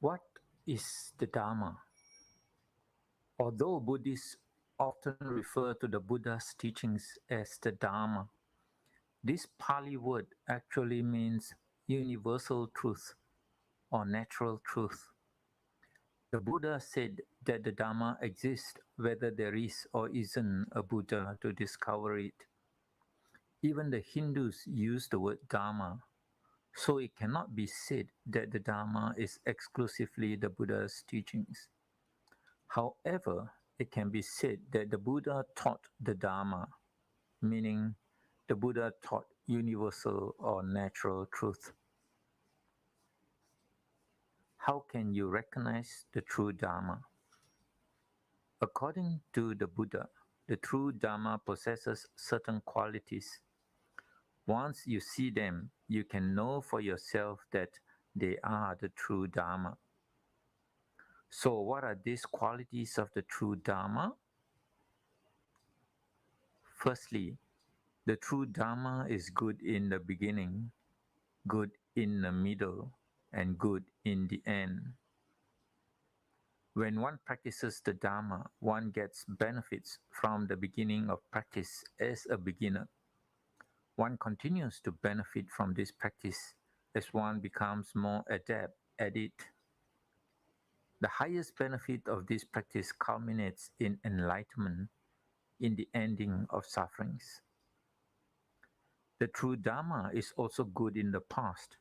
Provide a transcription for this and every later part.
What is the Dharma? Although Buddhists often refer to the Buddha's teachings as the Dharma, this Pali word actually means universal truth or natural truth. The Buddha said that the Dharma exists whether there is or isn't a Buddha to discover it. Even the Hindus use the word Dharma, so it cannot be said that the Dharma is exclusively the Buddha's teachings. However, it can be said that the Buddha taught the Dharma, meaning the Buddha taught universal or natural truth. How can you recognize the true Dharma? According to the Buddha, the true Dharma possesses certain qualities. Once you see them, you can know for yourself that they are the true Dharma. So, what are these qualities of the true Dharma? Firstly, the true Dharma is good in the beginning, good in the middle, and good in the end. When one practices the Dharma, one gets benefits from the beginning of practice as a beginner. One continues to benefit from this practice as one becomes more adept at it. The highest benefit of this practice culminates in enlightenment, in the ending of sufferings. The true Dharma is also good in the past,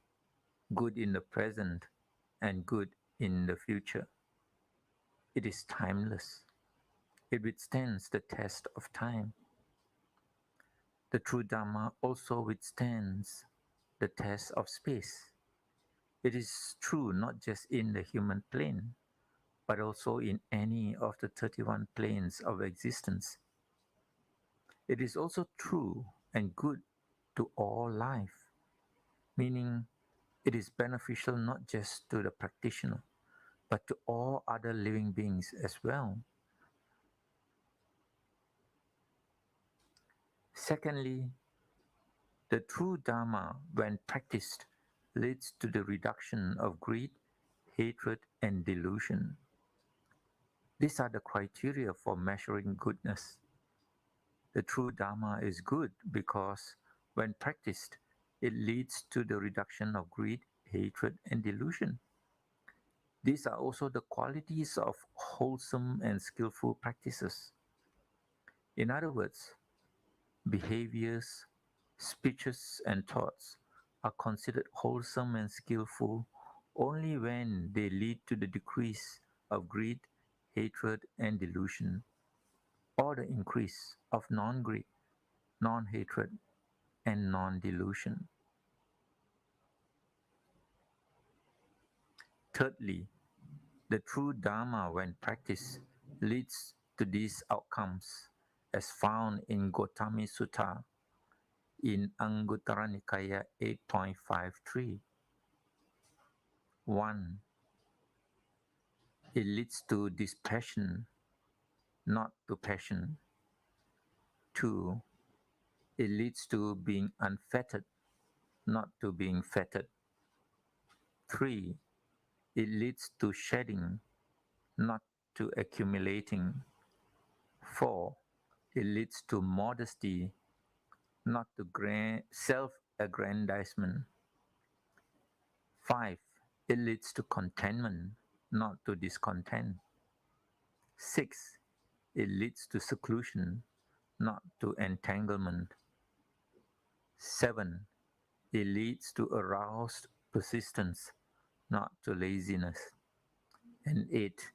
good in the present, and good in the future. It is timeless. It withstands the test of time. The true Dharma also withstands the test of space. It is true not just in the human plane, but also in any of the 31 planes of existence. It is also true and good to all life, meaning it is beneficial not just to the practitioner, but to all other living beings as well. Secondly, the true Dharma, when practiced, leads to the reduction of greed, hatred, and delusion. These are the criteria for measuring goodness. The true Dharma is good because, when practiced, it leads to the reduction of greed, hatred, and delusion. These are also the qualities of wholesome and skillful practices. In other words, behaviors, speeches, and thoughts are considered wholesome and skillful only when they lead to the decrease of greed, hatred, and delusion, or the increase of non greed, non hatred, and non delusion. Thirdly, the true Dharma, when practiced, leads to these outcomes, as found in Gotami Sutta in Anguttara Nikaya 8.53. 1. It leads to dispassion, not to passion. 2. It leads to being unfettered, not to being fettered. 3. It leads to shedding, not to accumulating. 4. It leads to modesty, not to self-aggrandizement. 5. It leads to contentment, not to discontent. 6. It leads to seclusion, not to entanglement. 7. It leads to aroused persistence, not to laziness. And 8.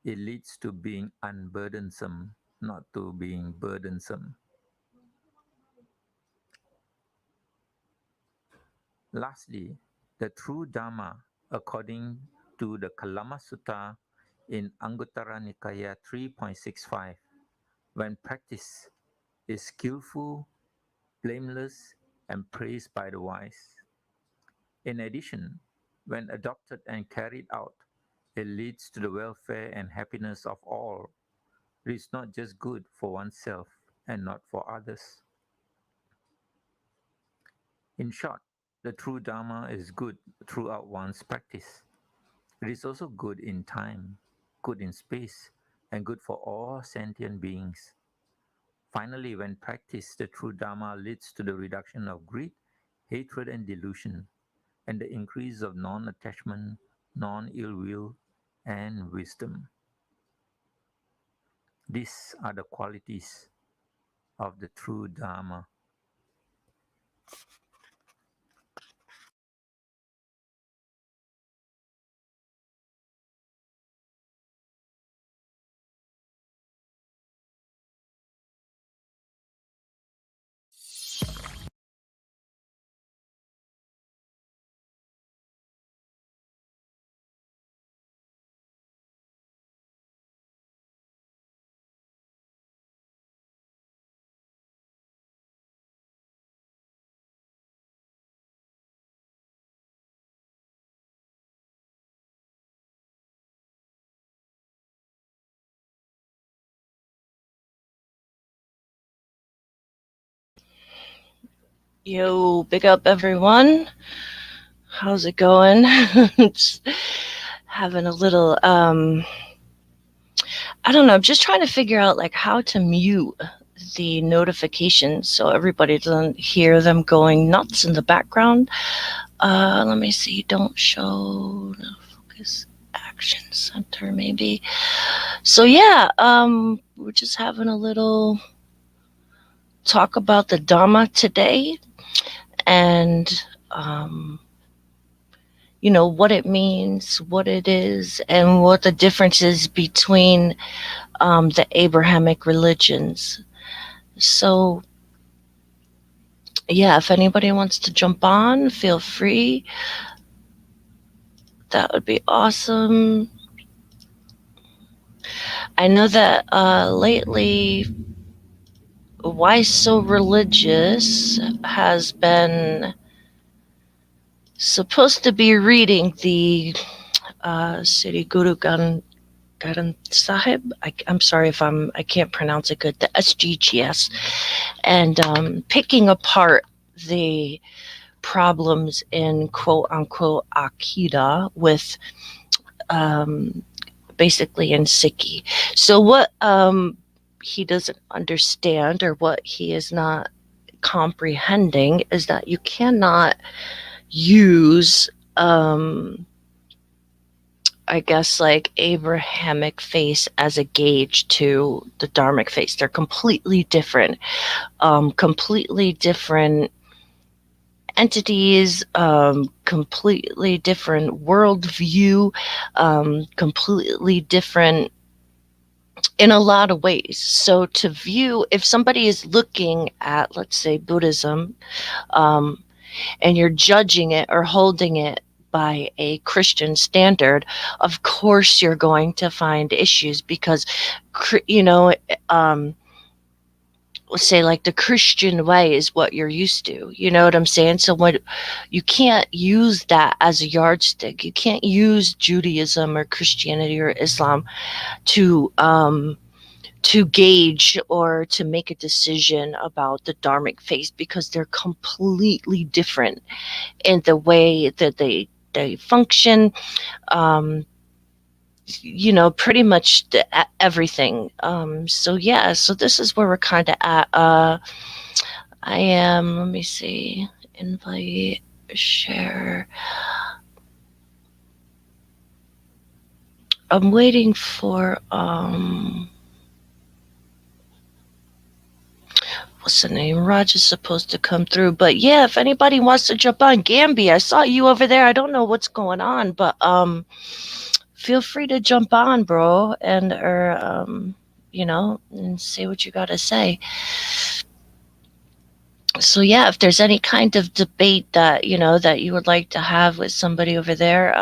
It leads to being unburdensome, not to being burdensome. Lastly, the true Dharma, according to the Kalama Sutta in Anguttara Nikaya 3.65, when practiced, is skillful, blameless, and praised by the wise. In addition, when adopted and carried out, it leads to the welfare and happiness of all. It is not just good for oneself and not for others. In short, the true Dharma is good throughout one's practice. It is also good in time, good in space, and good for all sentient beings. Finally, when practiced, the true Dharma leads to the reduction of greed, hatred, and delusion, and the increase of non attachment, non ill will, and wisdom. These are the qualities of the true Dharma. Yo, big up everyone. How's it going? Just having a little I don't know, I'm just trying to figure out like how to mute the notifications so everybody doesn't hear them going nuts in the background. Let me see, don't show no focus action center maybe. So yeah, we're just having a little talk about the Dharma today and um what it means, what it is, and what the difference is between the Abrahamic religions. So, yeah, if anybody wants to jump on, feel free. That would be awesome. I know that lately, Why So Religious has been supposed to be reading the Sri Guru Granth Sahib. I'm sorry if I can't pronounce it good. The SGGS, and picking apart the problems in quote unquote Akida with um, basically in Sikhi. So what he doesn't understand or what he is not comprehending is that you cannot use I guess like Abrahamic face as a gauge to the Dharmic face. They're completely different entities, completely different worldview, completely different in a lot of ways. So to view, if somebody is looking at, let's say, Buddhism, um, and you're judging it or holding it by a Christian standard, of course you're going to find issues because, you know, um, let's say like the Christian way is what you're used to. You know what I'm saying? So what you can't use that as a yardstick. You can't use Judaism or Christianity or Islam to gauge or to make a decision about the Dharmic faith because they're completely different in the way that they function. Um, pretty much everything. So yeah, so this is where we're kind of at. I am. Let me see. Invite, share. I'm waiting for what's the name? Raj is supposed to come through. But yeah, if anybody wants to jump on, Gamby, I saw you over there. I don't know what's going on, but feel free to jump on, bro, and and say what you gotta say. So yeah, if there's any kind of debate that that you would like to have with somebody over there,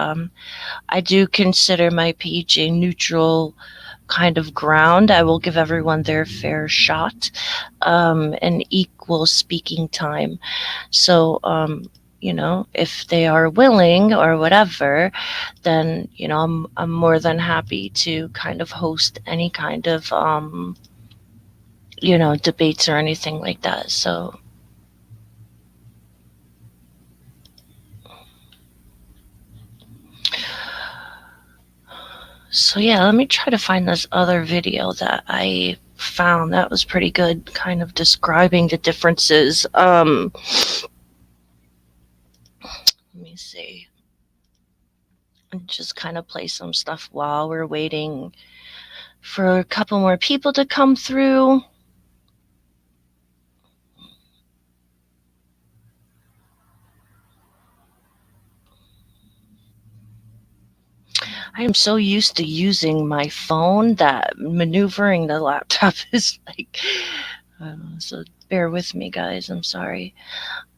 I do consider my page a neutral kind of ground. I will give everyone their fair shot, and equal speaking time. So, if they are willing or whatever, then, I'm more than happy to kind of host any kind of, debates or anything like that. So, So yeah, let me try to find this other video that I found that was pretty good, kind of describing the differences. Let me see. And just kind of play some stuff while we're waiting for a couple more people to come through. I am so used to using my phone that maneuvering the laptop is like, so bear with me, guys. I'm sorry.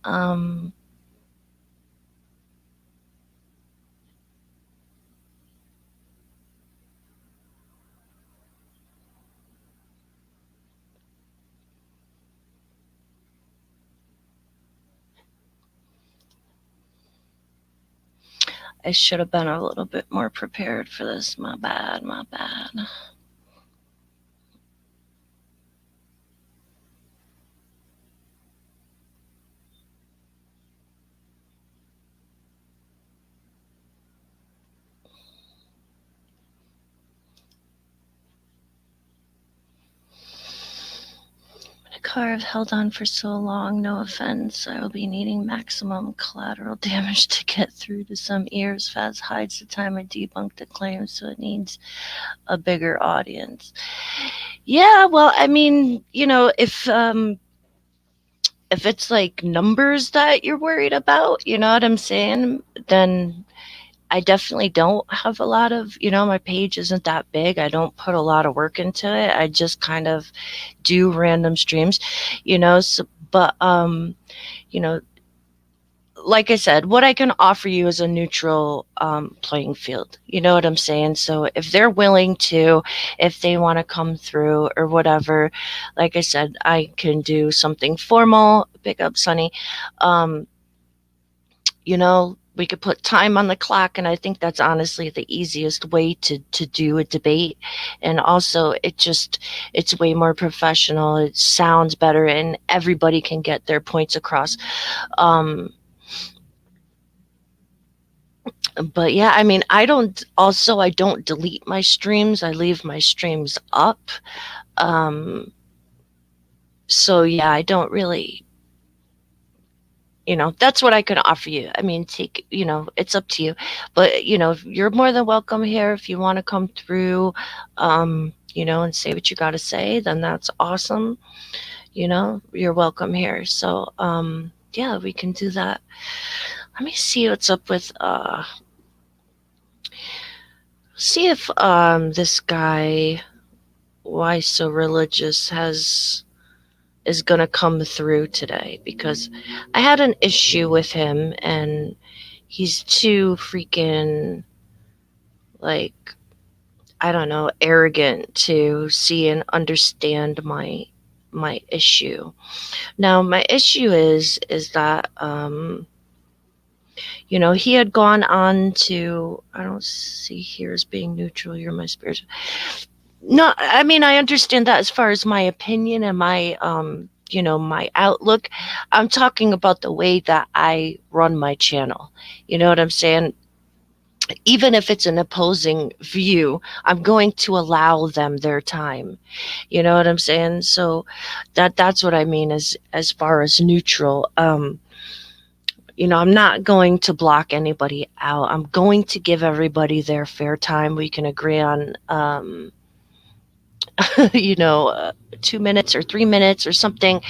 Um, I should have been a little bit more prepared for this. My bad, my bad. My car have held on for so long, no offense. I will be needing maximum collateral damage to get through to some ears. Faz hides the time I debunk the claim, so it needs a bigger audience. Yeah, well, I mean, if it's like numbers that you're worried about, you know what I'm saying? Then I definitely don't have a lot of, my page isn't that big. I don't put a lot of work into it. I just kind of do random streams, so, but you know, like I said, what I can offer you is a neutral playing field. You know what I'm saying? So if they're willing to, if they want to come through or whatever, like I said, I can do something formal. Pick up Sunny. Um, we could put time on the clock, and I think that's honestly the easiest way to do a debate. And also, it's way more professional. It sounds better, and everybody can get their points across. Um, but yeah, I mean, I don't delete my streams. I leave my streams up. Um, so yeah, I don't really, that's what I can offer you. I mean, it's up to you. But, you're more than welcome here if you want to come through, and say what you got to say, then that's awesome. You're welcome here. So, yeah, we can do that. Let me see what's up with, see if, this guy, Why So Religious, is going to come through today, because I had an issue with him, and he's too freaking, like, I don't know, arrogant to see and understand my issue. Now my issue is that he had gone on to, I don't see here as being neutral, you're my spirit. No, I mean, I understand that as far as my opinion and my my outlook. I'm talking about the way that I run my channel. You know what I'm saying? Even if it's an opposing view, I'm going to allow them their time. You know what I'm saying? So that's what I mean as far as neutral. I'm not going to block anybody out. I'm going to give everybody their fair time. We can agree on you know, 2 minutes or 3 minutes or something,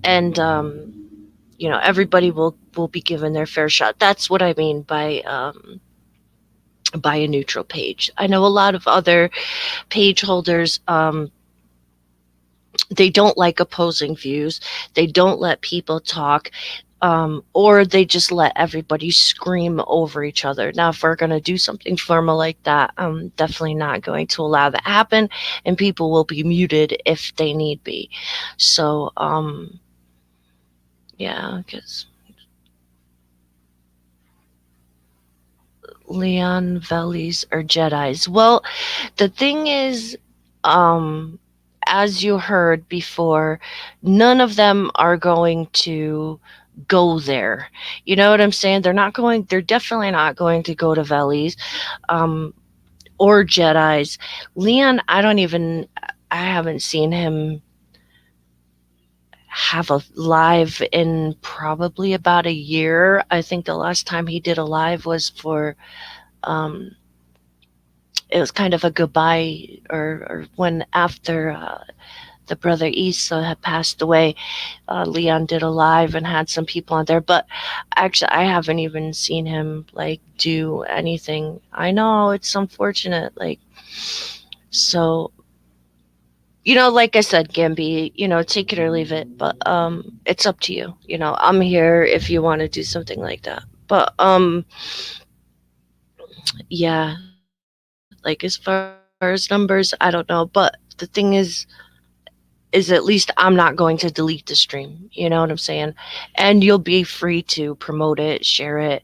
and everybody will be given their fair shot. That's what I mean by a neutral page. I know a lot of other page holders, they don't like opposing views. They don't let people talk. Or they just let everybody scream over each other. Now, if we're going to do something formal like that, I'm definitely not going to allow that happen, and people will be muted if they need be. So, yeah, because Leon Velis are Jedis. Well, the thing is, um, as you heard before, none of them are going to go there. You know what I'm saying? They're definitely not going to go to Velis. Um, or Jedis. Leon, I haven't seen him have a live in probably about a year. I think the last time he did a live was for, um, it was kind of a goodbye, or when after the brother Issa had passed away, Leon did a live and had some people on there. But actually, I haven't even seen him like do anything. I know it's unfortunate, like, so, like I said, Gambi, take it or leave it, but it's up to you. I'm here if you want to do something like that. But yeah, like as far as numbers, I don't know, but the thing is at least I'm not going to delete the stream. You know what I'm saying? And you'll be free to promote it, share it,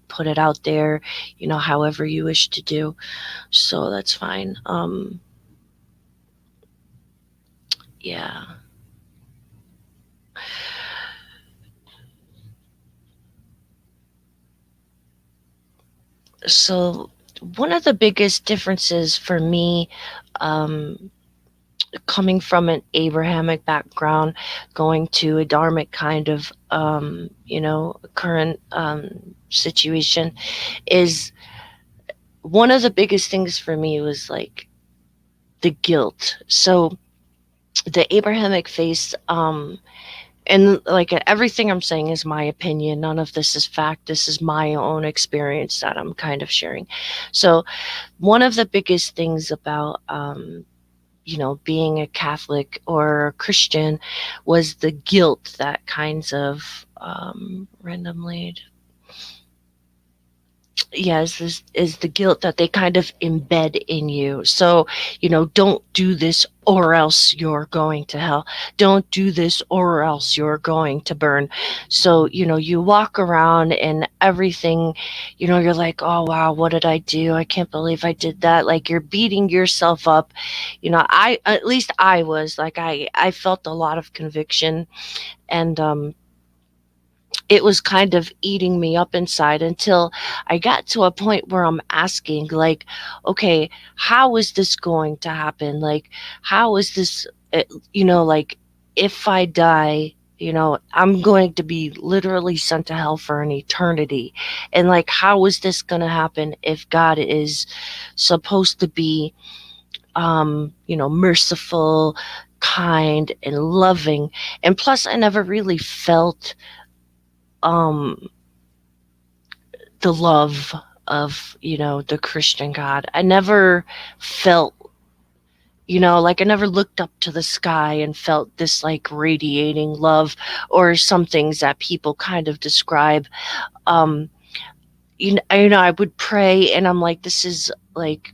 put it out there, however you wish to do. So that's fine. Yeah. So one of the biggest differences for me, um, coming from an Abrahamic background, going to a Dharmic kind of, current situation, is one of the biggest things for me was like the guilt. So the Abrahamic faith, and like everything I'm saying is my opinion. None of this is fact. This is my own experience that I'm kind of sharing. So one of the biggest things about, being a Catholic or a Christian was the guilt that kinds of, randomly, yes, is the guilt that they kind of embed in you. So, don't do this or else you're going to hell. Don't do this or else you're going to burn. So, you walk around and everything, you're like, oh wow, what did I do? I can't believe I did that. Like you're beating yourself up. At least I was like, I felt a lot of conviction, and it was kind of eating me up inside until I got to a point where I'm asking, like, okay, how is this going to happen? Like, how is this, uh, like, if I die, I'm going to be literally sent to hell for an eternity. And, like, how is this going to happen if God is supposed to be, merciful, kind, and loving? And plus, I never really felt, um, the love of, the Christian God. I never felt, like I never looked up to the sky and felt this like radiating love, or some things that people kind of describe. um I would pray and I'm like, this is like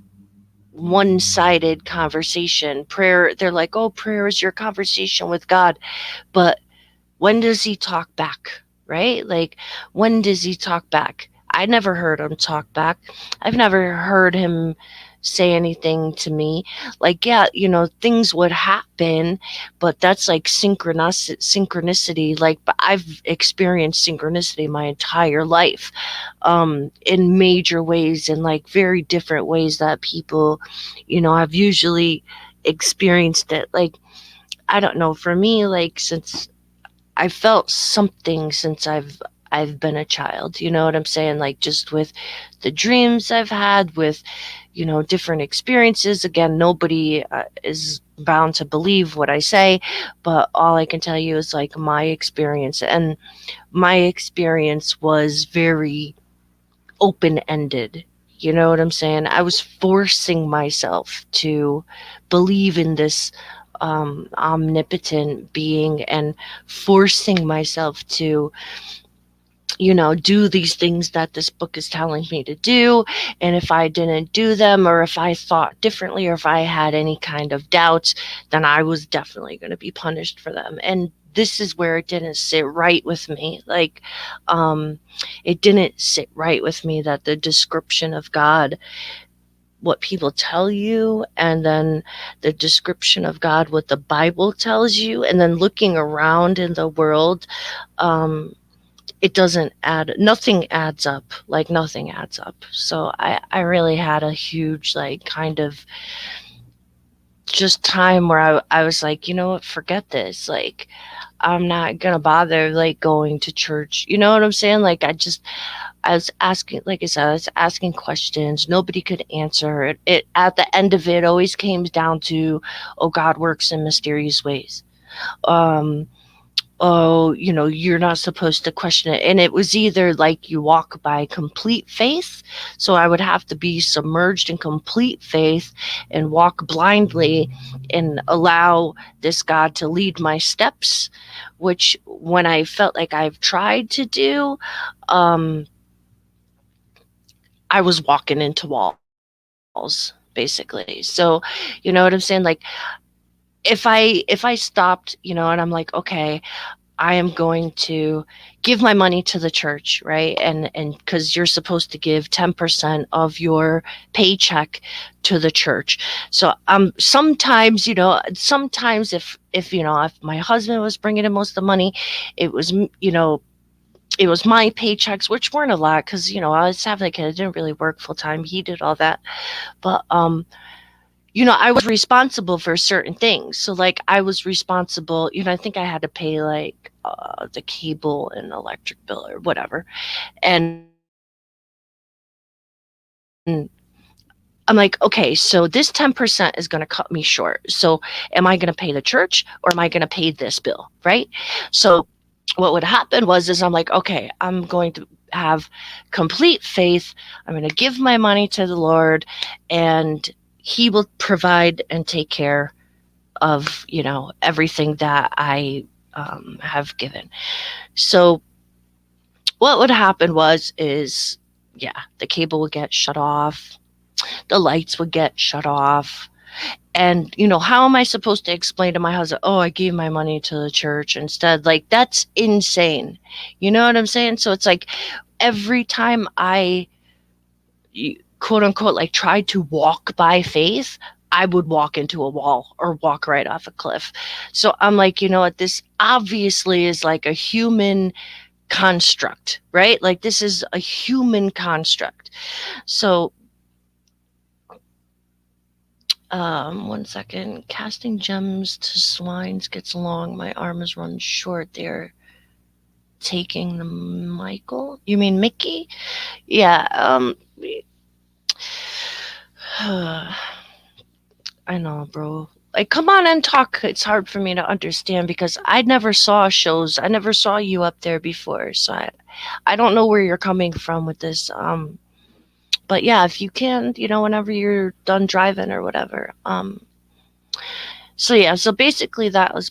one-sided conversation. Prayer, they're like, oh, prayer is your conversation with God. But when does he talk back? Right? Like, when does he talk back? I never heard him talk back. I've never heard him say anything to me. Like, yeah, things would happen, but that's like synchronicity. Like, but I've experienced synchronicity my entire life, in major ways, in like very different ways that people, have usually experienced it. Like, I don't know, for me, like, since I felt something since I've been a child. You know what I'm saying? Like, just with the dreams I've had, with different experiences. Again, nobody is bound to believe what I say, but all I can tell you is like my experience, and my experience was very open ended. You know what I'm saying? I was forcing myself to believe in this, omnipotent being, and forcing myself to, do these things that this book is telling me to do. And if I didn't do them, or if I thought differently, or if I had any kind of doubts, then I was definitely going to be punished for them. And this is where it didn't sit right with me. Like, it didn't sit right with me that the description of God, what people tell you, and then the description of God, what the Bible tells you, and then looking around in the world, um, it doesn't add, nothing adds up, like nothing adds up. So I really had a huge, like, kind of just time where I was like, you know what, forget this. Like, I'm not gonna bother like going to church. You know what I'm saying? Like, I was asking, like I said, I was asking questions. Nobody could answer it. It at the end of it always came down to, oh, God works in mysterious ways. Um, oh, you know, you're not supposed to question it. And it was either like you walk by complete faith. So I would have to be submerged in complete faith and walk blindly and allow this God to lead my steps, which when I felt like I've tried to do, um, I was walking into walls basically. So, you know what I'm saying? Like, if I stopped, you know, and I'm like, okay, I am going to give my money to the church, right? And because you're supposed to give 10% of your paycheck to the church. So sometimes, you know, sometimes if you know, if my husband was bringing in most of the money, it was, you know, it was my paychecks, which weren't a lot because, you know, I was having a kid. I didn't really work full time. He did all that. But you know, I was responsible for certain things. So like I was responsible, you know, I think I had to pay like the cable and electric bill or whatever. And I'm like, okay, so this 10% is going to cut me short. So am I going to pay the church or am I going to pay this bill? Right. So what would happen is I'm like, okay, I'm going to have complete faith. I'm going to give my money to the Lord and he will provide and take care of, you know, everything that I have given. So what would happen is, yeah, the cable would get shut off, the lights would get shut off. And, you know, how am I supposed to explain to my husband, oh, I gave my money to the church instead? Like, that's insane. You know what I'm saying? So it's like every time I, quote unquote, like tried to walk by faith, I would walk into a wall or walk right off a cliff. So I'm like, you know what? This obviously is like a human construct, right? Like, this is a human construct. So, one second. Casting gems to swines gets long. My arm is run short. They're taking the Michael. You mean Mickey? Yeah. I know, bro. Like, come on and talk. It's hard for me to understand because I never saw shows. I never saw you up there before, so I don't know where you're coming from with this. But yeah, if you can, you know, whenever you're done driving or whatever. So yeah, so basically that was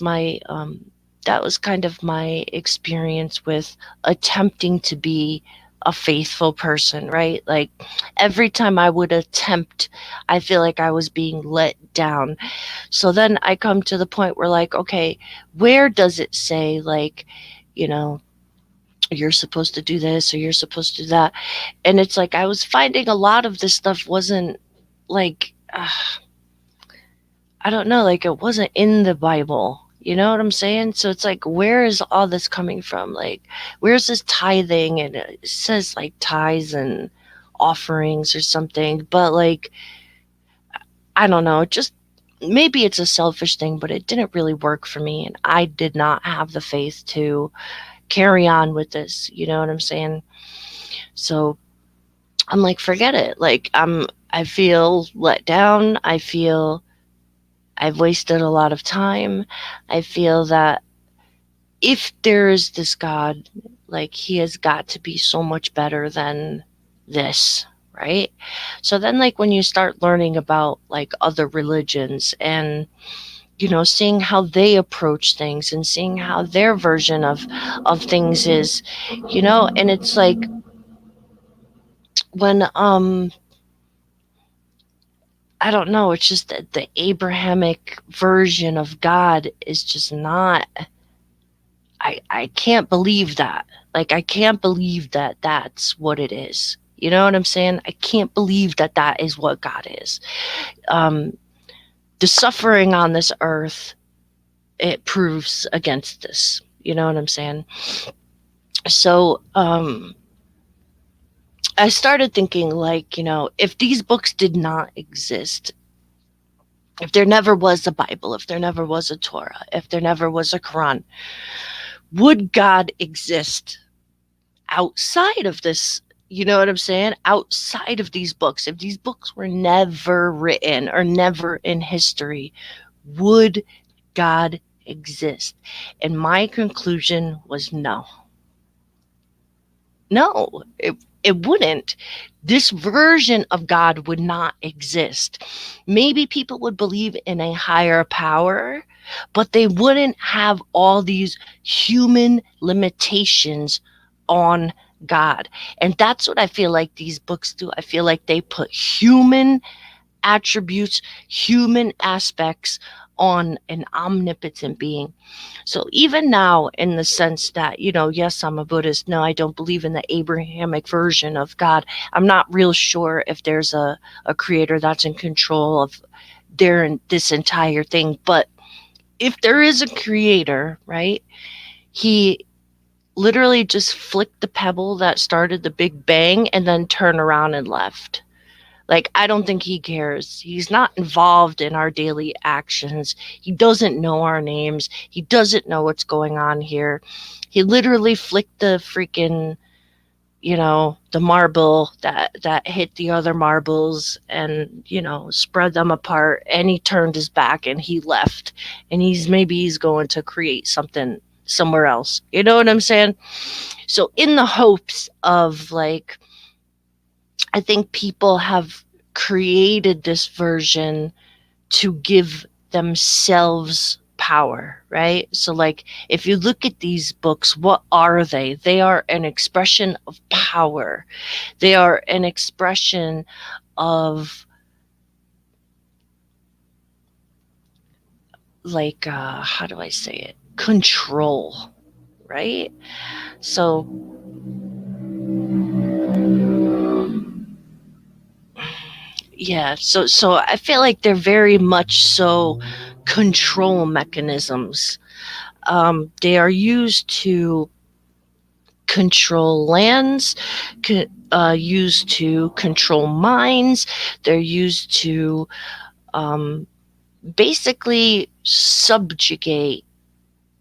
kind of my experience with attempting to be a faithful person, right? Like every time I would attempt, I feel like I was being let down. So then I come to the point where like, okay, where does it say like, you know, you're supposed to do this or you're supposed to do that? And it's like I was finding a lot of this stuff wasn't like I don't know, like it wasn't in the Bible. You know what I'm saying? So it's like, where is all this coming from? Like, where's this tithing? And it says like tithes and offerings or something, but like, I don't know, just maybe it's a selfish thing, but it didn't really work for me. And I did not have the faith to carry on with this. You know what I'm saying? So I'm like, forget it. Like, I feel let down. I feel I've wasted a lot of time. I feel that if there is this God, like he has got to be so much better than this, right? So then like when you start learning about like other religions and you know seeing how they approach things and seeing how their version of things is, you know, and it's like when I don't know, it's just that the Abrahamic version of God is just not I can't believe that. Like, I can't believe that that's what it is. You know what I'm saying? I can't believe that that is what God is. Um, the suffering on this earth, it proves against this. You know what I'm saying? So I started thinking, like, if these books did not exist, if there never was a Bible, if there never was a Torah, if there never was a Quran, would God exist outside of this? You know what I'm saying? Outside of these books, if these books were never written or never in history, would God exist? And my conclusion was no. No, it wouldn't. This version of God would not exist. Maybe people would believe in a higher power, but they wouldn't have all these human limitations on God. And that's what I feel like these books do. I feel like they put human attributes, human aspects on an omnipotent being. So even now, in the sense that, yes, I'm a Buddhist. No, I don't believe in the Abrahamic version of God. I'm not real sure if there's a creator that's in control of this entire thing. But if there is a creator, right, he literally just flicked the pebble that started the Big Bang and then turned around and left. Like, I don't think he cares. He's not involved in our daily actions. He doesn't know our names. He doesn't know what's going on here. He literally flicked the freaking, the marble that hit the other marbles and, spread them apart. And he turned his back and he left. And he's going to create something somewhere else. You know what I'm saying? So in the hopes of, like, I think people have created this version to give themselves power, right? So, like, if you look at these books, what are they? They are an expression of power. They are an expression of, like, how do I say it? Control, right? So, yeah, so I feel like they're very much so control mechanisms. They are used to control lands, used to control minds. They're used to basically subjugate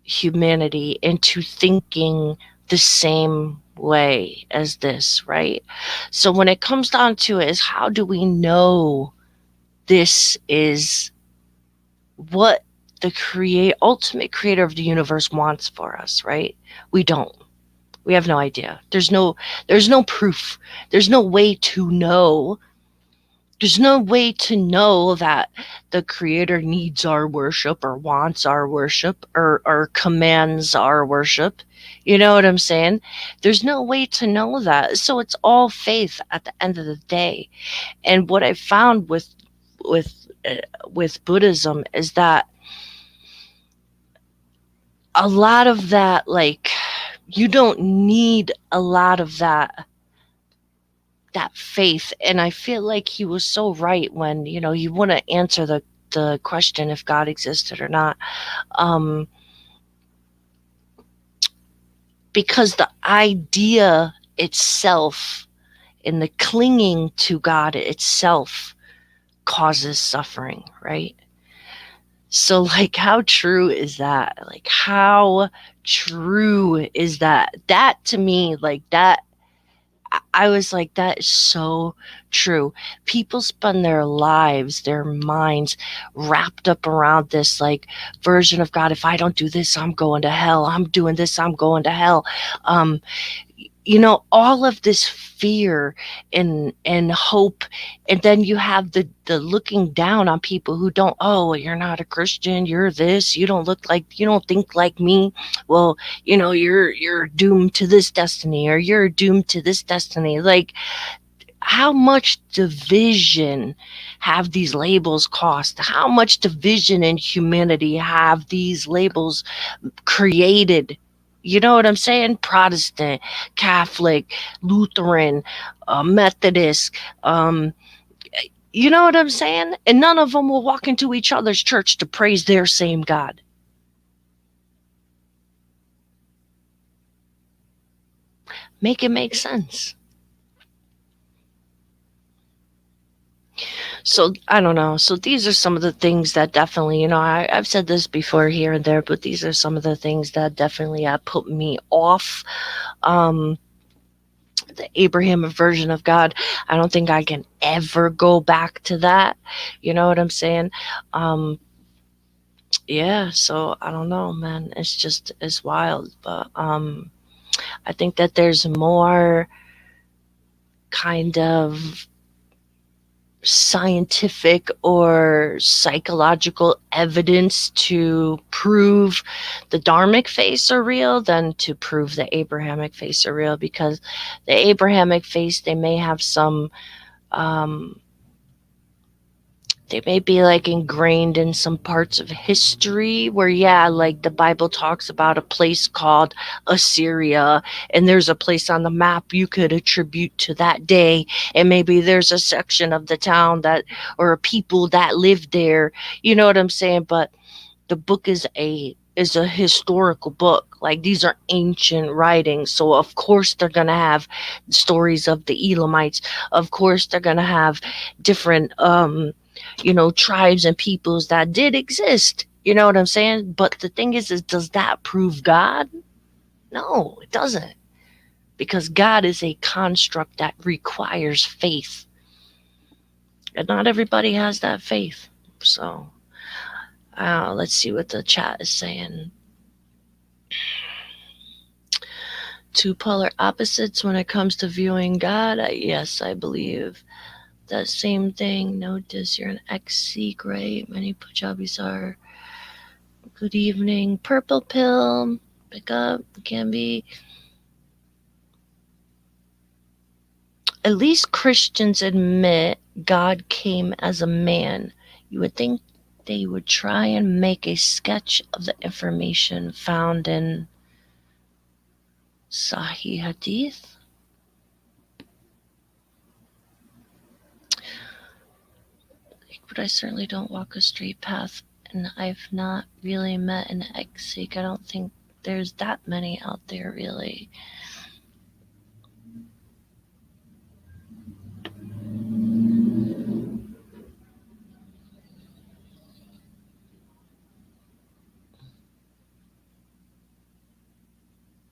humanity into thinking the same way as this, right? So when it comes down to it, is how do we know this is what the ultimate creator of the universe wants for us, right? We don't. We have no idea. There's no proof. There's no way to know. There's no way to know that the creator needs our worship or wants our worship or commands our worship. You know what I'm saying? There's no way to know that. So it's all faith at the end of the day. And what I found with with Buddhism is that a lot of that, like, you don't need a lot of that faith. And I feel like he was so right when, you want to answer the question if God existed or not. Because the idea itself and the clinging to God itself causes suffering, right? So, like, how true is that? Like, how true is that? That, to me, like, that, I was like, that is so true. People spend their lives, their minds wrapped up around this, like, version of God. If I don't do this, I'm going to hell. I'm doing this, I'm going to hell. All of this fear and hope. And then you have the looking down on people who don't, oh, you're not a Christian, you're this, you don't think like me. Well, you're doomed to this destiny, or you're doomed to this destiny. Like, how much division have these labels cost? How much division in humanity have these labels created? You know what I'm saying? Protestant, Catholic, Lutheran, Methodist. You know what I'm saying? And none of them will walk into each other's church to praise their same God. Make it make sense. So I don't know. So these are some of the things that definitely, I've said this before here and there, but these are some of the things that definitely have put me off um, the Abraham version of God. I don't think I can ever go back to that. You know what I'm saying? Um, yeah. So I don't know, man. It's wild, but I think that there's more kind of scientific or psychological evidence to prove the Dharmic face are real than to prove the Abrahamic face are real, because the Abrahamic face, they may have some um, they may be like ingrained in some parts of history where, yeah, like the Bible talks about a place called Assyria, and there's a place on the map you could attribute to that day, and maybe there's a section of the town that, or a people that lived there. You know what I'm saying? But the book is a historical book. Like, these are ancient writings, so of course they're gonna have stories of the Elamites. Of course they're gonna have different tribes and peoples that did exist. You know what I'm saying? But the thing is does that prove God? No, it doesn't, because God is a construct that requires faith, and not everybody has that faith. So let's see what the chat is saying. Two polar opposites when it comes to viewing God. Yes, I believe that same thing. Notice you're an ex-Sikh, right? Many Punjabis are. Good evening. Purple pill. Pick up. Can be. At least Christians admit God came as a man. You would think they would try and make a sketch of the information found in Sahih Hadith. But I certainly don't walk a straight path, and I've not really met an ex-Sikh. I don't think there's that many out there, really.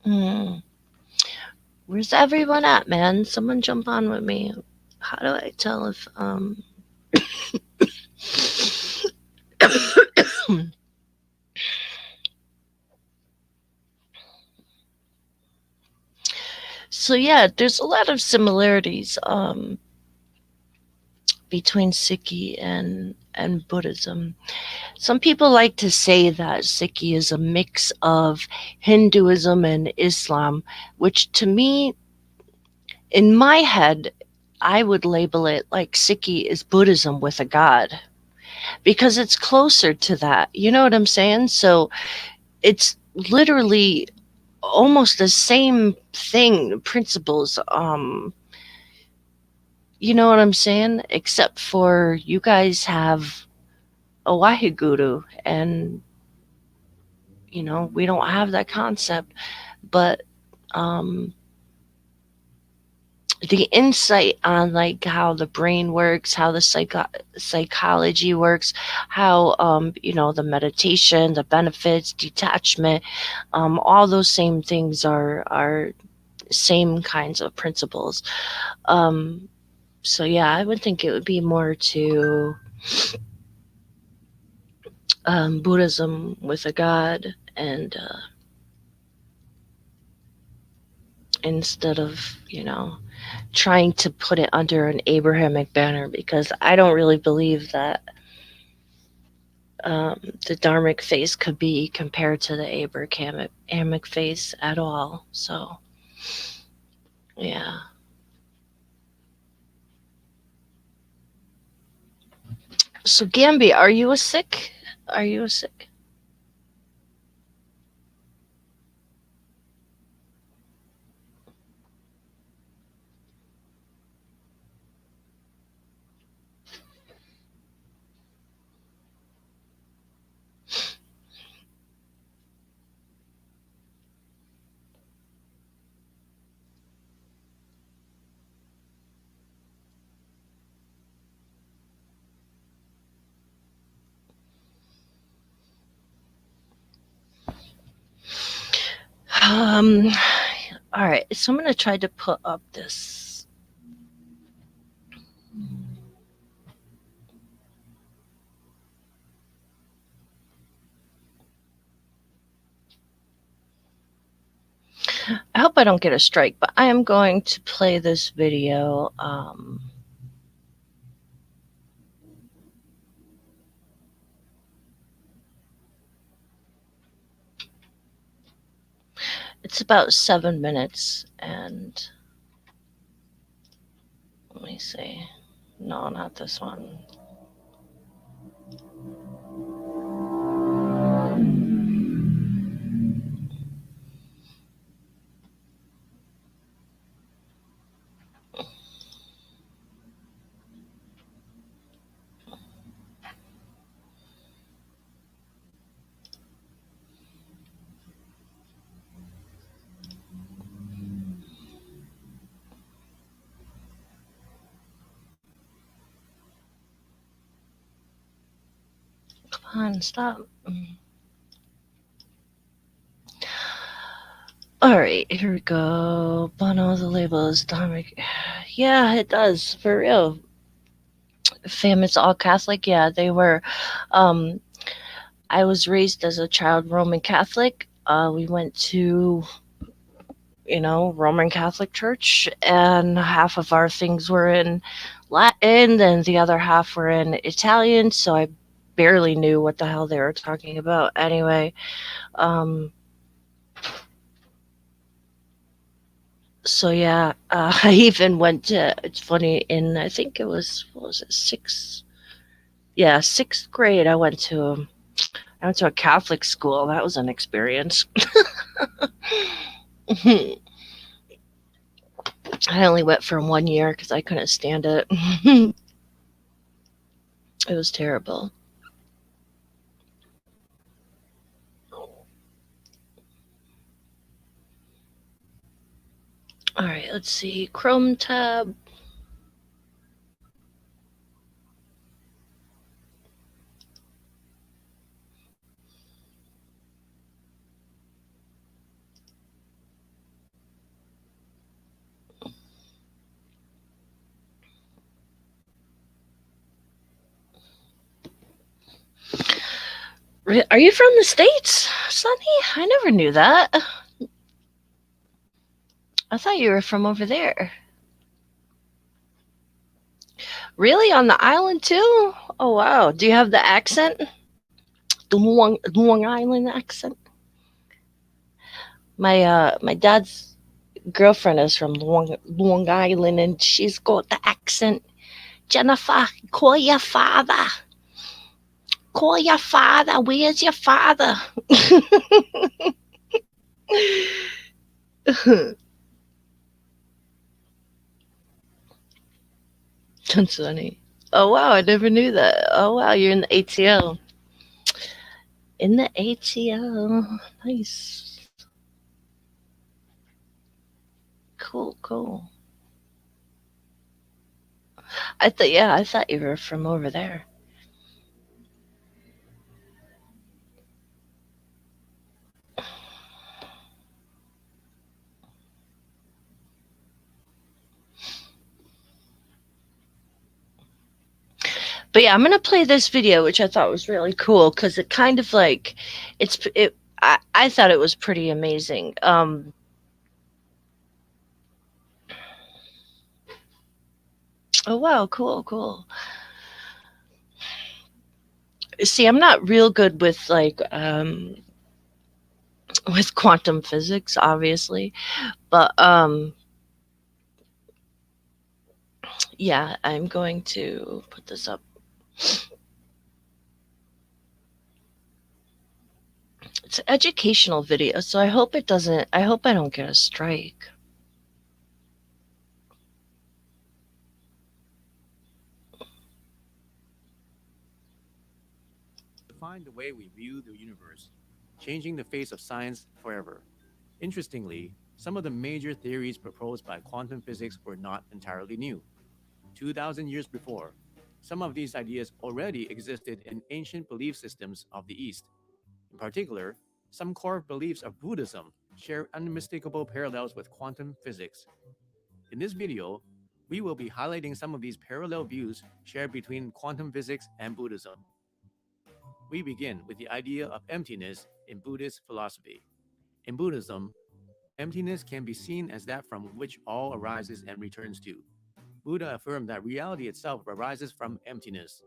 Hmm. Where's everyone at, man? Someone jump on with me. How do I tell if So yeah, there's a lot of similarities between Sikhi and Buddhism. Some people like to say that Sikhi is a mix of Hinduism and Islam, which to me, in my head, I would label it like Sikhi is Buddhism with a god, because it's closer to that. You know what I'm saying? So it's literally almost the same thing, principles. You know what I'm saying? Except for you guys have a Wahiguru, and we don't have that concept. But um, the insight on like how the brain works, how the psychology works, how the meditation, the benefits, detachment, all those same things are same kinds of principles. So yeah, I would think it would be more to Buddhism with a god, and instead of trying to put it under an Abrahamic banner, because I don't really believe that the Dharmic face could be compared to the Abrahamic face at all. So yeah. So Gambi, are you a Sikh? Are you a Sikh? Um, all right, so I'm gonna try to put up this. I hope I don't get a strike, but I am going to play this video. It's about 7 minutes, and let me see. No, not this one. Come on, stop. All right, here we go. Bono, the label is Dharmic. Yeah, it does, for real. Famous all Catholic. Yeah, they were. Um, I was raised as a child Roman Catholic. We went to, Roman Catholic church, and half of our things were in Latin, and the other half were in Italian. So I barely knew what the hell they were talking about. Anyway, um, so yeah, I even went to. It's funny. In I think it was what was it sixth? Yeah, sixth grade. I went to a Catholic school. That was an experience. I only went for 1 year because I couldn't stand it. It was terrible. All right, let's see. Chrome tab. Are you from the States, Sonny? I never knew that. I thought you were from over there. Really? On the island too? Oh wow. Do you have the accent? The Long Island accent? My dad's girlfriend is from Long Island, and she's got the accent. Jennifer, call your father. Call your father. Where's your father? That's funny. Oh wow, I never knew that. Oh wow, you're in the ATL. In the ATL. Nice. Cool, cool. I thought you were from over there. But yeah, I'm gonna play this video, which I thought was really cool because it kind of like, it's it. I thought it was pretty amazing. Oh wow, cool, cool. See, I'm not real good with with quantum physics, obviously, but yeah, I'm going to put this up. It's an educational video, so I hope it doesn't. I hope I don't get a strike. Define the way we view the universe, changing the face of science forever. Interestingly, some of the major theories proposed by quantum physics were not entirely new. 2,000 years before, some of these ideas already existed in ancient belief systems of the East. In particular, some core beliefs of Buddhism share unmistakable parallels with quantum physics. In this video, we will be highlighting some of these parallel views shared between quantum physics and Buddhism. We begin with the idea of emptiness in Buddhist philosophy. In Buddhism, emptiness can be seen as that from which all arises and returns to. Buddha affirmed that reality itself arises from emptiness.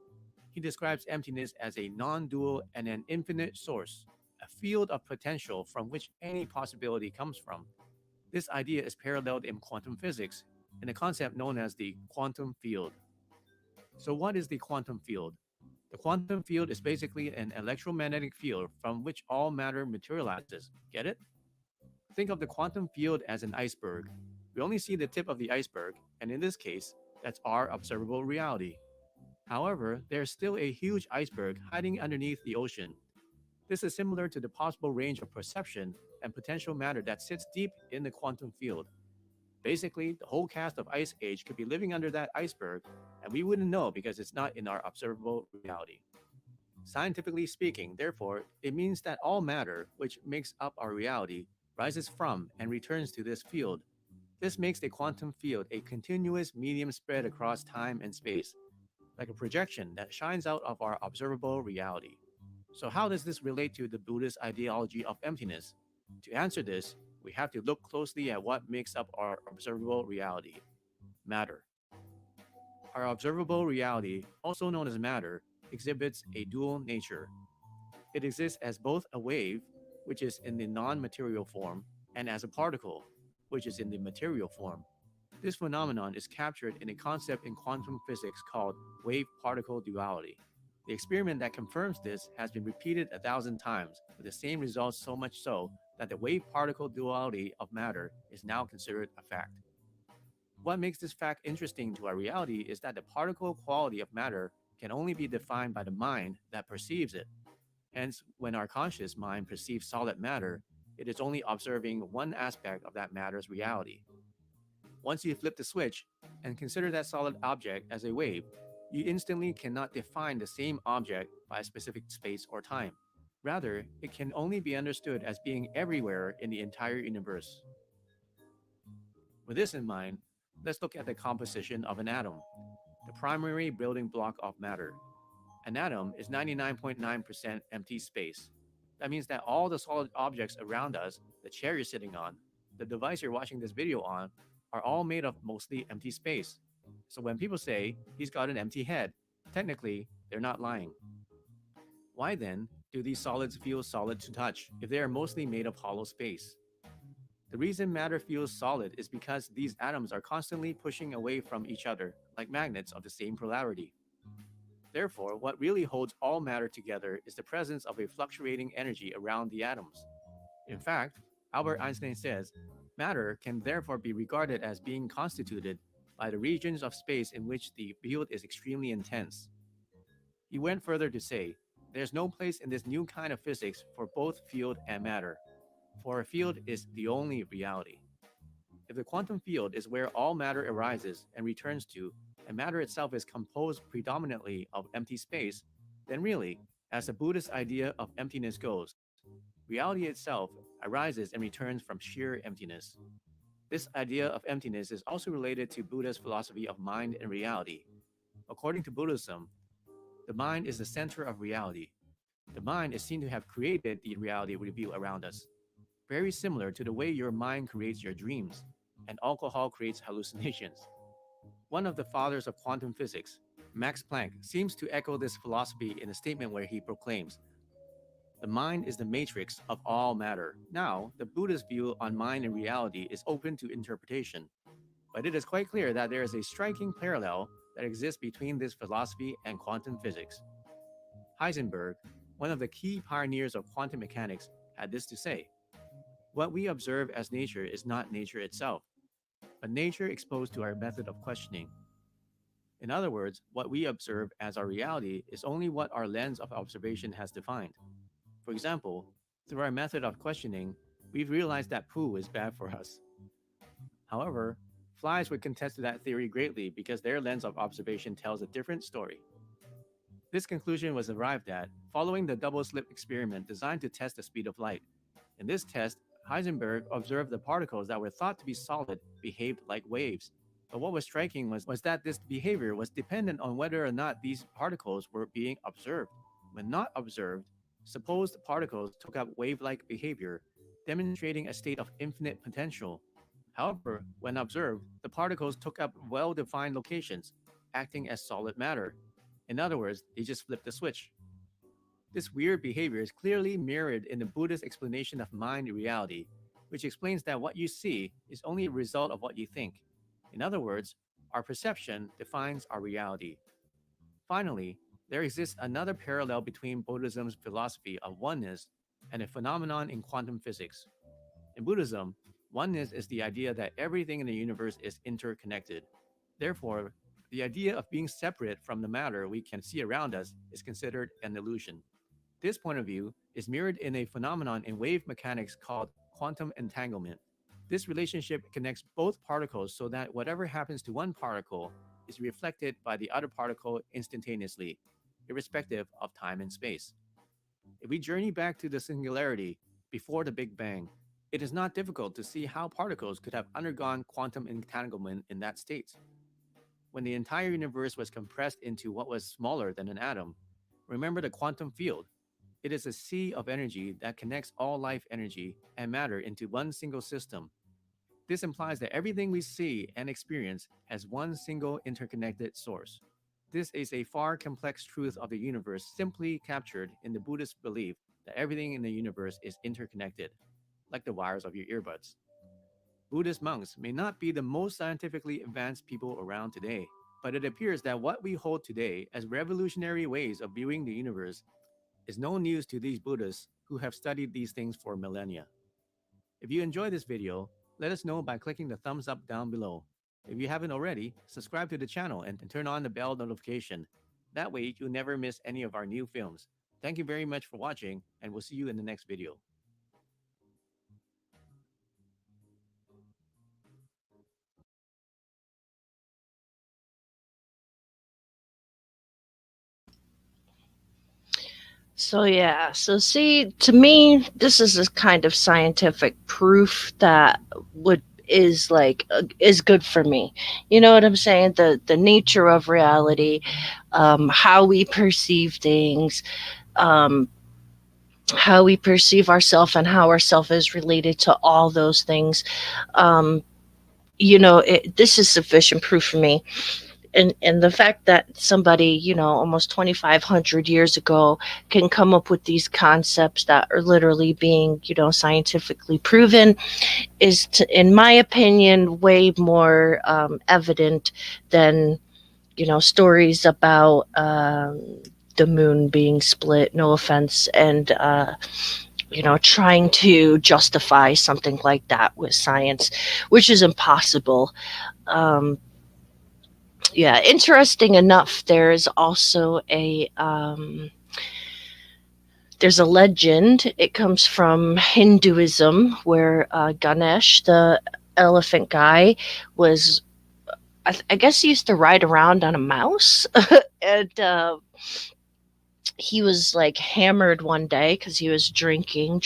He describes emptiness as a non dual and an infinite source, a field of potential from which any possibility comes from. This idea is paralleled in quantum physics in a concept known as the quantum field. So, what is the quantum field? The quantum field is basically an electromagnetic field from which all matter materializes. Get it? Think of the quantum field as an iceberg. We only see the tip of the iceberg, and in this case, that's our observable reality. However, there's still a huge iceberg hiding underneath the ocean. This is similar to the possible range of perception and potential matter that sits deep in the quantum field. Basically, the whole cast of Ice Age could be living under that iceberg, and we wouldn't know because it's not in our observable reality. Scientifically speaking, therefore, it means that all matter, which makes up our reality, rises from and returns to this field. This makes the quantum field a continuous medium spread across time and space, like a projection that shines out of our observable reality. So, how does this relate to the Buddhist ideology of emptiness? To answer this, we have to look closely at what makes up our observable reality: matter. Our observable reality, also known as matter, exhibits a dual nature. It exists as both a wave, which is in the non material form, and as a particle, which is in the material form. This phenomenon is captured in a concept in quantum physics called wave particle duality. The experiment that confirms this has been repeated 1,000 times with the same results, so much so that the wave particle duality of matter is now considered a fact. What makes this fact interesting to our reality is that the particle quality of matter can only be defined by the mind that perceives it. Hence, when our conscious mind perceives solid matter, it is only observing one aspect of that matter's reality. Once you flip the switch and consider that solid object as a wave, you instantly cannot define the same object by a specific space or time. Rather, it can only be understood as being everywhere in the entire universe. With this in mind, let's look at the composition of an atom, the primary building block of matter. An atom is 99.9% empty space. That means that all the solid objects around us, the chair you're sitting on, the device you're watching this video on, are all made of mostly empty space. So when people say, he's got an empty head, technically, they're not lying. Why then do these solids feel solid to touch if they are mostly made of hollow space? The reason matter feels solid is because these atoms are constantly pushing away from each other, like magnets of the same polarity. Therefore, what really holds all matter together is the presence of a fluctuating energy around the atoms. In fact, Albert Einstein says, matter can therefore be regarded as being constituted by the regions of space in which the field is extremely intense. He went further to say, there's no place in this new kind of physics for both field and matter, for a field is the only reality. If the quantum field is where all matter arises and returns to, and matter itself is composed predominantly of empty space, then really, as the Buddhist idea of emptiness goes, reality itself arises and returns from sheer emptiness. This idea of emptiness is also related to Buddha's philosophy of mind and reality. According to Buddhism, the mind is the center of reality. The mind is seen to have created the reality we view around us, very similar to the way your mind creates your dreams, and alcohol creates hallucinations. One of the fathers of quantum physics, Max Planck, seems to echo this philosophy in a statement where he proclaims, the mind is the matrix of all matter. Now, the Buddhist view on mind and reality is open to interpretation, but it is quite clear that there is a striking parallel that exists between this philosophy and quantum physics. Heisenberg, one of the key pioneers of quantum mechanics, had this to say: what we observe as nature is not nature itself, but nature exposed to our method of questioning. In other words, what we observe as our reality is only what our lens of observation has defined. For example, through our method of questioning, we've realized that poo is bad for us. However, flies would contest that theory greatly because their lens of observation tells a different story. This conclusion was arrived at following the double slit experiment designed to test the speed of light. In this test, Heisenberg observed the particles that were thought to be solid behaved like waves. But what was striking was that this behavior was dependent on whether or not these particles were being observed. When not observed, supposed particles took up wave like behavior, demonstrating a state of infinite potential. However, when observed, the particles took up well defined locations, acting as solid matter. In other words, they just flipped the switch. This weird behavior is clearly mirrored in the Buddhist explanation of mind reality, which explains that what you see is only a result of what you think. In other words, our perception defines our reality. Finally, there exists another parallel between Buddhism's philosophy of oneness and a phenomenon in quantum physics. In Buddhism, oneness is the idea that everything in the universe is interconnected. Therefore, the idea of being separate from the matter we can see around us is considered an illusion. This point of view is mirrored in a phenomenon in wave mechanics called quantum entanglement. This relationship connects both particles so that whatever happens to one particle is reflected by the other particle instantaneously, irrespective of time and space. If we journey back to the singularity before the Big Bang, it is not difficult to see how particles could have undergone quantum entanglement in that state. When the entire universe was compressed into what was smaller than an atom, remember the quantum field. It is a sea of energy that connects all life energy and matter into one single system. This implies that everything we see and experience has one single interconnected source. This is a far complex truth of the universe simply captured in the Buddhist belief that everything in the universe is interconnected, like the wires of your earbuds. Buddhist monks may not be the most scientifically advanced people around today, but it appears that what we hold today as revolutionary ways of viewing the universe is no news to these Buddhists who have studied these things for millennia. If you enjoyed this video, let us know by clicking the thumbs up down below. If you haven't already, subscribe to the channel and turn on the bell notification. That way, you'll never miss any of our new films. Thank you very much for watching, and we'll see you in the next video. So yeah, so see, to me, this is a kind of scientific proof that would is like is good for me. You know what I'm saying? The nature of reality, how we perceive things, um, how we perceive ourselves, and how ourself is related to all those things. Um, this is sufficient proof for me. And the fact that somebody, almost 2,500 years ago can come up with these concepts that are literally being, scientifically proven is, in my opinion, way more evident than, stories about the moon being split, no offense, and, trying to justify something like that with science, which is impossible. Um, yeah, interesting enough, there's also there's a legend. It comes from Hinduism, where Ganesh, the elephant guy, was I guess he used to ride around on a mouse, and he was like hammered one day because he was drinking,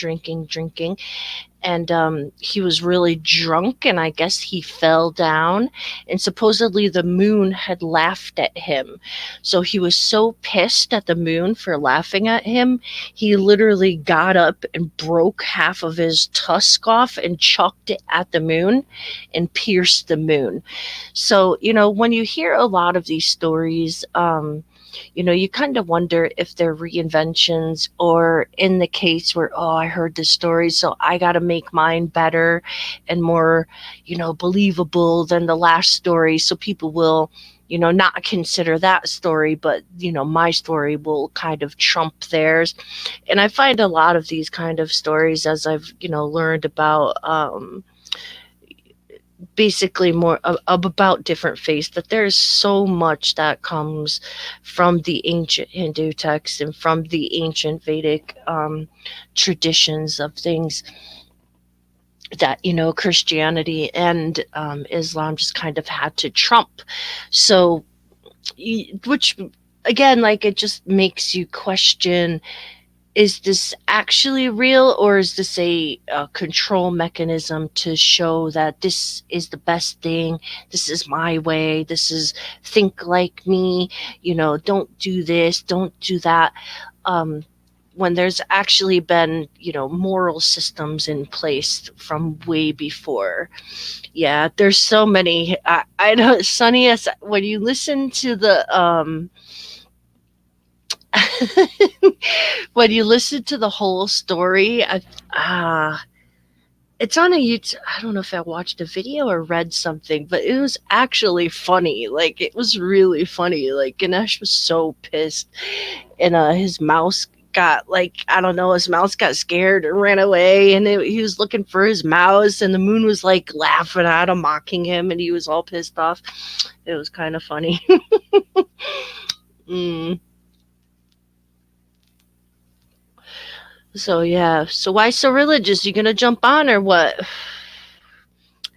and he was really drunk, and I guess he fell down, and supposedly the moon had laughed at him. So he was so pissed at the moon for laughing at him, he literally got up and broke half of his tusk off and chucked it at the moon and pierced the moon. So, when you hear a lot of these stories, you kind of wonder if they're reinventions, or in the case where, oh, I heard this story, so I got to make mine better and more, believable than the last story. So people will, not consider that story, but, my story will kind of trump theirs. And I find a lot of these kind of stories, as I've, learned about, basically more about different faiths, that there's so much that comes from the ancient Hindu texts and from the ancient Vedic traditions of things that, Christianity and Islam just kind of had to trump. So, which again, like, it just makes you question is this actually real, or is this a control mechanism to show that this is the best thing, this is my way, this is think like me, don't do this, don't do that, um, when there's actually been moral systems in place from way before. Yeah, there's so many. I know, Sonny, when you listen to the when you listen to the whole story, ah, it's on a YouTube. I don't know if I watched a video or read something, but it was actually funny. Like, it was really funny. Like, Ganesh was so pissed, and his mouse got, like, I don't know, his mouse got scared and ran away, and he was looking for his mouse, and the moon was like laughing at him, mocking him, and he was all pissed off. It was kind of funny. mm. So yeah. So why so religious? You gonna jump on or what?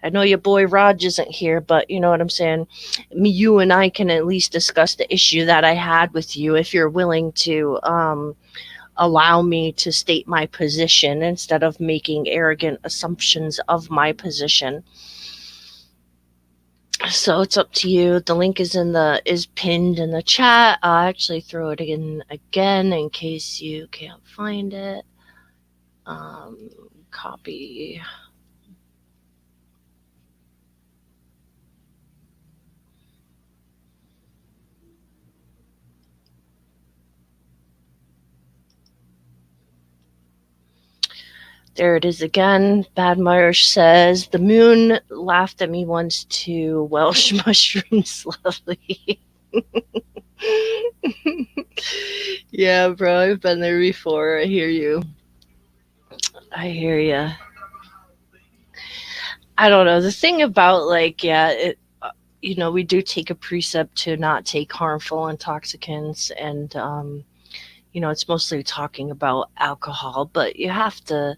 I know your boy Raj isn't here, but you know what I'm saying. You and I can at least discuss the issue that I had with you if you're willing to allow me to state my position instead of making arrogant assumptions of my position. So it's up to you. The link is pinned in the chat. I'll actually throw it in again in case you can't find it. Copy. There it is again. Badmarsh says, the moon laughed at me once too. Welsh mushrooms, lovely. Yeah, bro, I've been there before. I hear you. I hear you. I don't know. The thing about, like, yeah, we do take a precept to not take harmful intoxicants, and it's mostly talking about alcohol, but you have to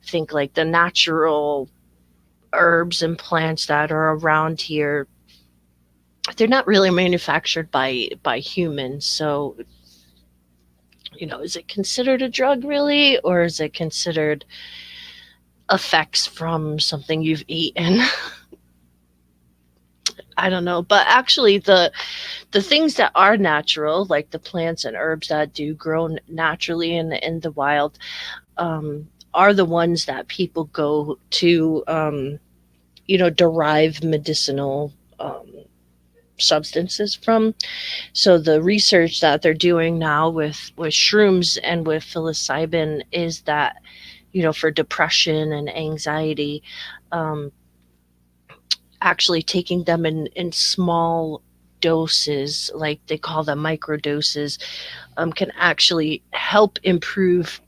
think like the natural herbs and plants that are around here, they're not really manufactured by humans. So, is it considered a drug really, or is it considered effects from something you've eaten? I don't know. But actually, the things that are natural, like the plants and herbs that do grow naturally in the wild, are the ones that people go to, derive medicinal substances from. So the research that they're doing now with shrooms and with psilocybin is that, for depression and anxiety, um, actually taking them in small doses, like they call them micro doses, can actually help improve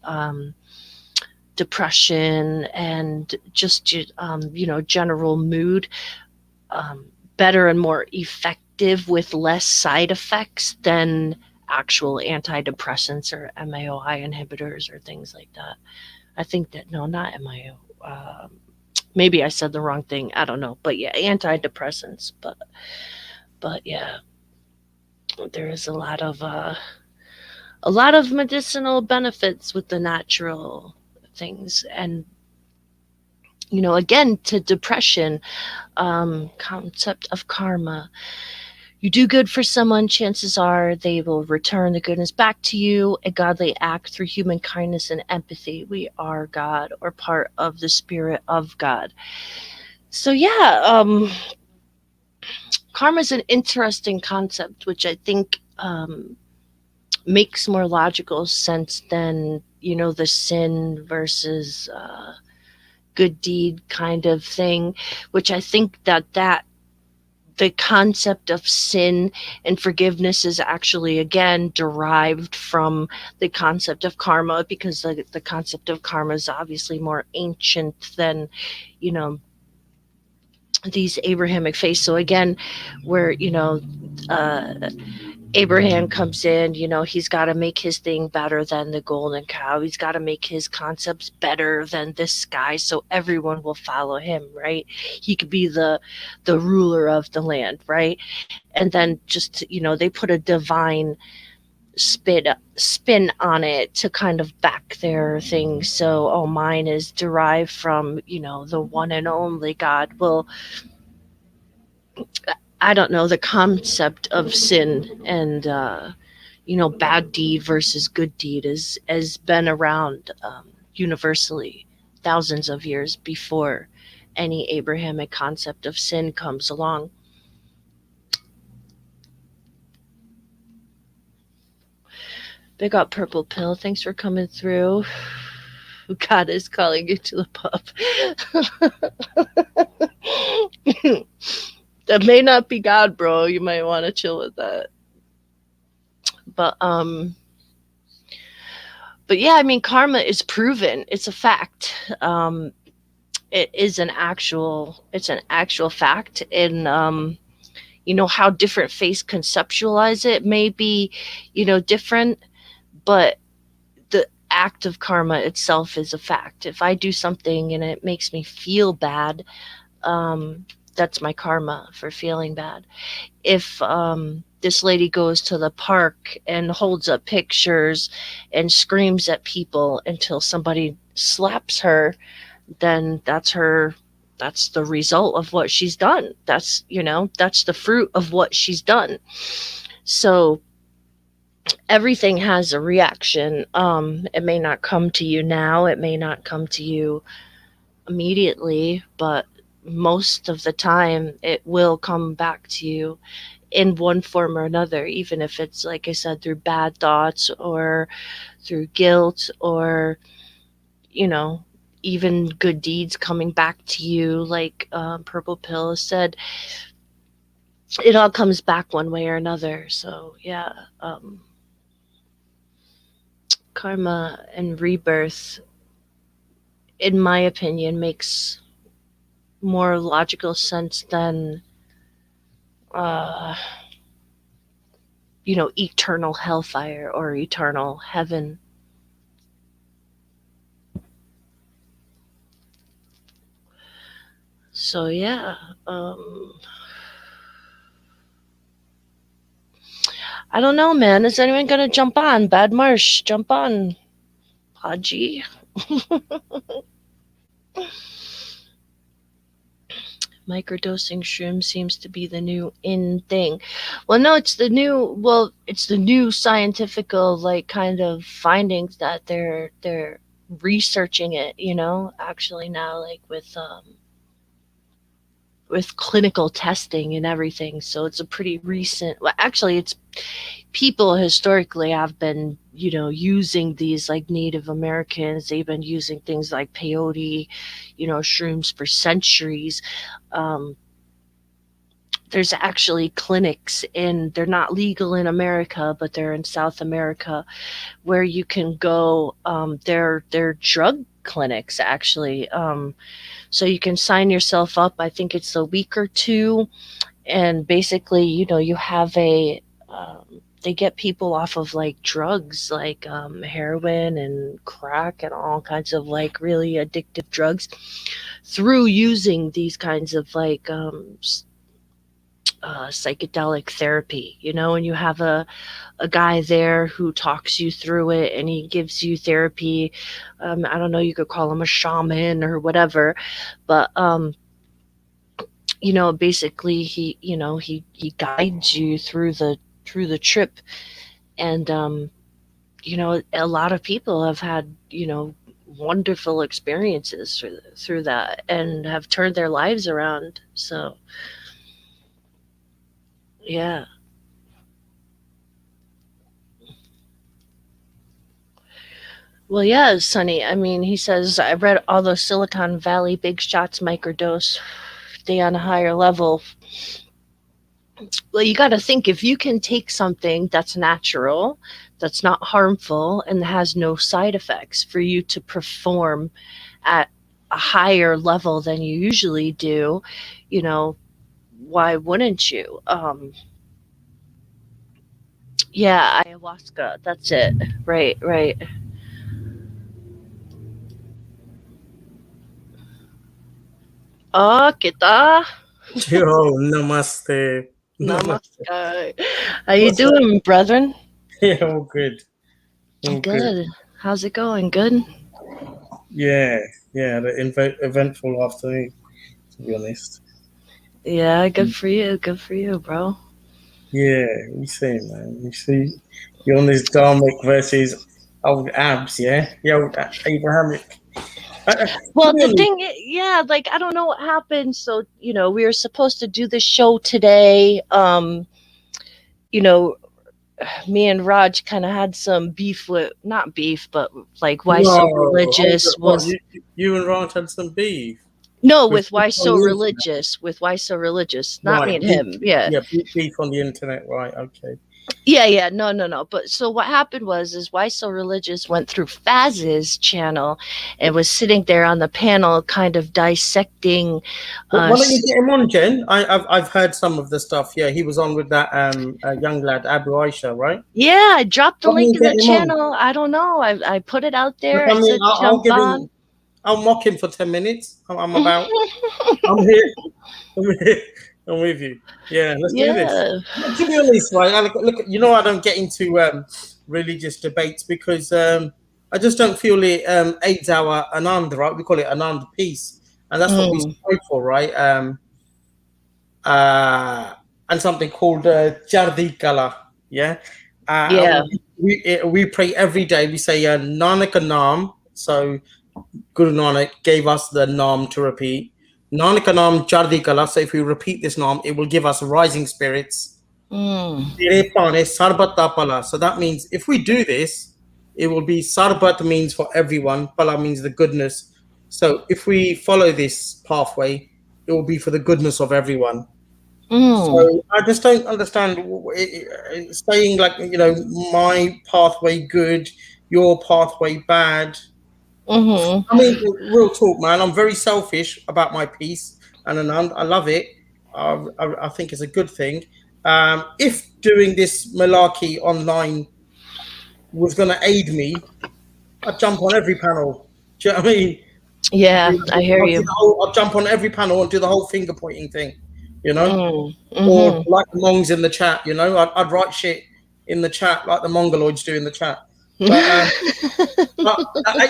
depression and just general mood, um, better and more effective with less side effects than actual antidepressants or MAOI inhibitors or things like that. I think that, no, not MIO. Maybe I said the wrong thing. I don't know, but yeah, antidepressants. But yeah, there is a lot of medicinal benefits with the natural things, and again, to depression, concept of karma. You do good for someone, chances are they will return the goodness back to you. A godly act through human kindness and empathy. We are God, or part of the spirit of God. So yeah, karma is an interesting concept, which I think makes more logical sense than the sin versus good deed kind of thing, which I think that the concept of sin and forgiveness is actually, again, derived from the concept of karma, because the concept of karma is obviously more ancient than these Abrahamic faiths. So again, where uh, Abraham comes in, he's got to make his thing better than the golden cow. He's got to make his concepts better than this guy, so everyone will follow him, right? He could be the ruler of the land, right? And then just, they put a divine spin on it to kind of back their things. So, oh, mine is derived from, the one and only God. Well, I don't know, the concept of sin and bad deed versus good deed is has been around universally thousands of years before any Abrahamic concept of sin comes along. Big up Purple Pill. Thanks for coming through. God is calling you to the pub. That may not be God, bro. You might want to chill with that. But yeah, I mean, karma is proven. It's a fact. It's an actual fact. And how different faiths conceptualize it may be, different, but the act of karma itself is a fact. If I do something and it makes me feel bad, that's my karma for feeling bad. If this lady goes to the park and holds up pictures and screams at people until somebody slaps her, then that's the result of what she's done. That's the fruit of what she's done. So everything has a reaction. It may not come to you now, it may not come to you immediately, but most of the time it will come back to you in one form or another, even if it's, like I said, through bad thoughts or through guilt, or you know even good deeds coming back to you, like Purple Pill said. It all comes back one way or another. So yeah, karma and rebirth, in my opinion, makes more logical sense than uh eternal hellfire or eternal heaven. So yeah, I don't know, man. Is anyone gonna jump on? Bad Marsh, jump on. Haji. Microdosing shroom seems to be the new in thing. Well, no, it's the new scientifical, like, kind of findings that they're researching it, actually now, like with clinical testing and everything. So it's a pretty recent, well, actually it's people historically have been, using these, like Native Americans, they've been using things like peyote, shrooms for centuries. Um, there's actually clinics they're not legal in America, but they're in South America, where you can go. They're drug clinics, actually. So you can sign yourself up. I think it's a week or two, and basically, you have they get people off of, like, drugs, like heroin and crack and all kinds of, like, really addictive drugs, through using these kinds of, like, psychedelic therapy, and you have a guy there who talks you through it, and he gives you therapy. I don't know, you could call him a shaman or whatever, but basically he guides you through the trip. And a lot of people have had wonderful experiences through that, and have turned their lives around. So yeah. Well, yeah, Sonny. I mean, he says, I read all those Silicon Valley big shots microdose, stay on a higher level. Well, you got to think, if you can take something that's natural, that's not harmful, and has no side effects, for you to perform at a higher level than you usually do, you know, why wouldn't you? Yeah, ayahuasca. That's it. Right, right. Oh, kita. Yo, namaste. Namaste. Namaskar. How you What's up? doing, brethren? Yeah, all good. All good. Good. How's it going? Good. Yeah, yeah, the eventful afternoon, to be honest. Yeah, good for you. Good for you, bro. Yeah, we see, man. We see you're on this Dharmic versus old abs, yeah? The old Abrahamic. To Well, be the honest, thing, yeah, like I don't know what happened. So, we were supposed to do the show today. You know, me and Raj kind of had some beef with, not beef, but like why no, so hold religious up. What, was you and Rant had some beef no with with beef why on so the internet. religious with why so religious, not me Right, and beef, him. Yeah. yeah, beef on the internet, right, okay. Yeah, no. But so what happened was is Why So Religious went through Faz's channel and was sitting there on the panel kind of dissecting Why don't you us. get him on, Jen? I've heard some of the stuff. Yeah, he was on with that young lad Abu Aisha, right? Yeah, I dropped the Why don't link you to get the him on? channel. I don't know. I put it out Look, there. I I mean, said I'll jump give him. on. I'll mock him for 10 minutes. I'm about. I'm here. I'm here. I'm with you. Yeah, let's do this. Yeah. To be honest, right? Look, I don't get into religious debates because I just don't feel it aids our anand, right? We call it anand peace, and that's what we Mm, strive for, right? Uh, and something called Jardi Kala. Yeah. yeah. We pray every day. We say Nanak Nam. So Guru Nanak gave us the Nam to repeat. Nanak Nam Jardi Kala. So if we repeat this Nam, it will give us rising spirits. Mm, Tere Pane Sarbata Pala. So that means if we do this, it will be Sarbat means for everyone, Pala means the goodness. So if we follow this pathway, it will be for the goodness of everyone. mm, So I just don't understand saying like my pathway good, your pathway bad. mm-hmm. I mean, real talk, man. I'm very selfish about my peace, and I love it. I think it's a good thing. If doing this malarkey online was going to aid me, I'd jump on every panel. Do you know what I mean? Yeah, I hear you. I'll jump on every panel and do the whole finger pointing thing. You know. Mm, Or mm-hmm. like the Mongs in the chat, I'd write shit in the chat like the Mongoloids do in the chat. But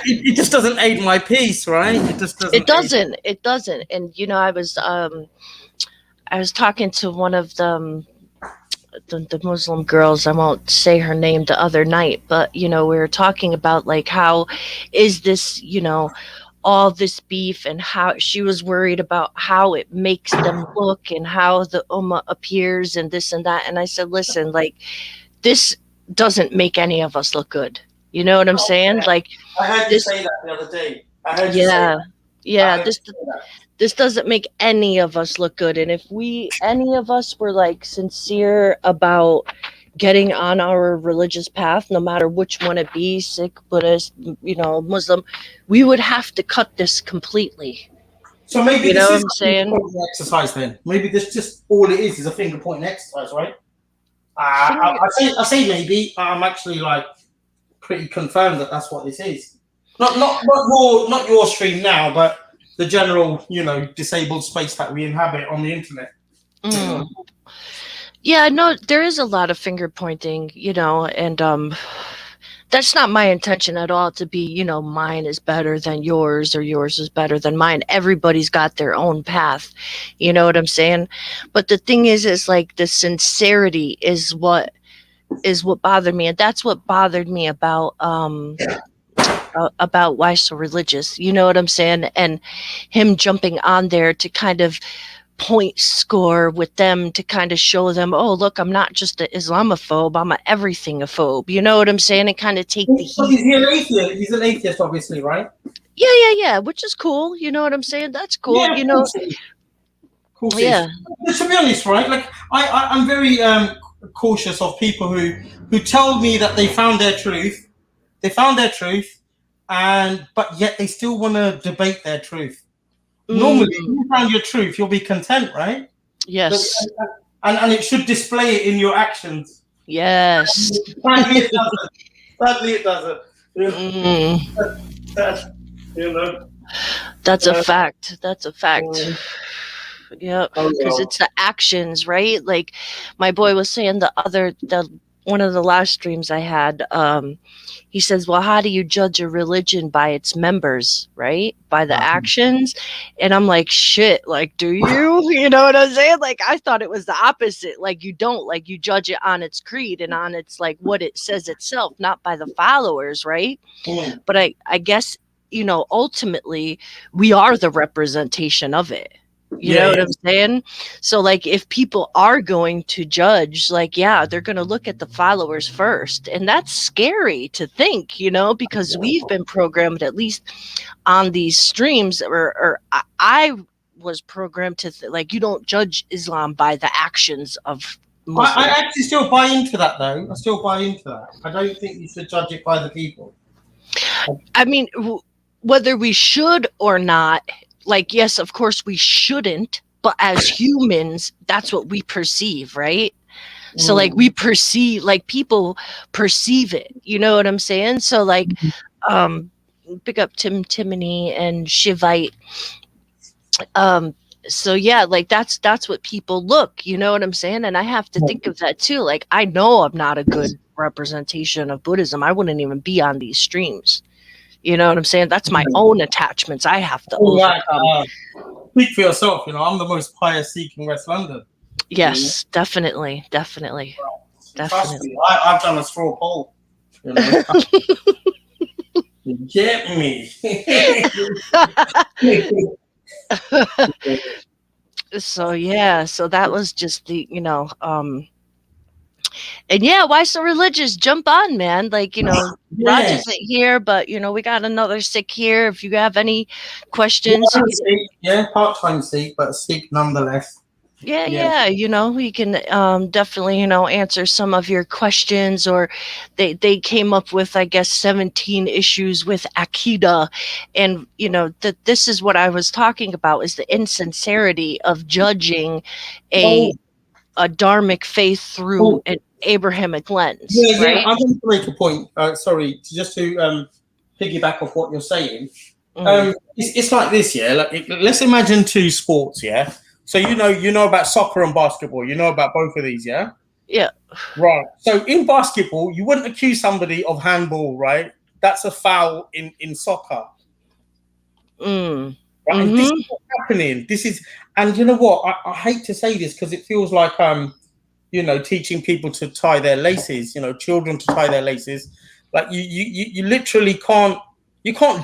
it just doesn't aid my peace, right? It just It doesn't aid. doesn't. It doesn't. And I was talking to one of the Muslim girls. I won't say her name the other night, but we were talking about like how is this, all this beef, and how she was worried about how it makes them look and how the ummah appears and this and that. And I said, listen, like this doesn't make any of us look good. You know what I'm saying? Like I heard you this, say that the other day. I heard you say yeah, that. I yeah. heard you This say that. this doesn't make any of us look good. And if any of us were like sincere about getting on our religious path, no matter which one it be, Sikh, Buddhist, Muslim, we would have to cut this completely. So maybe You know this what is I'm a finger saying? pointing exercise then. Maybe this just all it is a finger pointing exercise, right? Finger. I say maybe. I'm actually like pretty confirmed that that's what this is. Not your stream now, but the general disabled space that we inhabit on the internet. Mm. Yeah, no, there is a lot of finger pointing, and that's not my intention at all to be, mine is better than yours or yours is better than mine. Everybody's got their own path. You know what I'm saying? But the thing is like the sincerity is what bothered me, and that's what bothered me about Why So Religious. You know what I'm saying? And him jumping on there to kind of point score with them to kind of show them, oh, look, I'm not just an Islamophobe, I'm a everythingophobe. You know what I'm saying? And kind of take the But heat. he's an atheist. He's an atheist, obviously, right? Yeah, which is cool. You know what I'm saying? That's cool. Yeah, of course. Of course, Yeah. is. But to be honest, right? Like I'm very cautious of people who tell me that they found their truth. They found their truth, but yet they still want to debate their truth. Normally, if Mm, you found your truth, you'll be content, right? yes. And it should display it in your actions. Yes. Sadly, it doesn't. Sadly, it doesn't. Mm, You know. that's a Uh, fact. That's a fact. um, Yeah, oh because well. it's the actions, right? Like my boy was saying the one of the last streams I had, he says, well, how do you judge a religion? By its members, right? By the actions. And I'm like, shit, like, do you? You know what I'm saying? Like, I thought it was the opposite. Like, you don't, like, you judge it on its creed and on its, like, what it says itself, not by the followers, right? But I guess, you know, ultimately, we are the representation of it. You know what I'm saying? So, like, if people are going to judge, like, yeah, they're going to look at the followers first. And that's scary to think, you know, because we've been programmed, at least on these streams, or I was programmed to, like, you don't judge Islam by the actions of Muslims. I actually still buy into that, though. I still buy into that. I don't think you should judge it by the people. I mean, whether we should or not, like, yes, of course we shouldn't, but as humans, that's what we perceive, right? So, like, we perceive, like, people perceive it, you know what I'm saying? So, like, pick up Timony and Shivite. So yeah, like, that's what people look, you know what I'm saying? And I have to think of that too. Like, I know I'm not a good representation of Buddhism. I wouldn't even be on these streams. You know what I'm saying? That's my own attachments I have to overcome. Speak for yourself. You know, I'm the most pious Sikh in West London. Yes, definitely. Trust me, I've done a straw poll. You know? You get me. So yeah, so that was just the, you know, and yeah, why so religious? Jump on, man. Like, you know, Raj isn't here, but, you know, we got another Sikh here. If you have any questions, part-time Sikh, but Sikh nonetheless. Yeah, you know, we can definitely, you know, answer some of your questions. Or they came up with, I guess, 17 issues with Akida. And, you know, that this is what I was talking about, is the insincerity of judging a Dharmic faith through an Abrahamic lens. Right? I'm going to make a point. Sorry, just to piggyback off what you're saying. It's like this, yeah. Like, let's imagine two sports, yeah. So you know about soccer and basketball. You know about both of these, yeah. Yeah. Right. So in basketball, you wouldn't accuse somebody of handball, right? That's a foul in soccer. Right? And this is what's happening. And you know what? I hate to say this because it feels like you know, teaching people to tie their laces. You know, children to tie their laces. Like you literally can't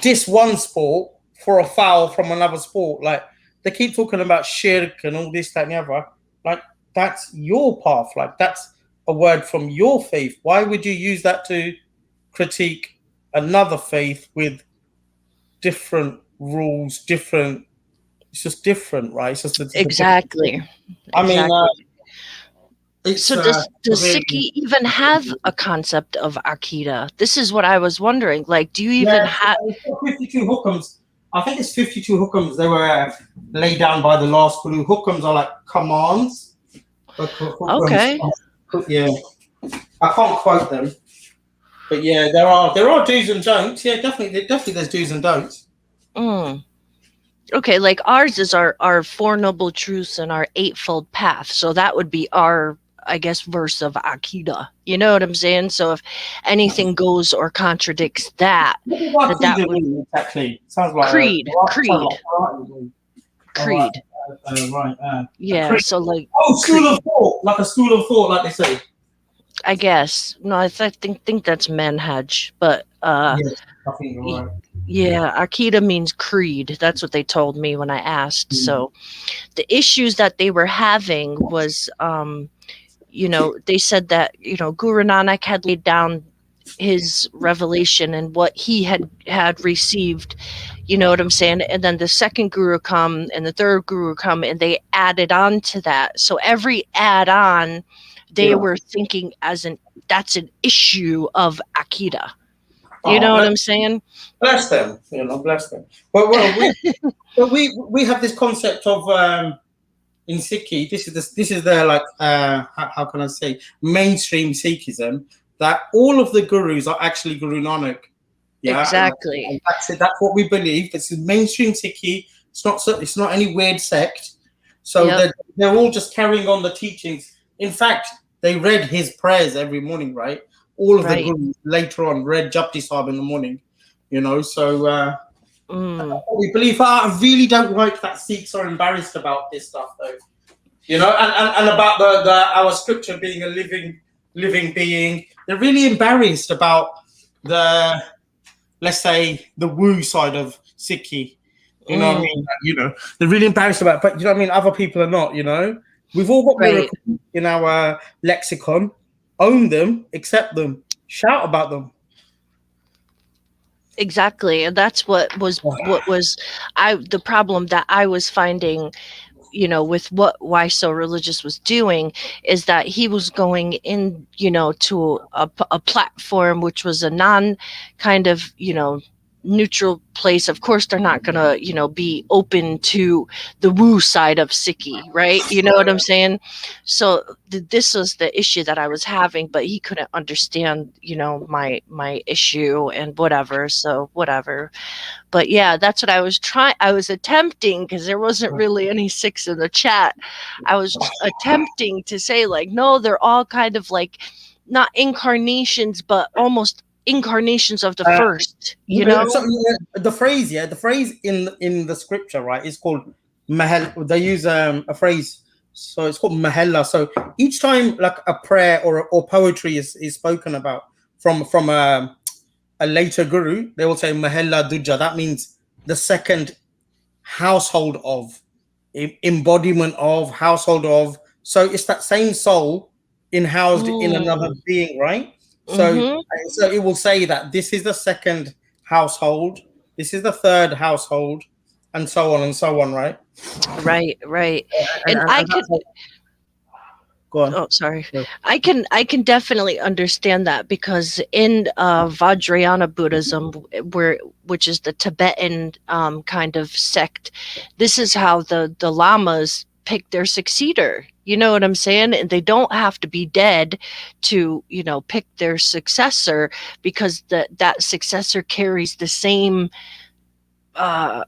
diss one sport for a foul from another sport. Like, they keep talking about shirk and all this, that, and the other. Like, that's your path. Like, that's a word from your faith. Why would you use that to critique another faith with different rules, different? It's just different, right? It's just exactly. I mean, so does Sikhi even have a concept of Akida? This is what I was wondering. Like, do you even have 52 hukams? I think it's 52 hukams. They were laid down by the last Guru. Hukams are like commands. Okay. Yeah, I can't quote them, but yeah, there are do's and don'ts. Yeah, definitely there's do's and don'ts. Okay, like ours is our Four Noble Truths and our Eightfold Path. So that would be our, I guess, verse of Akida. You know what I'm saying? So if anything goes or contradicts that, that would exactly sounds like creed. Right. Yeah. Creed. So like school of thought, like a school of thought, like they say. I guess. No, I think that's manhaj, but yes, I think you're right. Yeah, Akida means creed. That's what they told me when I asked. So the issues that they were having was, you know, they said that, you know, Guru Nanak had laid down his revelation and what he had received, you know what I'm saying? And then the second guru come and the third guru come and they added on to that. So every add on, they were thinking that's an issue of Akida. You know what I'm saying? Bless them, you know, bless them. Well, we have this concept of in Sikhi. This is their like how can I say, mainstream Sikhism, that all of the gurus are actually Guru Nanak. Yeah, exactly. And that's it. That's what we believe. This is mainstream Sikhi. It's not any weird sect. So they're all just carrying on the teachings. In fact, they read his prayers every morning, right? All of the Right. gurus later on read Japti Sahib in the morning, so Mm. we believe. I really don't like that Sikhs are embarrassed about this stuff, though. And about the our scripture being a living being. They're really embarrassed about the, let's say, the woo side of Sikhi. You know what I mean? Mm. They're really embarrassed about it, but you know what I mean? Other people are not, We've all got Right. miracles in our lexicon. Own them, accept them, shout about them. Exactly. And that's what was I the problem that I was finding, with what Why So Religious was doing, is that he was going in, to a platform which was a non kind of, neutral place. Of course, they're not gonna, be open to the woo side of Sikhi, right? You know what I'm saying? So this was the issue that I was having, but he couldn't understand, my issue and whatever. So whatever. But yeah, that's what I was attempting, because there wasn't really any six in the chat. I was attempting to say, like, no, they're all kind of like not incarnations, but almost incarnations of the Uh, first, you know? so, the phrase in the scripture, right, is called mahel. They use a phrase, so it's called mahella. So each time, like, a prayer or poetry is spoken about from a later guru, they will say mahella duja. That means the second household of, embodiment of, household of. So it's that same soul housed in another Mm. being, right? So Mm-hmm. so it will say that this is the second household, this is the third household, and so on and so on, right? Right, right. And And and, I and could that's how, go on. Oh, sorry. I can definitely understand that, because in Vajrayana Buddhism, which is the Tibetan kind of sect, this is how the lamas pick their successor. You know what I'm saying? And they don't have to be dead to, pick their successor, because that successor carries the same uh,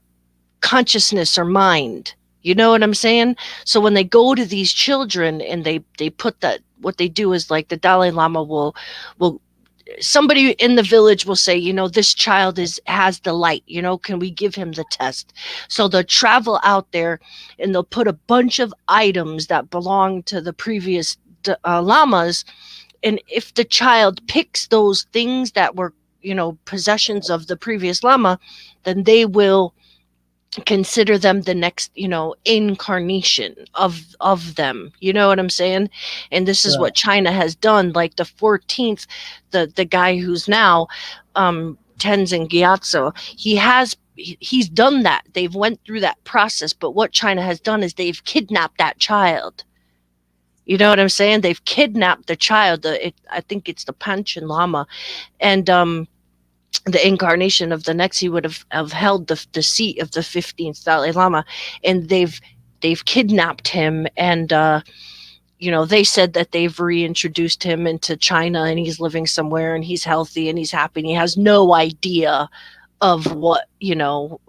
consciousness or mind. You know what I'm saying? So when they go to these children and they put that, what they do is, like, the Dalai Lama will somebody in the village will say, this child has the light, can we give him the test? So they'll travel out there and they'll put a bunch of items that belong to the previous lamas, and if the child picks those things that were, possessions of the previous lama, then they will consider them the next, incarnation of them. You know what I'm saying? And this is what China has done. Like the 14th, the guy who's now Tenzin Gyatso, he's done that. They've went through that process. But what China has done is they've kidnapped that child. You know what I'm saying? They've kidnapped the child. I think it's the Panchen Lama. And the incarnation of the next, he would have held the seat of the 15th Dalai Lama. And they've kidnapped him. And they said that they've reintroduced him into China, and he's living somewhere, and he's healthy, and he's happy, and he has no idea of what,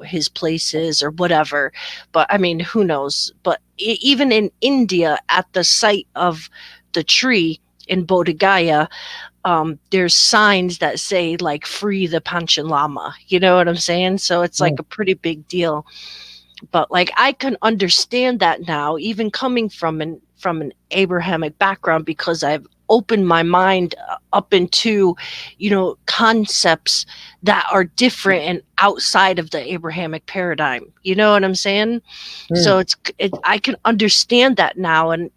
his place is or whatever. But I mean, who knows? But even in India, at the site of the tree in Bodh Gaya, there's signs that say, like, free the Panchen Lama. You know what I'm saying? So it's like a pretty big deal. But, like, I can understand that now, even coming from an Abrahamic background, because I've opened my mind up into, concepts that are different and outside of the Abrahamic paradigm. You know what I'm saying? So I can understand that now, and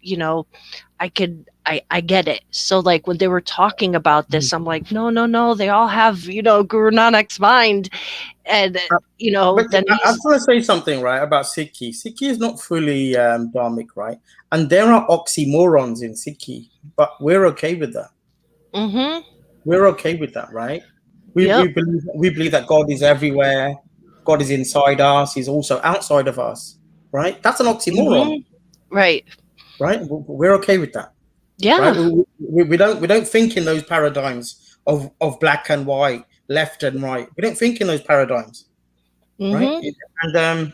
I get it. So, like, when they were talking about this, I'm like, no, no, no, they all have, Guru Nanak's mind. And, But then I he's, just want to say something, right, about Sikhi. Sikhi is not fully dharmic, right? And there are oxymorons in Sikhi, but we're okay with that. mm-hmm, We're okay with that, right? We, yep, we believe that God is everywhere. God is inside us. He's also outside of us, right? That's an oxymoron, mm-hmm, right, right? We're okay with that, right? yeah, We don't think in those paradigms of black and white, left and right. We don't think in those paradigms, right? mm-hmm, And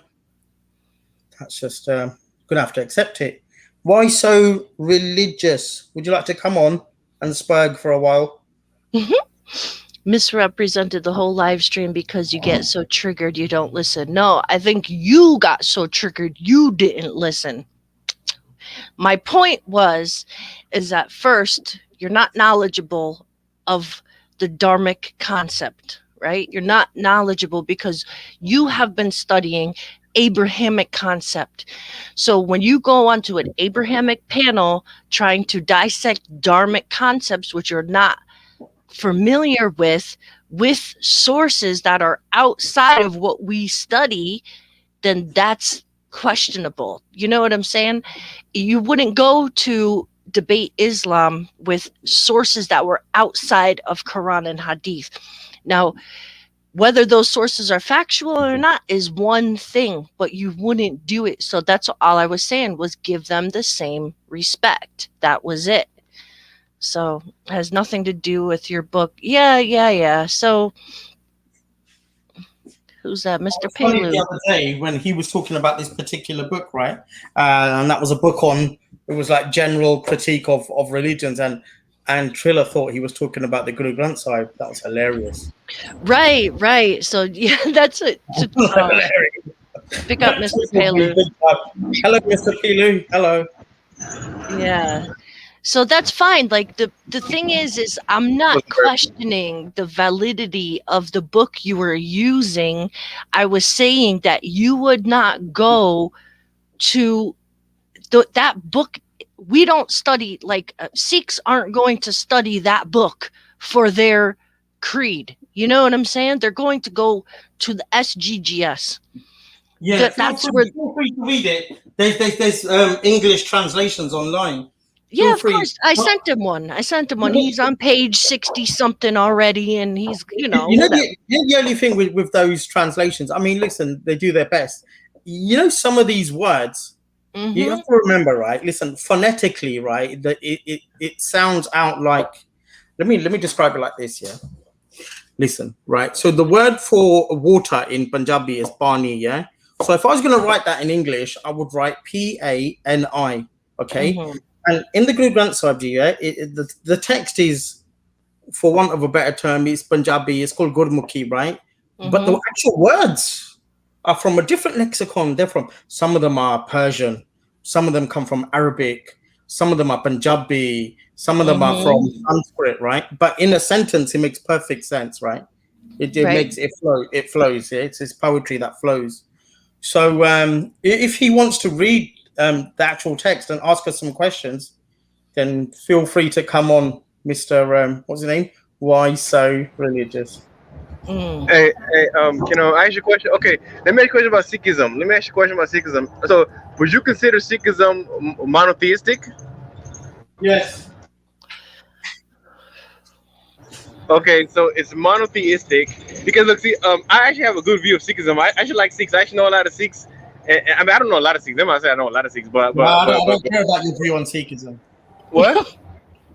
that's just gonna have to accept it. Why so religious? Would you like to come on and spurg for a while? Misrepresented the whole live stream because you get so triggered you don't listen. No, I think you got so triggered you didn't listen. My point is that first, you're not knowledgeable of the Dharmic concept, right? You're not knowledgeable because you have been studying Abrahamic concept. So when you go onto an Abrahamic panel trying to dissect Dharmic concepts, which you're not familiar with sources that are outside of what we study, then that's questionable. You know what I'm saying? You wouldn't go to debate Islam with sources that were outside of Quran and Hadith. Now, whether those sources are factual or not is one thing, but you wouldn't do it. So that's all I was saying, was give them the same respect. That was it. So it has nothing to do with your book. Yeah. So who's that? Mr. It's funny the Palu. other day when he was talking about this particular book, right? And that was a book on, it was like general critique of religions, and Triller thought he was talking about the Guru Granth Sahib. That was hilarious. Right. So yeah, that's it. Hilarious. Pick up Mr. Palu. Hello, Mr. Pilu. Hello. Yeah. So that's fine. Like the thing is I'm not questioning the validity of the book you were using. I was saying that you would not go to that book. We don't study, like Sikhs aren't going to study that book for their creed. You know what I'm saying? They're going to go to the SGGS. Yeah, That's feel where. free to read it. There's English translations online. Yeah, of course. I sent him one. He's on page 60 something already, and he's, the only thing with those translations, I mean, listen, they do their best. Some of these words, you have to remember, right? Listen, phonetically, right? That it sounds out like. Let me describe it like this. Yeah. Listen, right. So the word for water in Punjabi is pani. Yeah. So if I was going to write that in English, I would write Pani. Okay. And in the Guru Granth Sahib, yeah, the text is, for want of a better term, it's Punjabi. It's called Gurmukhi, right? But the actual words are from a different lexicon. Some of them are Persian, some of them come from Arabic, some of them are Punjabi, some of them are from Sanskrit, right? But in a sentence, it makes perfect sense, right? It makes it flow. It flows. Yeah? It's poetry that flows. So if he wants to read the actual text and ask us some questions, then feel free to come on, Mr. What's his name? Why so religious? Hey, can I ask you a question? Okay, let me ask you a question about Sikhism. So, would you consider Sikhism monotheistic? Yes. Okay, so it's monotheistic because look, see, I actually have a good view of Sikhism. I actually like Sikhs. I actually know a lot of Sikhs. And, I mean, I don't know a lot of Sikhs. Them I say I know a lot of Sikhs, but I don't care about your view on Sikhism. What?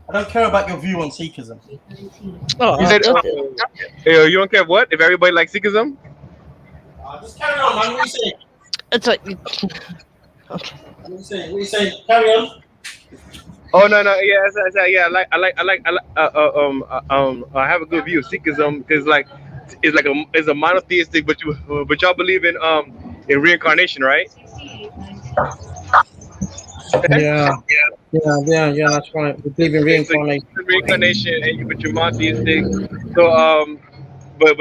I don't care about your view on Sikhism. You said you don't care what? If everybody likes Sikhism? Just carry on, man. What are you saying? It's like, okay. What are you saying? Carry on. Oh no, yeah, I have a good view of Sikhism because it's a monotheistic, but y'all believe in reincarnation, right? Yeah, that's right. We believe in reincarnation. So reincarnation, but you're monotheistic. So but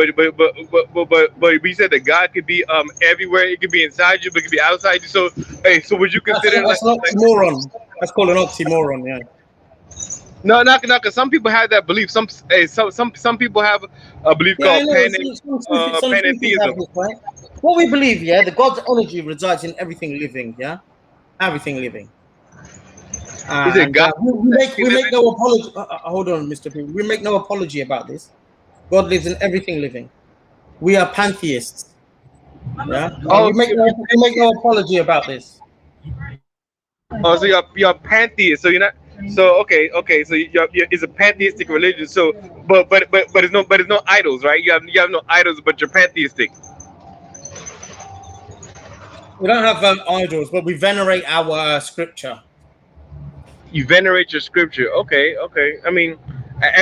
we said that God could be everywhere. It could be inside you, but it could be outside you. So so would you consider that's an oxymoron? That's called an oxymoron. Yeah. No, because some people have that belief. Some people have a belief called panentheism. Right? What we believe, yeah, the God's energy resides in everything living, yeah, everything living. Is it God? We make no apology. Hold on, Mr. P. We make no apology about this. God lives in everything living. We are pantheists. Yeah. We make no apology about this. Oh, so you're pantheist. So you're not. So okay. So you're it's a pantheistic religion. So but it's no idols, right? You have no idols, but you're pantheistic. We don't have idols, but we venerate our scripture. You venerate your scripture. Okay, okay. I mean,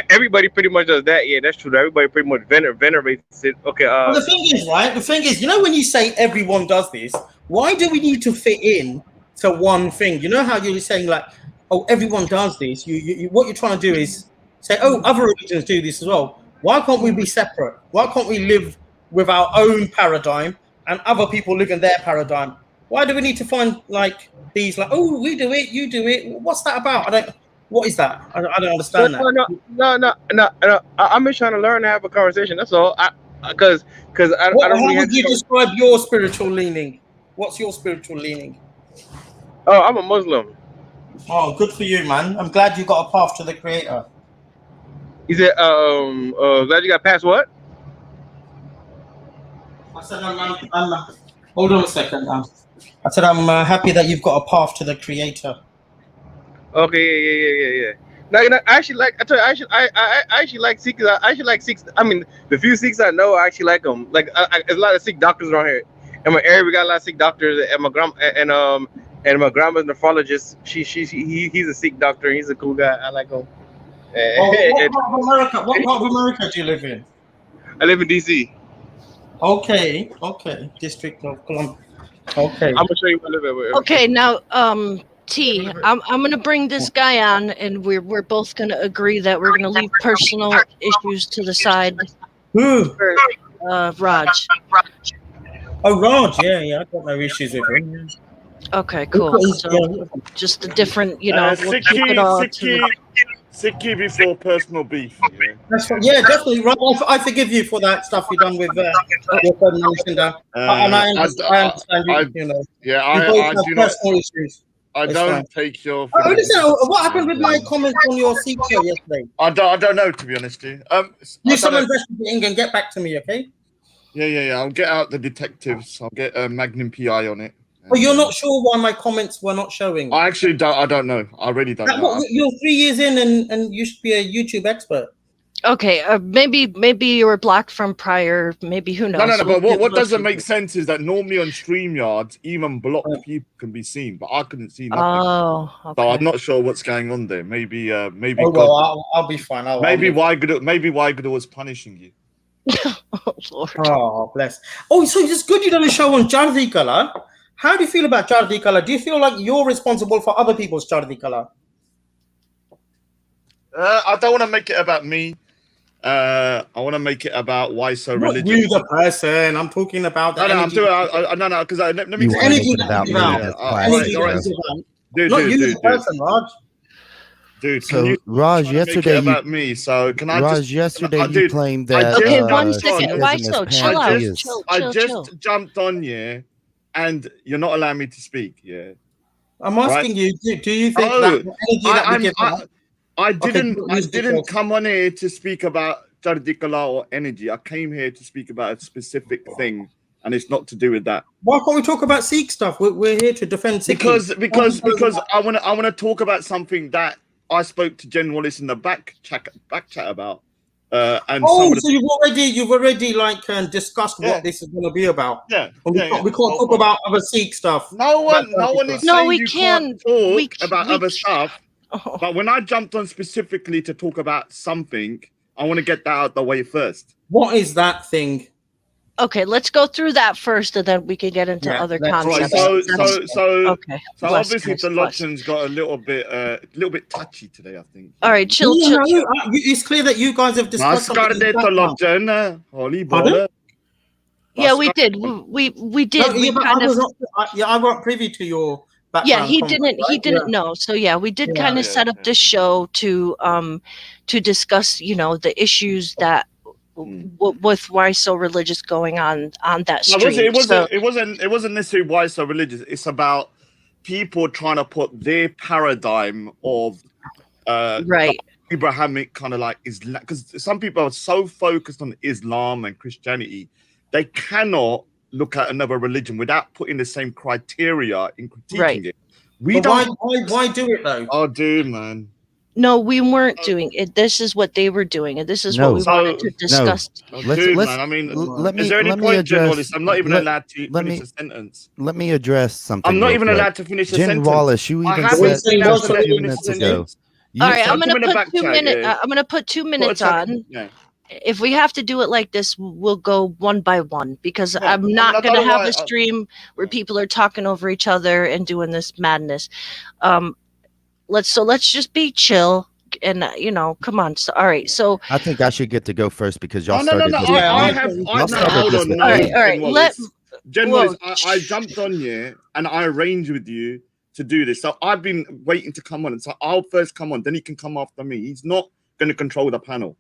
everybody pretty much does that. Yeah, that's true. Everybody pretty much venerates it. Okay. But the thing is, right? The thing is, when you say everyone does this, why do we need to fit in to one thing? You know how you're saying like, oh, everyone does this. What you're trying to do is say, oh, other religions do this as well. Why can't we be separate? Why can't we live with our own paradigm and other people live in their paradigm? Why do we need to find like these like, oh, we do it, you do it? What's that about? I don't. What is that? I don't No, understand that. no, no. I'm just trying to learn to have a conversation. That's all. Because I don't How really have. would you describe your spiritual leaning? What's your spiritual leaning? Oh, I'm a Muslim. Oh, good for you, man. I'm glad you got a path to the Creator. He said, glad you got past what? I said, hold on a second. I said, I'm happy that you've got a path to the Creator. Okay, yeah. No, I actually like. I tell you, I actually like Sikhs. I actually like Sikhs. I mean, the few Sikhs I know, I actually like them. Like, there's a lot of Sikh doctors around here. In my area, we got a lot of Sikh doctors. And my grandma's nephrologist. He's a Sikh doctor. He's a cool guy. I like him. What part of America? What part of America do you live in? I live in DC. Okay. District of Columbia. Okay. I'm gonna show you where I live at. Okay, now, T, I'm gonna bring this guy on, and we're both gonna agree that we're gonna leave personal issues to the side Who? for Raj. Oh, Raj. Yeah. I got no issues with him. Okay, cool. So just a different, we'll keep it all to Sikhi before personal beef. Yeah. That's right. Yeah, definitely. Raj, I forgive you for that stuff you've done with your friend Melisha. And I understand you. Yeah, You both I have do not. personal issues. I It's don't fine. take your. Oh, listen, what happened with my comments on your Sikh show yesterday? I don't know, to be honest with you. Do some investigating and get back to me, okay? Yeah. I'll get out the detectives. I'll get a Magnum PI on it. But you're not sure why my comments were not showing. I actually don't. I don't know. I really don't know. You're 3 years in, and you should be a YouTube expert. Okay, maybe you were blocked from prior. Maybe who knows? No. But what doesn't make sense is that normally on StreamYard, even blocked people can be seen, but I couldn't see nothing. Oh, okay. So I'm not sure what's going on there. Maybe. Oh well, I'll be fine. Maybe Waiguru was punishing you. Oh, Lord. Oh, bless. Oh, so it's good you done a show on Chardi Kala. How do you feel about Chardi Kala? Do you feel like you're responsible for other people's Chardi Kala? I don't want to make it about me. I want to make it about why so religious. You, the person. I'm talking about. No, because let me. Energy about me. Dude, not you, the person, Raj. Dude, so Raj, yesterday about me. So can I Raj, just? yesterday you claimed that. Okay, 1 second. Why so? Chill out. I just jumped on, yeah, and you're not allowing me to speak, yeah. I'm asking you. Do you think that I didn't come on here to speak about Jardikala or energy. I came here to speak about a specific thing, and it's not to do with that. Why can't we talk about Sikh stuff? We're here to defend Sikh. Because I want to talk about something that I spoke to Jen Wallace in the back chat about. And so you've already like discussed what this is going to be about. Yeah, we can't talk about other Sikh stuff. No one is saying we you can talk about other stuff. Oh. But when I jumped on specifically to talk about something, I want to get that out of the way first. What is that thing? Okay, let's go through that first, and then we can get into other concepts. Right. So Bless obviously the Lodgen's got a little bit touchy today, I think. All right, chill. It's clear that you guys have discussed something. Yeah, we did. We did. I weren't privy to your. Yeah, he didn't know. So yeah, we did kind of set up this show to discuss, the issues that with why so religious going on that stream. It wasn't necessarily why so religious. It's about people trying to put their paradigm of Abrahamic kind of like Islam, because some people are so focused on Islam and Christianity, they cannot look at another religion without putting the same criteria in critiquing it. Why do it though? Oh, dude, man. No, we weren't doing it. This is what they were doing, and this is what No. we wanted to So, discuss. dude, Let's man. I mean, let is me there any let me point, Jen address Wallace? I'm not even allowed to let finish me a sentence. let me address I'm something not real even quick. allowed to finish a Jen sentence. Wallace, you I even Are we haven't said been saying able just to a let you few finish a minutes ago. sentence. All You right, Put I'm them gonna in the put back 2 chat, minute. yeah. I'm gonna put 2 Put a minutes chat. on. Yeah. If we have to do it like this, we'll go one by one because Yeah. I'm I mean, not I gonna don't know have why. a stream where Yeah. people are talking over each other and doing this madness. Um, let's just be chill and come on. So, all right, so I think I should get to go first because y'all No, no, no, started no. this with Yeah, I me. have. Y'all No, started hold this on. with all No, right, me. all Jen right. Let Wallace. Jen Wallace. Whoa. I jumped on you and I arranged with you to do this. So I've been waiting to come on, and so I'll first come on. Then he can come after me. He's not going to control the panel.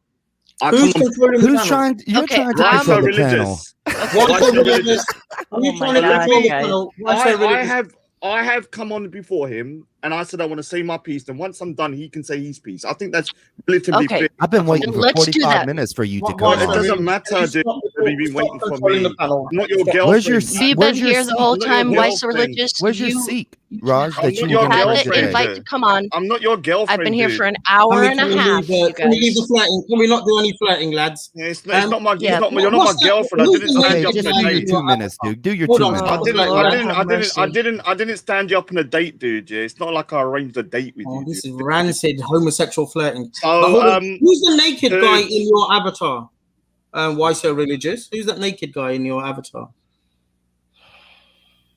I come who's on. controlling the Who's panel? trying? You're Okay, trying to Why control so the panel. religious? okay. Why Why so so religious? religious? Are Oh you my trying to But let God, control me. the guys. panel? Why so religious? I have come on before him, and I said I want to say my piece. And once I'm done, he can say his piece. I think that's relatively Okay, fair. I've been I come waiting on for let's do 45 that. minutes for you to Why come Well, it so on. doesn't religious? Can you matter, dude. stop, Have you been stop waiting for controlling the me? panel? I'm not your Stop. Where's your girlfriend, We've man. been where's your here the whole I'm not your time. Why so girlfriend. religious? where's your seat, Raj, I'm that not you were your going to Had bring the girlfriend. today? invite to come on. I'm not your I've been girlfriend, here for dude. an hour and a half, you Can we leave the guys. flirting? Can we not do any flirting, lads? Yeah, it's not my. It's Yeah. not. You're not my What's that? girlfriend. I Who's didn't the stand Okay, you up naked on just a do guy your in date. two your minutes, avatar? dude. Do your Hold two on, I Oh minutes. stop didn't. flirting, I Lord, lads. didn't. have I didn't. I mercy. didn't. I didn't stand you up on a date, dude. Yeah, it's not like I arranged a date with Oh, you, this is dude. rancid homosexual flirting. But So, hold on, who's the naked guy dude. in your avatar? Why so religious? Who's that naked guy in your avatar?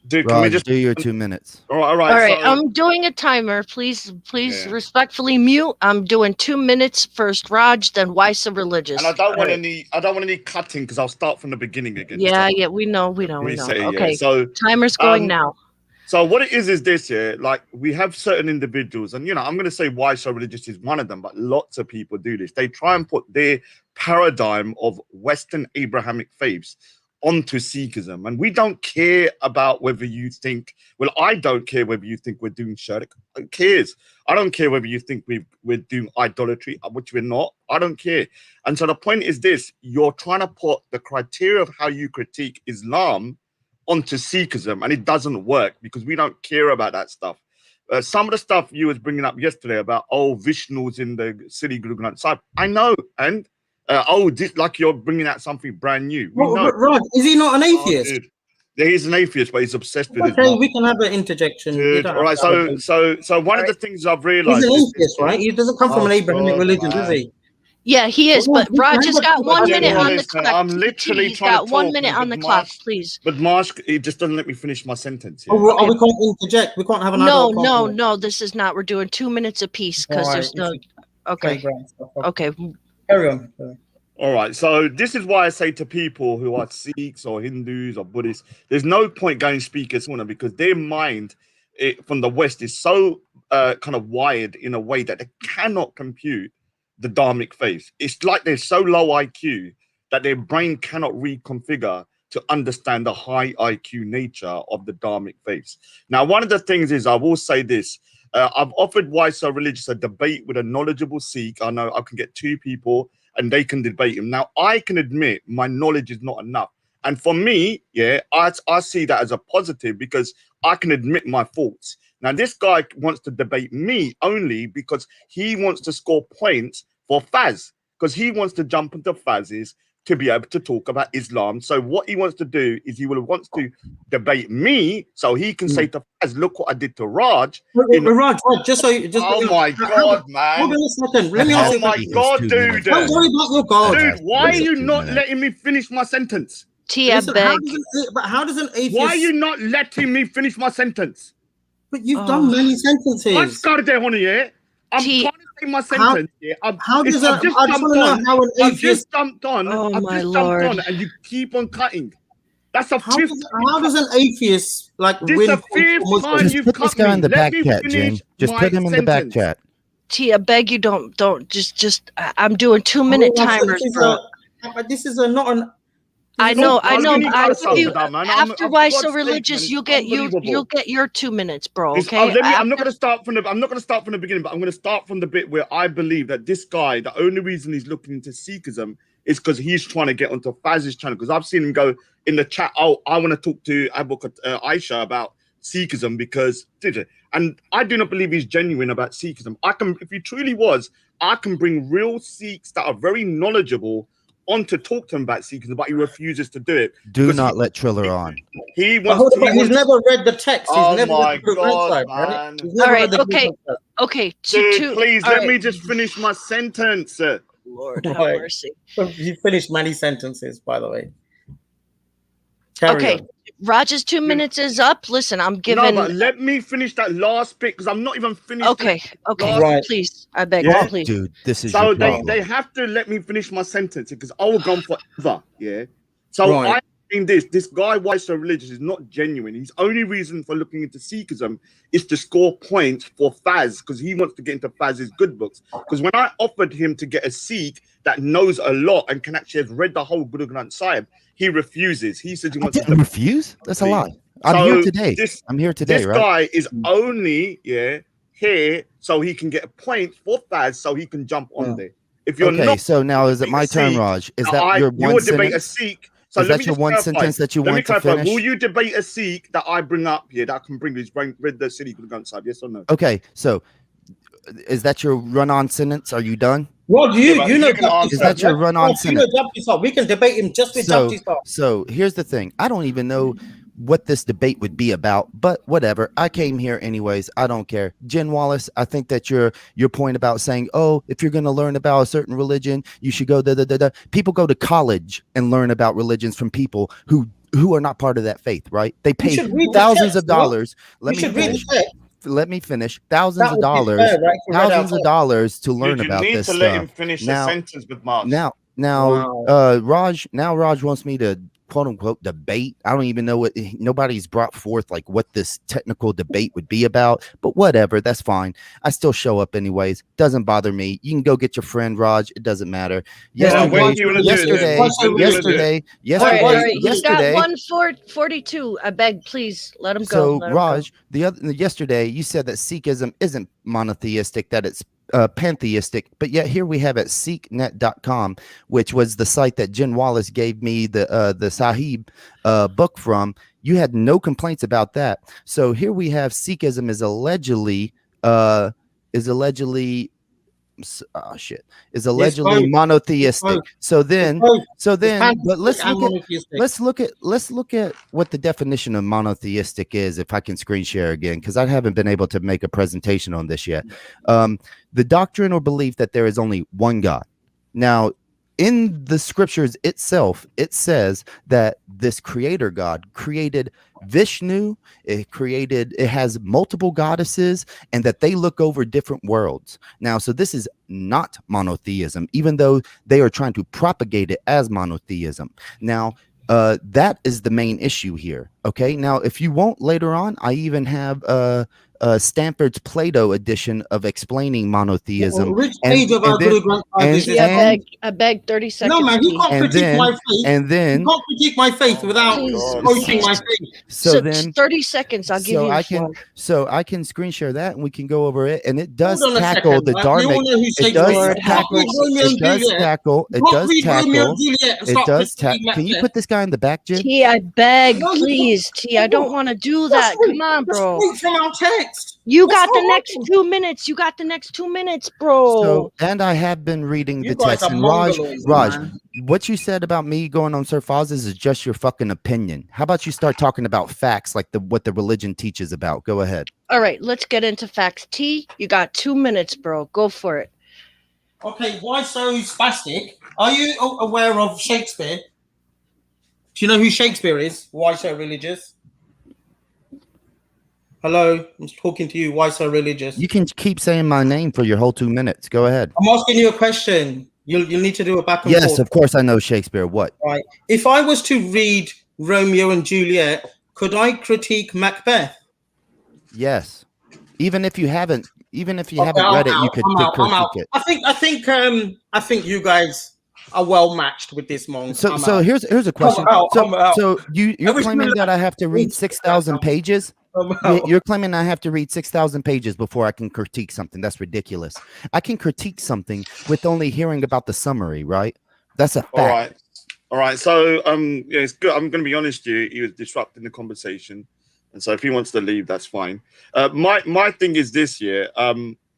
Dude, can we Raj, just? do your 2 minutes. All All right. right, So, I'm doing a timer. Please yeah. respectfully mute. I'm doing 2 minutes first, Raj, then why so religious? And I don't All want right. any. I don't want any cutting because I'll start from the beginning again. Yeah, So yeah, we know. let me say, yeah. Okay, So, timer's going um, now. so what it is this, yeah. Like we have certain individuals, and I'm going to say why so religious is one of them, but lots of people do this. They try and put their paradigm of Western Abrahamic faiths onto Sikhism, and we don't care about whether you think. Well, I don't care whether you think we're doing shirk. Who cares? I don't care whether you think we're doing idolatry, which we're not. I don't care. And so the point is this: you're trying to put the criteria of how you critique Islam onto Sikhism, and it doesn't work because we don't care about that stuff. Some of the stuff you was bringing up yesterday about Vishnu's in the Sri Guru Granth Sahib, I know, and this, like you're bringing out something brand new. We know. Rod, is he not an Oh, atheist? dude, yeah, he's an atheist, but he's obsessed with his Okay, mom. we can have an interjection. You Dude, don't all have right. to have a So, debate. so one All of the right. things I've He's realized an is atheist, right? He doesn't come from an Abrahamic God, religion, does man. he? Yeah, he is, Well, but we can Raj have has got a one Jen minute on the Wallace, man, clock. I'm literally He's trying to got 1 talk, minute man, on the clock, please. but Marsh, he just doesn't let me finish my sentence. Yeah. Oh, Okay. we can't interject. We can't have an No, adult no, compliment. no, this is not. We're doing 2 minutes apiece because Right, there's this no. is Okay. playground stuff. Okay. Carry on. All right, so this is why I say to people who are Sikhs or Hindus or Buddhists, there's no point going speaker sauna because their mind from the West is so kind of wired in a way that they cannot compute the Dharmic faith. It's like they're so low IQ that their brain cannot reconfigure to understand the high IQ nature of the Dharmic faiths. Now, one of the things is, I will say this, I've offered Why So Religious a debate with a knowledgeable Sikh. I know I can get two people and they can debate him. Now, I can admit my knowledge is not enough. And for me, yeah, I see that as a positive because I can admit my faults. Now, this guy wants to debate me only because he wants to score points for Faz, because he wants to jump into Faz's to be able to talk about Islam. So what he wants to do is he wants to debate me so he can say to Faz, look what I did to Raj. Raj, just so you Oh my God, man. Hold on a second. Let me Let ask Oh him you a my speak question. his God, 2 dude. minutes. Don't worry about your God. Dude, why are His you 2 not minutes. letting me finish my sentence? Tia, Listen, beg. how does an atheist? Why are you not letting me finish my sentence? But you've done many sentences. I'm trying to say my sentence. How does I've just I just want to know how an I've atheist. just jumped on. Oh I've my just jumped Lord. on, and you keep on cutting. That's a How fifth. does an atheist like This win a points fifth for time Muslims? Just you've put this cut guy me. in the Let back me chat, finish Jane. Just my put him in the back sentence. chat. Tia, beg you don't just I'm doing 2 minute timers, bro. But this is not an. I know, Alvini but Karasam, man. after For Why So God's sake, man, Religious, it's you'll unbelievable. get your 2 minutes, bro. It's, Okay. I'm not going to start from the beginning, but I'm going to start from the bit where I believe that this guy, the only reason he's looking into Sikhism is because he's trying to get onto Faz's channel. Because I've seen him go in the chat. Oh, I want to talk to Aisha about Sikhism because, and I do not believe he's genuine about Sikhism. If he truly was, I can bring real Sikhs that are very knowledgeable on to talk to him about Sikhism, but he refuses to do it. Do not let Triller on. He But wants. he's never read the text. He's Oh never my read the Blue God, Side, man. right? He's never All right, read the okay. Blue Side. Okay, Dude, please all let right. me just finish my sentence. Lord have Right. mercy. You finished many sentences, by the way. Carry Okay, on. Raj's 2 minutes is up. Listen, I'm No, giving. but let me finish that last bit because I'm not even finished. Okay, Right. please, I beg, Yeah. please. Dude, this is So your they problem. have to let me finish my sentence because I will go on forever. Yeah. So Right. I think this guy, why so religious, is not genuine. His only reason for looking into Sikhism is to score points for Faz because he wants to get into Faz's good books. Because when I offered him to get a Sikh that knows a lot and can actually have read the whole Guru Granth Sahib, he refuses. He says he I wants didn't to refuse. That's a lie. I'm here today. I'm here today, This right? guy is only here so he can get a point for Faz so he can jump on there. If you're Okay, not, so now is it my turn, Sikh, Raj? Is now that your you one will debate a sentence? Sikh. So Is let that me your just one clarify. sentence that you Let me want to clarify. finish? Will you debate a Sikh that I bring up here that I can bring who's read the city Guru Granth Sahib? Yes or no? Okay, so is that your run-on sentence? Are you done? Well, but you know you can Jumpy answer. Is that your run-on You know sentence? Jumpy Star. We can debate him just with Jumpy Star. So here's the thing. I don't even know what this debate would be about, but whatever. I came here anyways. I don't care. Jen Wallace, I think that your point about saying, oh, if you're going to learn about a certain religion, you should go da. People go to college and learn about religions from people who are not part of that faith, right? They pay should read the thousands text, of dollars. You should read the text. Let me finish. Thousands That of would be dollars, fair, right? To read out thousands of text. dollars to learn Dude, you about need this to let him stuff. finish the sentence with Mars. Now, Wow. Raj wants me to quote unquote debate. I don't even know what nobody's brought forth like what this technical debate would be about, but whatever, that's fine. I still show up anyways. Doesn't bother me. You can go get your friend Raj. It doesn't matter. When do you want to do it then? Yesterday, All right. You yesterday. got 142. I beg, please let him go. So Let him go. Raj, yesterday you said that Sikhism isn't monotheistic, that it's pantheistic, but yet here we have at seeknet.com, which was the site that Jen Wallace gave me the Sahib book from. You had no complaints about that. So here we have Sikhism is allegedly monotheistic. So then but let's look at what the definition of monotheistic is, if I can screen share again, because I haven't been able to make a presentation on this yet. The doctrine or belief that there is only one God. Now, in the scriptures itself, it says that this creator God created Vishnu, it has multiple goddesses, and that they look over different worlds. Now, so this is not monotheism, even though they are trying to propagate it as monotheism. Now, that is the main issue here. Okay. Now, if you want later on, I even have Stanford's Plato edition of explaining monotheism. Which page of our Guru Granth Sahib is this? I beg 30 seconds. No, man, you can't critique my faith. And then you can't critique my faith without quoting my faith. So then 30 seconds. I'll give you the floor. So I can screen share that and we can go over it. And it does Hold on a tackle second, the right? Dharmic. We all know who It does Shakespeare is. tackle. It does tackle. It does tackle. It does tackle. Can you put this guy in the back, Jen? T, I beg, No, you please. T, I don't want to do that. Come on, bro. From our text. You got the next 2 minutes. You got the next 2 minutes, bro. So, and I have been reading You the guys text. are And Mongoloids, Raj, man. what you said about me going on Sir Foz's is just your fucking opinion. How about you start talking about facts, like what the religion teaches about? Go ahead. All right, let's get into facts. T, you got 2 minutes, bro. Go for it. Okay, why so spastic? Are you aware of Shakespeare? Do you know who Shakespeare is? Why so religious? Hello, I'm talking to you. Why so religious? You can keep saying my name for your whole 2 minutes. Go ahead. I'm asking you a question. You'll need to do a back and forth. Yes, of course I know Shakespeare. What? Right. If I was to read Romeo and Juliet, could I critique Macbeth? Yes. Even if you haven't read it, you could I'm critique it. I think you guys are well matched with this monk. So here's a question. So you're claiming that I have to read 6,000 pages? You're claiming I have to read 6,000 pages before I can critique something. That's ridiculous. I can critique something with only hearing about the summary, right? That's a fact. All right. So yeah, it's good. I'm going to be honest. You was disrupting the conversation. And so if he wants to leave, that's fine. My thing is this year.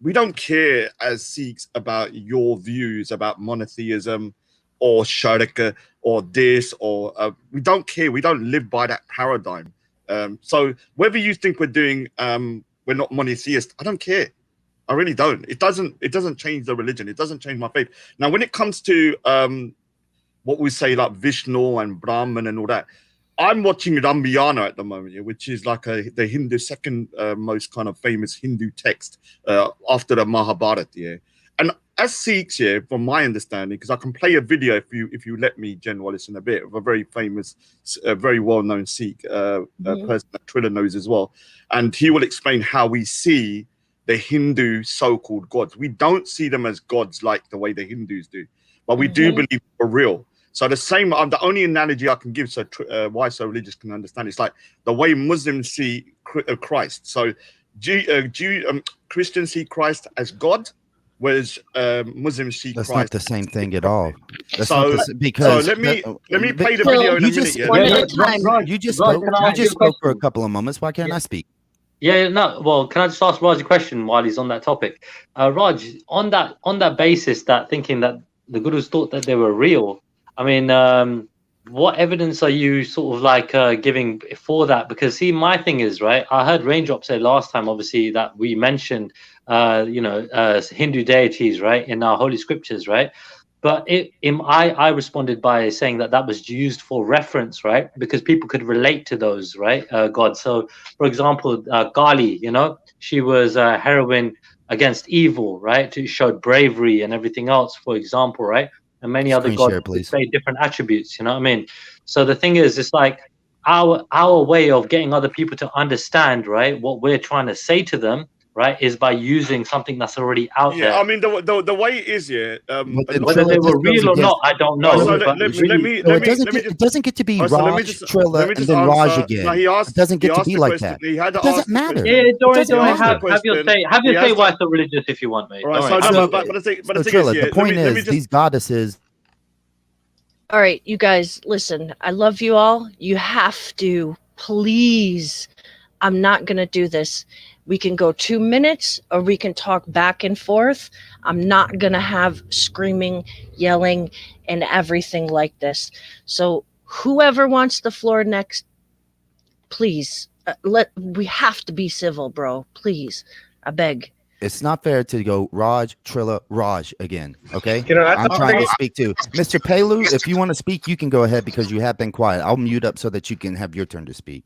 We don't care as Sikhs about your views about monotheism or Sharika or this or we don't care. We don't live by that paradigm. So whether you think we're not monotheist, I don't care. I really don't. It doesn't change the religion. It doesn't change my faith. Now, when it comes to what we say like Vishnu and Brahman and all that, I'm watching Ramayana at the moment, yeah, which is like the Hindu second most kind of famous Hindu text after the Mahabharata. Yeah, and as Sikhs, yeah, from my understanding, because I can play a video if you let me, Jen Wallace, in a bit of a very famous, very well-known Sikh person that Triller knows as well, and he will explain how we see the Hindu so-called gods. We don't see them as gods like the way the Hindus do, but we do believe they're real. So the same, the only analogy I can give, so why so religious can understand, it's like the way Muslims see Christ. So Christians see Christ as God, whereas Muslims see That's Christ. not the same thing at all. That's so, not the, because so let me play the video in a minute. You just spoke for a couple of moments. Why can't I speak? Yeah, no. Well, can I just ask Raj a question while he's on that topic? Raj, on that basis, that thinking that the Gurus thought that they were real, I mean, what evidence are you sort of like giving for that? Because see, my thing is, right, I heard Raindrop say last time, obviously, that we mentioned, Hindu deities, right, in our holy scriptures, right? But I responded by saying that was used for reference, right? Because people could relate to those, right, gods. So, for example, Kali, she was a heroine against evil, right? She showed bravery and everything else, for example, right? And many other gods say different attributes, you know what I mean? So the thing is, it's like our way of getting other people to understand, right, what we're trying to say to them, right, is by using something that's already out there. Yeah, I mean the way it is, yeah. Whether they were real or not, I don't know. So it doesn't get to be Raj, Trilla, and then Raj again. It doesn't get to be like that. It doesn't matter. Yeah, Dorian, have your say. Why so religious if you want, mate. Right, the point is these goddesses. All right, you guys, listen. I love you all. You have to, please. I'm not gonna do this. We can go 2 minutes or we can talk back and forth. I'm not going to have screaming, yelling, and everything like this. So whoever wants the floor next, please, we have to be civil, bro. Please, I beg. It's not fair to go Raj, Trilla, Raj again, okay? I'm trying to speak to Mr. Pelu. If you want to speak, you can go ahead because you have been quiet. I'll mute up so that you can have your turn to speak.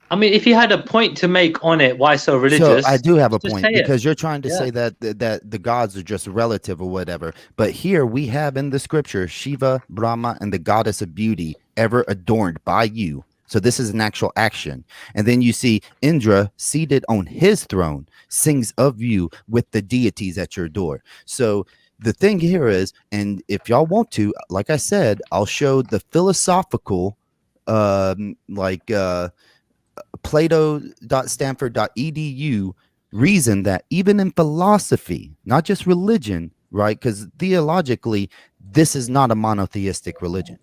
I mean, if you had a point to make on it, why so religious? So I do have a point because you're trying to say that the gods are just relative or whatever. But here we have in the scripture Shiva, Brahma, and the goddess of beauty ever adorned by you. So this is an actual action. And then you see Indra seated on his throne sings of you with the deities at your door. So the thing here is, and if y'all want to, like I said, I'll show the philosophical Plato.stanford.edu reason that even in philosophy, not just religion, right? Because theologically, this is not a monotheistic religion.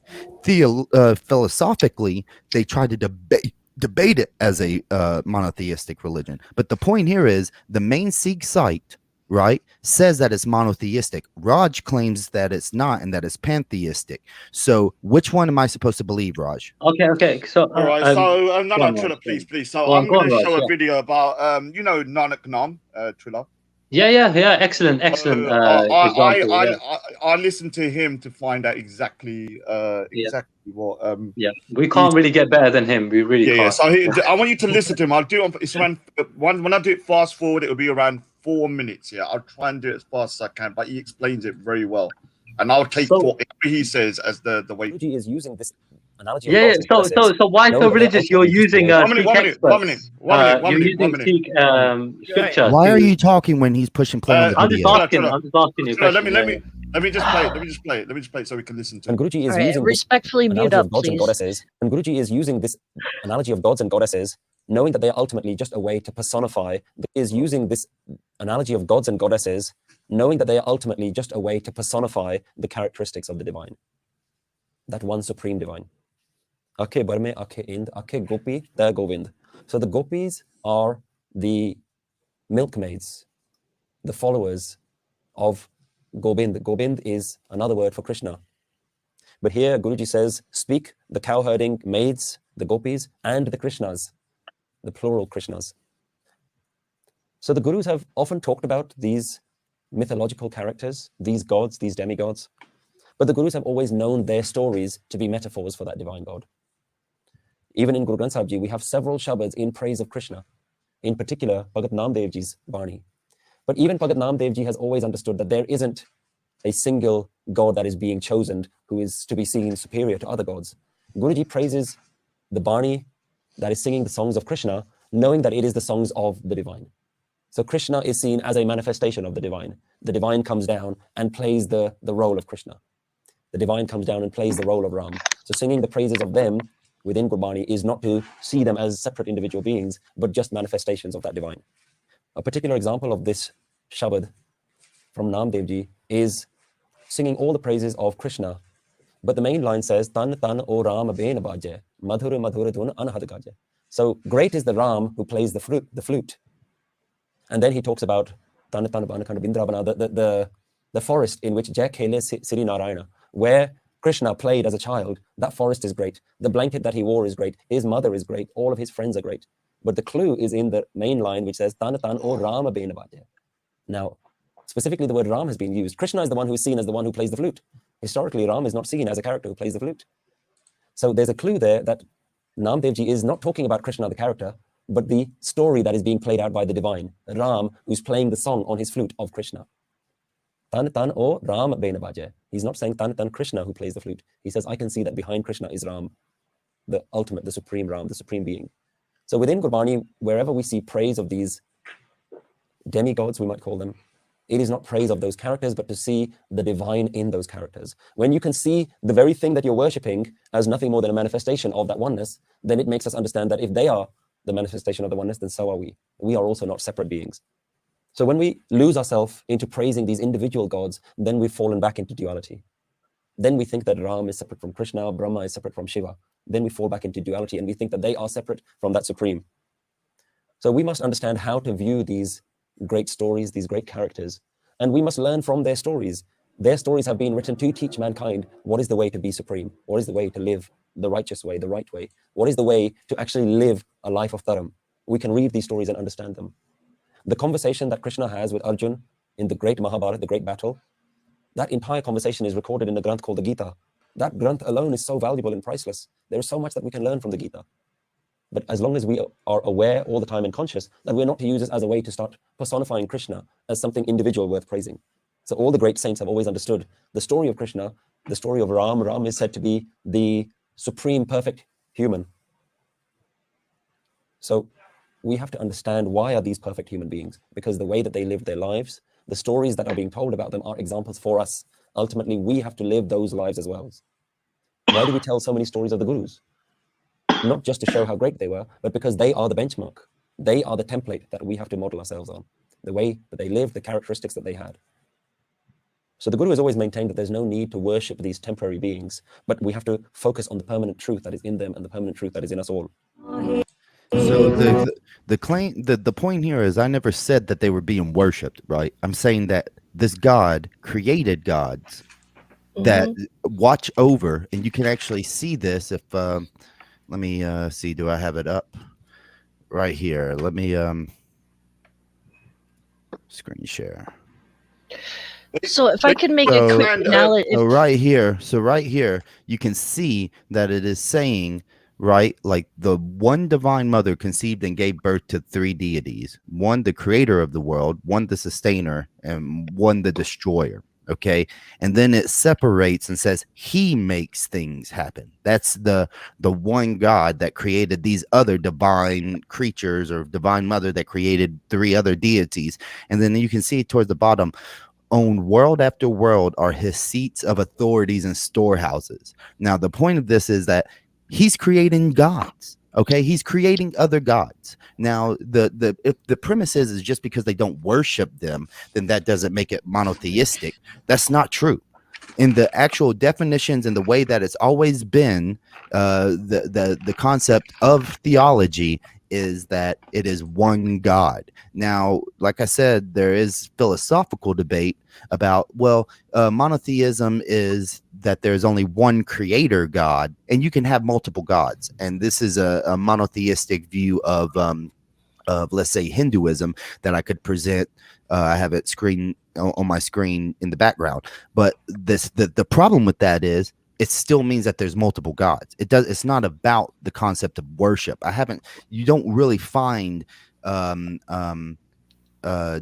Philosophically, they try to debate it as a monotheistic religion. But the point here is the main Sikh site, right, says that it's monotheistic. Raj claims that it's not and that it's pantheistic. So which one am I supposed to believe, Raj? Okay. So all right. So Trilla, please. So I'm going to show a video about Nanak Nam, Trilla. Yeah. Excellent. I listened to him to find out exactly what. We can't really get better than him. We really can't. So I want you to listen to him. I'll do it. It's around when I do it fast forward, it will be around 4 minutes. Yeah, I'll try and do it as fast as I can, but he explains it very well, and I'll take what he says as the way he is using this analogy. So why so religious? You're using one minute. Scripture. Why are you talking when he's pushing play on the video? I'm just asking you. Let me just play it so we can listen to it. And Guruji is using respectfully mute up, gods please. And goddesses. And Guruji is using this analogy of gods and goddesses, knowing that they are ultimately just a way to personify. Is using this analogy of gods and goddesses, knowing that they are ultimately just a way to personify the characteristics of the divine, that one supreme divine. Akhe Barme, Akhe Ind, Akhe Gopi, Da Govind. So the gopis are the milkmaids, the followers of Gobind. Gobind is another word for Krishna. But here Guruji says, speak the cow-herding maids, the gopis, and the Krishnas, the plural Krishnas. So the Gurus have often talked about these mythological characters, these gods, these demigods, but the Gurus have always known their stories to be metaphors for that divine God. Even in Guru Granth Sahib Ji, we have several shabads in praise of Krishna, in particular Bhagat Namdev Ji's Bani. But even Bhagat Namdev Ji has always understood that there isn't a single God that is being chosen who is to be seen superior to other gods. Guruji praises the Bani that is singing the songs of Krishna, knowing that it is the songs of the divine. So Krishna is seen as a manifestation of the divine. The divine comes down and plays the role of Krishna. The divine comes down and plays the role of Ram. So singing the praises of them within Gurbani is not to see them as separate individual beings, but just manifestations of that divine. A particular example of this Shabad from Namdev Ji is singing all the praises of Krishna. But the main line says, Tan Tan O Ram Ben Bhaje, Madhura Madhura Dhun Anahad Gaje. So great is the Ram who plays the flute. And then he talks about Tan Tan Banakanda Bindravana, the forest in which Jai Khele Siri Narayana, where Krishna played as a child. That forest is great. The blanket that he wore is great. His mother is great. All of his friends are great. But the clue is in the main line, which says, Tan Tan O Rama Ben Bhaje. Now, specifically the word Ram has been used. Krishna is the one who is seen as the one who plays the flute. Historically, Ram is not seen as a character who plays the flute. So there's a clue there that Namdev Ji is not talking about Krishna, the character, but the story that is being played out by the divine, Ram, who's playing the song on his flute of Krishna. Tan Tan O Ram Bena Bhaje. He's not saying Tan Tan Krishna who plays the flute. He says, I can see that behind Krishna is Ram, the ultimate, the supreme Ram, the supreme being. So within Gurbani, wherever we see praise of these demigods, we might call them, it is not praise of those characters, but to see the divine in those characters. When you can see the very thing that you're worshipping as nothing more than a manifestation of that oneness, then it makes us understand that if they are the manifestation of the oneness, then so are we. We are also not separate beings. So when we lose ourselves into praising these individual gods, then we've fallen back into duality. Then we think that Ram is separate from Krishna, Brahma is separate from Shiva. Then we fall back into duality and we think that they are separate from that supreme. So we must understand how to view these great stories, these great characters, and we must learn from their stories. Their stories have been written to teach mankind what is the way to be supreme, what is the way to live the righteous way, the right way, what is the way to actually live a life of dharam. We can read these stories and understand them. The conversation that Krishna has with Arjun in the great Mahabharata, the great battle, that entire conversation is recorded in a granth called the Gita. That granth alone is so valuable and priceless. There is so much that we can learn from the Gita. But as long as we are aware all the time and conscious that we're not to use this as a way to start personifying Krishna as something individual worth praising. So all the great saints have always understood the story of Krishna, the story of Ram. Ram is said to be the supreme perfect human. So we have to understand why are these perfect human beings? Because the way that they live their lives, the stories that are being told about them are examples for us. Ultimately, we have to live those lives as well. Why do we tell so many stories of the Gurus? Not just to show how great they were, but because they are the benchmark. They are the template that we have to model ourselves on. The way that they lived, the characteristics that they had. So the Guru has always maintained that there's no need to worship these temporary beings, but we have to focus on the permanent truth that is in them and the permanent truth that is in us all. So the claim, the point here is I never said that they were being worshipped, right? I'm saying that this God created gods that watch over, and you can actually see this if let me see, do I have it up right here? Let me screen share. So if I can make a quick analogy. So right here, you can see that it is saying, right, like the one divine mother conceived and gave birth to three deities, one the creator of the world, one the sustainer, and one the destroyer. Okay, and then it separates and says he makes things happen. That's the one God that created these other divine creatures, or divine mother that created three other deities. And then you can see towards the bottom, own world after world are his seats of authorities and storehouses. Now the point of this is that he's creating gods. Okay, he's creating other gods. Now, if the premise is just because they don't worship them, then that doesn't make it monotheistic. That's not true. in the actual definitions and the way that it's always been, the concept of theology is that it is one God. Now, like I said, there is philosophical debate about, well, monotheism is that there's only one creator God, and you can have multiple gods. And this is a monotheistic view of let's say Hinduism that I could present. I have it on my screen in the background. But the problem with that is it still means that there's multiple gods. It's not about the concept of worship. You don't really find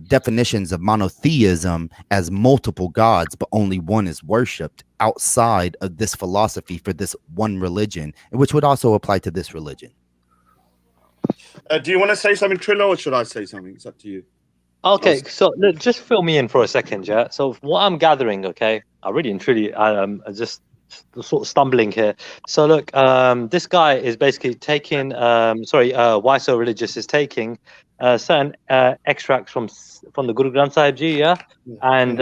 definitions of monotheism as multiple gods, but only one is worshipped outside of this philosophy for this one religion, which would also apply to this religion. Do you want to say something, Trillo, or should I say something? It's up to you. Okay, so look, just fill me in for a second, yeah. So what I'm gathering, okay, I really and truly, I'm just sort of stumbling here. So look, this guy is basically taking, Why So Religious is taking certain extracts from the Guru Granth Sahib Ji, yeah, and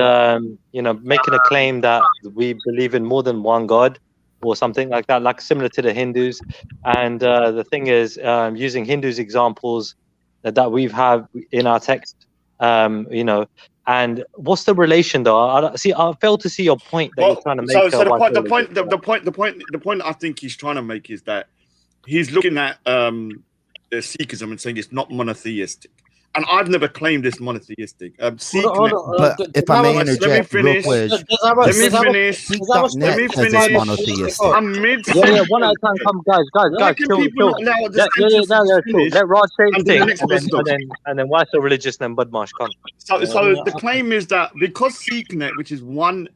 making a claim that we believe in more than one God or something like that, like similar to the Hindus. And the thing is, using Hindus examples that we've had in our text. And what's the relation though? I fail to see your point that you're trying to make. So the point I think he's trying to make is that he's looking at Sikhism and saying it's not monotheistic. And I've never claimed it's monotheistic. But if I may interject real quick, let me finish. I'm mid. Yeah, one at a time. Come, guys, chill. Let Raj say his thing, and then why so religious? Then Budmarsh, come. So the claim is that because SeekNet, which is one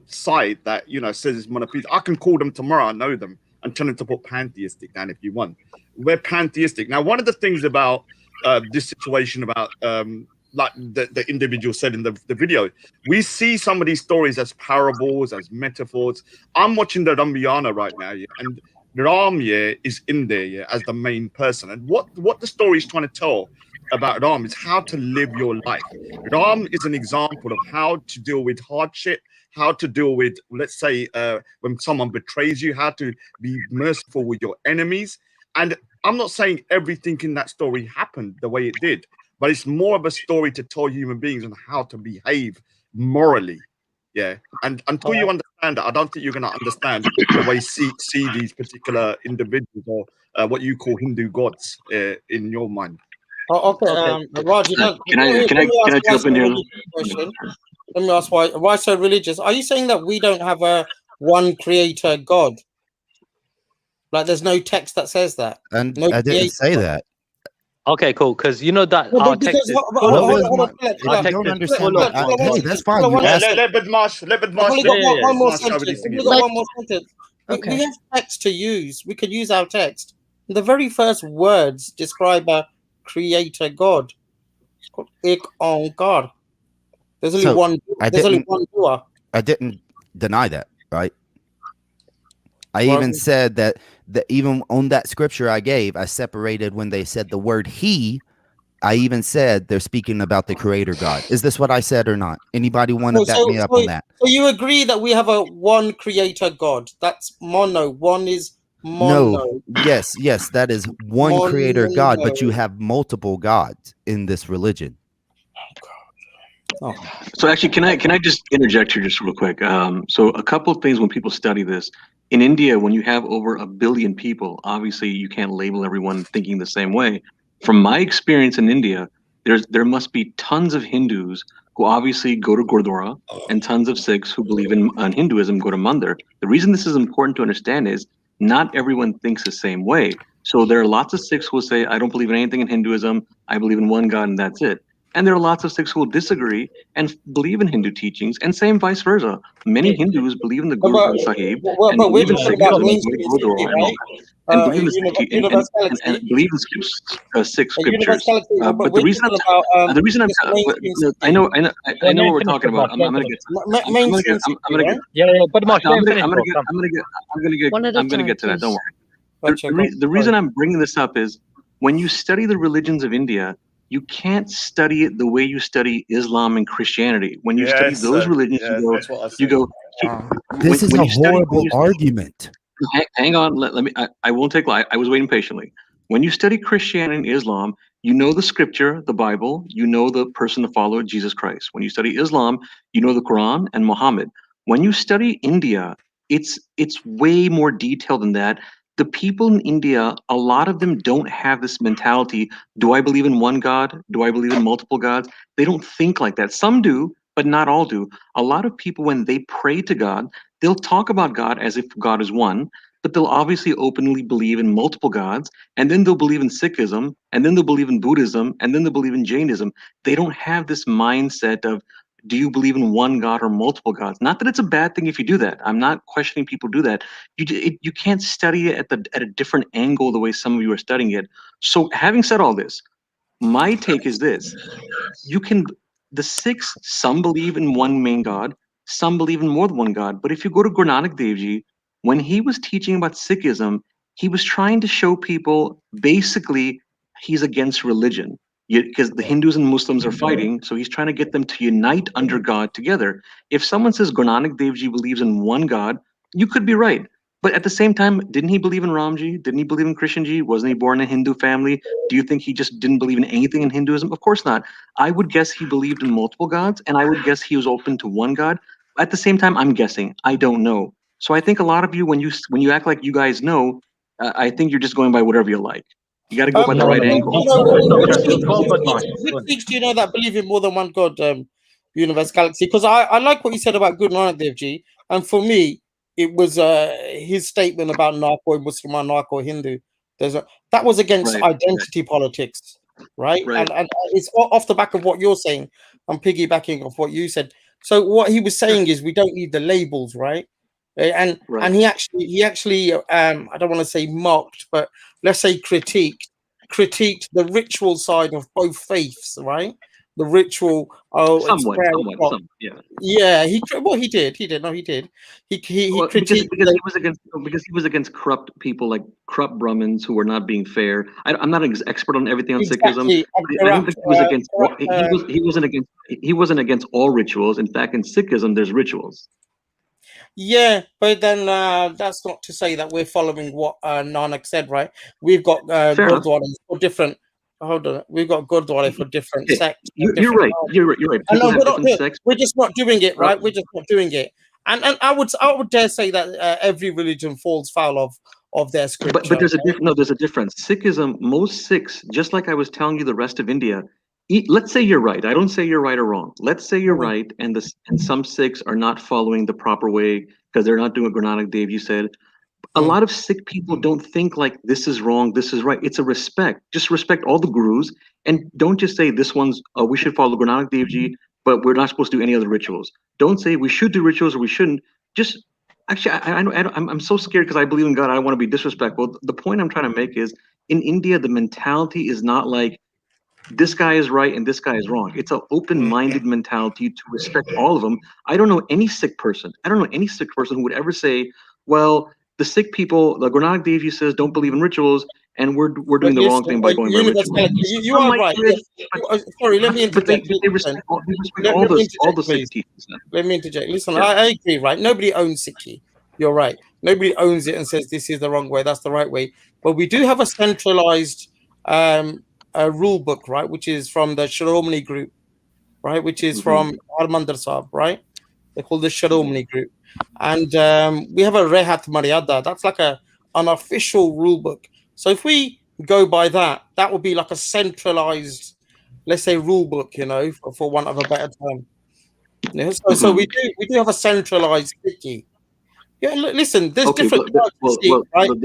site that says it's monotheistic, I can call them tomorrow. I know them and tell them to put pantheistic down if you want. We're pantheistic. Now, one of the things about this situation about like the individual said in the video, we see some of these stories as parables, as metaphors. I'm watching the Ramayana right now, and Ram is in there as the main person. And what the story is trying to tell about Ram is how to live your life. Ram is an example of how to deal with hardship, how to deal with, let's say, when someone betrays you, how to be merciful with your enemies. And I'm not saying everything in that story happened the way it did, but it's more of a story to tell human beings on how to behave morally. Yeah. And until you understand that, I don't think you're going to understand the way see these particular individuals or what you call Hindu gods in your mind. Okay. Raj, can I jump in here? Let me ask why so religious? Are you saying that we don't have a one creator God? Like there's no text that says that. And I didn't say that. Okay, cool. Because you know that our text is I don't understand. Hey, that's fine. Let Budmarsh. One more sentence. We have text to use. We can use our text. The very first words describe a creator God. It's called Ik Onkar. There's only one. There's only one doer. I didn't deny that, right? I even said that even on that scripture I gave, I separated when they said the word he. I even said they're speaking about the creator God. Is this what I said or not? Anybody want to back me up on that? So you agree that we have a one creator God? That's mono. One is mono. No. Yes, that is one creator God, but you have multiple gods in this religion. So actually, can I just interject here just real quick? So a couple of things when people study this. In India, when you have over 1 billion people, obviously you can't label everyone thinking the same way. From my experience in India, there must be tons of Hindus who obviously go to Gurdwara and tons of Sikhs who believe in Hinduism go to Mandir. The reason this is important to understand is not everyone thinks the same way. So there are lots of Sikhs who will say, I don't believe in anything in Hinduism. I believe in one God and that's it. And there are lots of Sikhs who will disagree and believe in Hindu teachings, and same vice versa. Many Hindus believe in the Guru Granth Sahib and believe in Sikhism and believe in Sikh scriptures. But the reason I know what we're talking about. I'm gonna get to that. Don't worry. The reason I'm bringing this up is when you study the religions of India, you can't study it the way you study Islam and Christianity. When you study those religions, you go, This is a horrible argument. Hang on, let me. I won't take long. I was waiting patiently. When you study Christianity and Islam, you know the scripture, the Bible. You know the person to follow, Jesus Christ. When you study Islam, you know the Quran and Muhammad. When you study India, it's way more detailed than that. The people in India, a lot of them don't have this mentality. Do I believe in one God? Do I believe in multiple gods? They don't think like that. Some do, but not all do. A lot of people, when they pray to God, they'll talk about God as if God is one, but they'll obviously openly believe in multiple gods, and then they'll believe in Sikhism, and then they'll believe in Buddhism, and then they'll believe in Jainism. They don't have this mindset of, do you believe in one God or multiple gods? Not that it's a bad thing if you do that. I'm not questioning people do that. You can't study it at a different angle the way some of you are studying it. So having said all this, my take is this. The Sikhs, some believe in one main God, some believe in more than one God. But if you go to Guru Nanak Dev Ji, when he was teaching about Sikhism, he was trying to show people basically he's against religion because the Hindus and Muslims are fighting. So he's trying to get them to unite under God together. If someone says Guru Nanak Dev Ji believes in one God, you could be right. But at the same time, didn't he believe in Ramji? Didn't he believe in Krishnji? Wasn't he born in a Hindu family? Do you think he just didn't believe in anything in Hinduism? Of course not. I would guess he believed in multiple gods, and I would guess he was open to one God. At the same time, I'm guessing. I don't know. So I think a lot of you, when you act like you guys know, I think you're just going by whatever you like. You got to go by the right angle. Which Sikhs do you know that believe in more than one God, Universe Galaxy? Because I like what you said about Guru Nanak Dev Ji, and for me, it was his statement about Narco Muslim, Narco Hindu. That was against identity politics, right? And it's off the back of what you're saying. I'm piggybacking off what you said. So what he was saying is we don't need the labels, right? And he actually I don't want to say mocked, but let's say critiqued the ritual side of both faiths, right? The ritual, somewhat, yeah. He did. He critiqued because he was against corrupt people, like corrupt Brahmins who were not being fair. I'm not an expert on everything on Sikhism. I don't think he was against. He wasn't against all rituals. In fact, in Sikhism, there's rituals. Yeah, but then that's not to say that we're following what Nanak said, right? We've got Gurdwaras for different. Hold on, we've got Gurdwara for different sects. You're right. You're right. We're just not doing it, right? We're just not doing it. And I would dare say that every religion falls foul of their scripture. But there's a difference. Sikhism, most Sikhs, just like I was telling you, the rest of India. Let's say you're right. I don't say you're right or wrong. Let's say you're right, and some Sikhs are not following the proper way because they're not doing what Guru Nanak Dev Ji said. A lot of Sikh people don't think like this is wrong, this is right. It's a respect. Just respect all the gurus, and don't just say this one's we should follow Guru Nanak Dev Ji, but we're not supposed to do any other rituals. Don't say we should do rituals or we shouldn't. Just actually, I'm so scared because I believe in God. I don't want to be disrespectful. The point I'm trying to make is in India, the mentality is not like this guy is right and this guy is wrong. It's an open-minded mentality to respect all of them. I don't know any Sikh person who would ever say, well, the Sikh people, the Guru Nanak Dev Ji says don't believe in rituals, and we're doing the wrong thing by going by rituals. You are right. Sorry, let me interject. They respect all the Sikh teachings. Let me interject. Listen, I agree, right? Nobody owns Sikhi. You're right. Nobody owns it and says this is the wrong way, that's the right way. But we do have a centralized rule book, right? Which is from the Shiromani group, right? Which is from Harmandir Sahib, right? They call the Shiromani group. And we have a Rehat Maryada. That's like an unofficial rule book. So if we go by that, that would be like a centralized, let's say, rule book, for want of a better term. So we do have a centralized Sikhi. Yeah, listen, there's different right? Hold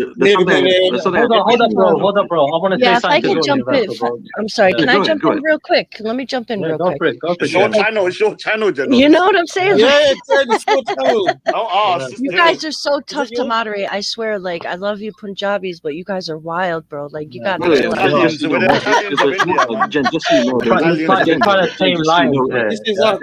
up, bro. I want to say something. If I can jump in. I'm sorry. Can I jump in real quick? Let me jump in real quick. Go for it. It's your channel, General. You know what I'm saying? Yeah, it's your channel. Don't ask. You guys are so tough to moderate. I swear, like, I love you Punjabis, but you guys are wild, bro. Like, you got Jen, just so you know, trying to tame lines. This is us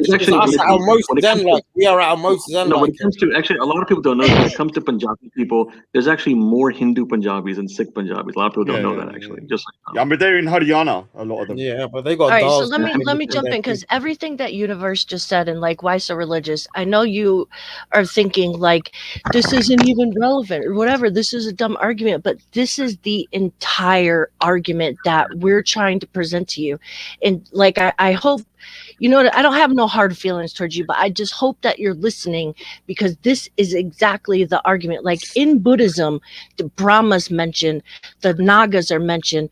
at our most zen like. We are at our most zen like. Actually, a lot of people don't know when it comes to Punjabi people, there's actually more Hindu Punjabis than Sikh Punjabis. A lot of people don't know that actually. Just I mean, they're in Haryana, a lot of them. Yeah, but they got All right, so dolls. let me jump in because everything that Universe just said and like why so religious. I know you are thinking like this isn't even relevant or whatever. This is a dumb argument, but this is the entire argument that we're trying to present to you. And like I hope you know what, I don't have no hard feelings towards you, but I just hope that you're listening because this is exactly the argument. Like in Buddhism, the Brahmas mentioned, the Nagas are mentioned.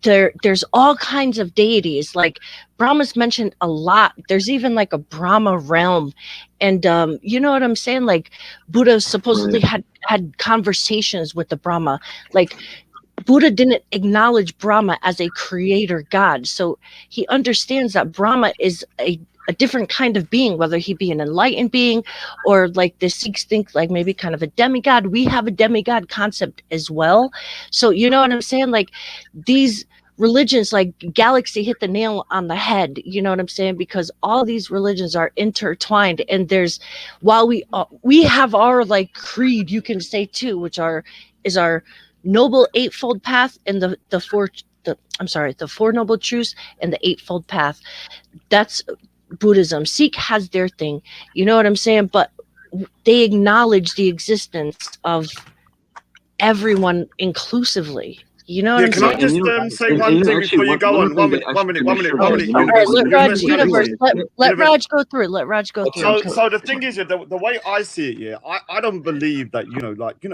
There's all kinds of deities. Like Brahma's mentioned a lot. There's even like a Brahma realm, and you know what I'm saying? Like Buddha supposedly had conversations with the Brahma. Like Buddha didn't acknowledge Brahma as a creator god, so he understands that Brahma is a different kind of being, whether he be an enlightened being or like the Sikhs think like maybe kind of a demigod. We have a demigod concept as well. So you know what I'm saying? Like these religions, like Galaxy hit the nail on the head, you know what I'm saying? Because all these religions are intertwined, and there's, while we have our like creed, you can say too, which is our noble eightfold path and the four noble truths and the eightfold path. That's Buddhism. Sikh has their thing, you know what I'm saying? But they acknowledge the existence of everyone inclusively. You know what I'm Can I saying? just say one thing before you go on? One minute. All right, Universe, let Raj go through it. Let Raj go through it. So the thing is, the way I see it, yeah, I don't believe that,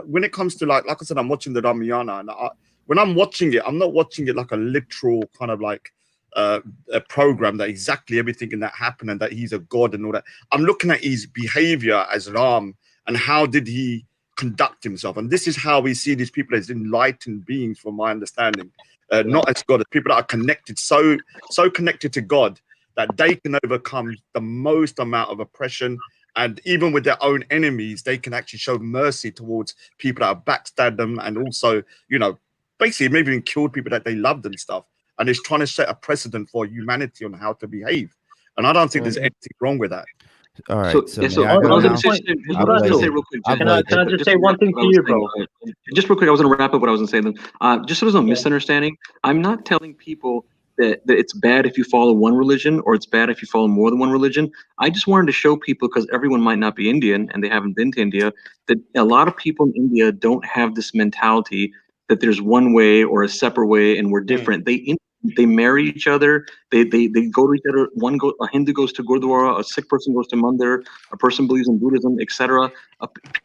when it comes to like I said, I'm watching the Ramayana, and when I'm watching it, I'm not watching it like a literal kind of like a program that exactly everything in that happened and that he's a god and all that. I'm looking at his behavior as Ram and how did he conduct himself, and this is how we see these people as enlightened beings, from my understanding, not as God, as people that are connected, so connected to God that they can overcome the most amount of oppression, and even with their own enemies, they can actually show mercy towards people that have backstabbed them, and also, basically maybe even killed people that they loved and stuff. And it's trying to set a precedent for humanity on how to behave, and I don't think there's anything wrong with that. All right. Can I just say one thing to you, bro? Just real quick, I was going to wrap up what I was going to say then. Just so there's no misunderstanding, I'm not telling people that it's bad if you follow one religion or it's bad if you follow more than one religion. I just wanted to show people, because everyone might not be Indian and they haven't been to India, that a lot of people in India don't have this mentality that there's one way or a separate way and we're different. They marry each other. They go to each other. A Hindu goes to Gurdwara, a Sikh person goes to Mandir, a person believes in Buddhism, etc. People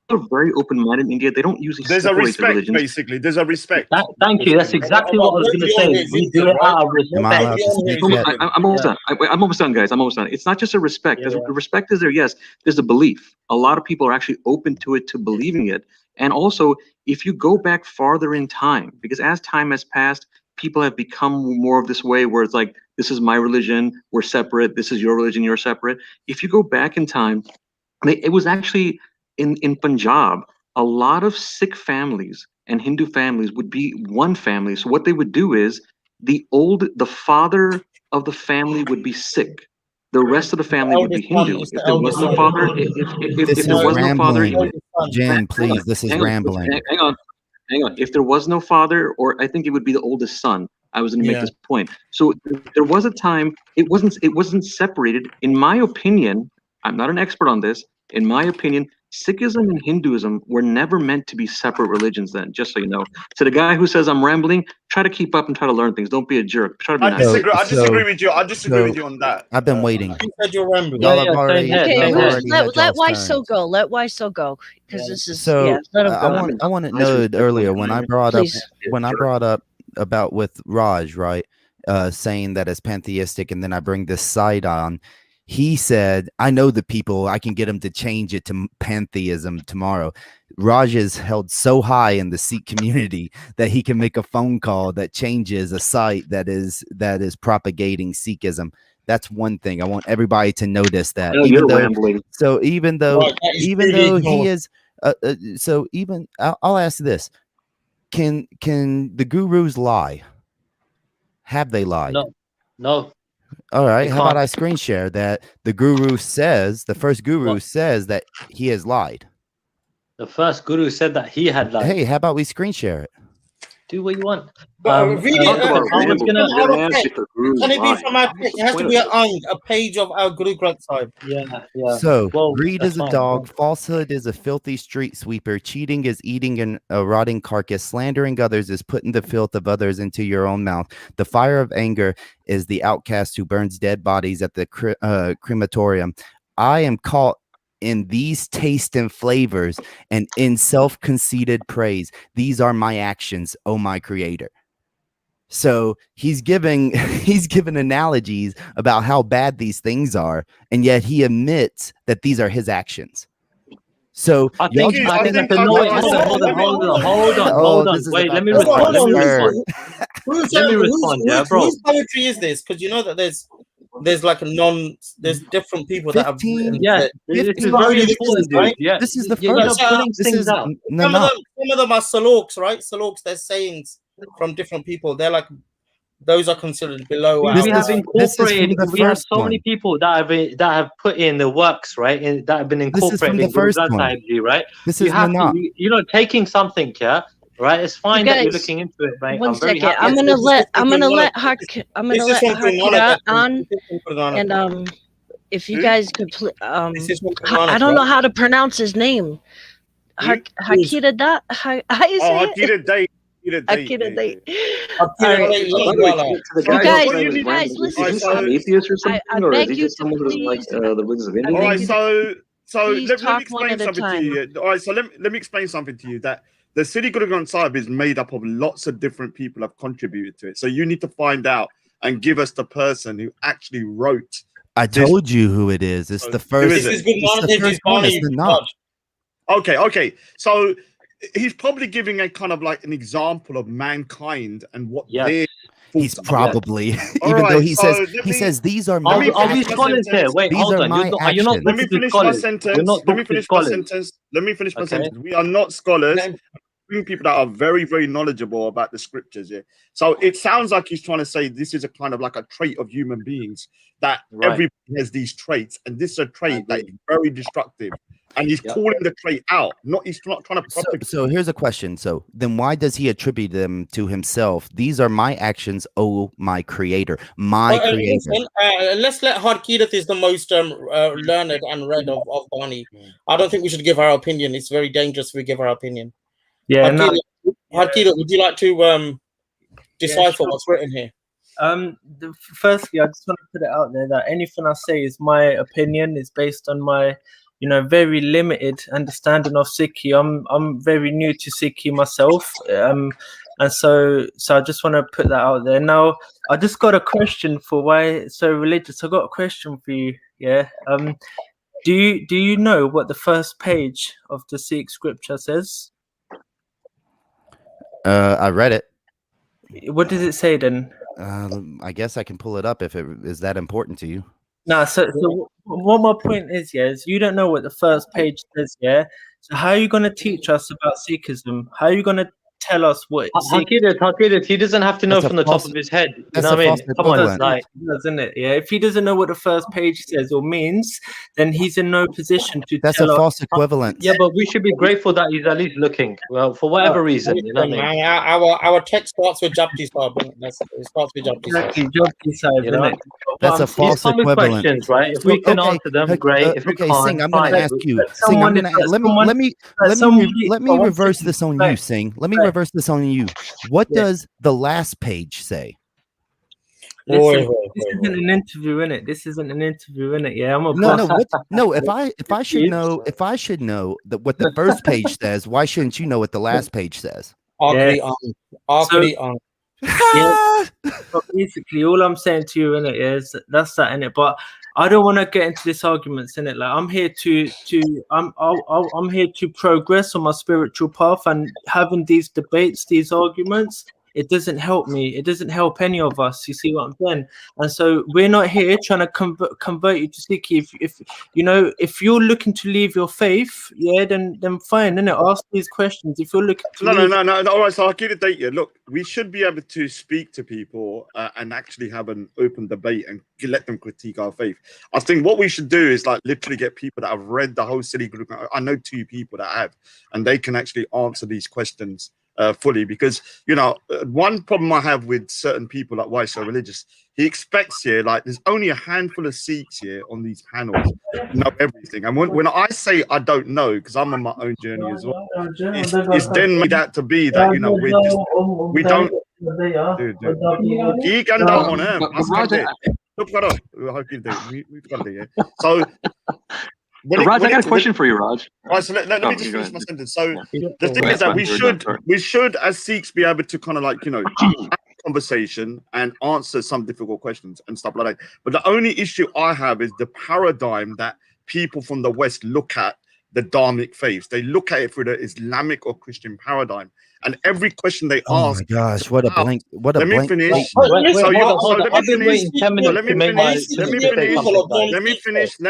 are very open-minded in India. They don't usually there's a respect, basically. There's a respect. Thank you. That's exactly what I was going to say. We do it out of respect. I'm almost done. I'm almost done, guys. I'm almost done. It's not just a respect. The respect is there. Yes, there's a belief. A lot of people are actually open to it, to believing it. And also, if you go back farther in time, because as time has passed, people have become more of this way where it's like, this is my religion, we're separate. This is your religion, you're separate. If you go back in time, it was actually in Punjab, a lot of Sikh families and Hindu families would be one family. So what they would do is the father of the family would be Sikh. The rest of the family would be Hindu. If there was no father, if there was no father, Jen, please, this is rambling. Hang on. If there was no father, or I think it would be the oldest son. I was going to make this point. So there was a time it wasn't separated. In my opinion, I'm not an expert on this. In my opinion, Sikhism and Hinduism were never meant to be separate religions then, just so you know. So the guy who says I'm rambling, try to keep up and try to learn things. Don't be a jerk. Try to be nice. I disagree with you. I disagree with you on that. I've been waiting. You said you're rambling. Let Why So go. Let Why So go. Because this is let him go. I want to know earlier when I brought up about with Raj, right? Saying that it's pantheistic, and then I bring this side on. He said, I know the people, I can get them to change it to pantheism tomorrow. Raj is held so high in the Sikh community that he can make a phone call that changes a site that is propagating Sikhism. That's one thing. I want everybody to notice that. I'll ask this. Can the gurus lie? Have they lied? No. All right. How about I screen share that the guru says, the first guru says that he has lied. The first guru said that he had lied. Hey, how about we screen share it? Do what you want. But read it. Talk about ramble. Can it be lying. from our text? It has to be a page of our Guru Granth Sahib. Yeah, yeah. So, well, greed is a fine. dog, falsehood is a filthy street sweeper, cheating is eating a rotting carcass, slandering others is putting the filth of others into your own mouth. The fire of anger is the outcast who burns dead bodies at the crematorium. I am caught in these taste and flavors and in self-conceited praise. These are my actions, O my creator. So he's giving analogies about how bad these things are, and yet he admits that these are his actions. So I think hold on. Wait, let me respond. Let me respond, yeah, bro. Whose poetry is this? Because you know that there's like there's different people that have written. Yeah, this is very important, dude. Yeah, this is the first. Some of them are salooks, right? Salooks, they're sayings from different people. They're like, those are considered below. We have incorporated. We have so many people that have put in the works, right? That have been incorporated in Guru Granth Sahib Ji, right? This you have to, you know, taking something, yeah. Right, it's fine that you're looking into it, right? One second, I'm gonna let Harkira on, and if you guys could, I don't know how to pronounce his name. Hakira Da, how you say it? Hakira Day. You guys, listen. Is an atheist or something, or is he just someone who doesn't like the Buddhist of India? All right, so let me explain something to you. All right, so let me explain something to you that. The City Guru Granth Sahib is made up of lots of different people have contributed to it. So you need to find out and give us the person who actually wrote. I told you who it is. It's the first. This is good knowledge. Okay. So he's probably giving a kind of like an example of mankind and what they're. He's probably, even though he says these are my actions. Are we scholars here? Wait, these hold are on. my You're not Let me finish my sentence. Let me finish my sentence. We are not scholars. We're people that are very, very knowledgeable about the scriptures. Yeah. So it sounds like he's trying to say this is a kind of like a trait of human beings that everybody has these traits, and this is a trait that is very destructive. And he's calling the trait out. He's not trying to propagate. So here's a question. So then why does he attribute them to himself? These are my actions, oh my creator. Creator. Let's let Harkirath is the most learned and read of Bani. I don't think we should give our opinion. It's very dangerous if we give our opinion. Yeah, Harkirath, would you like to decipher what's written here? Firstly, I just want to put it out there that anything I say is my opinion. It's based on my very limited understanding of Sikhi. I'm very new to Sikhi myself, and so I just want to put that out there. Now, I just got a question for why it's so religious. I got a question for you. Yeah. Do you know what the first page of the Sikh scripture says? I read it. What does it say then? I guess I can pull it up if it is that important to you. No, so what my point is, is you don't know what the first page says, yeah? So how are you going to teach us about Sikhism? How are you going to tell us what Hakira, he doesn't have to know from the top of his head. You know what I mean? Come on, doesn't it? Yeah. If he doesn't know what the first page says or means, then he's in no position to. That's a false equivalent. Yeah, but we should be grateful that he's at least looking. Well, for whatever reason, you know what I mean? Our text starts with Japji Sahib. It starts with Japji Sahib. That's a false equivalent, questions, right? If we can answer them, great. If we can't, Singh, I'm going to ask you. Singh, let me reverse this on you, Singh. Let me reverse this on you. What does the last page say? Listen, this isn't an interview, innit? This isn't an interview, innit? Yeah, I'm a no. If I should know that what the first page says, why shouldn't you know what the last page says? Yeah. So basically, all I'm saying to you, innit, is that's that, innit. But I don't want to get into this arguments, innit. Like I'm here I'm here to progress on my spiritual path, and having these debates, these arguments, it doesn't help me. It doesn't help any of us. You see what I'm saying? And so we're not here trying to convert you to Sikhi. If you know, if you're looking to leave your faith, yeah, then fine, innit? Ask these questions. If you're looking to no. All right, so I'll give it a date here. Look, we should be able to speak to people and actually have an open debate and let them critique our faith. I think what we should do is like literally get people that have read the whole city group. I know 2 people that have, and they can actually answer these questions fully, because you know, one problem I have with certain people like why so religious, he expects here like there's only a handful of Sikhs here on these panels know everything, and when I say I don't know, because I'm on my own journey as well, it's then made out to be that, you know, we don't so Raj, I got a question for you, Raj. Right, so let me just finish my sentence. So the thing is that we should as Sikhs be able to kind of like, you know, have a conversation and answer some difficult questions and stuff like that. But the only issue I have is the paradigm that people from the West look at the Dharmic faiths. They look at it through the Islamic or Christian paradigm. And every question they ask, my gosh, what a blank! What a let blank! me finish. Hold on. I've been waiting 10 minutes to make my. Let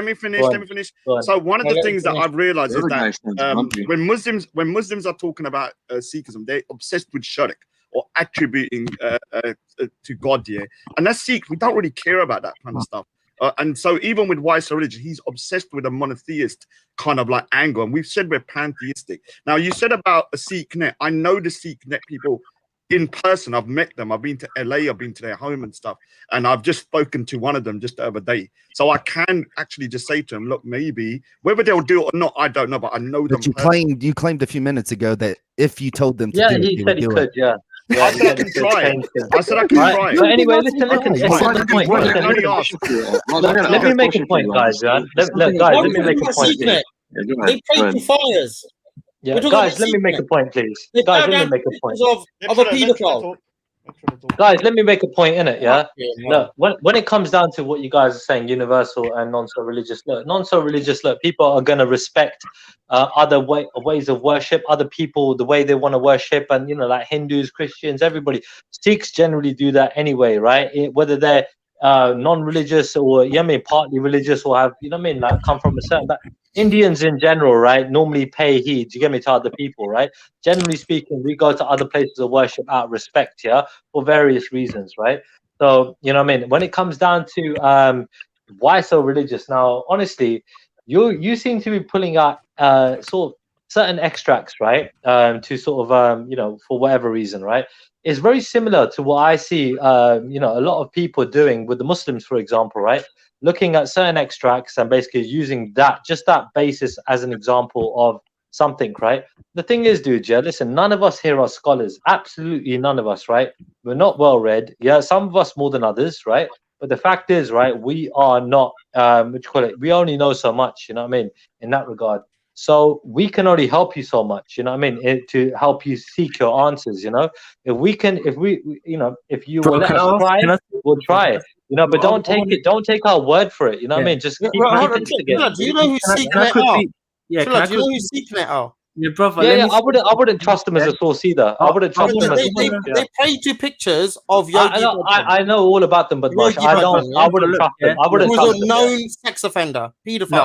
me finish. So one of the things that I've realized is that when Muslims are talking about Sikhism, they're obsessed with shirk or attributing to God, yeah. And as Sikhs, we don't really care about that kind of stuff. And so even with Weiss religion, he's obsessed with a monotheist kind of like angle. And we've said we're pantheistic. Now, you said about a Sikh net. I know the Sikh net people in person. I've met them. I've been to LA. I've been to their home and stuff. And I've just spoken to one of them just the other day. So I can actually just say to them, look, maybe whether they'll do it or not, I don't know. But I know them. But you claimed a few minutes ago that if you told them to do it, he said he could. Yeah. I said I can try. I said I can try. But anyway, listen. Let me make a point, guys. Let me make a point. They pray to fires. Yeah, guys, let me make a point, please. Guys, let me make a point. Of a paedophile. Guys, let me make a point in it, yeah? Look, when it comes down to what you guys are saying, universal and non-so-religious, look, people are going to respect other ways of worship, other people, the way they want to worship, and, you know, like Hindus, Christians, everybody. Sikhs generally do that anyway, right? Whether they're non-religious or, you know what I mean, partly religious or have, you know what I mean, like come from a certain Indians in general, right, normally pay heed, you get me, to other people, right? Generally speaking, we go to other places of worship out of respect, yeah, for various reasons, right? So, you know what I mean? When it comes down to why so religious, now, honestly, you seem to be pulling out sort of certain extracts, right, to sort of, you know, for whatever reason, right? It's very similar to what I see, you know, a lot of people doing with the Muslims, for example, right? Looking at certain extracts and basically using that, just that basis as an example of something, right? The thing is, dude, yeah, listen, none of us here are scholars. Absolutely none of us, right? We're not well read. Yeah, some of us more than others, right? But the fact is, right, we are not, we only know so much, you know what I mean, in that regard. So we can only help you so much, you know what I mean, to help you seek your answers, you know. If you will let us try, we'll try it. You know, but don't take our word for it. You know what I mean? Just keep investigating. Do you know who SeekNet are? Yeah, do you know who SeekNet are? Yeah, brother. Yeah, I wouldn't trust them as a source either. I wouldn't trust them. They paid you pictures of Yogi. I know all about them, but I wouldn't trust them. I wouldn't trust them. He was a known sex offender, pedophile. No,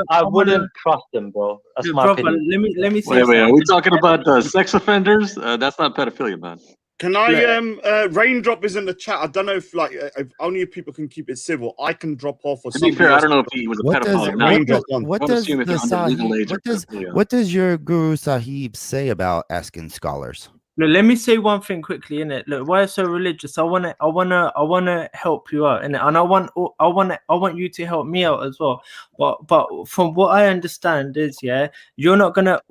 I wouldn't trust them, bro. That's my opinion. Let me. Wait. Are we talking about sex offenders? That's not pedophilia, man. Can I Raindrop is in the chat. I don't know if if only if people can keep it civil. I can drop off or something. To be fair, I don't know if he was a pedophile or not. What does your Guru Sahib say about asking scholars? Look, let me say one thing quickly, innit? Look, why so religious? I wanna help you out, innit? And I want you to help me out as well. But from what I understand is, yeah, we're not gonna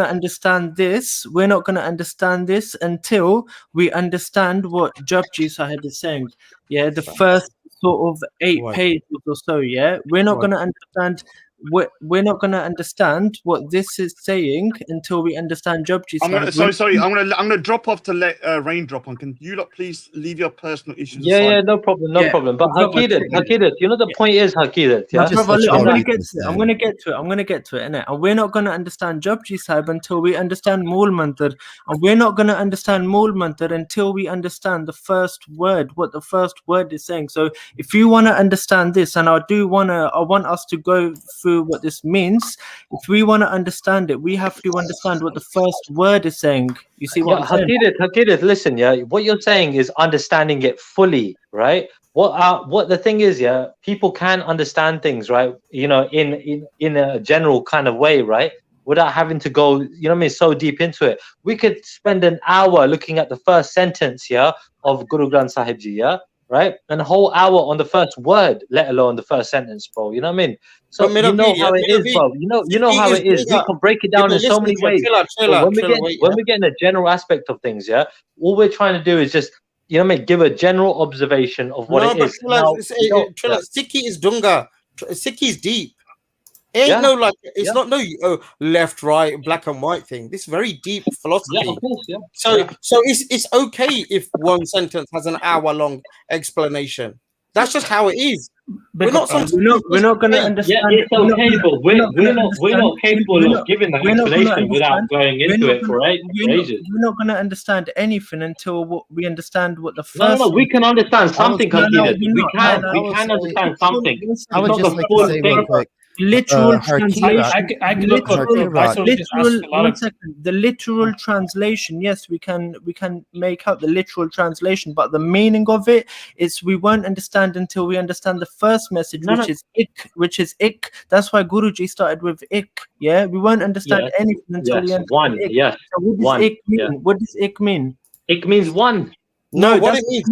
understand this. We're not gonna understand this until we understand what Japji Sahib is saying. Yeah, the first sort of 8 pages or so. Yeah, we're not gonna understand we're not going to understand what this is saying until we understand Jobji Sahib. Sorry. I'm gonna drop off to let Raindrop on. Can you lot please leave your personal issues Yeah, aside? no problem, no problem. But Hakidat, you know the point is Hakidat, yeah? Brother, look, I'm gonna get to it. I'm gonna get to it, innit? And we're not gonna understand Jobji Sahib until we understand Mool Mantar. And we're not gonna understand Mool Mantar until we understand the first word, what the first word is saying. So if you wanna understand this, and I want us to go through what this means. If we want to understand it, we have to understand what the first word is saying. You see what I'm saying? Hakidat, listen, yeah. What you're saying is understanding it fully, right? What the thing is, yeah, people can understand things, right? You know, in a general kind of way, right? Without having to go, you know what I mean, so deep into it. We could spend an hour looking at the first sentence, yeah, of Guru Granth Sahib Ji, yeah, right? And a whole hour on the first word, let alone the first sentence, bro. You know what I mean? So you know how it is, bro. You know how it is. We can break it down in so many ways. When we get in the general aspect of things, yeah, all we're trying to do is just, you know what I mean, give a general observation of what it is. Trilla, Sikhi is Dunga. Sikhi is deep. It ain't no like it's not no left, right, black and white thing. This very deep philosophy. Yeah, of course, yeah. So it's okay if one sentence has an hour-long explanation. That's just how it is. We're not going to understand. Yeah, it's okay, but we're not capable of giving that explanation without going into it for ages. We're not going to understand anything until we understand what the first. No, we can understand something. We can understand something. I would just like to say real quick. Literal translation. I can look up. The literal translation. Yes, we can make out the literal translation, but the meaning of it is we won't understand until we understand the first message, which is ik. That's why Guruji started with ik. Yeah, we won't understand anything until we understand one. Ik. Yes, so what does ik mean? What does ik mean? Ik means one. No, what it means,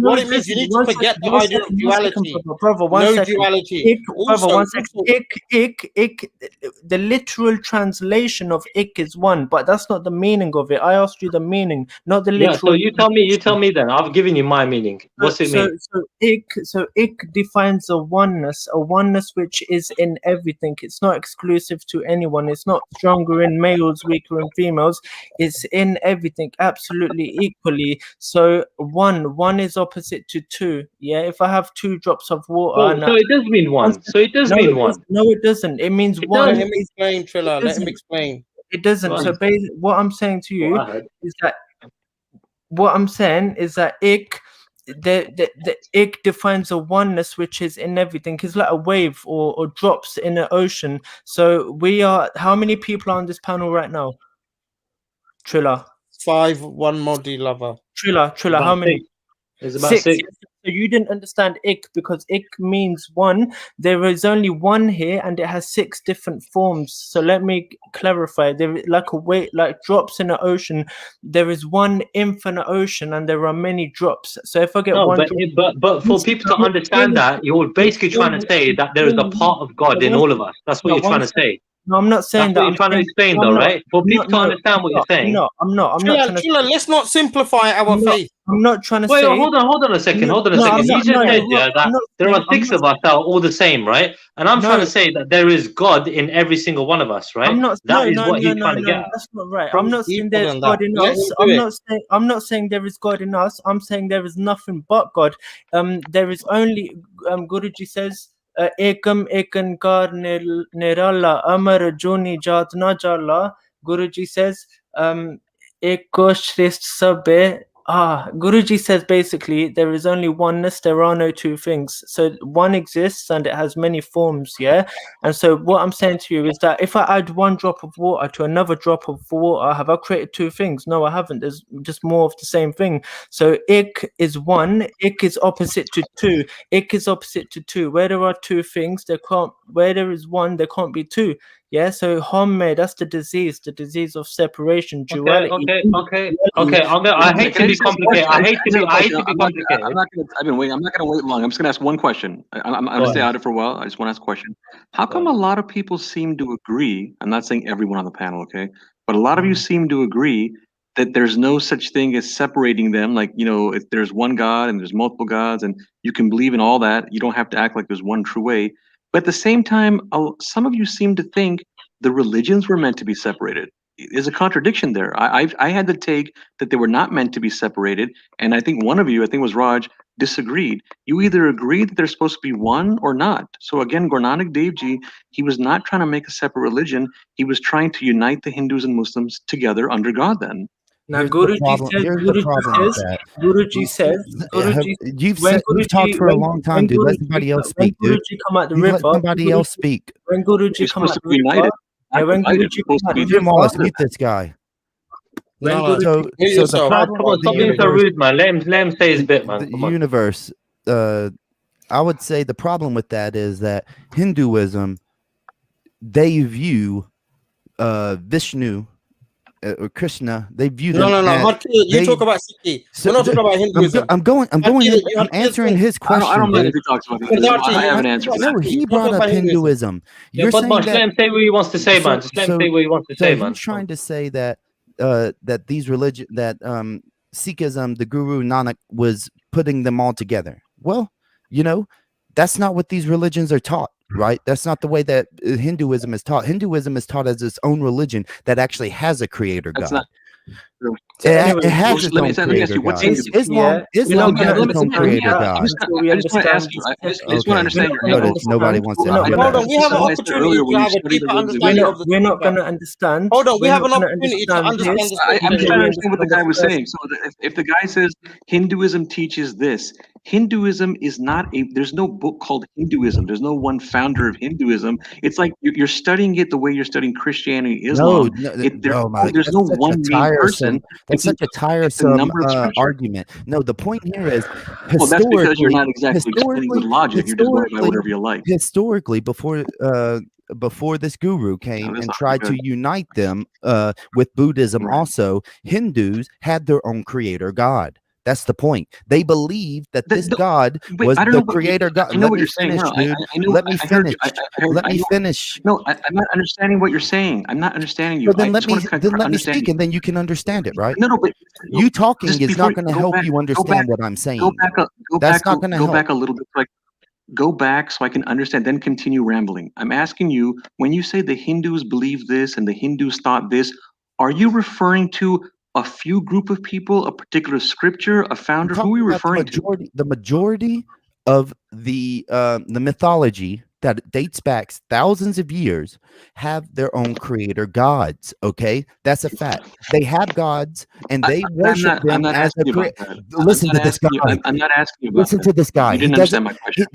you need to forget the idea of duality. Brother, duality. One second. Ik, the literal translation of ik is one, but that's not the meaning of it. I asked you the meaning, not the literal. Yeah, so you tell me then. I've given you my meaning. What's it mean? So ik defines a oneness which is in everything. It's not exclusive to anyone. It's not stronger in males, weaker in females. It's in everything, absolutely equally. So one is opposite to two. Yeah, if I have 2 drops of water, so it does mean one. So it does mean one. No, it doesn't. It means one. Let him explain, Trilla. Let him explain. It doesn't. So basically, what I'm saying to you is that ik, the ik defines a oneness which is in everything. It's like a wave or drops in an ocean. So we are. How many people are on this panel right now? Trilla. 5, 1 Modi lover. Trilla, how many? It's about 6. So you didn't understand ik because ik means one. There is only one here, and it has 6 different forms. So let me clarify. There is like a weight, like drops in the ocean. There is one infinite ocean, and there are many drops. So if I get but for people to understand that, you're basically trying to say that there is a part of God in all of us. That's what you're trying to say. No, I'm not saying that. I'm trying to explain, though, right? For people to understand what you're saying. No, I'm not. Trilla, let's not simplify our faith. I'm not trying to say. Wait, hold on a second. You just said that there are 6 of us that are all the same, right? And I'm trying to say that there is God in every single one of us, right? That is what he's trying to get. That's not right. I'm not saying there's God in us. I'm not saying there is God in us. I'm saying there is nothing but God. There is only Guruji says. Ekam ekankar nirala amar joni jat na jala. Guruji says eko shrest sabe. Guruji says basically there is only oneness, there are no 2 things. So one exists and it has many forms, yeah? And so what I'm saying to you is that if I add 1 drop of water to another drop of water, have I created 2 things? No, I haven't. There's just more of the same thing. So ik is 1, ik is opposite to 2. Ik is opposite to 2. Where there are 2 things, where there is 1, there can't be 2. Yeah, so homme, that's the disease of separation, duality. Okay. I hate to be complicated. I hate to be complicated. I'm not gonna wait long. I'm just gonna ask one question. I'm gonna stay out of it for a while. I just want to ask a question. How come a lot of people seem to agree? I'm not saying everyone on the panel, okay, but a lot of you seem to agree that there's no such thing as separating them. Like, you know, if there's one God and there's multiple gods, and you can believe in all that, you don't have to act like there's one true way. But at the same time, some of you seem to think the religions were meant to be separated. There's a contradiction there. I had to take that they were not meant to be separated, and I think one of you, I think it was Raj, disagreed. You either agreed that they're supposed to be one or not. So again, Guru Nanak Dev Ji, he was not trying to make a separate religion. He was trying to unite the Hindus and Muslims together under God then. Now, Guruji says, you've talked for a long time, dude. Let somebody else speak, dude. Guruji come out the You river, let somebody else speak. when Guruji come out the river, when Guruji come out the Wallace, river, mute this guy. No, So the problem Come on, with the stop being so universe, rude, man. Let him say his bit, man. the Come on. universe, I would say the problem with that is that Hinduism, they view Vishnu or Krishna, they view them. No. You talk about Sikhi. We're not talking about Hinduism. I'm answering his question. I don't mind if he talks about Hinduism. I have an answer. No, he brought up Hinduism. Yeah, You're but saying just let him say what he wants to say, man. Just let him say what he wants to say, man. He's trying to say that that these religion that Sikhism, the Guru Nanak was putting them all together. Well, that's not what these religions are taught, right? That's not the way that Hinduism is taught. Hinduism is taught as its own religion that actually has a creator God. Not true. It has its own creator God. Islam has its own creator God. I just want to ask you. I just want to understand your angle. Nobody wants to. Hold on, we have an opportunity to have a deeper understanding of the. We're not going to understand. Hold on, we We're have an not gonna opportunity to understand this. this. I'm just trying to understand what the guy was saying. So if the guy says Hinduism teaches this, Hinduism is not there's no book called Hinduism. There's no one founder of Hinduism. It's like you're studying it the way you're studying Christianity, Islam. There's no one main person. That's such a tiresome argument. No, the point here is well, that's because you're not exactly explaining with logic. You're just going by whatever you like. Historically, before this guru came and tried to unite them with Buddhism, also Hindus had their own creator God. That's the point. They believed that this God was the creator God. I know what you're saying. Let me finish. Let me finish. No, I'm not understanding what you're saying. I'm not understanding you. Well, then let me speak, and then you can understand it, right? No, but you talking is not going to help you understand what I'm saying. That's not going to help. Go back a little bit. Go back so I can understand, then continue rambling. I'm asking you, when you say the Hindus believe this and the Hindus thought this, are you referring to a few group of people, a particular scripture, a founder? Who are you referring to? The majority of the mythology that dates back thousands of years have their own creator gods. Okay, that's a fact. They have gods and they worship them as a creator. Listen to this guy. I'm not asking you about Listen to this guy. You didn't understand my question.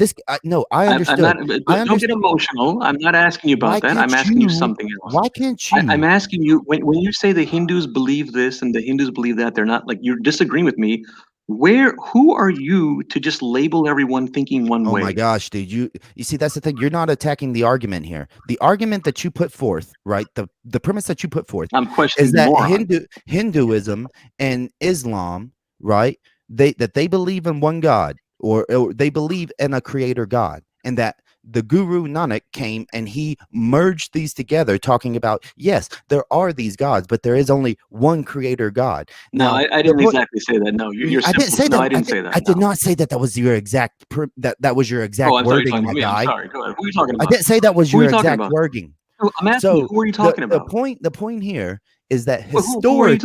No, I understood. Don't get emotional. I'm not asking you about that. I'm asking you something else. Why can't you? I'm asking you, when you say the Hindus believe this and the Hindus believe that, they're not, like, you're disagreeing with me. Who are you to just label everyone thinking one way? Oh my gosh, dude. You see, that's the thing. You're not attacking the argument here. The argument that you put forth, right? The premise that you put forth is that Hinduism and Islam, right? They believe in one God, or they believe in a creator God, and that the Guru Nanak came and he merged these together, talking about, yes, there are these gods, but there is only one creator God. No, I didn't exactly say that. No, you're I didn't say that. I didn't say that. I did not say that. That was your exact that was your exact wording, my guy. I'm sorry. Go ahead. Who are you talking about? I didn't say that was your exact wording. I'm asking you, who are you talking about? The point here is that historically,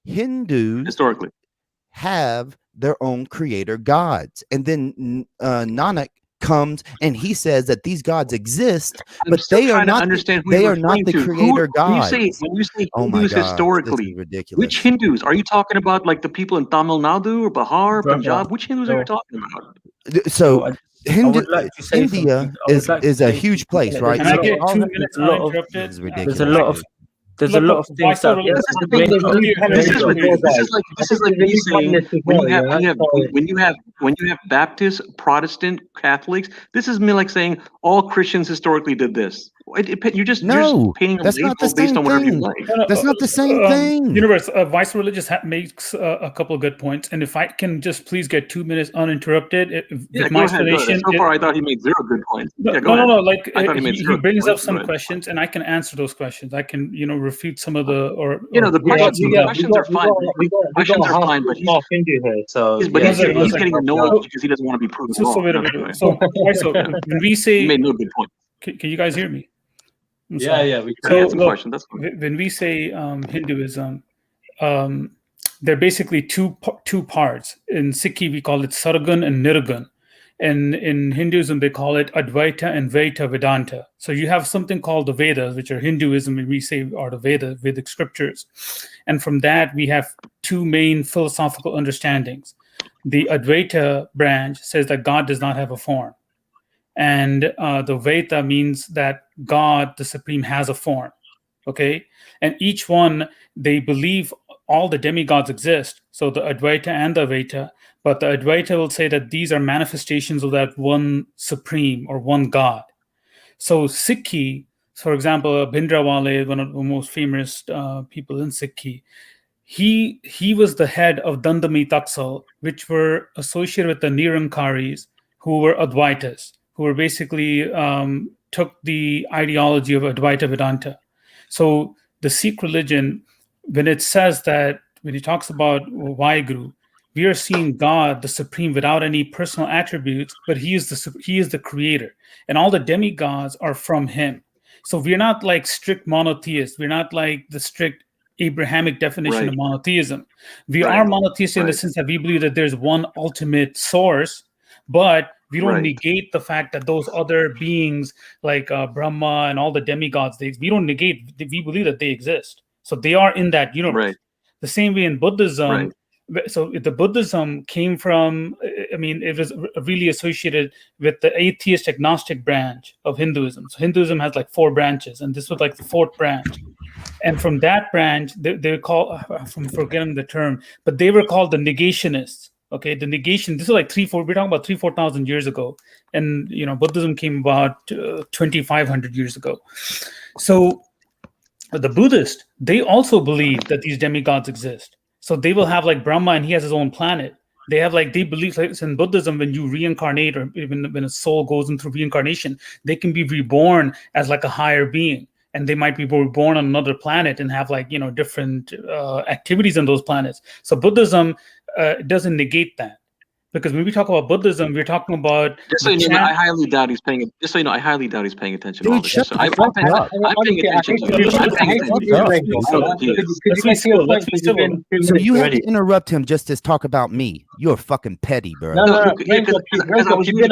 Hindus have their own creator gods, and then Nanak comes and he says that these gods exist, but they are not the creator gods. When you say Hindus historically, which Hindus are you talking about? Like the people in Tamil Nadu or Bihar, Punjab? Which Hindus are you talking about? So India is a huge place, right? Can I get 2 minutes uninterrupted? There's a lot of things that this is like me saying when you have Baptist, Protestant, Catholics, this is me like saying all Christians historically did this. You're just painting a that's not the label based same on whatever you thing. like. That's not the same thing. Universe, Vice Religious makes a couple of good points, and if I can just please get 2 minutes uninterrupted, Yeah, with go my ahead. explanation. So far, I thought he made 0 good points. Yeah, go No. ahead. Like I thought he brings up some Go ahead. questions, and I can answer those questions. I can, refute some of the the questions are fine. Questions are fine, but he's getting annoyed because he doesn't want to be proven wrong. So when we say, he made no good point. Can you guys hear me? Yeah. When we say Hinduism, they're basically two parts. In Sikhi, we call it Sargun and Nirgun. And in Hinduism, they call it Advaita and Vaita Vedanta. So you have something called the Vedas, which are Hinduism, and we say are the Vedic scriptures. And from that, we have 2 main philosophical understandings. The Advaita branch says that God does not have a form. And the Vaita means that God, the Supreme, has a form. Okay? And each one, they believe all the demigods exist. So the Advaita and the Vaita. But the Advaita will say that these are manifestations of that one Supreme or one God. So Sikhi, for example, Bhindranwale, one of the most famous people in Sikhi, he was the head of Dandami Taksal, which were associated with the Nirankaris, who were Advaitas, who were basically took the ideology of Advaita Vedanta. So the Sikh religion, when it says that, when it talks about Vaheguru, we are seeing God, the Supreme, without any personal attributes, but He is the Creator, and all the demigods are from Him. So we're not like strict monotheists. We're not like the strict Abrahamic definition of monotheism. We are monotheistic in the sense that we believe that there's one ultimate source, but we don't negate the fact that those other beings like Brahma and all the demigods, we don't negate. We believe that they exist. So they are in that universe. The same way in Buddhism. So the Buddhism came from, it was really associated with the atheist agnostic branch of Hinduism. So Hinduism has like 4 branches, and this was like the 4th branch. And from that branch, they call, I'm forgetting the term, but they were called the negationists. Okay, the negation, this is like we're talking about 3,000-4,000 years ago. And, Buddhism came about 2,500 years ago. So the Buddhists, they also believe that these demigods exist. So they will have like Brahma, and he has his own planet. They have they believe like in Buddhism, when you reincarnate, or even when a soul goes into reincarnation, they can be reborn as like a higher being. And they might be born on another planet and have different activities on those planets. So Buddhism doesn't negate that. Because when we talk about Buddhism, we're talking about. Just so you know, I highly doubt he's paying. Just so you know, I highly doubt he's paying attention. Dude, shut the fuck up. I'm paying attention to you. I'm paying attention. So you have to interrupt him just to talk about me. You're fucking petty, bro. Because I was reading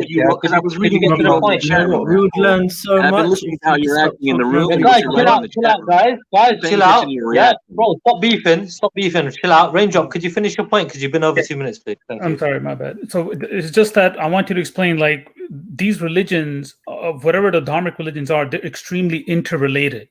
you the chat. We would learn so much. I've been listening to how you're acting in the room. Guys, chill out, guys. Chill out. Yeah, bro, stop beefing. Chill out. Raindrop, could you finish your point? Because you've been over 2 minutes, please. Thank you. I'm sorry, my bad. So it's just that I want you to explain, these religions, whatever the Dharmic religions are, they're extremely interrelated.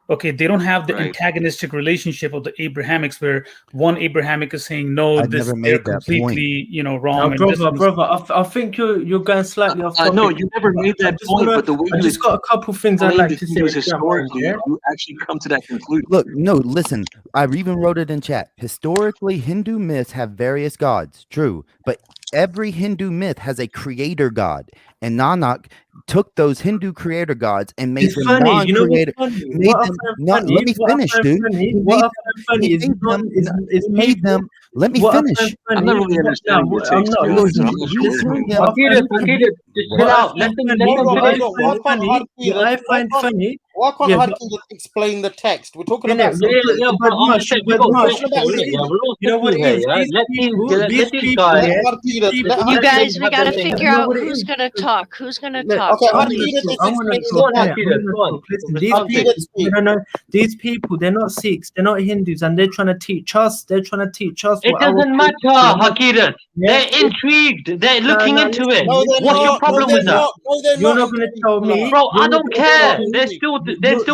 Okay, they don't have the antagonistic relationship of the Abrahamics, where one Abrahamic is saying no, they're completely, wrong. Brother, I think you're going slightly off topic. No, you never made that point. But the way I just got a couple things I'd like to say. Historically, you actually come to that conclusion. Look, no, listen. I even wrote it in chat. Historically, Hindu myths have various gods. True, but every Hindu myth has a creator god, and Nanak took those Hindu creator gods and made them non-creator. Let me finish, dude. Let me finish. I'm not really understanding your text. Chill out. Let them I find funny. Why can't Hudson explain the text? We're talking about. You guys, we gotta figure out who's gonna talk. Who's gonna talk? These people, they're not Sikhs, they're not Hindus, and they're trying to teach us. They're trying to teach us. It doesn't matter, Hakirat. They're intrigued. They're looking into it. No, they're What's your not. problem No, with they're that? not. No, they're You're not. not going to tell me. Bro, I You're not don't gonna tell care. me- They're still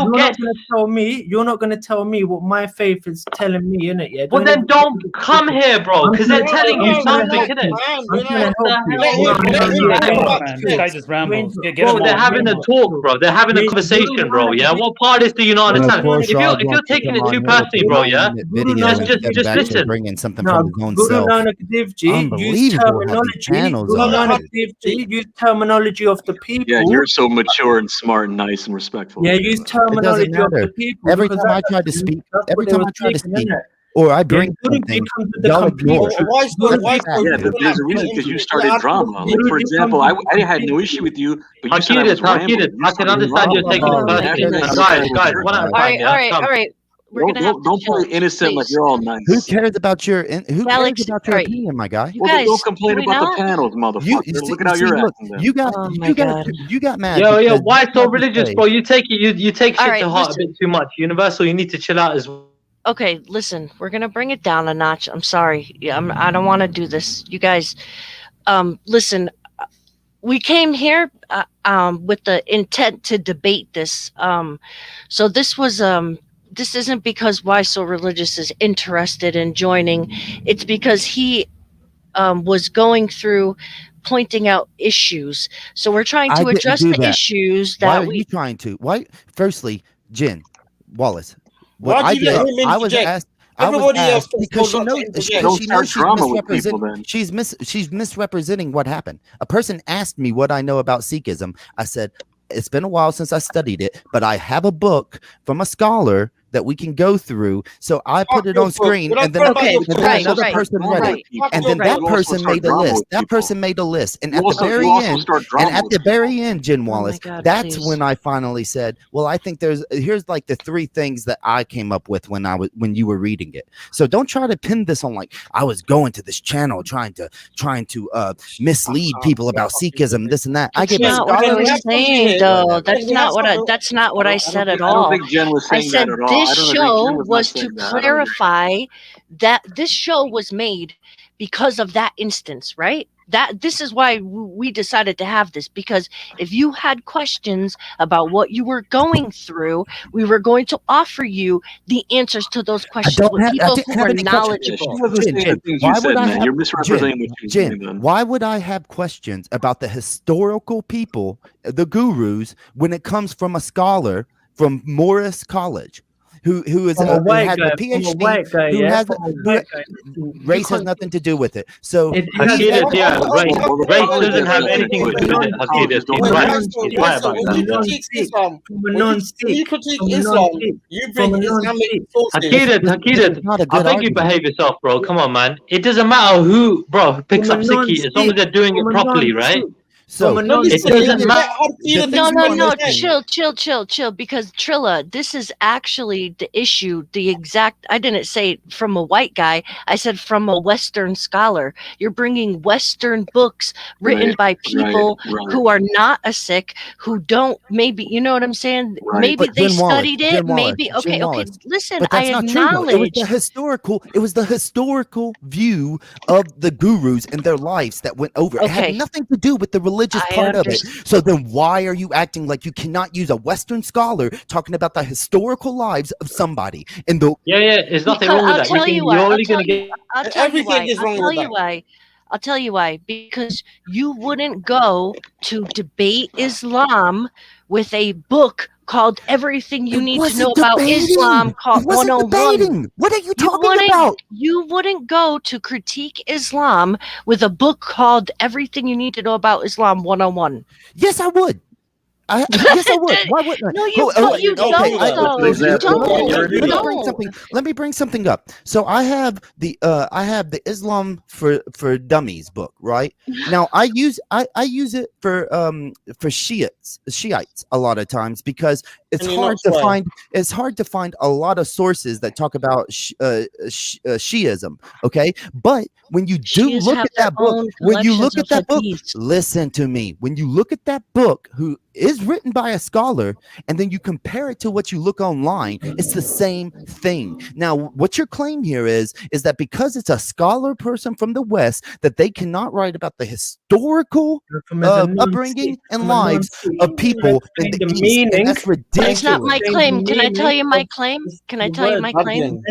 You're not getting. going to tell me. You're not going to tell me what my faith is telling me, innit? Yeah. Well, then don't come here, bro, because they're telling you something, innit? I'm trying to help you. Let him Rambles, come back man. to This guy sense. just rambles. Get Bro, him they're out. having a talk, bro. They're having a conversation, bro. Yeah. What part is do you not And of understand? course, If Raj you're wants to taking come it on too here with personally, the bro, yeah. 9-minute video Just and just get just back to listen. bringing something No, from his own Guru self. Nanak Dev Ji use Unbelievable how these terminology. channels Guru are. Nanak Dev Ji use terminology of the people. Yeah, you're so mature and smart and nice and respectful. Yeah, use It terminology doesn't of the matter. people. Every because time I that's- try to speak, that's every what they time were I try to speaking, speak, innit? or I Yeah, bring Guruji something, comes with the y'all complete ignore it. truth. Why so? Why so? Yeah, there's a reason because you started drama. Like, for example, I had no issue with you, but you said I was rambling. You I can started understand you're rambling. taking it Oh, After personally. that, And you guys, decided guys, to one at a shut All time, right, yeah. all right, Come. all right. We're Don't, gonna have don't to play chill, innocent like please. you're all nice. Who cares about your who Galaxy, cares about all your right. opinion, my guy? You Well, then guys, don't complain can we about not? the panels, motherfucker. Look at how See, you're look, acting then. you got Oh my God. you got mad. Yo, because why you so tried to religious, say- bro? You take it, you take All shit right, to heart a listen. bit too much. Universal, you need to chill out as well. Okay, listen. We're gonna bring it down a notch. I'm sorry. Yeah, I don't want to do this. You guys, listen. We came here with the intent to debate this. So this was this isn't because Why So Religious is interested in joining. It's because he was going through pointing out issues. So we're trying I to didn't address do the that. issues Why that are we. you trying to? Why? Firstly, Jen Wallace. What Why'd I you let did, him I was interject? asked. I was Everybody else asked was because told she not to knows interject. Don't she start knows she's drama with people misrepresenting. then. She's misrepresenting what happened. A person asked me what I know about Sikhism. I said it's been a while since I studied it, but I have a book from a scholar that we can go through. So I put it on screen, and then, Okay, right, another right, person read right. it, and then that person made a list. That person made a list, and You at also- the you very also end, start and drama at with the very end, Jen Wallace, God, that's please. when I finally said, "Well, I think here's like the 3 things that I came up with when you were reading it." So don't try to pin this on like I was going to this channel trying to mislead people about Sikhism, this and that. I That's gave not what I scholarly- was saying, though. Whatever. That's not what I said at I don't all. think Jen was I saying said that at all. this I don't think show Jen was was not to saying that. I don't think- clarify that this show was made because of that instance, right? That this is why we decided to have this, because if you had questions about what you were going through, we were going to offer you the answers to those questions with people who were knowledgeable. Jen, you said, man. You're misrepresenting what you Jen, said then. why would I have questions about the historical people, the gurus, when it comes from a scholar from Morris College? Who is From a who white has guy, a from a PhD? white guy, who yeah? has From a who- white guy. race has nothing to do with it. So Hakidas, yeah, race doesn't have anything to do with it. Hakidas, he's right. He's right about When you that. critique Islam, when you critique from a Islam, non-Sikh, you from bring a Islamic non-Sikh. sources. Hakidat, I think you behave yourself, bro. Come on, man. It doesn't matter who, bro, picks From up a Sikhi as long as they're doing it from a properly, non-Sikh. right? So From a No, It listen, doesn't let matter. Hakidat No, no, explain no, again. chill, because Trilla, this is actually the issue, the exact, I didn't say from a white guy, I said from a Western scholar. You're bringing Western books written Right, by people right. who are not a Sikh, who don't, maybe, you know what I'm saying? Right. Maybe But they Jen Wallace, studied it, Jen Wallace, maybe, Jen okay, Wallace. listen, But I that's not true. Though. acknowledge. It was the historical view of the gurus and their lives that went over. It had Okay. nothing to do with the religious I part of it. understand. So then why are you acting like you cannot use a Western scholar talking about the historical lives of somebody? And the Yeah, there's nothing wrong with that. You're only going to get. I'll tell you why. I'll tell you why. Because you wouldn't go to debate Islam with a book called Everything You Need to Know About Islam called 101. What are you talking about? You wouldn't go to critique Islam with a book called Everything You Need to Know About Islam 101. Yes, I would. Yes, I would. Why wouldn't I? No, you don't. You don't. Let me bring something up. So I have the Islam for Dummies book, right? Now I use it for Shiites a lot of times because it's hard to find a lot of sources that talk about Shiism. Okay, but when you do Shias look have at that their book, own when you look collections at that of book, hadiths. listen to me. When you look at that book, who is written by a scholar, and then you compare it to what you look online, it's the same thing. Now, what your claim here is that because it's a scholar person from the West, that they cannot write about the historical upbringing and lives of people in the East, and that's ridiculous. That's not my claim. Can I tell you my claim? Can I tell you my claim?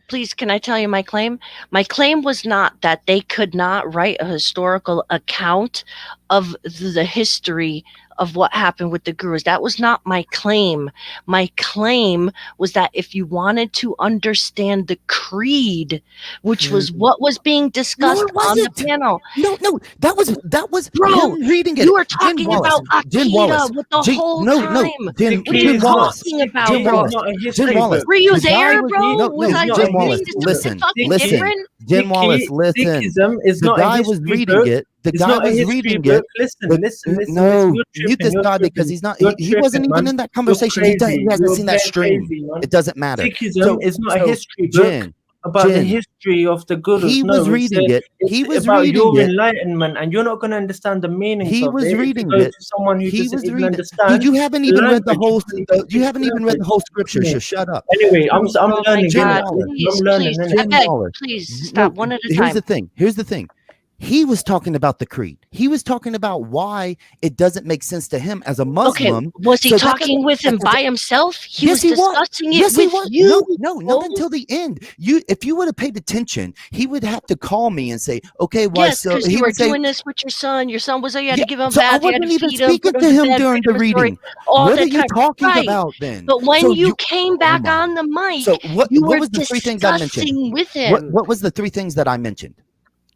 Please, can I tell you my claim? My claim was not that they could not write a historical account of the history of what happened with the gurus. That was not my claim. My claim was that if you wanted to understand the creed, which was what was being discussed on the panel. No, that was bro, him reading it. You were talking about Akita with the whole time. What are you talking about, bro? Were you there, bro? Was I just reading this? Listen, different? Jim Wallace, listen. Sikhism is the not guy a was history reading book. it. The It's guy not a was history reading book. it. Listen. No, You're you tripping, discard it because he's not. He wasn't even man. in that conversation. He hasn't seen that stream. It doesn't matter. Sikhism is not a history book about the history of the gurus. He was reading it. He was about reading your it. enlightenment, and you're not going to understand the meaning. He was reading it. To someone who He doesn't was even reading. understand. Dude, you haven't even read the whole. language. You haven't even read the whole scripture. So shut up. Anyway, I'm learning. Jim innit? Wallace. I'm learning. Please, innit? I beg, Wallace. please stop one at a Here's time. the thing. He was talking about the creed. He was talking about why it doesn't make sense to him as a Muslim. Okay, was he So talking with him by himself? He Yes, was discussing it with you. No, not until the end. If you would have paid attention, he would have to call me and say, "Okay, why?" Yes, So because he you were would say, doing this with your son. Your son was, you had to give him a so I bath, you had wasn't to even feed him, speaking put to him to him bed, during read the him a story, reading. all What the are you time. talking Right. about then? But when So you came back on the mic, So what you were was the three things I mentioned? discussing with him. What was the three things that I mentioned?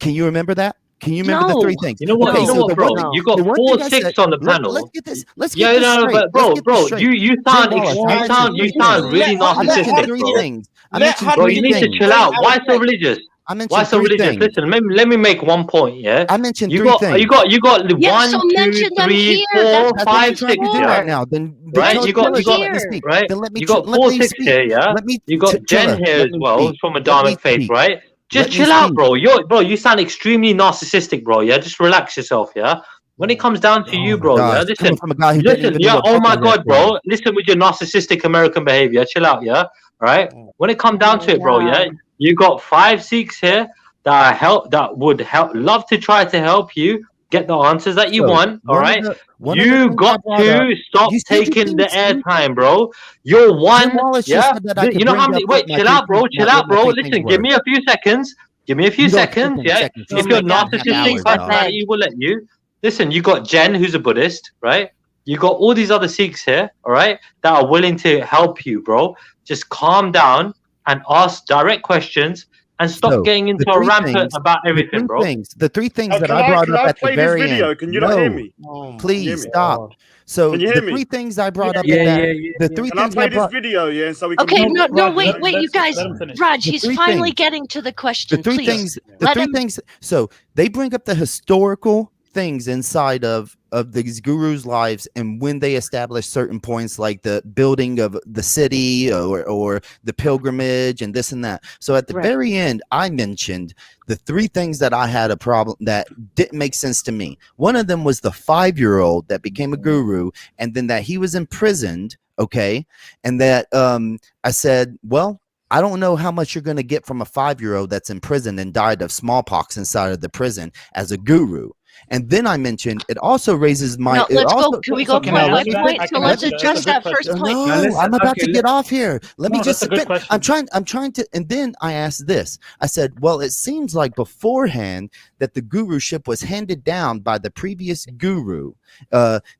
Can you remember that? Can you remember the three No. things? You know what? Okay, you know so what, the bro? one thing, You got the one 4 thing I 6 said, on the let's panel. get this. Let's Yeah, get this no, straight. but Let's bro, get this bro, straight. you Jim sound Wallace, I mentioned you three sound things. really I mentioned narcissistic, three bro. things. I mentioned Bro, three you need to things. chill out. Why so religious? I mentioned Why so three religious? things. Listen, let me make one point. Yeah, I mentioned you three got things. you got Yeah, 1, so 2, mention them 3, here. 4, That's That's what 5, you're trying 6. to do Yeah, right now. Then right. tell You got us, let me here. speak. right. Then let me You got let 4, me 6 speak. here. Yeah, Let me you got Chilla, Jen here let as me well speak. from a Let me Dharmic faith, speak. right? Just Let me chill out, speak. bro. You sound extremely narcissistic, bro. Yeah, just relax yourself. Yeah. When it comes down to Oh you, my bro, yeah, gosh, coming listen, from a guy who didn't even know yeah, what oh book my I read god, from. bro, listen with your narcissistic American behavior, chill out, yeah, all right. When it comes down to it, bro, yeah, you got 5 Sikhs here that would love to try to help you get the answers that you So want, all one of right. the You things I got brought up. to stop You said you taking the didn't speak. airtime, bro. You're Jim one, Wallace just yeah. said that I could You know bring how up many? what Wait, my chill three out, bro. things, Chill what out, my bro. three things Listen, give were. me a few seconds. Give me a few You don't seconds, freaking yeah. seconds. If Oh your my God, half narcissistic hours, dog. personality will let you, listen. You got Jen, who's a Buddhist, right? You got all these other Sikhs here, all right, that are willing to help you, bro. Just calm down and ask direct questions and stop So getting the into a three rampant things, about everything, bro. the three things that Can I brought can up I at the play this very video? end. Can you not hear No, me? Can you hear please me? stop. So Can you hear the me? three things I brought up Yeah, at that, yeah, the three Can I things play I this brought. video? Yeah, and so we can. Okay, no, Raj, wait, you guys. let him finish. Raj, The he's three finally things. getting to the The question. three Please, things. The let three him. things. So they bring up the historical things inside of these gurus' lives, and when they establish certain points like the building of the city or the pilgrimage and this and that. So at the Right. very end, I mentioned the three things that I had a problem that didn't make sense to me. One of them was the 5-year-old that became a guru, and then that he was imprisoned. Okay, and that I said, well, I don't know how much you're going to get from a 5-year-old that's in prison and died of smallpox inside of the prison as a guru. And then I mentioned it also raises my. No, It let's also, go. Can we go Can I point by answer that? point? I So can let's answer that. address That's a that good first question. point. no, listen, I'm about okay, to get off here. Let me No, just. that's a good question. I'm trying to. And then I asked this. I said, well, it seems like beforehand that the guruship was handed down by the previous guru.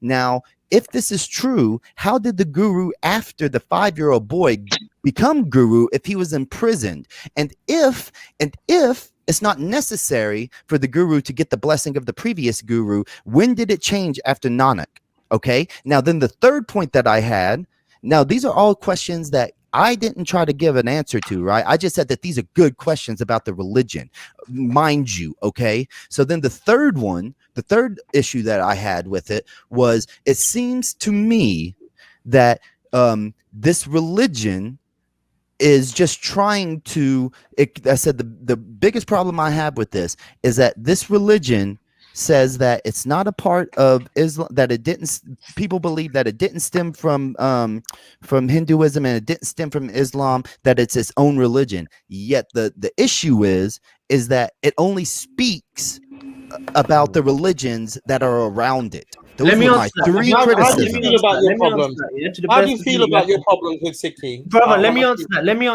Now, if this is true, how did the guru after the 5-year-old boy become guru if he was imprisoned? And if it's not necessary for the guru to get the blessing of the previous guru, when did it change after Nanak? Okay. Now, then the third point that I had. Now, these are all questions that I didn't try to give an answer to, right? I just said that these are good questions about the religion, mind you. Okay. So then the third issue that I had with it was, it seems to me that this religion is just trying to, I said the biggest problem I have with this is that this religion says that it's not a part of Islam, that it didn't, people believe that it didn't stem from Hinduism and it didn't stem from Islam, that it's its own religion. Yet the issue is that it only speaks about the religions that are around it. Those were my three criticisms. How do you feel about your problems with Sikhi? Brother, let me answer that. Let me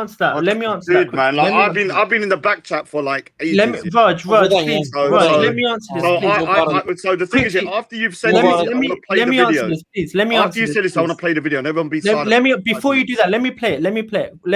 answer that. Man, like, I've been in the back chat for like ages. Raj, please, let me answer this. So the thing is, after you've said this, I want to play the video. After you said this, I want to play the video, and everyone be silent. Before you do that, let me play it. Let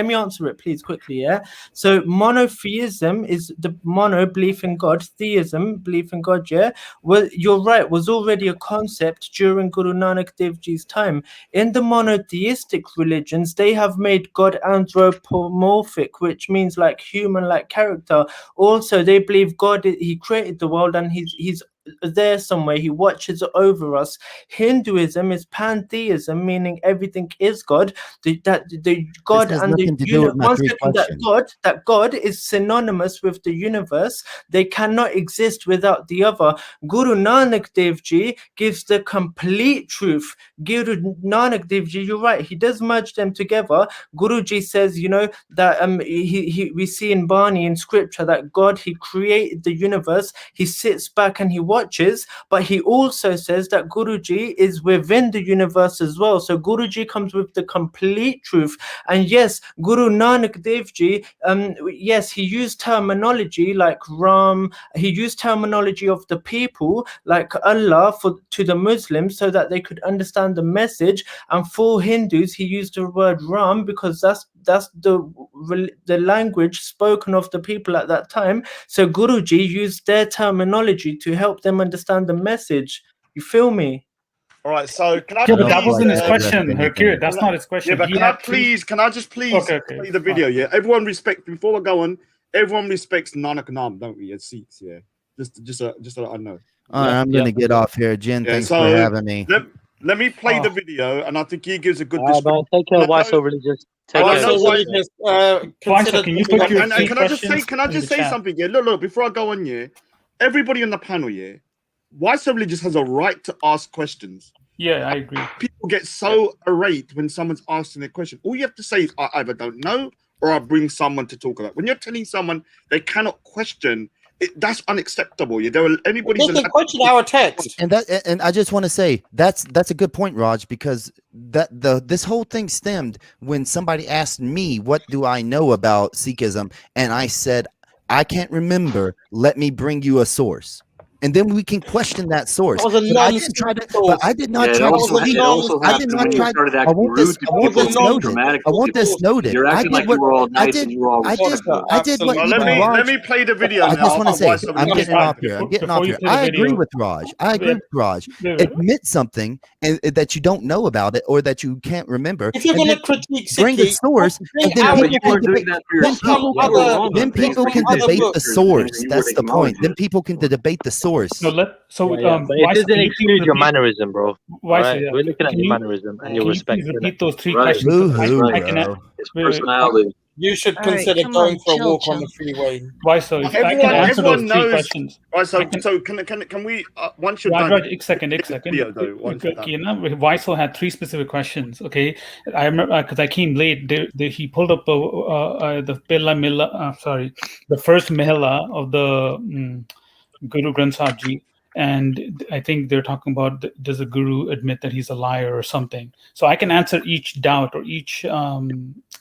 me answer it, please, quickly. Yeah. So monotheism is the mono belief in God, theism belief in God. Yeah. Well, you're right. Was already a concept during Guru Nanak Dev Ji's time. In the monotheistic religions, they have made God anthropomorphic, which means like human-like character. Also, they believe God, he created the world and he's there somewhere, he watches over us. Hinduism is pantheism, meaning everything is God. The God and the universe, that God is synonymous with the universe. They cannot exist without the other. Guru Nanak Dev Ji gives the complete truth. Guru Nanak Dev Ji, you're right, he does merge them together. Guruji says, that we see in Bani in scripture that God, he created the universe, he sits back and he watches, but he also says that Guruji is within the universe as well. So Guruji comes with the complete truth. And yes, Guru Nanak Dev Ji, yes, he used terminology like Ram, he used terminology of the people like Allah to the Muslims so that they could understand the message. And for Hindus, he used the word Ram because that's the language spoken of the people at that time. So Guruji used their terminology to help them understand the message. You feel me? All right, so can I? Yeah, but that wasn't his question, Hercule. That's not his question. Yeah, but can I just please play the video? Yeah, everyone respect, before I go on, everyone respects Nanak Nam, don't we, as Sikhs? Yeah, just so I know. All right, I'm gonna get off here. Jen, thanks for having me. Let me play the video, and I think he gives a good description. Take care, why so religious? Can I just say something? Yeah, look, before I go on, yeah, everybody on the panel, yeah, why so religious has a right to ask questions. Yeah, I agree. People get so irate when someone's asking a question. All you have to say is, I either don't know or I bring someone to talk about. When you're telling someone they cannot question, that's unacceptable. Yeah, anybody can question our text, and I just want to say that's a good point, Raj, because this whole thing stemmed when somebody asked me, what do I know about Sikhism, and I said, I can't remember. Let me bring you a source. And then we can question that source. I did not try to speak. I did not try. I want this noted. I want this noted. I did what. I did what. Let me play the video. I just want to say, I'm getting off here. I agree with Raj. Admit something and that you don't know about it or that you can't remember. If you're going to critique, bring a source, and then people can debate the source. That's the point. Then people can debate the source. But it doesn't exclude your mannerism, bro. Right? We're looking at your mannerism and your respect. Repeat those three questions. It's personality. You should consider going for a walk on the freeway. Why so? Everyone knows. Right, so can we once you're done? One second. Weissel had three specific questions. Okay, I remember because I came late. He pulled up the first Mehla of the Guru Granth Sahib Ji, and I think they're talking about, does a guru admit that he's a liar or something? So I can answer each doubt or each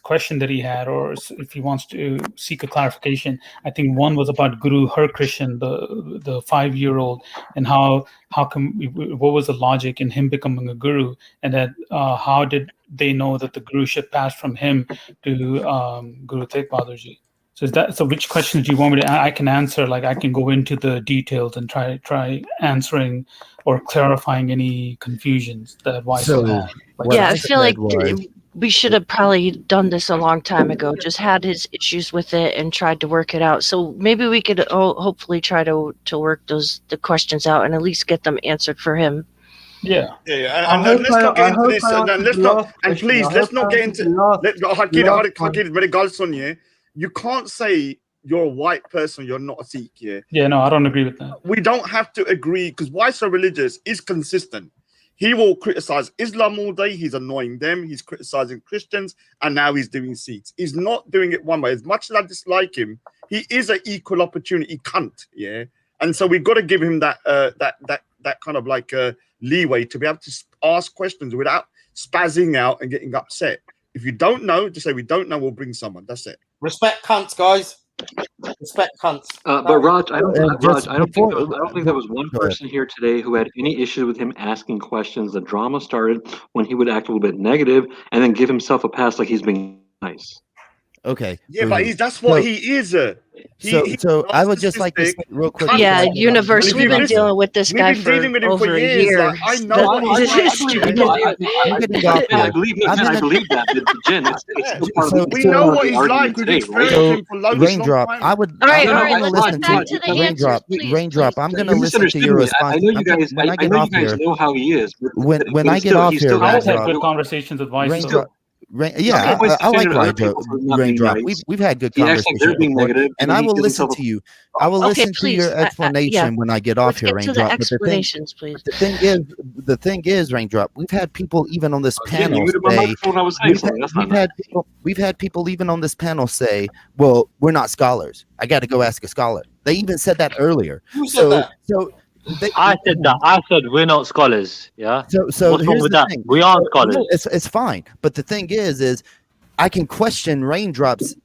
question that he had, or if he wants to seek a clarification. I think one was about Guru Har Krishan, the 5-year-old, and what was the logic in him becoming a guru, and that how did they know that the guruship passed from him to Guru Tegh Bahadur Ji? So which questions do you want me to? I can answer. Like I can go into the details and try answering or clarifying any confusions that Weissel had. I feel like we should have probably done this a long time ago. Just had his issues with it and tried to work it out. So maybe we could hopefully try to work the questions out and at least get them answered for him. Yeah. And let's not get into this. Let's not get into. You can't say you're a white person, you're not a Sikh. Yeah. Yeah, no, I don't agree with that. We don't have to agree, because Why So Religious is consistent. He will criticize Islam all day. He's annoying them. He's criticizing Christians, and now he's doing Sikhs. He's not doing it one way. As much as I dislike him, he is an equal opportunity cunt. Yeah, and so we've got to give him that that kind of like leeway to be able to ask questions without spazzing out and getting upset. If you don't know, just say we don't know. We'll bring someone. That's it. Respect cunts, guys. Respect cunts. But Raj, I don't think there was one person here today who had any issue with him asking questions. The drama started when he would act a little bit negative and then give himself a pass like he's being nice. Okay. Yeah, but that's what he is. So I would just like to say real quick. Yeah, Universe, we've been dealing with this guy for over a year. I believe that, Jen. We know what he's like. We've experienced him for loads Raindrop, I would. I'm going to listen to Raindrop. Raindrop, I'm going to listen to your response. I know you guys. I know you guys know how he is. When I get off here, I had good conversations with Vice. Yeah, I like Raindrop. We've had good conversations before, and I will listen to you. I will listen to your explanation when I get off here, Raindrop. But explanations, please. The thing is, Raindrop, we've had people even on this panel say we've had people even on this panel say, "Well, we're not scholars. I got to go ask a scholar." They even said that earlier. Who said that? I said that. I said we're not scholars. Yeah. So what's wrong with that? Thing. We are scholars. No, it's fine. But the thing is I can question Raindrop's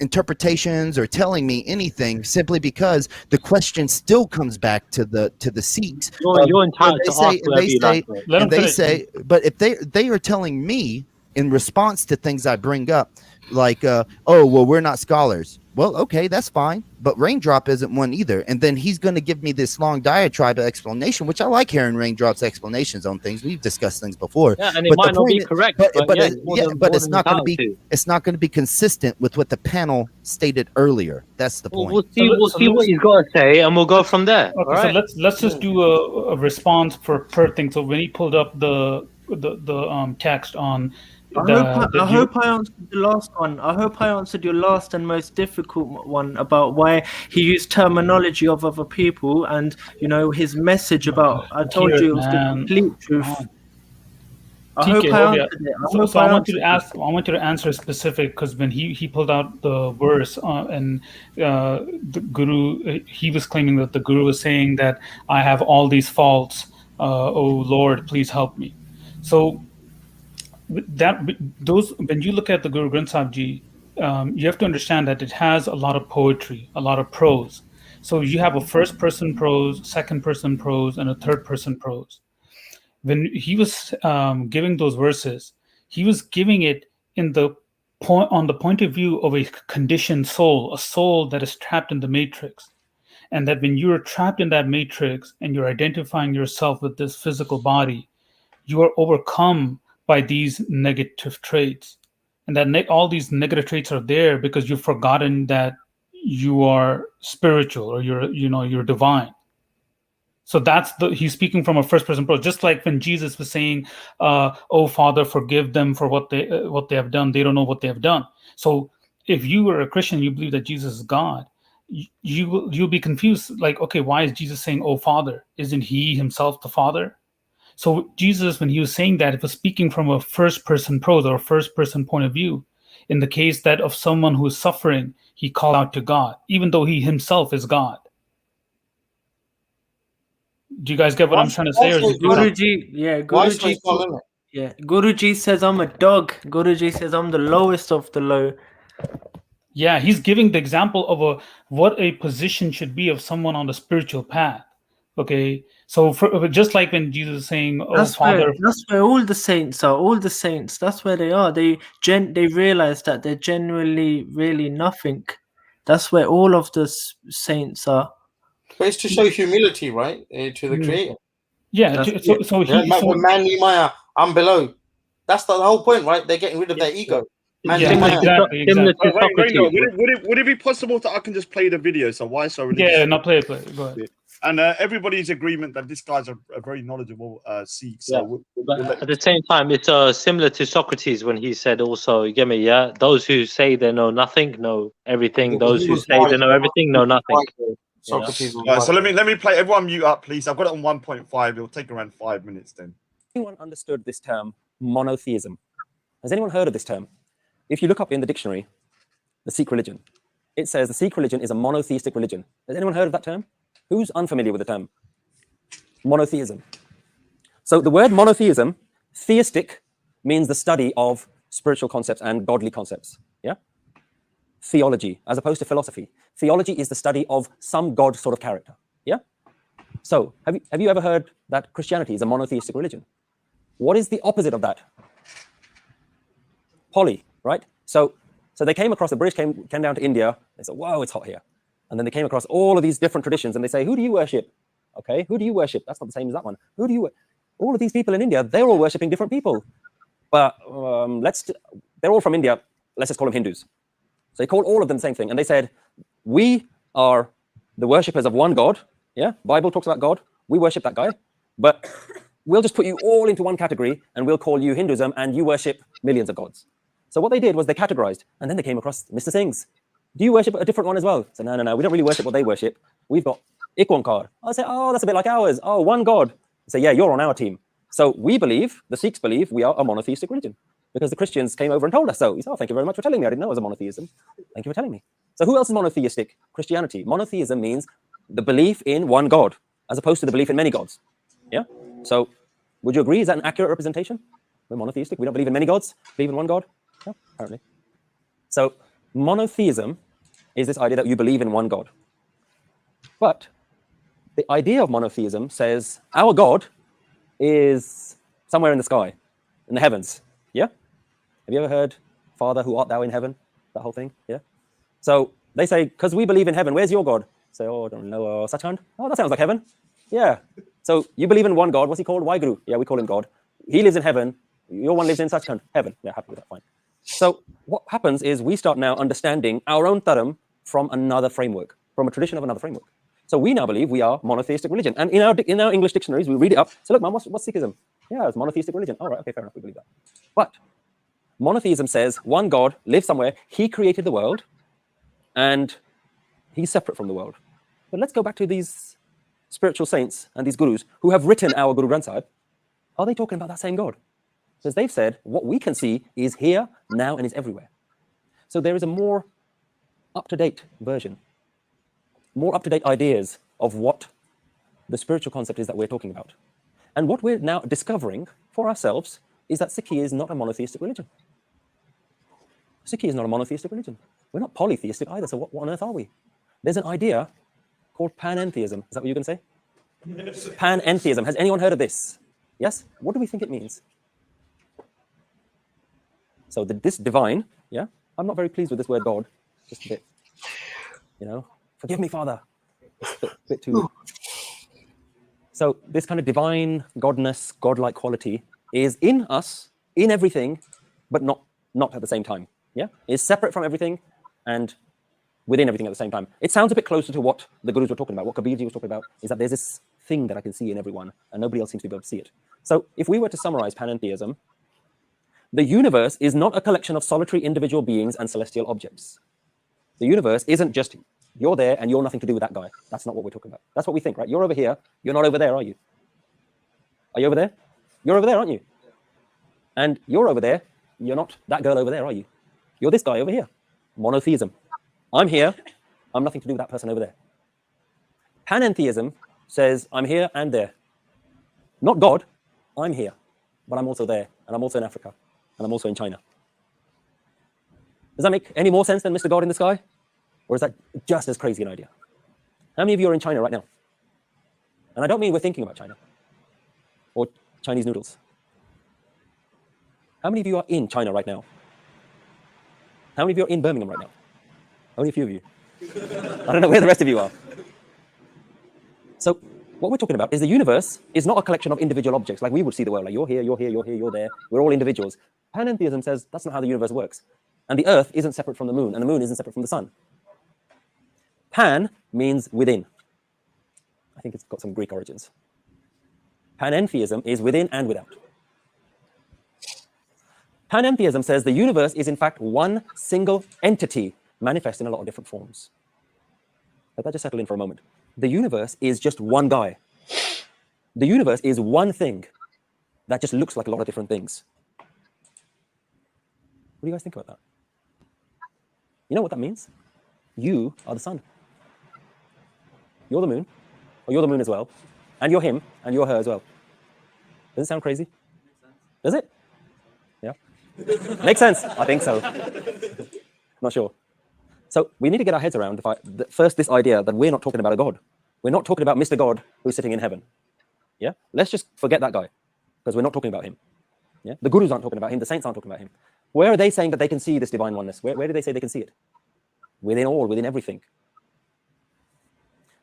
interpretations or telling me anything simply because the question still comes back to the Sikhs. You're entitled to ask whatever you like. They say, but if they are telling me in response to things I bring up, like, oh, well, we're not scholars. Well, okay, that's fine. But Raindrop isn't one either. And then he's going to give me this long diatribe explanation, which I like hearing Raindrop's explanations on things. We've discussed things before. Yeah, and it might not be correct. But it's not going to be. It's not going to be consistent with what the panel stated earlier. That's the point. We'll see what he's got to say, and we'll go from there. Okay, so let's just do a response per thing. So when he pulled up the text on. I hope I answered the last one. I hope I answered your last and most difficult one about why he used terminology of other people and, his message about, I told you it was the complete truth. I hope I answered it. I want you to answer specific, because when he pulled out the verse and the Guru, he was claiming that the Guru was saying that I have all these faults. Oh Lord, please help me. So when you look at the Guru Granth Sahib Ji, you have to understand that it has a lot of poetry, a lot of prose. So you have a first person prose, second person prose, and a third person prose. When he was giving those verses, he was giving it on the point of view of a conditioned soul, a soul that is trapped in the matrix. And that when you're trapped in that matrix and you're identifying yourself with this physical body, you are overcome by these negative traits, and that all these negative traits are there because you've forgotten that you are spiritual or you're divine. So he's speaking from a first person approach, just like when Jesus was saying, "Oh Father, forgive them for what they have done. They don't know what they have done." So if you are a Christian, you believe that Jesus is God, you'll be confused. Like, okay, why is Jesus saying, "Oh Father"? Isn't he himself the Father? So Jesus, when he was saying that, it was speaking from a first-person prose or a first-person point of view. In the case that of someone who is suffering, he called out to God, even though he himself is God. Do you guys get what I'm trying to say? Guruji says I'm a dog. Guruji says I'm the lowest of the low. Yeah, he's giving the example of what a position should be of someone on the spiritual path. Okay, so just like when Jesus is saying, "Oh Father," that's where all the saints are. All the saints, that's where they are. They realize that they're genuinely really nothing. That's where all of the saints are. But it's to show humility, right, to the Creator. Yeah. Manly Maya, I'm below. That's the whole point, right? They're getting rid of their ego. exactly. Wait, no. Would it be possible that I can just play the video? So why so religious? Yeah, no, play it. Go ahead. And everybody's agreement that this guy's a very knowledgeable Sikh. So but at the same time, it's similar to Socrates when he said also, you get me, yeah? Those who say they know nothing know everything. Those who say they know everything know nothing. Socrates. Right, so let me play. Everyone mute up, please. I've got it on 1.5. It'll take around 5 minutes then. Anyone understood this term monotheism? Has anyone heard of this term? If you look up in the dictionary, the Sikh religion, it says the Sikh religion is a monotheistic religion. Has anyone heard of that term? Who's unfamiliar with the term monotheism? So the word monotheism, theistic, means the study of spiritual concepts and godly concepts. Yeah. Theology, as opposed to philosophy. Theology is the study of some god sort of character. Yeah. So have you ever heard that Christianity is a monotheistic religion? What is the opposite of that? Poly, right? So they came across, the British came down to India. They said, whoa, it's hot here. And then they came across all of these different traditions and they say, who do you worship? Okay, who do you worship? That's not the same as that one. Who do you all of these people in India, they're all worshipping different people. But they're all from India. Let's just call them Hindus. So they called all of them the same thing. And they said, we are the worshippers of one God. Yeah, Bible talks about God. We worship that guy. But we'll just put you all into one category and we'll call you Hinduism and you worship millions of gods. So what they did was they categorized. And then they came across Mr. Singh's. Do you worship a different one as well? So no, we don't really worship what they worship. We've got Ikwankar. I say, oh, that's a bit like ours. Oh, one God. I say, yeah, you're on our team. So we believe, the Sikhs believe, we are a monotheistic religion because the Christians came over and told us so. He said, oh, thank you very much for telling me. I didn't know it was a monotheism. Thank you for telling me. So who else is monotheistic? Christianity. Monotheism means the belief in one God as opposed to the belief in many gods. Yeah. So would you agree? Is that an accurate representation? We're monotheistic. We don't believe in many gods. Believe in one God. No, apparently. So monotheism is this idea that you believe in one God. But the idea of monotheism says our God is somewhere in the sky, in the heavens. Yeah? Have you ever heard, Father, who art thou in heaven? That whole thing? Yeah? So they say, because we believe in heaven, where's your God? Say, oh, I don't know, Sachand? Oh, that sounds like heaven. Yeah. So you believe in one God. What's he called? Waheguru. Yeah, we call him God. He lives in heaven. Your one lives in Sachand. Heaven. Yeah, happy with that. Fine. So what happens is we start now understanding our own dharam from another framework, from a tradition of another framework. So we now believe we are monotheistic religion. And in our English dictionaries, we read it up. So look, man, what's Sikhism? Yeah, it's monotheistic religion. All right, okay, fair enough, we believe that. But monotheism says one God lives somewhere. He created the world, and he's separate from the world. But let's go back to these spiritual saints and these gurus who have written our Guru Granth Sahib. Are they talking about that same God? Because they've said what we can see is here, now, and is everywhere. So there is a more up-to-date version, more up-to-date ideas of what the spiritual concept is that we're talking about. And what we're now discovering for ourselves is that Sikhi is not a monotheistic religion. Sikhi is not a monotheistic religion. We're not polytheistic either, so what on earth are we? There's an idea called panentheism. Is that what you're going to say? Panentheism. Has anyone heard of this? Yes? What do we think it means? So this divine, yeah? I'm not very pleased with this word God, just a bit. You know, forgive me, Father. It's a bit too. So this kind of divine godness, godlike quality is in us, in everything, but not at the same time. Yeah, it's separate from everything and within everything at the same time. It sounds a bit closer to what the gurus were talking about. What Kabirji was talking about is that there's this thing that I can see in everyone, and nobody else seems to be able to see it. So if we were to summarize panentheism, the universe is not a collection of solitary individual beings and celestial objects. The universe isn't just you're there and you're nothing to do with that guy. That's not what we're talking about. That's what we think, right? You're over here. You're not over there, are you? Are you over there? You're over there, aren't you? And you're over there. You're not that girl over there, are you? You're this guy over here. Monotheism. I'm here. I'm nothing to do with that person over there. Panentheism says I'm here and there. Not God. I'm here. But I'm also there. And I'm also in Africa. And I'm also in China. Does that make any more sense than Mr. God in the sky? Or is that just as crazy an idea? How many of you are in China right now? And I don't mean we're thinking about China or Chinese noodles. How many of you are in China right now? How many of you are in Birmingham right now? Only a few of you. I don't know where the rest of you are. So what we're talking about is the universe is not a collection of individual objects like we would see the world. Like you're here, you're here, you're here, you're there. We're all individuals. Panentheism says that's not how the universe works. And the earth isn't separate from the moon, and the moon isn't separate from the sun. Pan means within. I think it's got some Greek origins. Panentheism is within and without. Panentheism says the universe is in fact one single entity manifest in a lot of different forms. Let that just settle in for a moment. The universe is just one guy. The universe is one thing that just looks like a lot of different things. What do you guys think about that? You know what that means? You are the sun. You're the moon, or you're the moon as well, and you're him, and you're her as well. Does it sound crazy? Does it? Yeah? Makes sense? I think so. Not sure. So we need to get our heads around, first, this idea that we're not talking about a God. We're not talking about Mr. God who's sitting in heaven. Yeah? Let's just forget that guy, because we're not talking about him. Yeah? The gurus aren't talking about him. The saints aren't talking about him. Where are they saying that they can see this divine oneness? Where do they say they can see it? Within all, within everything.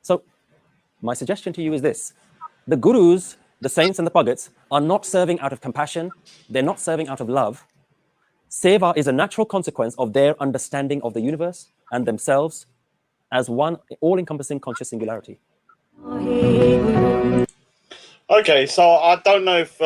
So my suggestion to you is this. The gurus, the saints and the Bhagats are not serving out of compassion. They're not serving out of love. Seva is a natural consequence of their understanding of the universe and themselves as one all-encompassing conscious singularity. Okay, so I don't know if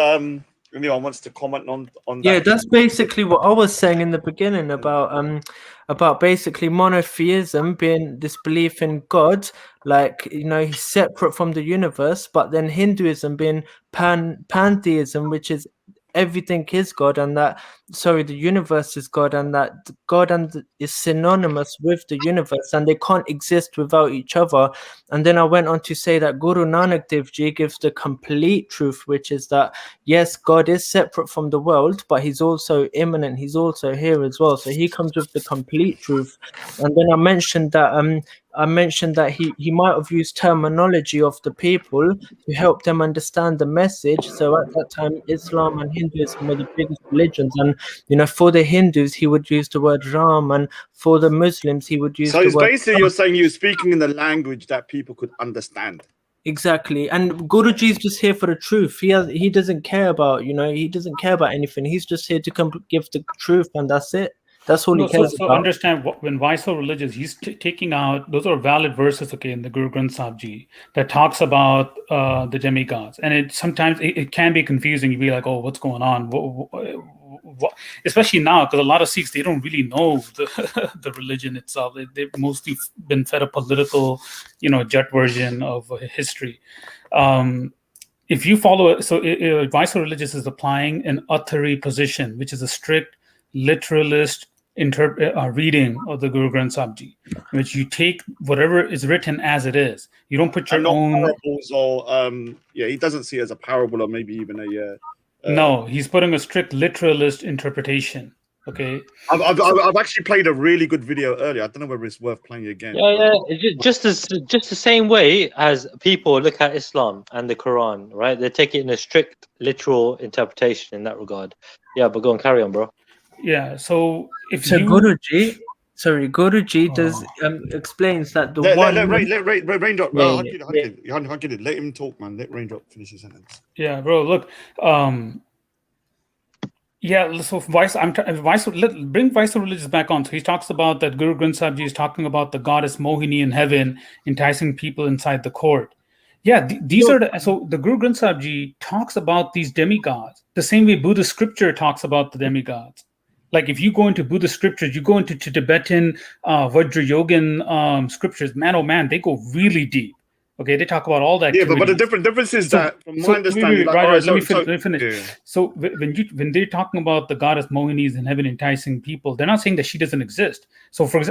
anyone wants to comment on that. Yeah, that's basically what I was saying in the beginning about basically monotheism being this belief in God, like, you know, he's separate from the universe, but then Hinduism being pantheism, which is everything is God, and that the universe is God, and that God is synonymous with the universe, and they can't exist without each other. And then I went on to say that Guru Nanak Dev Ji gives the complete truth, which is that yes, God is separate from the world, but he's also immanent, he's also here as well. So he comes with the complete truth. And then I mentioned that he might have used terminology of the people to help them understand the message. So at that time, Islam and Hinduism were the biggest religions. And, you know, for the Hindus, he would use the word Ram, and for the Muslims, he would use the word... So it's basically you're saying you're speaking in the language that people could understand. Exactly. And Guruji is just here for the truth. He doesn't care about, you know, he doesn't care about anything. He's just here to give the truth, and that's it. That's all he cares about. So understand, when Vaisal religious, he's taking out, those are valid verses, okay, in the Guru Granth Sahib Ji that talks about the demigods. And sometimes it can be confusing. You'd be like, oh, what's going on? What? Especially now, because a lot of Sikhs, they don't really know the religion itself. They've mostly been fed a political, you know, jet version of history. If you follow it, so Vaisal religious is applying an Athari position, which is a strict literalist reading of the Guru Granth Sahib Ji, in which you take whatever is written as it is. You don't put your own parables, or he doesn't see it as a parable, or maybe even a no, he's putting a strict literalist interpretation. Okay, I've actually played a really good video earlier. I don't know whether it's worth playing again. Yeah. Just the same way as people look at Islam and the Quran, right? They take it in a strict literal interpretation in that regard. Yeah, but go on, carry on, bro. Yeah, so Guruji does explains that the let Raindrop. Let him talk, man. Let Raindrop finish his sentence. Yeah, bro. Look, yeah. So bring Vaisal religious back on. So he talks about that Guru Granth Sahib Ji is talking about the goddess Mohini in heaven enticing people inside the court. Yeah, these are so the Guru Granth Sahib Ji talks about these demigods the same way Buddhist scripture talks about the demigods. Like if you go into Buddhist scriptures, you go into Tibetan Vajrayogin scriptures, man, oh man, they go really deep. Okay, they talk about all that. Yeah, but the difference is that, from my understanding, let me finish. Yeah. So when they're talking about the goddess Mohinis in heaven enticing people, they're not saying that she doesn't exist. So for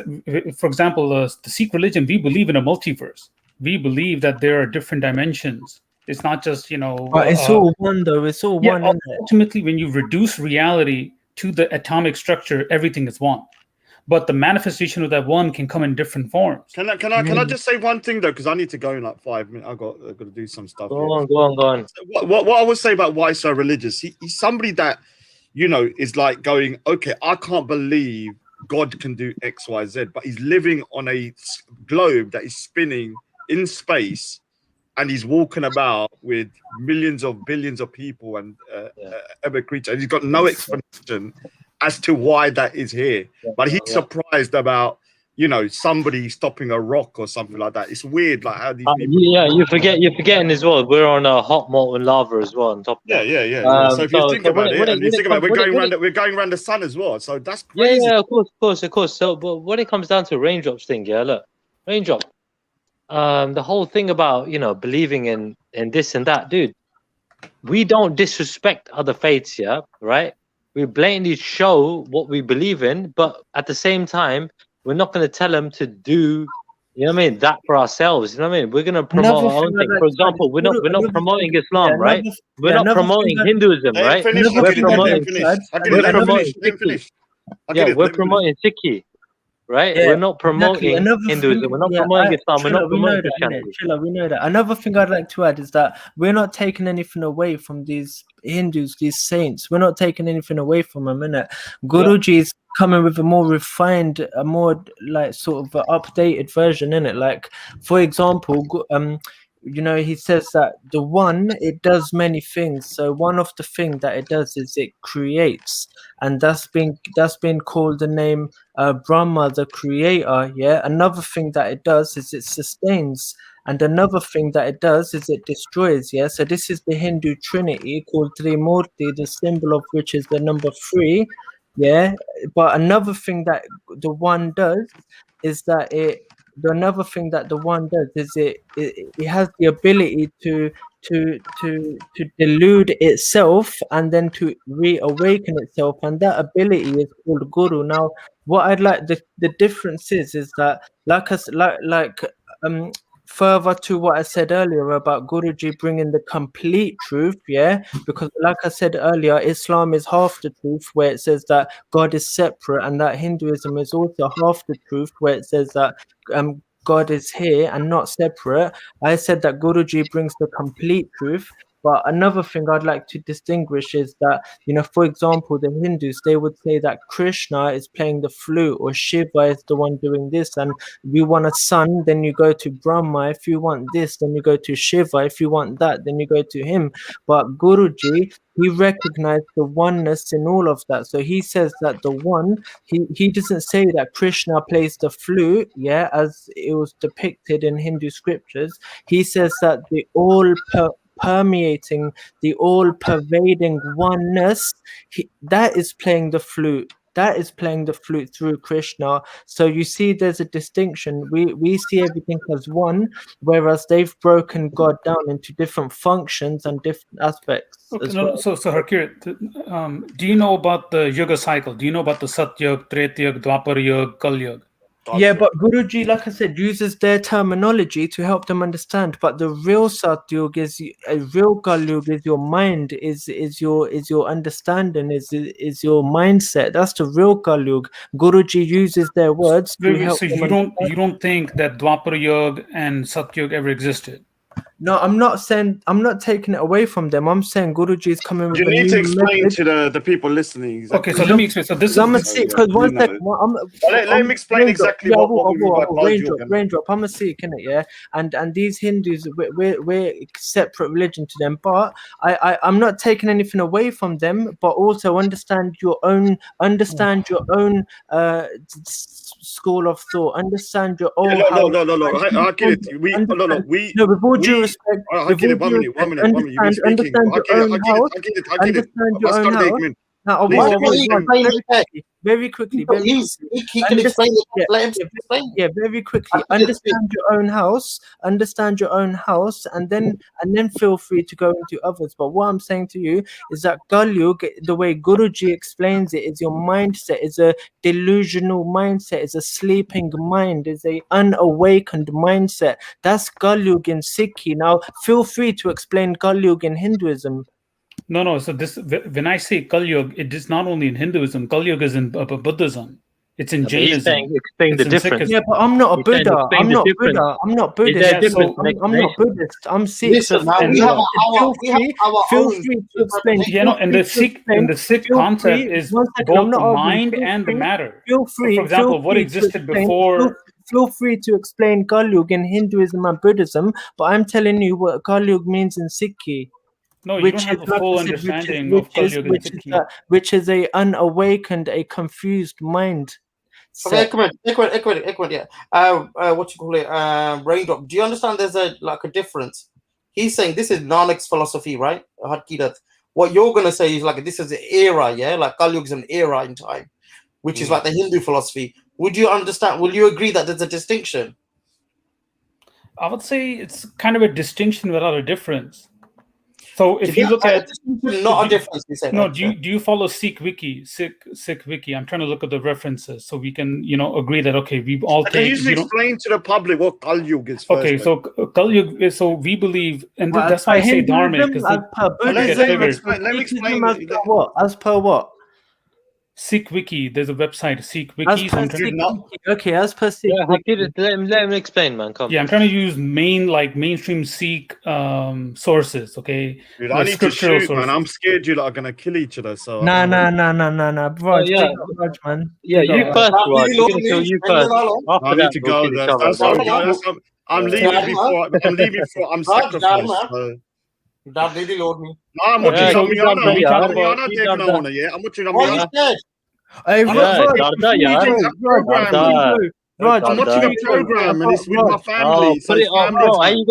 example, the Sikh religion, we believe in a multiverse. We believe that there are different dimensions. It's not just, you know. But it's all one, though. It's all one. Ultimately, when you reduce reality to the atomic structure, everything is one. But the manifestation of that one can come in different forms. Can I just say one thing though, because I need to go in like 5 minutes. I've got to do some stuff. Go on. So what I would say about why he's so religious? He's somebody that, you know, is like going, okay, I can't believe God can do X, Y, Z, but he's living on a globe that is spinning in space, and he's walking about with millions of billions of people and other creatures. And he's got no explanation. as to why that is here. But he's surprised about, you know, somebody stopping a rock or something like that. It's weird, like how these people. Yeah, you're forgetting as well. We're on a hot molten lava as well on top of that. Yeah. So if you think about it, and you think about it, we're going around the sun as well. So that's crazy. Yeah, of course. So, but when it comes down to raindrops thing, yeah, look, raindrop. The whole thing about, you know, believing in this and that, dude. We don't disrespect other faiths, yeah, right? We blatantly show what we believe in, but at the same time, we're not going to tell them to do, you know what I mean, that for ourselves. You know what I mean? We're going to promote our own thing. For example, we're not promoting Islam, right? We're not promoting Hinduism, right? We're promoting Sikhi, right? Yeah, we're not promoting exactly. Hinduism. We're not promoting Islam. We're not promoting Christianity. We know that. Another thing I'd like to add is that we're not taking anything away from these Hindus, these saints. We're not taking anything away from them, innit? Guruji is coming with a more refined, a more like sort of updated version, innit? Like, for example, you know, he says that the one, it does many things. So one of the things that it does is it creates, and that's been called the name Brahma, the creator. Yeah. Another thing that it does is it sustains, and another thing that it does is it destroys. Yeah. So this is the Hindu trinity called Trimurti, the symbol of which is the number 3. Yeah. But another thing that the one does is that another thing that the one does is it has the ability to delude itself and then to reawaken itself, and that ability is called guru. Now, what I'd like the difference is that further to what I said earlier about Guruji bringing the complete truth, yeah, because like I said earlier, Islam is half the truth, where it says that God is separate, and that Hinduism is also half the truth, where it says that God is here and not separate. I said that Guruji brings the complete truth. But another thing I'd like to distinguish is that, you know, for example, the Hindus, they would say that Krishna is playing the flute, or Shiva is the one doing this. And if you want a son, then you go to Brahma. If you want this, then you go to Shiva. If you want that, then you go to him. But Guruji, he recognized the oneness in all of that. So he says that the one, he doesn't say that Krishna plays the flute, yeah, as it was depicted in Hindu scriptures. He says that the permeating, the all-pervading oneness, that is playing the flute. That is playing the flute through Krishna. So you see, there's a distinction. We see everything as one, whereas they've broken God down into different functions and different aspects. Okay, so Harkirat, do you know about the Yuga cycle? Do you know about the Satyug, Tretyug, Dwapar Yug, Kal Yug? Yeah, but Guruji, like I said, uses their terminology to help them understand. But the real Satyug is a real Kalyug is your mind, is your understanding, is your mindset. That's the real Kalyug. Guruji uses their words to help. So you don't think that Dwapar Yug and Satyug ever existed? No, I'm not taking it away from them. I'm saying Guruji is coming with you need to explain to the people listening. Exactly. Okay, so let me explain. So this is... I'm going to see, because one second. Let me explain exactly what we mean by raindrop. I'm a Sikh, innit, yeah? And these Hindus, we're separate religion to them. But I'm not taking anything away from them, but also understand your own school of thought. Understand your own... No, with all due respect, understand your own house. Understand your own house. Now, very quickly. He can explain it. Let him explain. Yeah, very quickly. Understand your own house. Understand your own house, and then feel free to go into others. But what I'm saying to you is that Kalyug, the way Guruji explains it, is your mindset, is a delusional mindset, is a sleeping mind, is a unawakened mindset. That's Kalyug in Sikhi. Now, feel free to explain Kalyug in Hinduism. No. So this, when I say Kal Yuga, it is not only in Hinduism. Kal Yuga is in Buddhism. It's in Jainism. Explain the difference. Yeah, but I'm not a Buddha. I'm not Buddha. I'm not Buddhist. I'm not Buddhist. I'm Sikh. Listen, man, feel free to explain. Yeah, no, and the Sikh concept is both the mind and the matter. Feel free. For example, what existed before. Feel free to explain Kalyug in Hinduism and Buddhism, but I'm telling you what Kalyug means in Sikhi. No, you don't have a full understanding of Kal Yuga and Sikhi. Which is a unawakened, a confused mind. Okay, come on, yeah. What you call it? Raindrop. Do you understand? There's a difference. He's saying this is Nanak's philosophy, right? What you're gonna say is like this is an era, yeah, like Kal Yuga is an era in time, which is like the Hindu philosophy. Would you understand? Will you agree that there's a distinction? I would say it's kind of a distinction without a difference. So if you look at not a difference, you say. No, do you follow Sikh Wiki? Sikh Wiki. I'm trying to look at the references so we can agree that okay, we've all. Can you just explain to the public what Kal Yuga is? First, okay, so Kal Yuga. So we believe, and that's why I say Dharmic because let me explain. As per what? Sikh Wiki. There's a website, Sikh Wiki. Okay, as per Sikh Wiki. Let him explain, man. Come. Yeah, I'm trying to use mainstream Sikh sources. Okay, dude, I need to shoot, sources. Man. I'm scared you lot are gonna kill each other. So nah, bro. Yeah, man. Yeah, you first, Raj. We're gonna kill you first. I need to go. I'm leaving before. I'm sacrificed. Dad, did he load me? No, I'm watching Dharmiana. Yeah, I'm watching Dharmiana. Hey, I'm watching a program and it's with my family. Put it on, bro. How you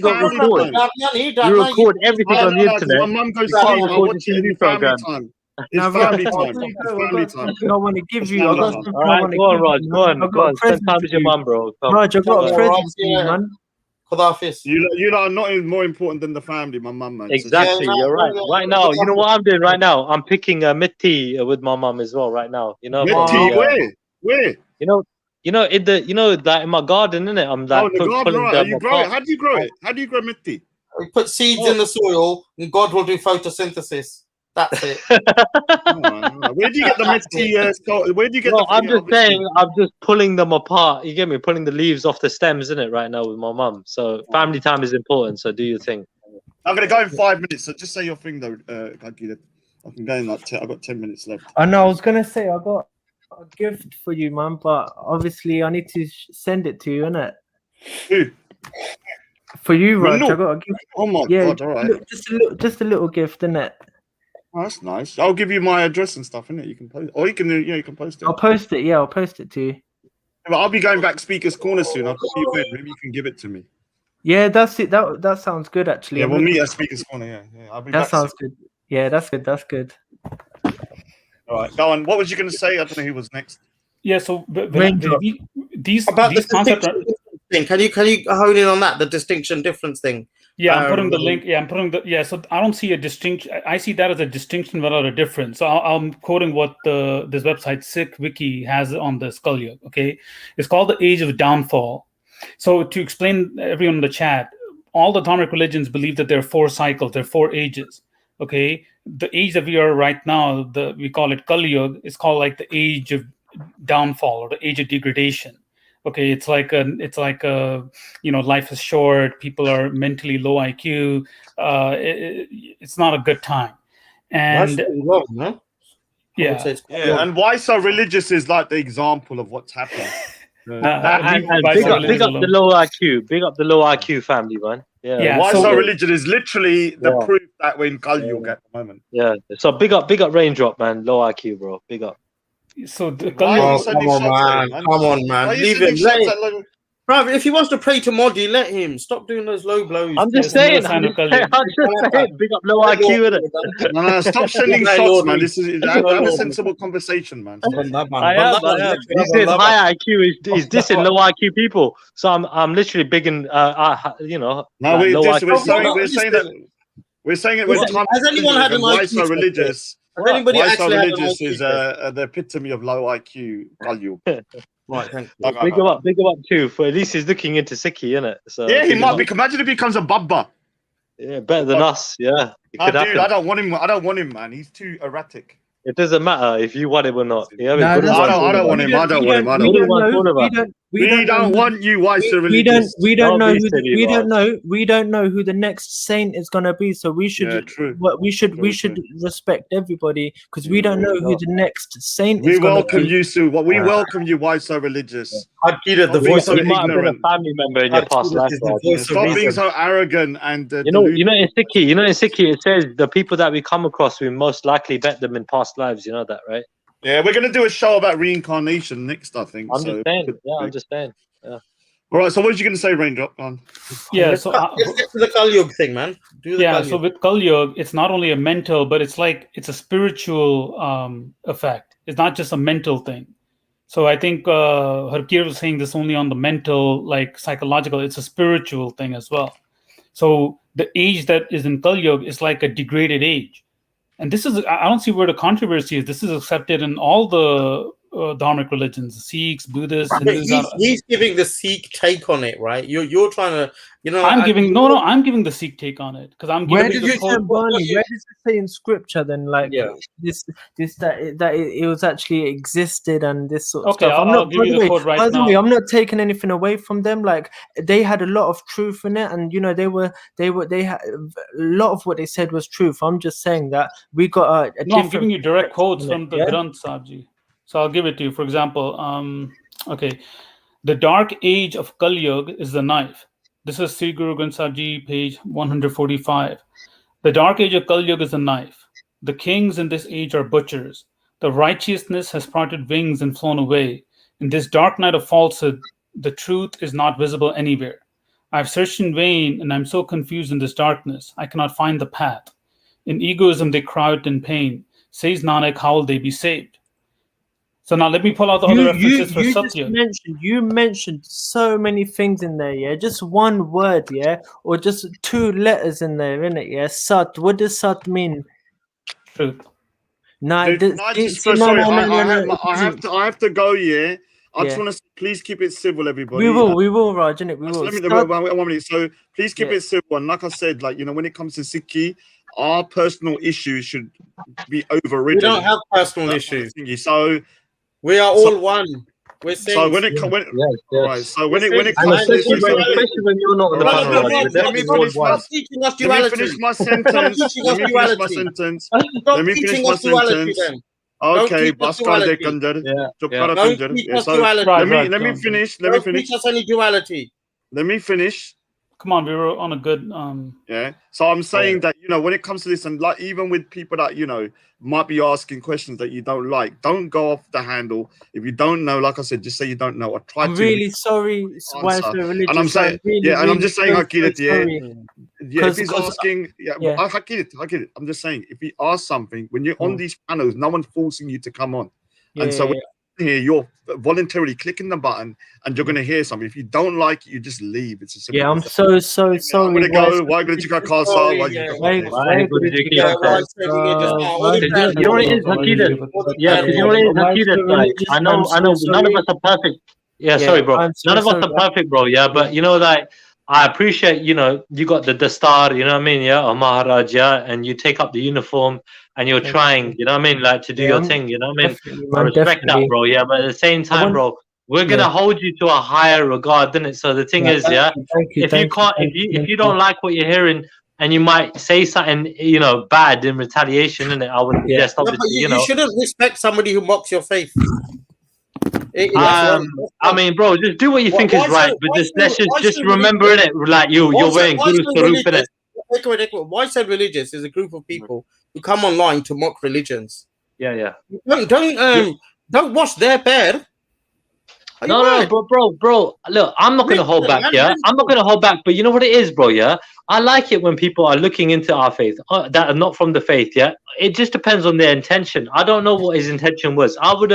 got record? You record everything on the internet. My mum goes sleep. I watch it in family time. It's family time. It's family time. I want to give you. All right, go on, Raj. Go on. Spend time with your mum, bro. Raj, I've got a present for you, man. You are not more important than the family, my mum, man. Exactly, you're right. Right now, you know what I'm doing right now? I'm picking a mitti with my mum as well right now. You know, mitti, where? That in my garden, innit? I'm like, the garden, right? You grow it. How do you grow it? How do you grow mitti? You put seeds in the soil, and God will do photosynthesis. That's it. Where do you get the mitti? Where do you get the? I'm just saying, I'm just pulling them apart. You get me? Pulling the leaves off the stems, isn't it? Right now with my mum. So family time is important. So do your thing. I'm gonna go in 5 minutes. So just say your thing though. I can go in like I've got 10 minutes left. I know. I was gonna say I got a gift for you, man, but obviously I need to send it to you, innit? Who? For you, Raj. I got a gift. Oh my god! All right. Just a little gift, innit? Oh, that's nice. I'll give you my address and stuff, innit? You can post, or you can post it. I'll post it. Yeah, I'll post it to you. But I'll be going back Speaker's Corner soon. I'll copy you in. Maybe you can give it to me. Yeah, that's it. That sounds good, actually. Yeah, we'll meet at Speaker's Corner. Yeah. I'll be that back sounds soon. good. Yeah, that's good. That's good. All right, go on. What was you going to say? I don't know who was next. Yeah, so these concepts. Can you hone in on that, the distinction difference thing? Yeah, I'm putting the link. Yeah, I'm putting the. Yeah, so I don't see a distinction. I see that as a distinction without a difference. So I'm quoting what this website Sikh Wiki has on the Kal Yuga. Okay, it's called the Age of Downfall. So to explain everyone in the chat, all the Dharmic religions believe that there are 4 cycles, there are 4 ages. Okay, the age that we are right now, we call it Kal Yuga. It's called like the age of downfall or the age of degradation. Okay, it's like life is short. People are mentally low IQ. It's not a good time. And and why so religious is like the example of what's happening. And big up the low IQ. Big up the low IQ family, man. Yeah. Why so religion is literally the proof that we're in Kal Yuga at the moment. Yeah. So big up Raindrop, man. Low IQ, bro. Big up. So come on, man. Leave him. Bro, if he wants to pray to Modi, let him. Stop doing those low blows. I'm just saying. Big up low IQ, innit? No, stop sending shots, man. This is have a sensible conversation, man. I am. He says high IQ is dissing low IQ people. So I'm literally bigging, No, we're saying it when time. Has anyone had why so religious? Why so religious is the epitome of low IQ value. Right, thank you. Big him up too. For at least he's looking into Sikhi, innit? So yeah, he might be. Imagine if he becomes a Babba. Yeah, better than us. Yeah, I don't want him, man. He's too erratic. It doesn't matter if you want him or not. Yeah, I don't want him. we don't want you white we don't religious. we don't Don't know be who the, silly, we don't Raj. know we don't know who the next saint is gonna be. So we should Yeah, true. we should True. respect everybody because we don't know who the next saint We is gonna welcome be. you, Sue. We welcome you, white so religious. Akira, the Stop being voice so You might have been a ignorant. family member in your past Akira life, is the Raj. voice of Stop being reason. so arrogant and You know in Sikhi, it says the people that we come across, we most likely met them in past lives. You know that, right? Yeah, we're gonna do a show about reincarnation next, I think. I'm just saying. Yeah, I'm just saying. Yeah. All right. So, what are you gonna say, Raindrop? On. Yeah, let's so get to the Kali Yuga thing, man. Do the yeah, Kali so Yuga. with Kali Yuga, it's not only a mental, but it's a spiritual effect. It's not just a mental thing. So I think Harkir was saying this only on the mental, like psychological. It's a spiritual thing as well. So the age that is in Kali Yuga is like a degraded age. And this is, I don't see where the controversy is. This is accepted in all the Dharmic religions, Sikhs, Buddhists, But Hindus. he's giving the Sikh take on it, right? You're trying to, I'm giving the Sikh take on it because I'm Where giving did the you say, Barney? Where does it say in scripture then? Like this that it was actually existed and this sort of Okay, stuff. I'll give you the quote right by the way, now. I'm not taking anything away from them. Like they had a lot of truth in it, and they had a lot of what they said was truth. I'm just saying that we got a No, I'm different giving you direct quotes perspective from on the it, yeah? Granth Sahib. So I'll give it to you. For example, okay, the dark age of Kali Yuga is the knife. This is Sri Guru Granth Sahib Ji, page 145. The dark age of Kali Yuga is the knife. The kings in this age are butchers. The righteousness has parted wings and flown away. In this dark night of falsehood, the truth is not visible anywhere. I've searched in vain, and I'm so confused in this darkness, I cannot find the path. In egoism, they cry out in pain. Says Nanak, how will they be saved? So now let me pull out the other references for Satya. You mentioned so many things in there, yeah. Just one word, yeah, or just two letters in there, innit? Yeah, Sat. What does Sat mean? Truth. No, I have to go. Yeah, I just want to please keep it civil, everybody. We will, Raj, innit? We will. Let me one minute. So please keep it civil. And like I said, like when it comes to Sikhi, our personal issues should be overridden. We don't have personal issues. So we are all one. We're saying. So when it comes, right? So when it comes, especially when you're not on the panel, let me finish my sentence. Let me finish my sentence. Let me finish my sentence. Okay, Baskar Kandar. Let me finish. Let me finish. Any duality. Let me finish. Come on, we were on a good yeah. So I'm saying that when it comes to this, and like even with people that might be asking questions that you don't like, don't go off the handle. If you don't know, like I said, just say you don't know. I try I'm to really sorry, why so religious. And I'm saying, and I'm just saying, Hakirat, if he's asking, I get it. I'm just saying, if he asks something, when you're on these panels, no one's forcing you to come on. And so when here you're voluntarily clicking the button and you're going to hear something. If you don't like it, you just leave. It's a simple I'm so sorry. I'm going to go. Why did you go Khalsa? You know what it is, Hakidat? Yeah, because you know what it is, Hakidat? Like, I know none of us are perfect. Yeah, sorry, bro. None of us are perfect, bro. Yeah, but like I appreciate, you got the dastar, you know what I mean? Yeah, or Maharaj, yeah, and you take up the uniform and you're trying, you know what I mean? Like to do your thing, you know what I mean? I respect that, bro. Yeah, but at the same time, bro, we're gonna hold you to a higher regard, isn't it? So the thing is, if you don't like what you're hearing and you might say something, bad in retaliation, innit? I would suggest, obviously, you shouldn't respect somebody who mocks your faith. I mean, bro, just do what you think is right, but let's remember it, like you're wearing Guru Sarup in it. Why said religious is a group of people who come online to mock religions. Yeah. Don't wash their bed. No, bro. Look, I'm not gonna hold back. Yeah, I'm not gonna hold back. But you know what it is, bro. Yeah, I like it when people are looking into our faith that are not from the faith. Yeah, it just depends on their intention. I don't know what his intention was. I would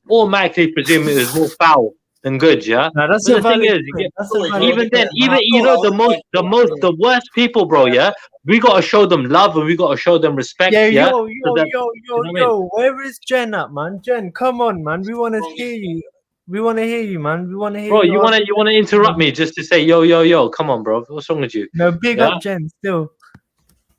automatically presume it was more foul than good. Yeah. No, that's the thing is, the worst people, bro. Yeah, we gotta show them love and we gotta show them respect. Yo, where is Jen at, man? Jen, come on, man. We want to hear you. We want to hear you, man. We want to hear you. Bro, you want to interrupt me just to say yo. Come on, bro. What's wrong with you? No, big up Jen still.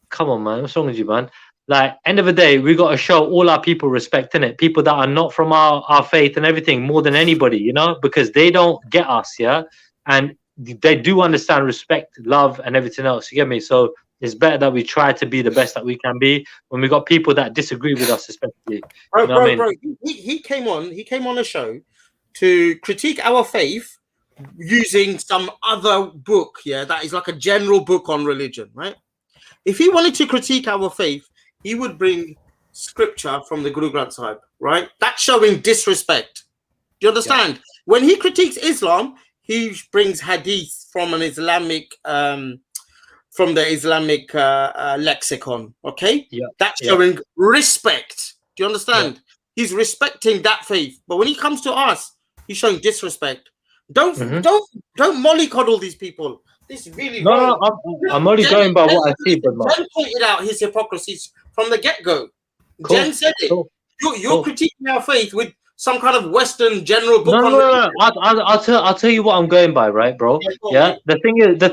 Come on, man. What's wrong with you, man? like end of the day, we got to show all our people respect, innit? People that are not from our faith and everything more than anybody, you know, because they don't get us, yeah, and they do understand respect, love, and everything else. You get me? So it's better that we try to be the best that we can be when we got people that disagree with us, especially. Bro, You know what I mean? he came on a show to critique our faith using some other book, yeah, that is like a general book on religion, right? If he wanted to critique our faith, he would bring scripture from the Guru Granth Sahib, right? That's showing disrespect. Do you understand? Yeah. When he critiques Islam, he brings hadith from an Islamic, from the Islamic lexicon, okay? Yeah. That's showing respect. Do you understand? Yeah. He's respecting that faith. But when he comes to us, he's showing disrespect. Don't mollycoddle these people. This is really wrong. No, I'm only going by what I see. But Jen pointed out his hypocrisies from the get-go. Cool. Jen said it. Cool. You're critiquing our faith with some kind of Western general book. No. I'll tell you what I'm going by, right, bro? Yeah. The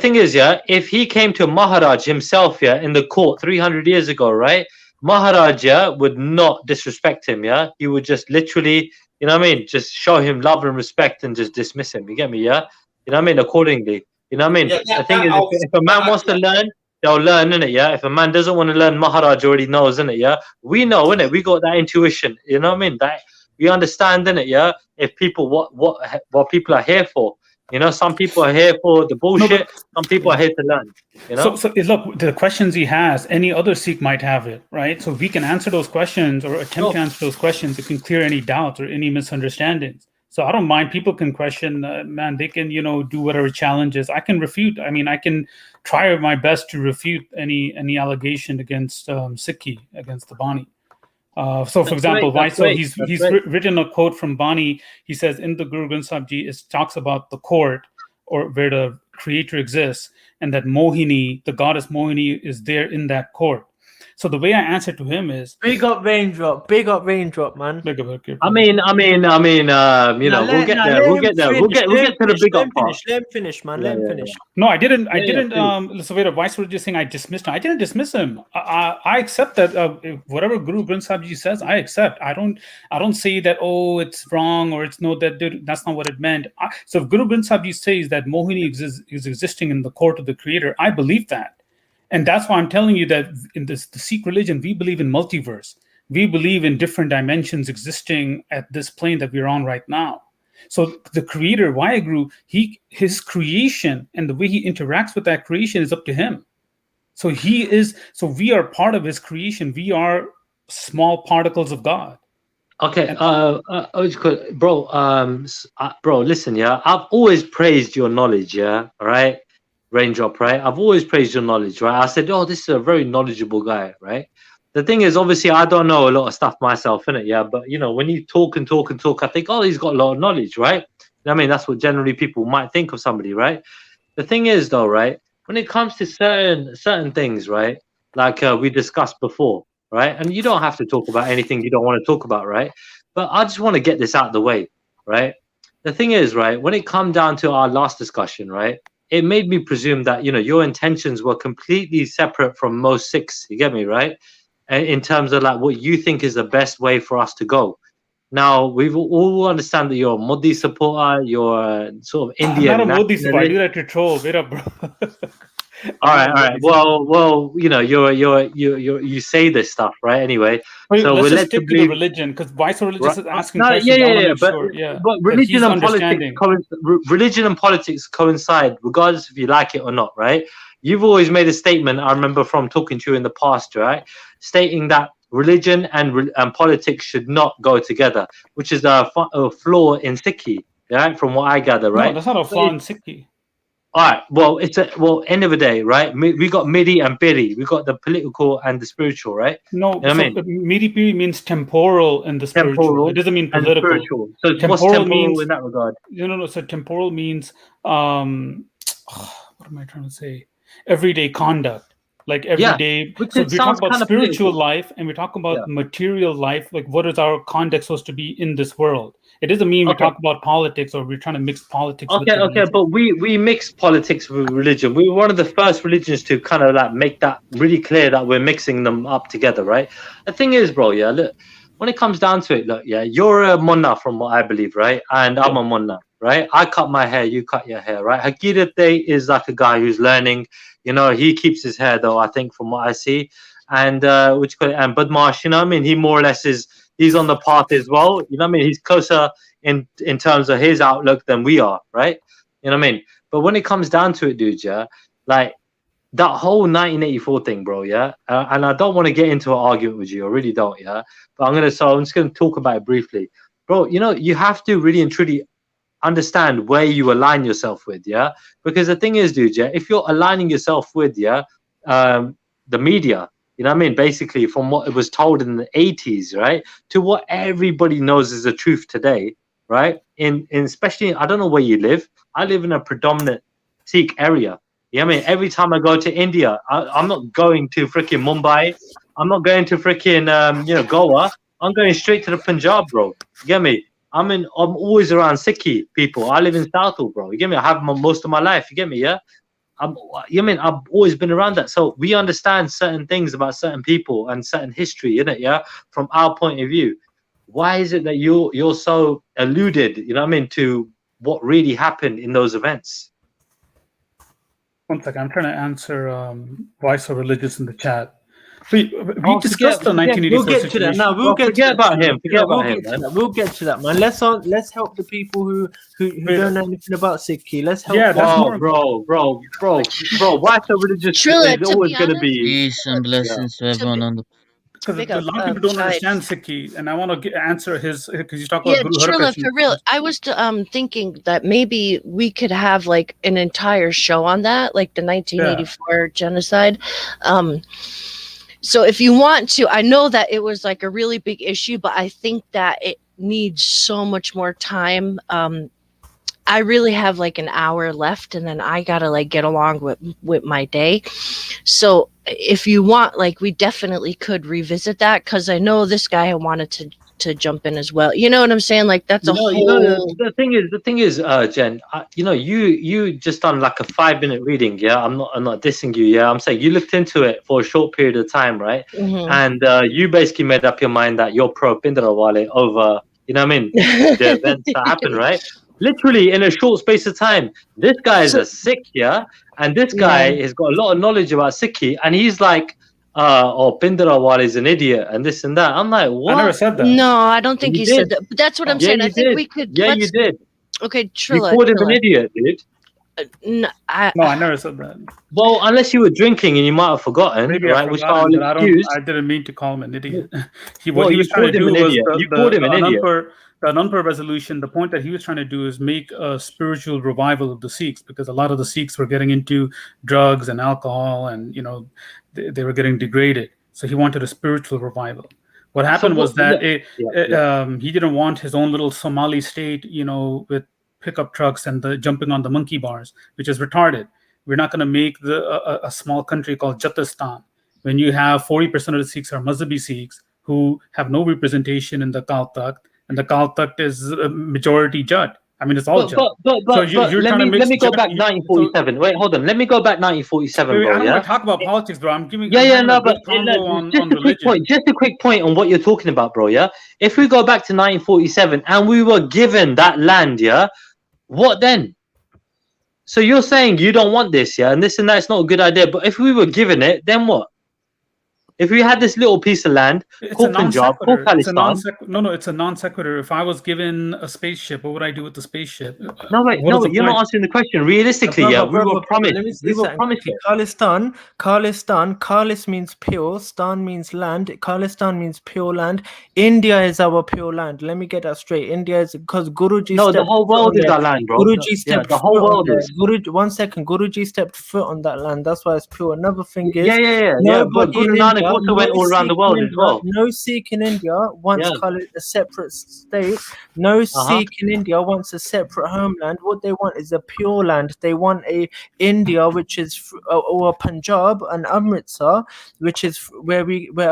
thing is, yeah, if he came to Maharaj himself, yeah, in the court 300 years ago, right, Maharaj, yeah, would not disrespect him, yeah. He would just literally, you know what I mean, just show him love and respect and just dismiss him. You get me, yeah? You know what I mean? Accordingly. You know what I mean? The thing is, if a man wants to learn, they'll learn, innit, yeah? If a man doesn't want to learn, Maharaj already knows, innit, yeah? We know, innit? We got that intuition, you know what I mean? That we understand, innit, yeah? If people, what people are here for. You know, some people are here for the bullshit, some people are here to learn, you know? So look, the questions he has, any other Sikh might have it, right? So we can answer those questions or attempt to answer those questions. It can clear any doubts or any misunderstandings. So I don't mind. People can question, man, they can, you know, do whatever challenges. I can refute. I mean, I can try my best to refute any allegation against Sikhi, against the Bani. So, for example, he's written a quote from Bani. He says, in the Guru Granth Sahib Ji, it talks about the court or where the creator exists, and that Mohini, the goddess Mohini, is there in that court. So the way I answer to him is big up raindrop, man. Big up, okay, I mean, you know, we'll get there. We'll get to the big up part. Let him finish, man. Let him finish. No, I didn't. So wait, Vice was just saying I dismissed him. I didn't dismiss him. I accept that whatever Guru Granth Sahib Ji says, I accept. I don't say that it's wrong or it's that's not what it meant. So if Guru Granth Sahib Ji says that Mohini is existing in the court of the Creator, I believe that. And that's why I'm telling you that in the Sikh religion, we believe in multiverse. We believe in different dimensions existing at this plane that we're on right now. So the creator, Vaheguru, his creation and the way he interacts with that creation is up to him. So we are part of his creation. We are small particles of God. Okay, bro, listen, yeah, I've always praised your knowledge, yeah, all right? Raindrop, right? I've always praised your knowledge, right? I said, this is a very knowledgeable guy, right? The thing is, obviously, I don't know a lot of stuff myself, innit? Yeah, but, you know, when you talk, I think, he's got a lot of knowledge, right? I mean, that's what generally people might think of somebody, right? The thing is, though, right? When it comes to certain things, right? Like we discussed before, right? And you don't have to talk about anything you don't want to talk about, right? But I just want to get this out of the way, right? The thing is, right? When it come down to our last discussion, right? It made me presume that, you know, your intentions were completely separate from most Sikhs. You get me, right? In terms of like what you think is the best way for us to go. Now, we all understand that you're a Modi supporter, you're sort of Indian. I'm not a Modi supporter. I do that to troll. Wait up, bro. All right. Well, you know, you say this stuff, right? Anyway, so let's just stick to the religion, because Vice Religious is asking questions. But religion and politics coincide, regardless if you like it or not, right? You've always made a statement. I remember from talking to you in the past, right, stating that religion and politics should not go together, which is a flaw in Sikhi, right? From what I gather, right? No, that's not a flaw in Sikhi. All right. Well, end of the day, right? We got midi and piri. We got the political and the spiritual, right? No, you know midi piri means temporal and the spiritual. Temporal, it doesn't mean political. So what's temporal means, in that regard? No. So temporal means what am I trying to say? Everyday conduct. like every day. So we talk about spiritual life and we talk about material life. Like, what is our context supposed to be in this world? It doesn't mean we talk about politics or we're trying to mix politics. Okay, but we mix politics with religion. We were one of the first religions to kind of like make that really clear that we're mixing them up together, right? The thing is, bro, look, when it comes down to it, look, you're a Munna from what I believe, right? And I'm a Munna, right? I cut my hair, you cut your hair, right? Hakirate is like a guy who's learning, he keeps his hair though, I think, from what I see. And and Badmash, you know what I mean? He more or less he's on the path as well. You know what I mean? He's closer in terms of his outlook than we are, right? You know what I mean? But when it comes down to it, dude, like that whole 1984 thing, bro, and I don't want to get into an argument with you, I really don't, but I'm just gonna talk about it briefly, bro. You have to really and truly understand where you align yourself with, because the thing is, dude, if you're aligning yourself with the media, you know what I mean, basically from what it was told in the 80s, right, to what everybody knows is the truth today, right? In especially, I don't know where you live. I live in a predominant Sikh area. You know what I mean? Every time I go to India, I'm not going to freaking Mumbai. I'm not going to freaking Goa. I'm going straight to the Punjab, bro. You get me? I'm always around Sikhi people. I live in Southall, bro. You get me? I have most of my life. You get me? Yeah. I've always been around that, so we understand certain things about certain people and certain history, innit? From our point of view. Why is it that you're so alluded, you know what I mean, to what really happened in those events? One second, I'm trying to answer Why So Religious in the chat. We discussed the 1984 We'll get to that. No, we'll get forget about him. We'll get to that, man. Let's help the people who don't know anything about Sikhi. Let's help. Yeah, bro. Why So Religious is always going to be. Peace and blessings to everyone on the. Because a lot of people don't understand Sikhi, and I want to answer his, because you talk about Guru Trilla, for real. I was thinking that maybe we could have like an entire show on that, like the 1984 genocide. So if you want to, I know that it was like a really big issue, but I think that it needs so much more time. I really have like an hour left, and then I gotta like get along with my day. So if you want, like, we definitely could revisit that, because I know this guy wanted to jump in as well. You know what I'm saying? Like, that's whole. The thing is, Jen, you just done like a 5-minute reading. Yeah, I'm not dissing you. Yeah, I'm saying you looked into it for a short period of time, right? Mm-hmm. And you basically made up your mind that you're pro Bindrawale over, you know what I mean, the events that happened, right? Literally in a short space of time. This guy is a Sikh, and this guy has got a lot of knowledge about Sikhi, and he's like, Bindrawale is an idiot and this and that. I'm like, what? I never said that. No, I don't think he said that. But that's what I'm saying. I think we could. Yeah, you did. Okay, Trilla. You called him an idiot, dude. No, I never said that. Well, unless you were drinking and you might have forgotten, maybe right? Which I didn't mean to call him an idiot. He was trying to do was you called him an idiot. The Anandpur resolution. The point that he was trying to do is make a spiritual revival of the Sikhs, because a lot of the Sikhs were getting into drugs and alcohol, and they were getting degraded. So he wanted a spiritual revival. What happened was that he didn't want his own little Somali state, with pickup trucks and the jumping on the monkey bars, which is retarded. We're not going to make a small country called Jatistan when you have 40% of the Sikhs are Mazhabi Sikhs who have no representation in the Kal Takht, and the Kal Takht is a majority Jat. I mean, it's all Jat. But let me go back 1947. Wait, hold on. Let me go back 1947, bro. I don't want to talk about politics, bro. I'm giving but just a quick point on what you're talking about, bro. Yeah. If we go back to 1947 and we were given that land, what then? So you're saying you don't want this, and this and that's not a good idea. But if we were given it, then what? If we had this little piece of land called Punjab, called Palestine. It's a non sequitur. If I was given a spaceship, what would I do with the spaceship? No, you're not answering the question. Realistically, we were promised. We were promised. Khalis means pure, Stan means land, Khalistan means pure land. India is our pure land. Let me get that straight. India is, because Guruji. No, the whole world is our land, bro. Guruji stepped the whole world is. One second, Guruji stepped foot on that land. That's why it's pure. Another thing is, but Guru Nanak also went all around the world as well. No Sikh in India wants a separate state. No Sikh in India wants a separate homeland. What they want is a pure land. They want a India, which is or Punjab and Amritsar, which is where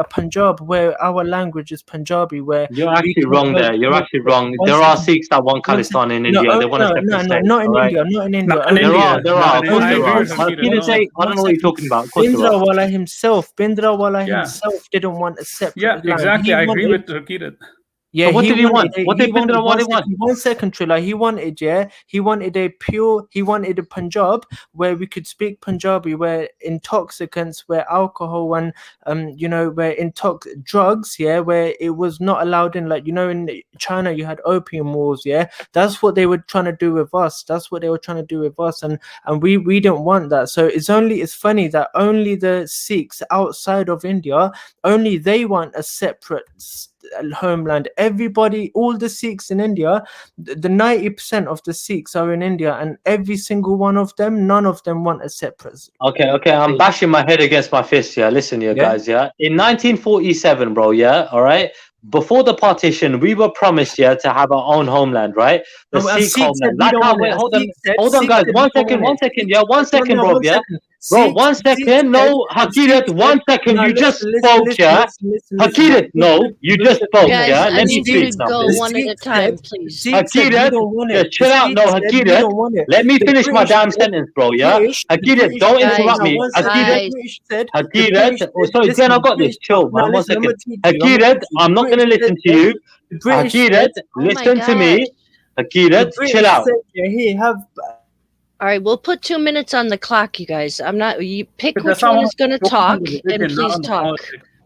Punjab, where our language is Punjabi. Where you're actually wrong there. You're actually wrong. There are Sikhs that want Khalistan in India. They want a separate state. Not in India. Not in India. There are. Of course there are. I don't know what you're talking about. Bhindranwala himself didn't want a separate land. Exactly. I agree with Rakirat. Yeah, what did he want? What did Bhindranwala want? 1 second, Trilla. He wanted a Punjab where we could speak Punjabi, where intoxicants, where alcohol and where drugs, where it was not allowed in. Like, in China you had opium wars, that's what they were trying to do with us. And we didn't want that. So it's funny that only the Sikhs outside of India, only they want a separate homeland. Everybody, all the Sikhs in India, the 90% of the Sikhs are in India, and every single one of them, none of them want a separate. Okay, I'm bashing my head against my fist. Listen here, guys. In 1947, bro. All right. Before the partition, we were promised to have our own homeland, right? The Sikh homeland. Hold on, guys. 1 second. 1 second. 1 second, bro. Bro, 1 second. No, Hakirat, 1 second. You just spoke, Hakirat, no, you just spoke, Guys, Let me speak now. Go one at a time, please. Hakirat, just chill out. No, Hakirat, let me finish my damn sentence, bro. Hakirat, don't interrupt me. Hakirat, sorry, Jen, I got this. Chill, man. 1 second. Hakirat, I'm not going to listen to you. Hakirat, listen to me. Hakirat, chill out. All right, we'll put 2 minutes on the clock, you guys. You pick which one is going to talk, and please talk.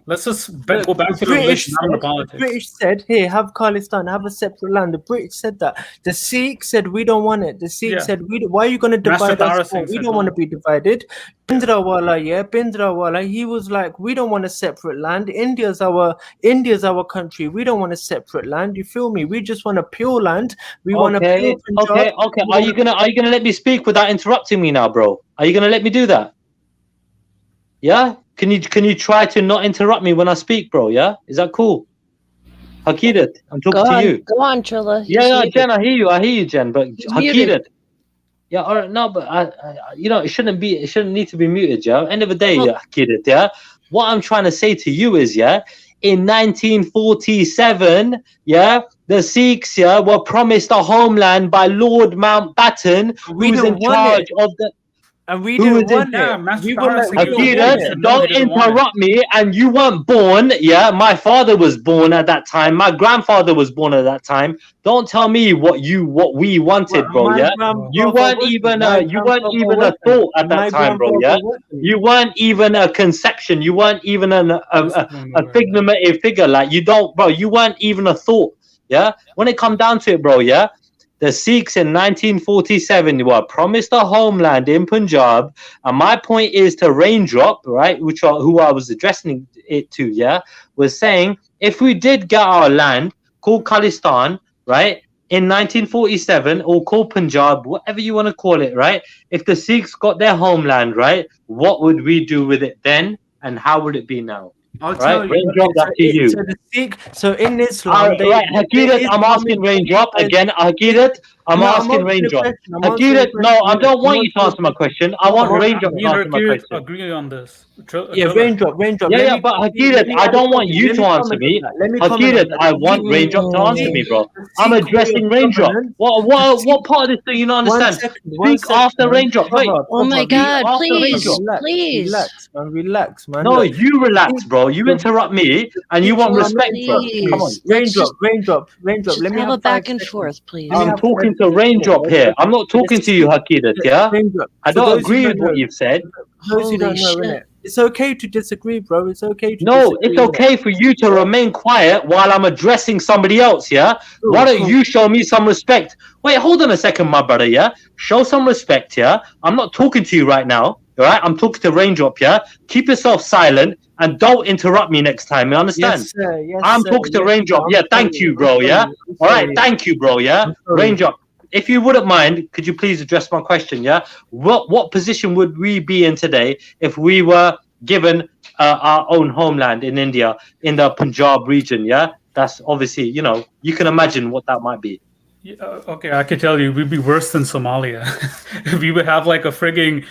Let's just go back to the religion, not the politics. The British said, "Hey, have Khalistan, have a separate land." The British said that. The Sikhs said, "We don't want it." The Sikhs said, "Why are you going to divide us? We don't want to be divided." Bhindranwala, he was like, "We don't want a separate land. India's our country. We don't want a separate land. You feel me? We just want a pure land. We want a pure Punjab." Okay. Are you gonna let me speak without interrupting me now, bro? Are you gonna let me do that? Yeah. Can you try to not interrupt me when I speak, bro? Yeah, is that cool? Hakirat, I'm talking to you. Go on, Trilla. Yeah, Jen, I hear you, Jen. But Hakirat, yeah, all right, no, but it shouldn't need to be muted. Yeah, end of the day, Hakirat. Yeah, what I'm trying to say to you is, in 1947, the Sikhs, were promised a homeland by Lord Mountbatten, who's in charge of the. And we didn't want it. Hakirat, don't interrupt me. And you weren't born. My father was born at that time. My grandfather was born at that time. Don't tell me what we wanted, bro. You weren't even a thought at that time, bro. You weren't even a conception. You weren't even a figurative figure. Like, you don't, bro. You weren't even a thought. When it come down to it, bro. The Sikhs in 1947 were promised a homeland in Punjab, and my point is to Raindrop, right, who I was addressing it to, was saying if we did get our land called Khalistan, right, in 1947, or called Punjab, whatever you want to call it, right, if the Sikhs got their homeland, right, what would we do with it then, and how would it be now? I'll tell you. Raindrop, that's to you. So in Islam, Hakirat, I'm asking Raindrop again. Hakirat, I'm asking Raindrop. Hakirat, no, I don't want you to answer my question. I want Raindrop to answer my question. Agree on this. Raindrop. Yeah, but Hakirat, I don't want you to answer me. Hakirat, I want Raindrop to answer me, bro. I'm addressing Raindrop. What part of this do you not understand? Speak after Raindrop. Wait. Oh my God! Please. Relax, man. No, you relax, bro. You interrupt me, and you want respect, bro. Come on. Raindrop. Let me have a back and forth, please. I'm talking to Raindrop here. I'm not talking to you, Hakirat, I don't agree with what you've said. Those who don't know, innit? It's okay to disagree, bro. It's okay to disagree. It's okay for you to remain quiet while I'm addressing somebody else, Why don't you show me some respect? Wait, hold on a second, my brother, Show some respect, I'm not talking to you right now, all right? I'm talking to Raindrop, Keep yourself silent and don't interrupt me next time, you understand? Yes, sir. I'm talking to Raindrop. Thank you, bro, All right, thank you, bro, Raindrop. If you wouldn't mind, could you please address my question, What position would we be in today if we were given our own homeland in India, in the Punjab region. Yeah, that's obviously, you know, you can imagine what that might be. Yeah, okay, I could tell you, we'd be worse than Somalia. We would have like a frigging.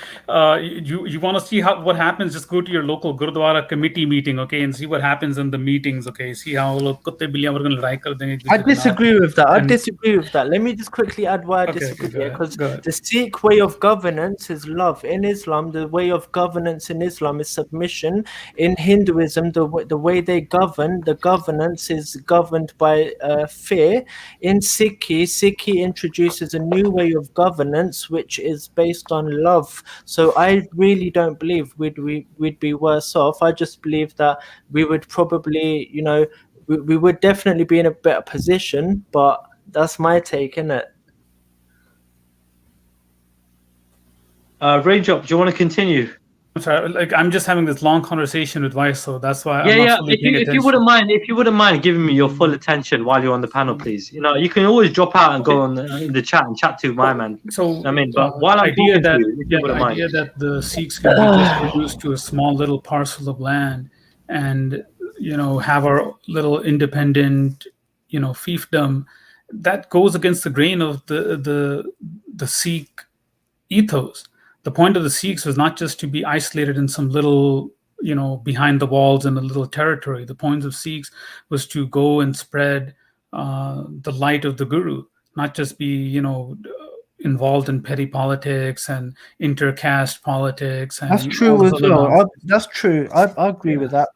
You want to see how what happens? Just go to your local Gurdwara committee meeting, okay, and see what happens in the meetings, okay. See how log kutte billiyan vargan ladai kar denge ek I dusre ke sath. disagree with that. I And disagree with that. Let me just quickly add why I okay, disagree go here. ahead, Because go ahead. the Sikh way of governance is love. In Islam, the way of governance in Islam is submission. In Hinduism, the way they govern, the governance is governed by fear. In Sikhi introduces a new way of governance, which is based on love. So I really don't believe we'd be worse off. I just believe that we would probably, you know, we would definitely be in a better position, but that's my take, innit? Raindrop, do you want to continue? I'm sorry, like I'm just having this long conversation with Vice, so that's why Yeah, I'm not yeah. fully paying If you attention. wouldn't mind giving me your full attention while you're on the panel, please. You know, you can always drop out and go on in the chat and chat to my man. So I mean, but the while I'm idea talking to that you, if you the wouldn't mind. idea that the Sikhs can be just reduced to a small little parcel of land and, you know, have our little independent, you know, fiefdom, that goes against the grain of the Sikh ethos. The point of the Sikhs was not just to be isolated in some little, you know, behind the walls in a little territory. The point of Sikhs was to go and spread the light of the Guru, not just be, you know, involved in petty politics and intercaste politics and That's all true this as other well. nonsense. That's true. I agree with that.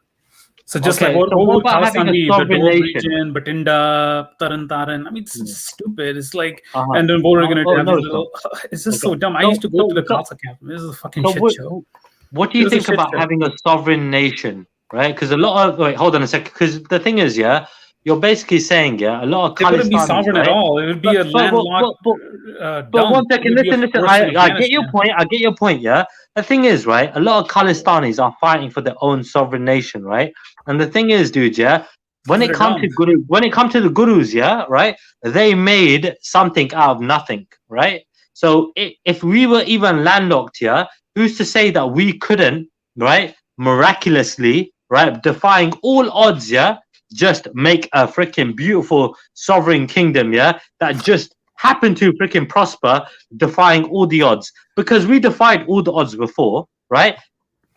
So just Okay, like so what what would about having Khalistan a be? The sovereign Doab nation? region, Batinda, Taran Taran. I mean, it's just stupid. It's like, Uh-huh. and then what are we going to Oh, have no, these it's little? not. It's just Okay. so dumb. I So, used to go to the so, Khalsa camp. This is a fucking so shit what, show. what do you It was a think shit about show. having a sovereign nation, right? Because a lot of, wait, hold on a second. Because the thing is, yeah, you're basically saying, yeah, a lot of It wouldn't be Khalistanis, sovereign right? at all. It would be a landlocked But dump. one It second, would be a listen. force in I get your Afghanistan. point. I get your point. Yeah. The thing is, right? A lot of Khalistanis are fighting for their own sovereign nation, right? And the thing is, dude, yeah, when it They're comes to dumb. when it comes to the gurus, yeah, right? They made something out of nothing, right? So if we were even landlocked, yeah, who's to say that we couldn't, right? Miraculously, right? Defying all odds, yeah, just make a freaking beautiful sovereign kingdom, yeah, that just happened to freaking prosper, defying all the odds. Because we defied all the odds before, right?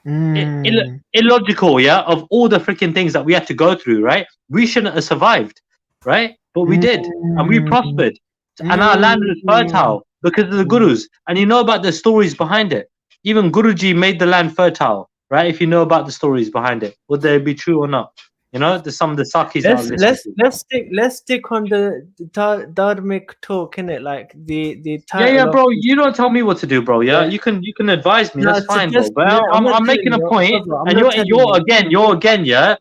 Illogical, yeah, of all the freaking things that we had to go through, right? We shouldn't have survived, right? But we did, and we prospered, and our land was fertile because of the gurus. And you know about the stories behind it. Even Guruji made the land fertile, right? If you know about the stories behind it, would they be true or not? You know, there's some of the Sakis that I've listened to. Let's stick on the Dharmic Talk, innit? Like the Yeah, title. yeah, of bro. it. You don't tell me what to do, bro. Yeah, Yeah. you can advise me. No, That's to fine, bro. just, But yeah, I'm not I'm making telling a you, point, brother, I'm and not telling you. you're again, yeah.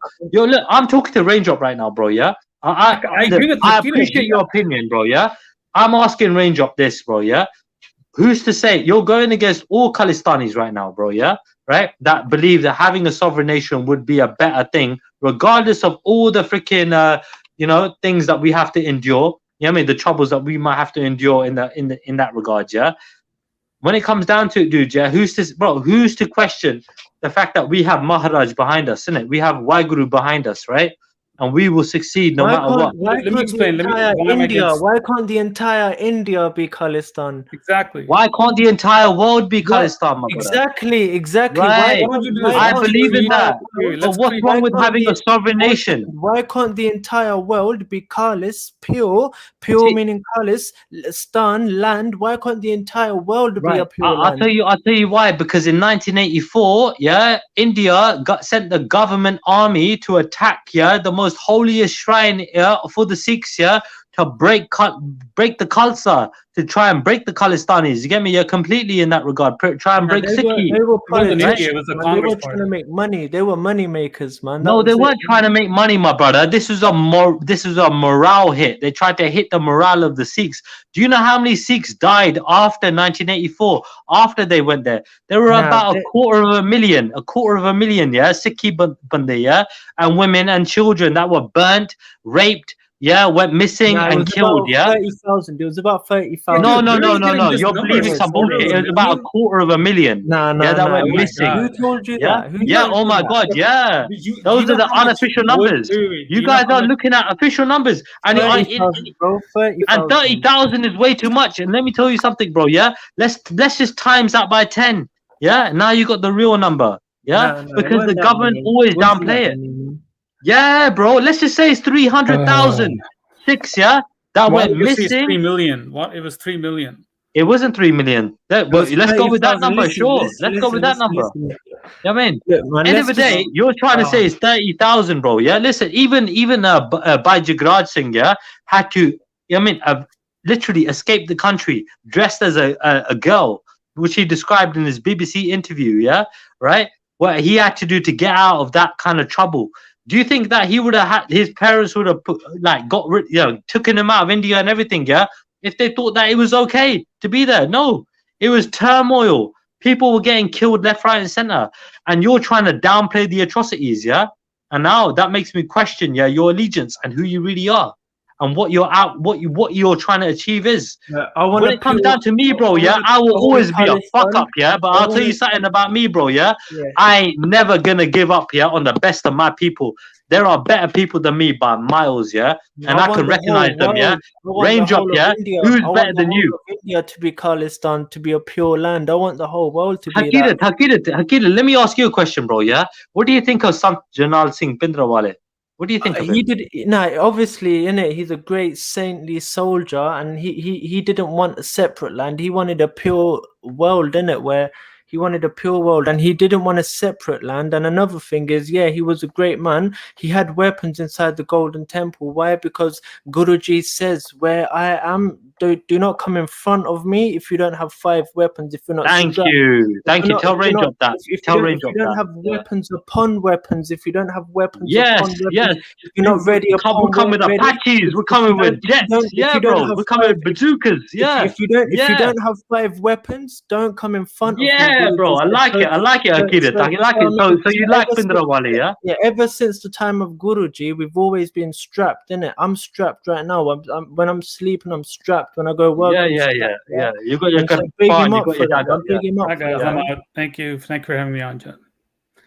I'm talking to Raindrop right now, bro. Yeah, I agree with I Lakino. appreciate your opinion, bro. Yeah, I'm asking Raindrop this, bro. Yeah, who's to say you're going against all Khalistanis right now, bro? Yeah, right. That believe that having a sovereign nation would be a better thing, regardless of all the freaking things that we have to endure. You know what I mean? The troubles that we might have to endure in that regard, yeah. When it comes down to it, dude, yeah, who's to question the fact that we have Maharaj behind us, innit? We have Waiguru behind us, right? And we will succeed no matter what. Let me explain. Why can't the entire India be Khalistan? Exactly. Why can't the entire world be Khalistan, my brother? Exactly. Right. I believe in that. But what's wrong with having a sovereign nation? Why can't the entire world be Khalis, pure meaning Khalis, stan, land? Why can't the entire world be a pure I'll land? tell you why. Because in 1984, yeah, India sent the government army to attack, yeah, the most holiest shrine, yeah, for the Sikhs, yeah, to break the Khalsa, to try and break the Khalistanis. You get me? You're completely in that regard. Try and break Sikhi. They were politicians, it was the man. They Congress were trying to make money. They were money makers, man. No, That they was weren't trying to make money, my brother. This was a morale hit. They tried to hit the morale of the Sikhs. Do you know how many Sikhs died after 1984? After they went there, there were about a quarter of a million, yeah, Sikhi bande, yeah, and women and children that were burnt, raped, went missing and killed. 30,000. It was about 30,000. No. You're believing some bullshit. It was about 250,000. No. That went missing. Who told you that? Who Yeah. told Oh you my that? God. Yeah. Those are the unofficial numbers. You guys are looking at official numbers, and 30,000, bro. 30,000. 30,000 is way too much. And let me tell you something, bro. Yeah. Let's just times that by 10. Yeah. Now you got the real number. Yeah. No, because the government always downplay it. Yeah, bro. Let's just say it's 300,000. 6. Yeah. That went missing. 3 million. What? It was 3 million. It wasn't 3 million. Let's go with that number. Sure. Let's go with that number. I mean, end of the day, you're trying to say it's 30,000, bro. Yeah, listen, even Baijagraj Singh, had to, literally escape the country dressed as a girl, which he described in his BBC interview. Yeah, right. What he had to do to get out of that kind of trouble. Do you think that he would have had his parents would have taken him out of India and everything? Yeah, if they thought that it was okay to be there. No, it was turmoil. People were getting killed left, right, and center, and you're trying to downplay the atrocities, yeah. And now that makes me question, your allegiance and who you really are, and what you're trying to achieve is. When it comes down to me, bro, I will always be a fuck up, but I'll tell you something about me, bro, I ain't never gonna give up, on the best of my people. There are better people than me by miles, and I can recognize them, Range up, who's better than you? India to be Khalistan, to be a pure land. I want the whole world to be that. Hakira, let me ask you a question, bro, What do you think of Sant Janal Singh Bhindranwale? What do you think of him? Obviously, he's a great saintly soldier, and he didn't want a separate land. He wanted a pure world, where he wanted a pure world, and he didn't want a separate land. And another thing is, he was a great man. He had weapons inside the Golden Temple. Why? Because Guruji says, where I am, do not come in front of me if you don't have 5 weapons. If you're not Thank you. Tell Range up that. Tell Range up that. If you don't have weapons upon weapons, if you don't have weapons upon weapons, if you're not ready upon we're coming with Apaches, we're coming with jets, bro. We're coming with bazookas, If you don't have 5 weapons, don't come in front of me. Yeah, bro. I like it, Akira. I like it. So you like Bhindranwale, yeah? Yeah, ever since the time of Guruji, we've always been strapped, I'm strapped right now. When I'm sleeping, I'm strapped. When I go work, yeah. You got your big him up for that. I'm out. Thank you for having me on, John.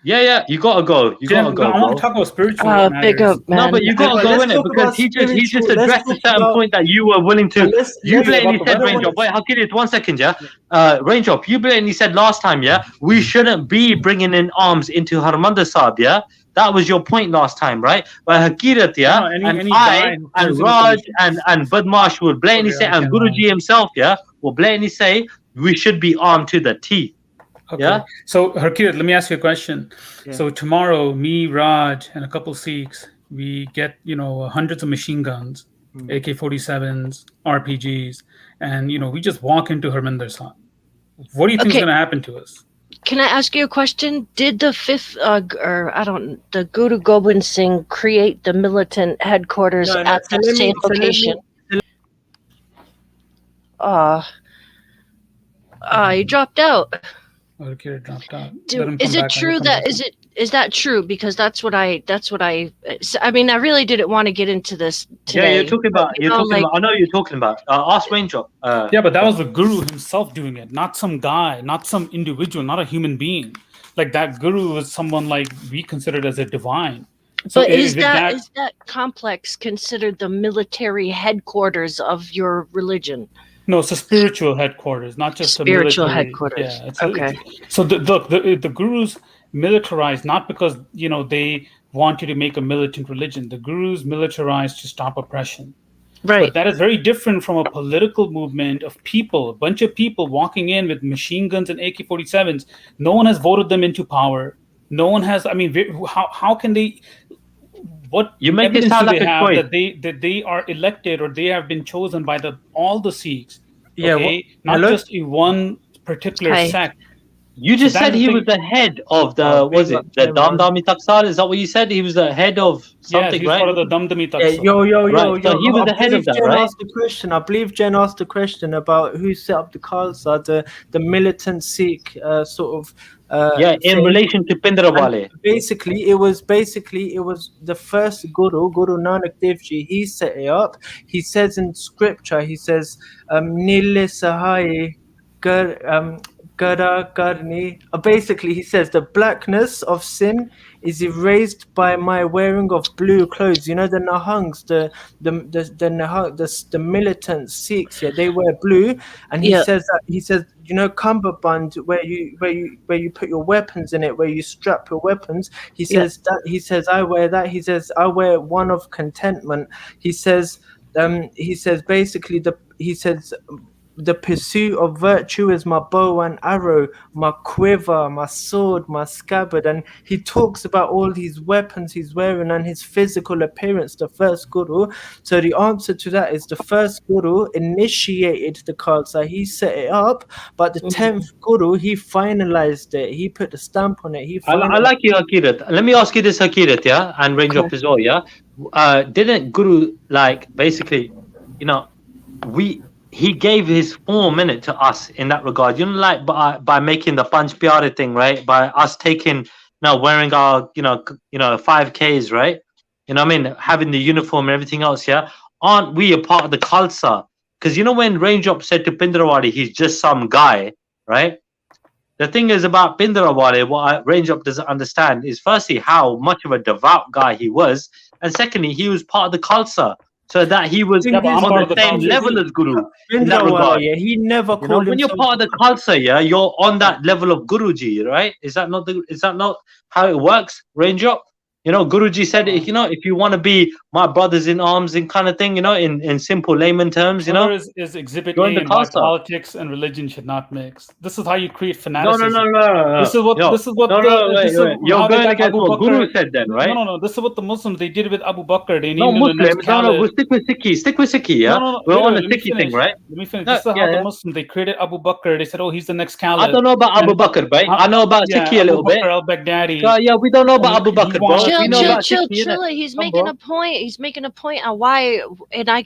Yeah, you gotta go. I want to talk about spiritual matters. Big up, man. No, but you gotta go in it because he just addressed a certain point that you were willing to. You blatantly said, Range Up. Wait, I'll give it 1 second, Range Up. You blatantly said last time, we shouldn't be bringing in arms into Harmandir Sahib, That was your point last time, right? But Hakirat, and Raj and Badmash would blatantly say, and Guruji himself, will blatantly say, we should be armed to the teeth. Okay. Yeah. So Harkirat, let me ask you a question. So tomorrow, me, Raj, and a couple Sikhs, we get hundreds of machine guns, AK-47s, RPGs, and we just walk into Harmandir Sahib. What do you think is going to happen to us? Can I ask you a question? Did the the Guru Gobind Singh create the militant headquarters at the same location? You dropped out. Okay, dropped out. Is it true that is that true? Because that's what I mean, I really didn't want to get into this today. Yeah, you're talking about. I know you're talking about. Ask Range Up. Yeah, but that was the Guru himself doing it, not some guy, not some individual, not a human being. Like that Guru was someone like we considered as a divine. So but is that complex considered the military headquarters of your religion? No, it's a spiritual headquarters, not just spiritual a military headquarters. Yeah, okay. So the gurus militarized not because they want you to make a militant religion. The gurus militarized to stop oppression. Right. But that is very different from a political movement of people, a bunch of people walking in with machine guns and AK-47s. No one has voted them into power. No one has. I mean, how can they? What you make it sound like a choice that they are elected or they have been chosen by all the Sikhs? Yeah, okay? Not just in one particular sect. You just said he was the head of the Dharmic Talk. Is that what you said? He was the head of something, he's right? part of the Dharmic Talk. Yo. So he was the head of that, right? I believe Jen asked the question about who set up the Khalsa, the militant Sikh sort of in relation to Pindrawale. Basically, it was the first Guru Nanak Dev Ji. He set it up. He says in scripture, he says, Nile Sahai Gara Karni. Basically, he says the blackness of sin is erased by my wearing of blue clothes. You know, the Nahangs, the militant Sikhs, yeah, they wear blue, and he says that, you know, cummerbund, where you put your weapons in it, where you strap your weapons. He says I wear that. He says I wear one of contentment. He says basically the pursuit of virtue is my bow and arrow, my quiver, my sword, my scabbard. And he talks about all these weapons he's wearing and his physical appearance, the first Guru. So the answer to that is the first Guru initiated the Khalsa, he set it up, but the 10th Guru, he finalized it, he put the stamp on it. I like you, Hakirat. Let me ask you this, Hakirat, yeah, and Range Up as well, yeah. Didn't Guru, like, basically, you know, he gave his form in it to us in that regard, you know, like by making the Panch Pyare thing, right? By us taking, wearing our, 5Ks, right? You know what I mean? Having the uniform and everything else, yeah? Aren't we a part of the Khalsa? Because you know when Range Up said to Pindrawali, he's just some guy, right? The thing is about Pindrawali, what Range Up doesn't understand is firstly how much of a devout guy he was, and secondly, he was part of the Khalsa. So that he was on the same level as Guru in that regard. Yeah, he never called when you're part of the Khalsa, yeah, you're on that level of Guruji, right? Is that not how it works? Range Up. You know, Guruji said, you know, if you want to be my brothers in arms and kind of thing, you know, in simple layman terms, you know, is exhibit A in why politics and religion should not mix. This is how you create fanaticism. No. This is what you're going against what Guru said then, right? No. This is what the Muslims they did with Abu Bakr. They named Muslims. No. We'll stick with Sikhi, yeah. We're on the Sikhi thing, right? Let me finish. This is how the Muslims they created Abu Bakr. They said, oh, he's the next caliph. I don't know about Abu Bakr, right? I know about Sikhi a little bit. Al-Baghdadi. Yeah, we don't know about Abu Bakr, bro. Chill. He's making a point. He's making a point on why, and I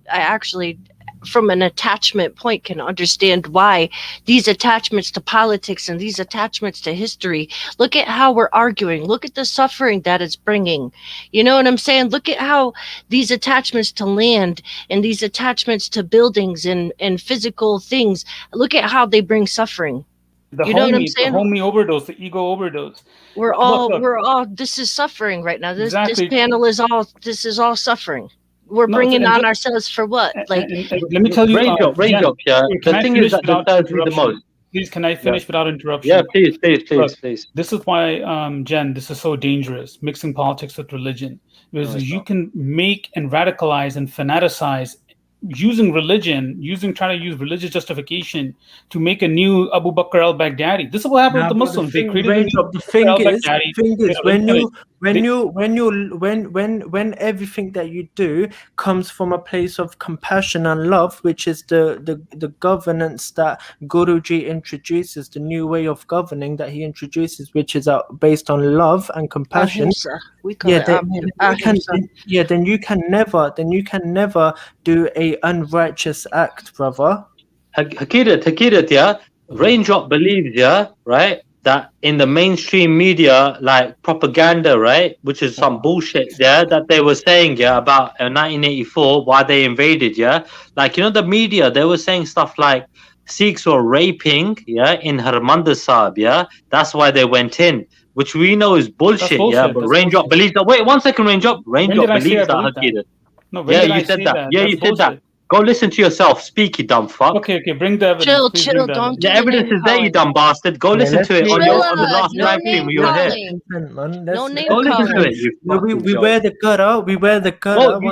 actually, from an attachment point, can understand why these attachments to politics and these attachments to history. Look at how we're arguing. Look at the suffering that it's bringing. You know what I'm saying? Look at how these attachments to land and these attachments to buildings and physical things. Look at how they bring suffering. You know what I'm saying? The homie overdose, the ego overdose. We're all. This is suffering right now. This panel is all. This is all suffering. We're bringing on ourselves for what? Like, let me tell you. Range up. Yeah. The thing is that disturbs me the most. Please, can I finish without interruption? Yeah, please. This is why, Jen, this is so dangerous, mixing politics with religion. Because you can make and radicalize and fanaticize using religion, trying to use religious justification to make a new Abu Bakr al-Baghdadi. This is what happened with the Muslims. They created the thing is when everything that you do comes from a place of compassion and love, which is the governance that Guruji introduces, the new way of governing that he introduces, which is based on love and compassion. Then you can never do a unrighteous act, brother. Hakirat, yeah. Raindrop believes, yeah, right, that in the mainstream media, like propaganda, right, which is some bullshit, yeah, that they were saying, yeah, about 1984, why they invaded, yeah, like, you know, the media, they were saying stuff like Sikhs were raping, yeah, in Harmandir Sahib, yeah, that's why they went in, which we know is bullshit, yeah, but Raindrop believes that. Wait, 1 second, Raindrop believes that, Hakirat. No, you said that. Yeah, you said that. Go listen to yourself. Speak, you dumb fuck. Okay, bring the evidence. Chill, don't. The evidence is there, you dumb bastard. Go listen to it on the last live stream when you were here. Go listen to it. We wear the kara. Oh,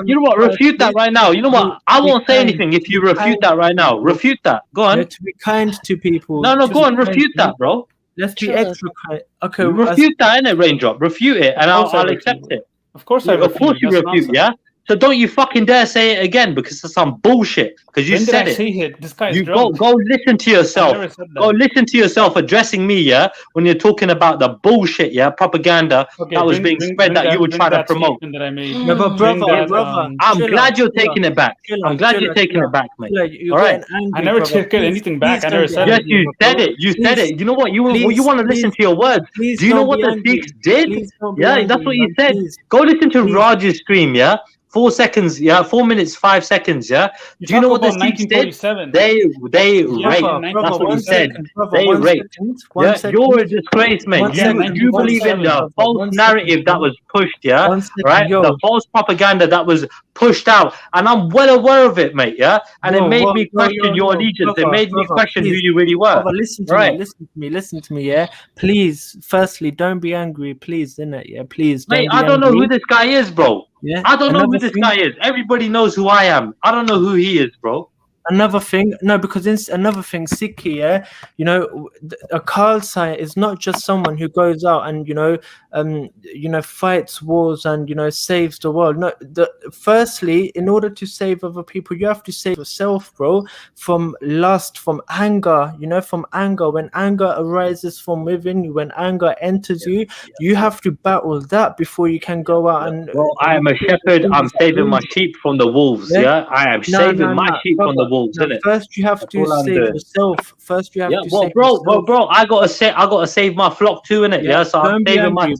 you know what? Refute that right now. You know what? I won't say anything if you refute that right now. Refute that. Go on. To be kind to people. No, go on. Refute that, bro. Let's be extra kind. Okay. Refute that, innit, Raindrop? Refute it, and I'll accept it. Of course, you refute, yeah. So don't you fucking dare say it again, because it's some bullshit. Because you When did said I it. say it? This guy's You drunk. go listen to I yourself. never said Go that. listen to yourself addressing me, yeah, when you're talking about the bullshit, yeah, propaganda Okay, that was being spread that you would try to promote. statement that I made. No, but Bring brother, that, I'm chill glad out, you're chill out, taking it back. chill I'm out, glad chill you're out, taking chill it out, back, mate. chill out. You're All right. getting angry, I never brother. took anything back. I Please never don't be said Yes, it. angry, you my said bro. it. You said Please, it. You know what? You please, want to listen please, to your words. please Do you know don't what be the angry. Sikhs did? Please don't be Yeah, angry, that's what you man. said. Please, Go listen to please. Raj's stream, yeah? 4 seconds, yeah? 4 minutes, 5 seconds, yeah? You Do you know talk what the about Sikhs did? 1947. They Yeah, raped. in That's what you 1947. said. Brother, They one raped. second, Yeah, you're a second, disgrace, mate. one Yeah, You believe in 1947. the brother, false 1 second, narrative that bro. was pushed, yeah? 1 second, Right? yo, The false propaganda that was pushed out. And I'm well aware of it, mate, yeah? And it made me question your allegiance. It made me question who please, you really were. brother, listen to Right. me, listen to me, yeah. Please, firstly, don't be angry, please, innit? Yeah, please, Mate, don't be I don't know angry. who this guy is, bro. Yeah. I don't know who Another this thing, guy is. Everybody knows who I am. I don't know who he is, bro. Another thing, no, because another thing, Sikhi, yeah, a Khalsa is not just someone who goes out and fights wars and saves the world. No, firstly, in order to save other people, you have to save yourself, bro, from lust, from anger. From anger. When anger arises from within you, when anger enters you, you have to battle that before you can go out and. Well, I am a shepherd. I'm saving my sheep from the wolves. Yeah, I am saving my sheep from the wolves. Isn't it? First, you have to save yourself. First, you have to save bro, yourself. bro, I gotta save my flock too, innit? Yeah, so I'm saving my sheep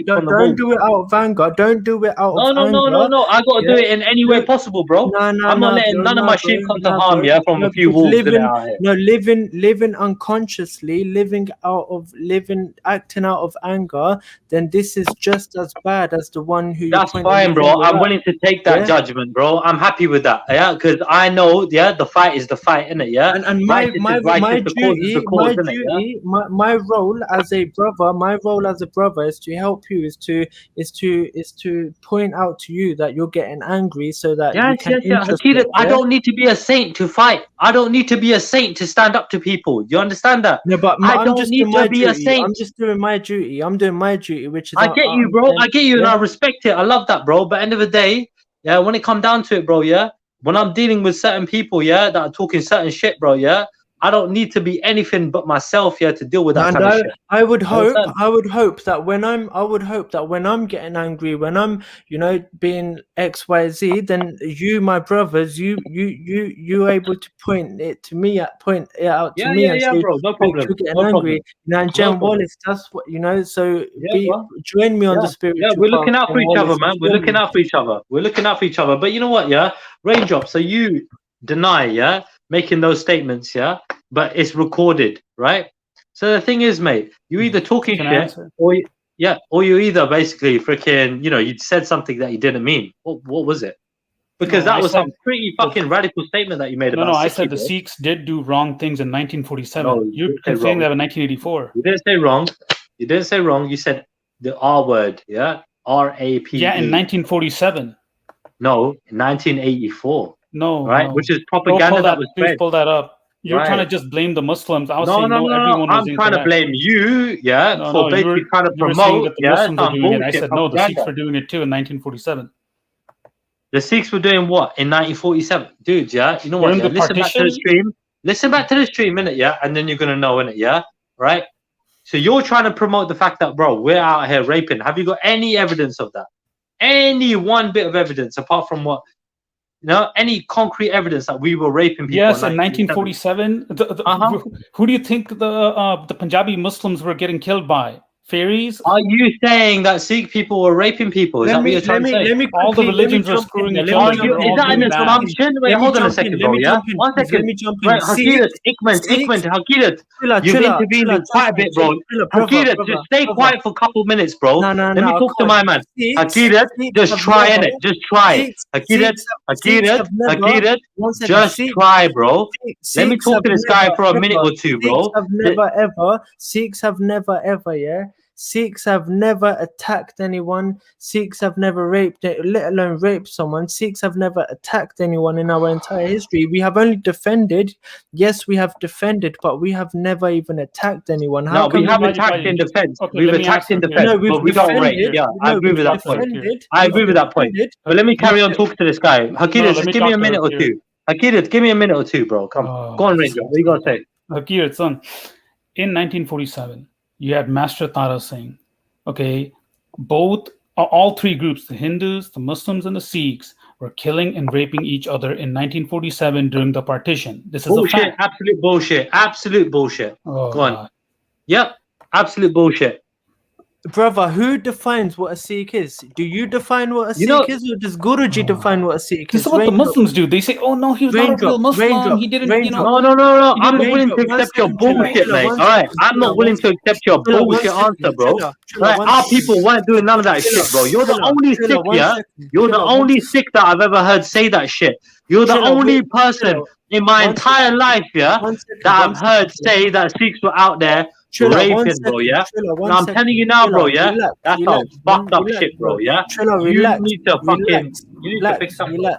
from the wolves. Don't do it out of anger. Don't do it out of anger. No. I gotta do it in any way possible, bro. I'm not letting none of my sheep come to harm. Yeah, from a few wolves out here. No, living unconsciously, acting out of anger. Then this is just as bad as the one who. That's fine, bro. I'm willing to take that judgment, bro. I'm happy with that. Yeah, because I know, the fight is the fight, innit? Yeah, and my role as a brother, is to help you, is to point out to you that you're getting angry, so that you can. Hakira, I don't need to be a saint to fight. I don't need to be a saint to stand up to people. You understand that? No, but I don't need to be a saint. I'm just doing my duty. I'm doing my duty, which is. I get you, bro. I get you, and I respect it. I love that, bro. But end of the day, yeah, when it come down to it, bro, yeah, when I'm dealing with certain people, yeah, that are talking certain shit, bro, yeah, I don't need to be anything but myself, yeah, to deal with that kind of shit. I would hope that when I'm getting angry, when I'm, being XYZ, then you, my brothers, you able to point it out to me and say, bro, no problem. You're getting no angry. Problem. And Jen Wallace, that's what so. Join me on the spiritual. Yeah, we're looking path, out for each other, man. We're looking out for each other. We're looking out for each other. But you know what, yeah, Raindrop. So you deny, yeah, making those statements, yeah, but it's recorded, right? So the thing is, mate, you either talking shit or you either basically freaking, you said something that you didn't mean. What was it? Because that was some pretty fucking radical statement that you made about. No, I said the Sikhs did do wrong things in 1947. No, you're saying that in 1984. You didn't say wrong. You didn't say wrong. You said the R word, yeah, RAP. Yeah, in 1947. No, in 1984. No, right, which is propaganda that was spread. Please pull that up. You're trying to just blame the Muslims. I was saying everyone was. I'm trying to blame you, for basically trying to promote. The Muslims were doing it. I said no, the Sikhs were doing it too in 1947. The Sikhs were doing what in 1947, dude? Yeah, you know what? Yeah? Listen back to the stream. Listen back to the stream, innit? Yeah, and then you're gonna know, innit? Yeah, right. So you're trying to promote the fact that, bro, we're out here raping. Have you got any evidence of that? Any one bit of evidence apart from what? Any concrete evidence that we were raping people? Yes, in 1947. Who do you think the Punjabi Muslims were getting killed by? Fairies? Are you saying that Sikh people were raping people? Is that what you're trying to say? All the religions are screwing each other. Is that an assumption? Wait, hold on a second, bro. Yeah, 1 second. Wait, Hakirat, Hakirat, you've intervened quite a bit, bro. Hakirat, just stay quiet for a couple minutes, bro. Let me talk to my man. Hakirat, just try it. Just try. Hakirat, just try, bro. Let me talk to this guy for a minute or two, bro. Sikhs have never ever, Sikhs have never attacked anyone. Sikhs have never raped, let alone raped someone. Sikhs have never attacked anyone in our entire history. We have only defended. Yes, we have defended, but we have never even attacked anyone. How No, we have Raji, attacked in defense. okay, We've let me attacked ask in him here. defense, No, we've but we don't rape. defended. Yeah, I No, agree with we've that point. defended. I We've agree with that point. defended. But let me carry on We've talking to this guy. Hakira, let just me give me talk a to minute or Hakir. two. Hakira, give me a minute or two, bro. Come, go on, Ranger. What are you gonna say? Hakir, son, in 1947, you had Master Tara Singh. Okay, all three groups, the Hindus, the Muslims, and the Sikhs, were killing and raping each other in 1947 during the partition. This is Bullshit, a fact. absolute bullshit, absolute bullshit. Oh, Go on. God. Yep, absolute bullshit. Brother, who defines what a Sikh is? Do you define what a Sikh is, or does Guruji define what a Sikh This is? is what the Muslims do. They say, "Oh no, he was not a real Muslim. He didn't, you know." No. he I'm didn't not willing to accept your bullshit, mate. All right, I'm not willing to accept your bullshit answer, bro. Right, our people weren't doing none of that shit, bro. You're the only Sikh, yeah. You're the only Sikh that I've ever heard say that shit. You're the only person in my entire life, yeah, that I've heard say that Sikhs were out there raping, bro, yeah. And I'm telling you now, bro, yeah, that's some fucked up shit, bro, yeah. You need to fucking, you need to fix up, bro.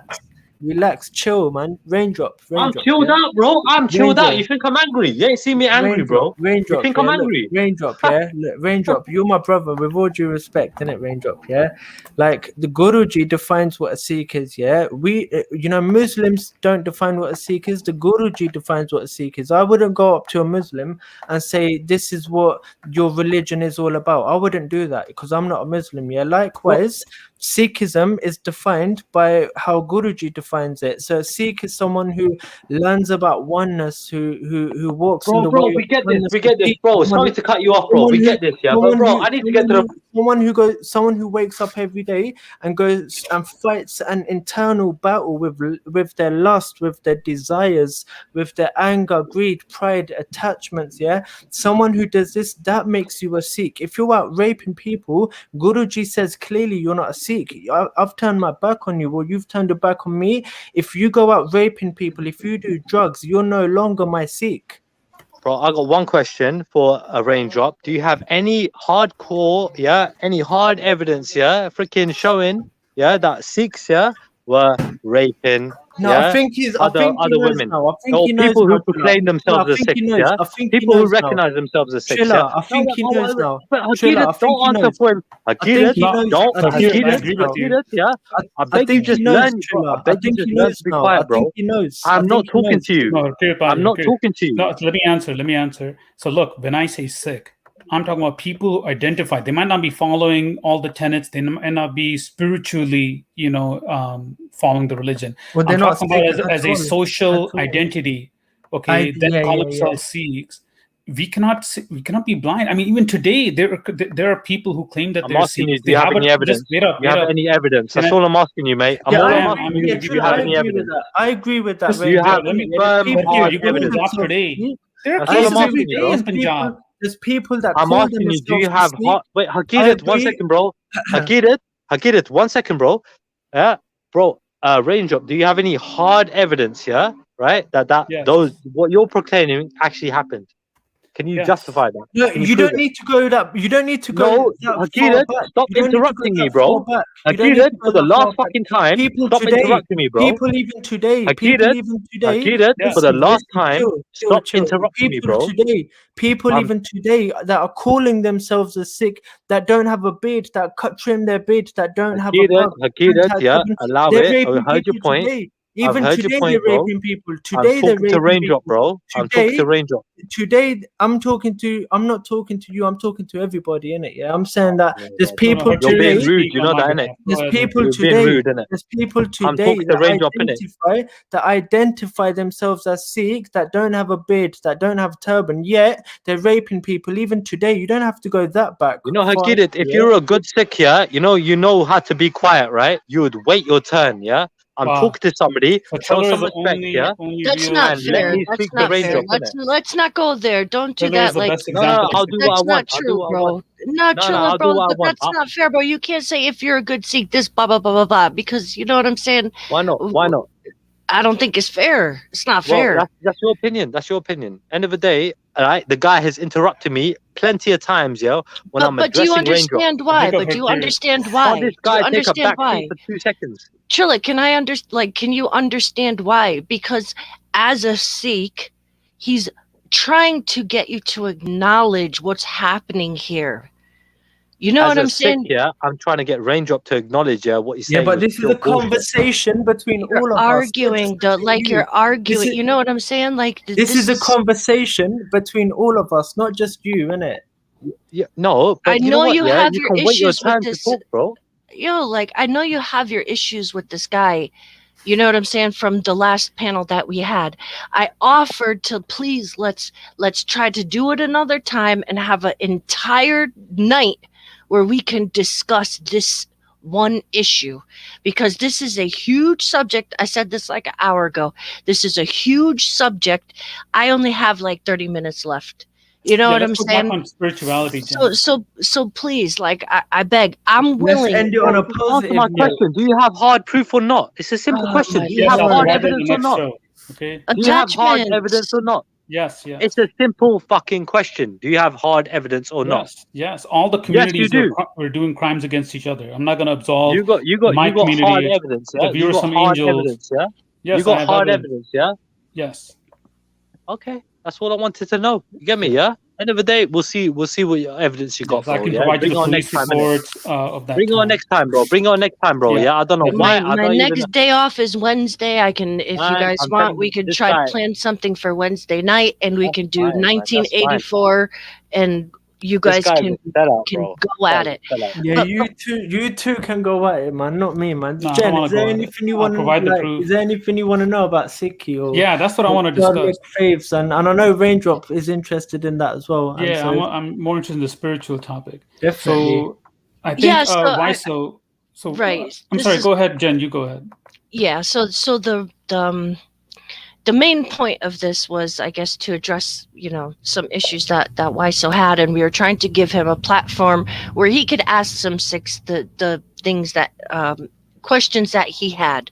Relax, chill, man. Raindrop. I'm chilled out, bro. I'm chilled out. You think I'm angry? You ain't seen me angry, bro. Raindrop, You think yeah, I'm look, angry? Raindrop, yeah. Look, Raindrop, you're my brother, with all due respect, innit, Raindrop, yeah. Like the Guruji defines what a Sikh is, yeah. We, Muslims don't define what a Sikh is. The Guruji defines what a Sikh is. I wouldn't go up to a Muslim and say this is what your religion is all about. I wouldn't do that because I'm not a Muslim, yeah. Likewise, Sikhism is defined by how Guruji defines it. So a Sikh is someone who learns about oneness, who walks in the way. We get this, bro. Sorry to cut you off, bro. We get this, yeah. But bro, I need to get to the someone who wakes up every day and goes and fights an internal battle with their lust, with their desires, with their anger, greed, pride, attachments. Yeah, someone who does this, that makes you a Sikh. If you're out raping people, Guruji says clearly you're not a Sikh. I've turned my back on you, or you've turned your back on me. If you go out raping people, if you do drugs, you're no longer my Sikh. Bro, I got one question for a Raindrop. Do you have any hardcore, any hard evidence, freaking showing, that Sikhs, were raping, No, I think he's. other women, now. I think or he knows people who now, proclaim themselves as Sikhs, people who recognize themselves as Sikhs, Chilla, I think he knows now. But Chilla, I Hakira, think don't he answer knows. for him. Hakira, don't. Hakira, yeah. I beg you, just learn. I beg you, just learn to be quiet, bro. I'm not talking to you. No, I'm not talking to you. No, let me answer. So look, when I say Sikh, I'm talking about people who identify. They might not be following all the tenets. They might not be spiritually, following the religion. Well, I'm talking about as a social identity. Okay, that call themselves Sikhs. We cannot be blind. I mean, even today, there are people who claim that I'm they're asking you, Sikhs. do you have any evidence? Do you have any evidence? That's all I'm asking you, mate. Do you have any evidence? I agree with that. Do you have any firm, hard evidence? There are That's all I'm cases asking every you, day. bro. There's people that I'm call asking you, do you themselves have hot? Wait, Hakirat, 1 second, bro. Hakirat, 1 second, bro. Yeah, bro. Raindrop, do you have any hard evidence? Yeah, right. Those what you're proclaiming actually happened. Can you justify that? No, you don't need to go that. You don't need to go. No, Hakirat, stop interrupting me, bro. Hakirat, for the last fucking time, stop interrupting me, bro. People even today. Hakirat, for the last time, stop interrupting me, bro. People even today that are calling themselves a Sikh, that don't have a beard, that trim their beard, that don't have a beard. Hakirat, yeah, allow it. I heard your point. Even I've heard today, your point, they're bro. raping people. I'm Today, they're talking to raping Raindrop, people. bro. I'm talking to Raindrop. Today, I'm not talking to you. I'm talking to everybody, innit? Yeah, I'm saying that there's people You're today. being rude, you know that, innit? There's people You're today. being rude, innit? There's people I'm today talking to Raindrop, innit? that identify themselves as Sikh, that don't have a beard, that don't have a turban, yet they're raping people. Even today, you don't have to go that back. You know, Hakirat, if you're a good Sikh, you know how to be quiet, right? You would wait your turn, yeah? I'm talking to somebody, show some respect, yeah? That's not and fair. let me That's speak to not fair. Raindrop, Let's not go there. Don't do Taylor is that. the Like best No, example. I'll do what I that's want. not I'll do true, what I bro. want. No, No, chill I'll out, do bro. what I But want. that's not fair, bro. You can't say if you're a good Sikh, this blah blah blah blah blah. Because you know what I'm saying. Why not? Why not? I don't think it's fair. It's not Well, fair. that's your opinion. That's your opinion. End of the day, all right. The guy has interrupted me plenty of times, yo. When I'm But do you addressing raindrops. understand why? But do you understand why? Can't this Do you guy take a understand back why? seat for 2 seconds? Trilla, can you understand why? Because as a Sikh, he's trying to get you to acknowledge what's happening here. You know As what a I'm Sikh, saying? yeah, I'm trying to get Raindrop to acknowledge what he's saying. Yeah, but was this is pure a bullshit. conversation between all of us. Arguing, though, like you're arguing. You know what I'm saying? Like This is a conversation between all of us, not just you, innit? Yeah, no, but I you know know what? you Yeah, have you your can wait your issues with time to this. talk, bro. Yo, like I know you have your issues with this guy. You know what I'm saying? From the last panel that we had, I offered to please let's try to do it another time and have an entire night where we can discuss this one issue, because this is a huge subject. I said this like an hour ago. This is a huge subject. I only have like 30 minutes left. You know what I'm let's go back saying? on spirituality, Jen. So please, like I beg, I'm willing. Let's end it on a Answer positive my note. question. Do you have hard proof or not? It's a simple question. Do you Yes, have I'll hard provide that in evidence the or next not? show. Okay. Do you have hard Attachments. evidence or not? Yes, yes. It's a simple fucking question. Do you have hard evidence or not? Yes. All the Yes, you communities do. were doing crimes against each other. I'm not going to absolve You got my hard community, evidence, the yeah? You got Viewsome hard Angels. evidence, yeah? Yes, You I got have hard evidence. evidence, yeah? Yes. Okay. That's all I wanted to know. You get me, yeah? End of the day, we'll see what evidence you got, Yes, I bro. can Yeah? provide you Bring the it on police next time, innit? reports of that Bring it on time. next time, bro. Bring it on next time, bro. Yeah, I don't know Yes. why. I My don't even. next day off is Wednesday. I can, if you Man, guys I'm want, telling we you, could this try guy. to plan something for Wednesday night, and we That's can do fine, man. That's fine. 1984, and you This guys guy's can a sellout, can bro. go at it. Yeah, But you two can go at it, man. Not me, man. No, I Jen, don't is want to there go at it. anything you I'll want to provide the like? proof. Is there anything you want to know about Sikhi or? Yeah, that's what I want to discuss. Faves, and I know Raindrop is interested in that as well. And Yeah, so I'm more interested in the spiritual topic. definitely. So I think yeah, so why I, so right. I'm This sorry. is Go ahead, Jen. You go ahead. yeah. So the main point of this was, I guess, to address, some issues that Wiso had, and we were trying to give him a platform where he could ask some the things that questions that he had.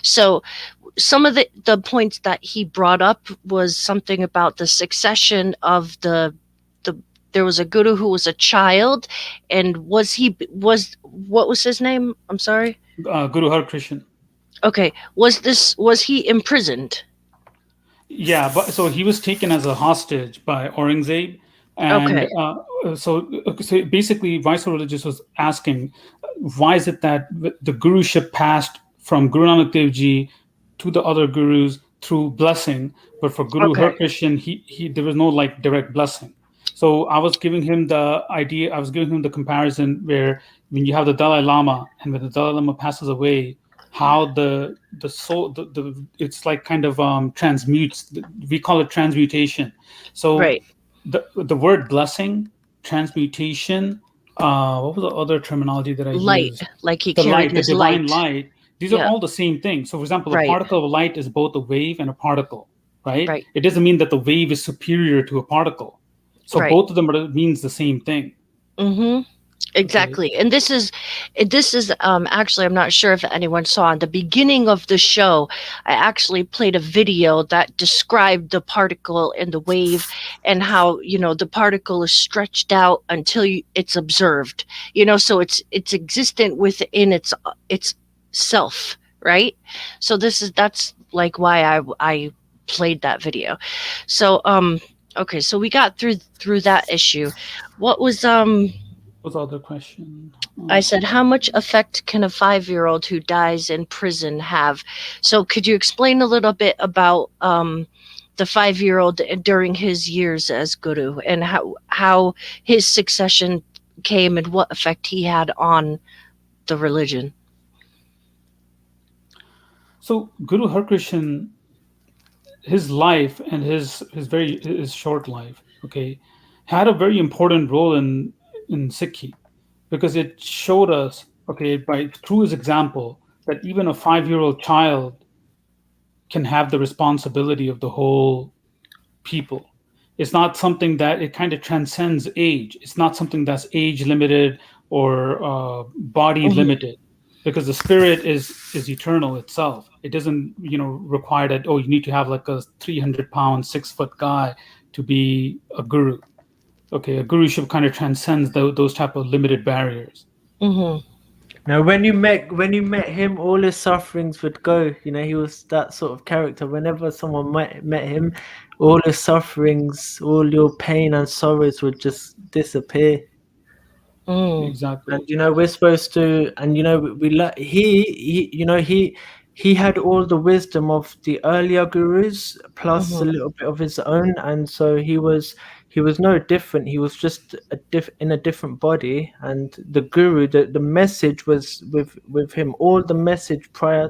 So some of the points that he brought up was something about the succession of the there was a guru who was a child, and what was his name? I'm sorry. Guru Har Krishan. Okay, was he imprisoned? Yeah, but so he was taken as a hostage by Aurangzeb, and Okay. So basically, Viceroy Religious was asking, why is it that the guruship passed from Guru Nanak Dev Ji to the other gurus through blessing, but for Guru Har Krishan, he there was no like direct blessing. So I was giving him the idea. I was giving him the comparison where when you have the Dalai Lama, and when the Dalai Lama passes away, how the soul it's like kind of transmutes. We call it transmutation. So right. the word blessing, transmutation, what was the other terminology that I used? Like he The carried light, the his divine light. light. These are all the same thing. So for example, a Right. particle of light is both a wave and a particle, right? Right. It doesn't mean that the wave is superior to a particle. So Right. both of them means the same thing. Mm-hmm. Exactly. And this is actually, I'm not sure if anyone saw in the beginning of the show, I actually played a video that described the particle and the wave, and how, the particle is stretched out until it's observed, so it's existent within its self, right? So that's like why I played that video. So okay, so we got through that issue. What was What's the other question? I said, how much effect can a 5-year-old who dies in prison have? So could you explain a little bit about the 5-year-old during his years as guru, and how his succession came and what effect he had on the religion? So Guru Har Krishan, his life and his short life, okay, had a very important role in Sikhi, because it showed us, okay, through his example, that even a 5-year-old child can have the responsibility of the whole people. It's not something that it kind of transcends age. It's not something that's age limited or body limited. because the spirit is eternal itself. It doesn't require that, oh, you need to have like a 300-pound 6-foot guy to be a guru. Okay, a guruship kind of transcends those type of limited barriers. Mm-hmm. Now, when you met him, all his sufferings would go. He was that sort of character. Whenever someone met him, all his sufferings, all your pain and sorrows would just disappear. Exactly. And we're supposed to, and he had all the wisdom of the earlier gurus plus a little bit of his own, and so he was no different. He was just in a different body, and the guru, the message was with him. All the message prior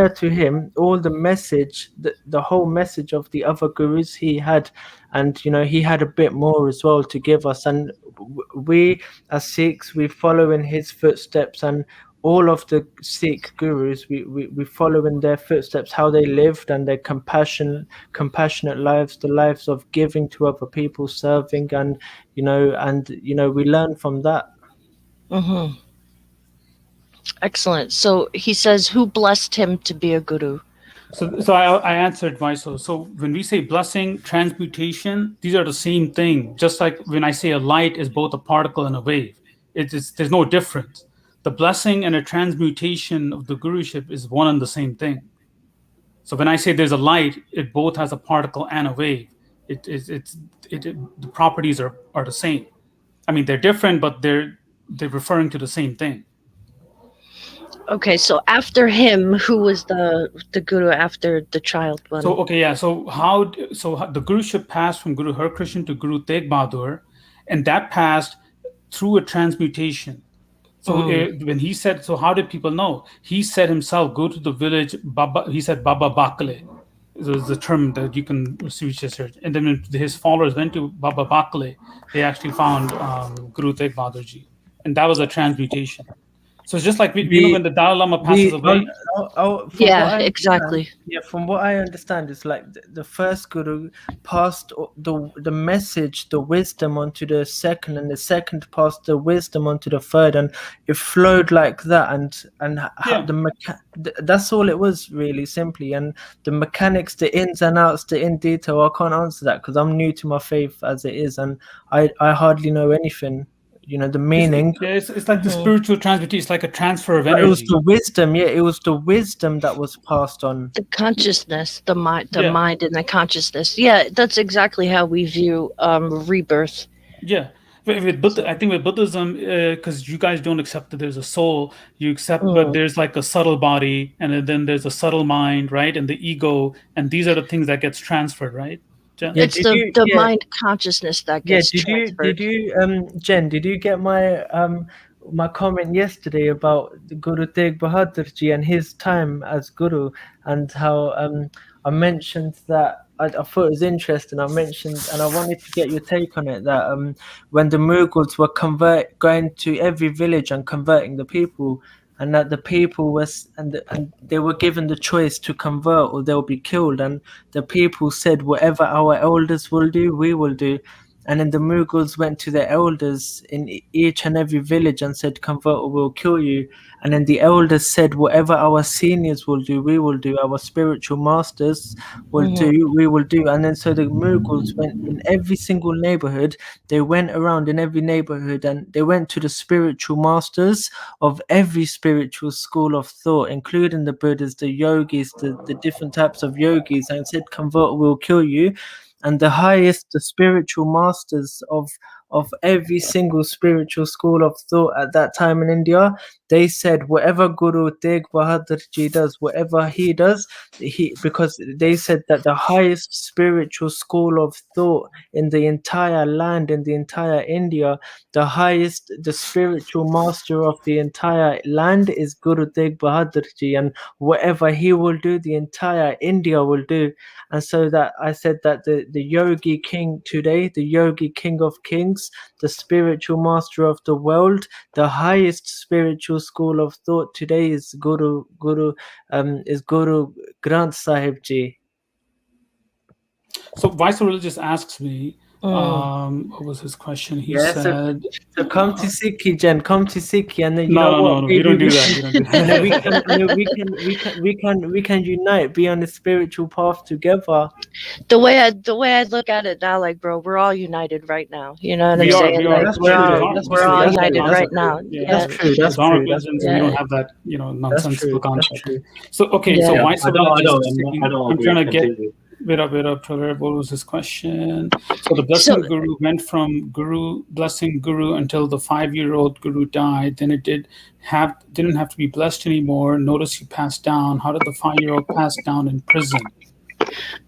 to him, all the message, the whole message of the other gurus he had, and he had a bit more as well to give us. And we as Sikhs, we follow in his footsteps, and all of the Sikh gurus, we follow in their footsteps, how they lived and their compassionate lives, the lives of giving to other people, serving, and we learn from that. Mm-hmm. Excellent. So he says, who blessed him to be a guru? So I answered Vaiso. So when we say blessing, transmutation, these are the same thing. Just like when I say a light is both a particle and a wave, there's no difference. The blessing and a transmutation of the guruship is one and the same thing. So when I say there's a light, it both has a particle and a wave. The properties are the same. I mean, they're different, but they're referring to the same thing. Okay, so after him, who was the guru after the child one? So the guruship passed from Guru Har Krishan to Guru Tegh Bahadur, and that passed through a transmutation. So when he said, so how did people know? He said himself, go to the village, Baba. He said Baba Bakale. It was the term that you can research. And then when his followers went to Baba Bakale, they actually found Guru Tegh Bahadurji, and that was a transmutation. So it's just like when the Dalai Lama passes away. Exactly. From what I understand, it's like the first guru passed the message, the wisdom onto the second, and the second passed the wisdom onto the third, and it flowed like that. And that's all it was, really simply. And the mechanics, the ins and outs, the in detail, I can't answer that because I'm new to my faith as it is, and I hardly know anything. The meaning. It's like the spiritual transmutation. It's like a transfer of energy. It was the wisdom. Yeah, it was the wisdom that was passed on. The consciousness, the mind and the consciousness. Yeah, that's exactly how we view rebirth. Yeah. With Buddha, I think with Buddhism, because you guys don't accept that there's a soul, you accept, but there's like a subtle body, and then there's a subtle mind, right? And the ego, and these are the things that gets transferred, right? Jen? Yeah, it's the mind consciousness that gets transferred. Jen, did you get my comment yesterday about Guru Tegh Bahadurji and his time as guru, and how I mentioned that I thought it was interesting. I mentioned, and I wanted to get your take on it, that when the Mughals were going to every village and converting the people, and that the people and they were given the choice to convert or they'll be killed, and the people said, whatever our elders will do, we will do. And then the Mughals went to their elders in each and every village and said, convert or we'll kill you. And then the elders said, whatever our seniors will do, we will do. Our spiritual masters will do, we will do. And then so the Mughals went in every single neighborhood. They went around in every neighborhood and they went to the spiritual masters of every spiritual school of thought, including the Buddhas, the yogis, the different types of yogis, and said, convert or we'll kill you. And the highest, the spiritual masters of every single spiritual school of thought at that time in India, they said, whatever Guru Tegh Bahadurji does, whatever he does, because they said that the highest spiritual school of thought in the entire land, in the entire India, the spiritual master of the entire land is Guru Tegh Bahadurji, and whatever he will do, the entire India will do. And so that I said that the yogi king today, the yogi king of kings, the spiritual master of the world, the highest spiritual school of thought today is Guru Granth Sahib Ji. So Vice Religious asks me, What was his question? He said, so come to Sikhi, Jen. Come to Sikhi, and then you know what? No, we don't do that. We don't do And then that. we can unite, be on a spiritual path together. The way I look at it now, like, bro, we're all united right now. You know what I'm saying? We are. Like, we're all united right now. Yeah. That's true. That's true. We don't have that, nonsensical concept. So, okay, so why so I'm trying to get. Wait up, What was his question? So the blessing guru went from blessing guru until the 5-year-old guru died. Then it didn't have to be blessed anymore. Notice he passed down. How did the 5-year-old pass down in prison?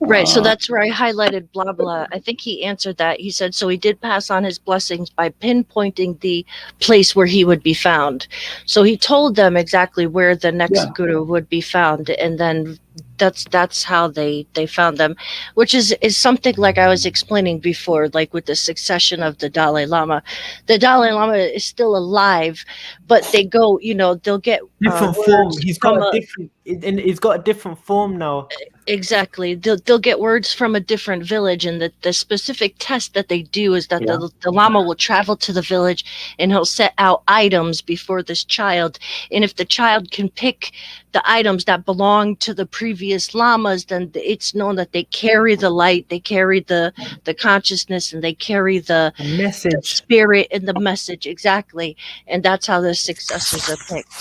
Right, so that's where I highlighted blah blah. I think he answered that. He said so he did pass on his blessings by pinpointing the place where he would be found. So he told them exactly where the next guru would be found, and then that's how they found them, which is something like I was explaining before, like with the succession of the Dalai Lama. The Dalai Lama is still alive, but they go, they'll get different form. He's got a different form now. Exactly. They'll get words from a different village, and the specific test that they do is that the Lama will travel to the village and he'll set out items before this child. And if the child can pick the items that belong to the previous Lamas, then it's known that they carry the light, they carry the consciousness, and they carry the message, the spirit and the message. Exactly. And that's how the successors are picked.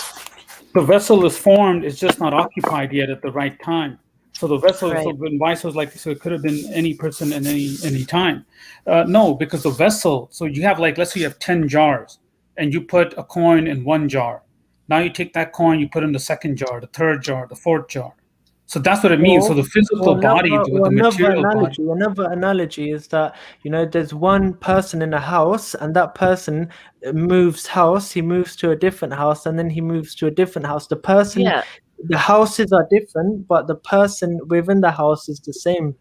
The vessel is formed, it's just not occupied yet at the right time. So the vessel, Right. so when Vice was like, so it could have been any person in any time. No, because the vessel, so you have let's say you have 10 jars and you put a coin in one jar. Now you take that coin, you put in the second jar, the third jar, the fourth jar. So that's what it means. So the physical body with the material body. Another analogy is that, there's one person in a house, and that person moves house. He moves to a different house, and then he moves to a different house. The person, the houses are different, but the person within the house is the same.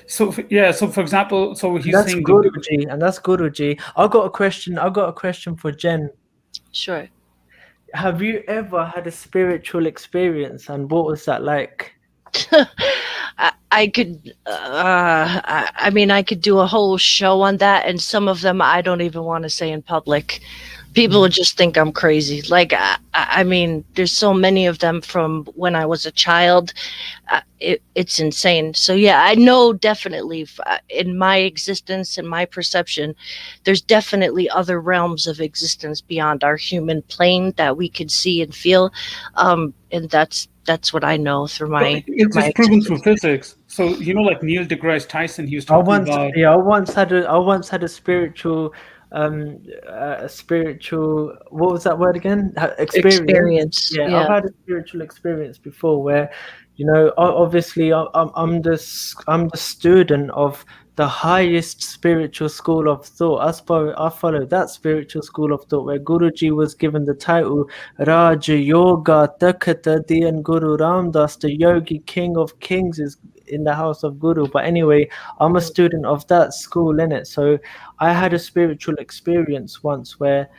So for example, so he's that's saying Guruji, and that's Guruji. I got a question for Jen. Sure. Have you ever had a spiritual experience, and what was that like? I could, I mean, I could do a whole show on that, and some of them I don't even want to say in public. People would just think I'm crazy. Like, I mean, there's so many of them from when I was a child. It's insane. So yeah, I know definitely in my existence, in my perception, there's definitely other realms of existence beyond our human plane that we could see and feel. And that's what I know through my. It's proven through physics. So like Neil deGrasse Tyson, he was talking about. I once had a spiritual. What was that word again? Experience. Yeah, I've had a spiritual experience before where, obviously I'm the student of the highest spiritual school of thought. I follow that spiritual school of thought where Guruji was given the title Raja Yoga Takatadi, and Guru Ramdas, the Yogi King of Kings, is in the house of Guru. But anyway, I'm a student of that school, innit? So I had a spiritual experience once where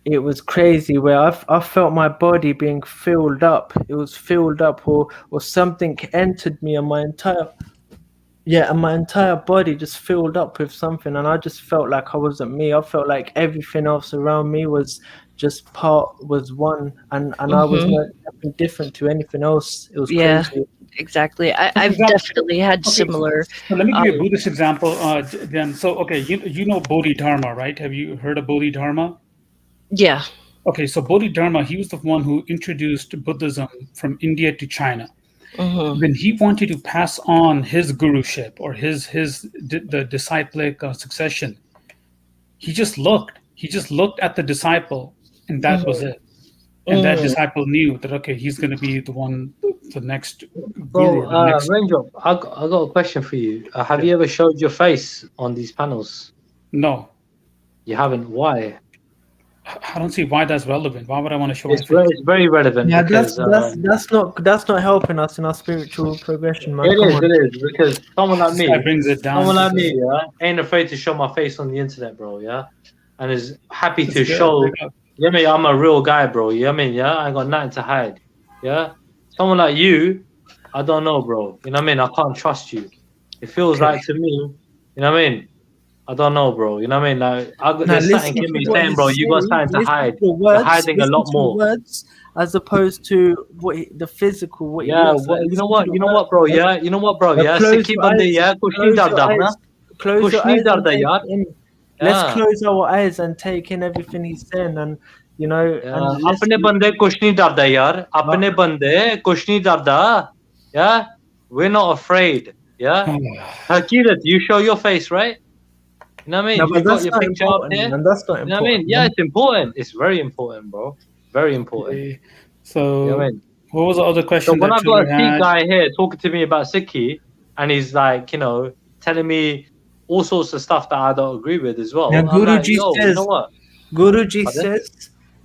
it was crazy, where I felt my body being filled up. It was filled up, or something entered me, and my entire body just filled up with something, and I just felt like I wasn't me. I felt like everything else around me was just was one, and I was nothing different to anything else. It was crazy. Exactly. I've definitely had similar. So let me give you a Buddhist example. Then, so okay, you know Bodhidharma, right? Have you heard of Bodhidharma? Yeah. Okay, so Bodhidharma, he was the one who introduced Buddhism from India to China. When he wanted to pass on his guruship or the disciplic succession, he just looked at the disciple, and that was it. And that disciple knew that, okay, he's going to be the next guru. Raindrop, I got a question for you. Have you ever showed your face on these panels? No. You haven't? Why? I don't see why that's relevant. Why would I want to show my face? It's very relevant. Yeah, because, that's not helping us in our spiritual progression, man. It is because someone like me, brings it down. Someone like me, ain't afraid to show my face on the internet, bro. Yeah, and is happy to show. Yeah, me, I'm a real guy, bro. You know what I mean? Yeah, I ain't got nothing to hide. Yeah, someone like you, I don't know, bro. You know what I mean? I can't trust you. It feels like to me, you know what I mean? I don't know, bro. You know what I mean? Like, Now there's something listen in to me what saying, he's bro, you got saying. something to Listen hide. to the You're words. hiding a Listen lot to the more. words, as opposed to the physical, what he Yeah, looks like. you know Listen to what? the You know words. what, bro? Yeah, you know what, bro? Now Yeah, close Sikhi your bande, eyes. yeah, kuch nahi Close your darda, na? eyes. Close your Kuch nahi eyes and darda, take yaar. in. Let's Yeah. close our eyes and take in everything he's saying, and you know, and let's. अपने बंदे कुछ नहीं डरदा यार अपने बंदे कुछ नहीं डरदा yeah we're not afraid yeah Hakirat, you show your face, right? You know what I mean? No, but You got that's your not picture up important, there. man. That's not You know what I mean? important, Yeah, man. it's important. It's very important, bro. Very important. Okay. You know what I So, mean? what was the other So question when that I got a Triller Sikh had? guy here talking to me about Sikhi, and he's like, you know, telling me all sorts of stuff that I don't agree with as well, Now I'm like, Guruji yo, you know says, what? Pardon?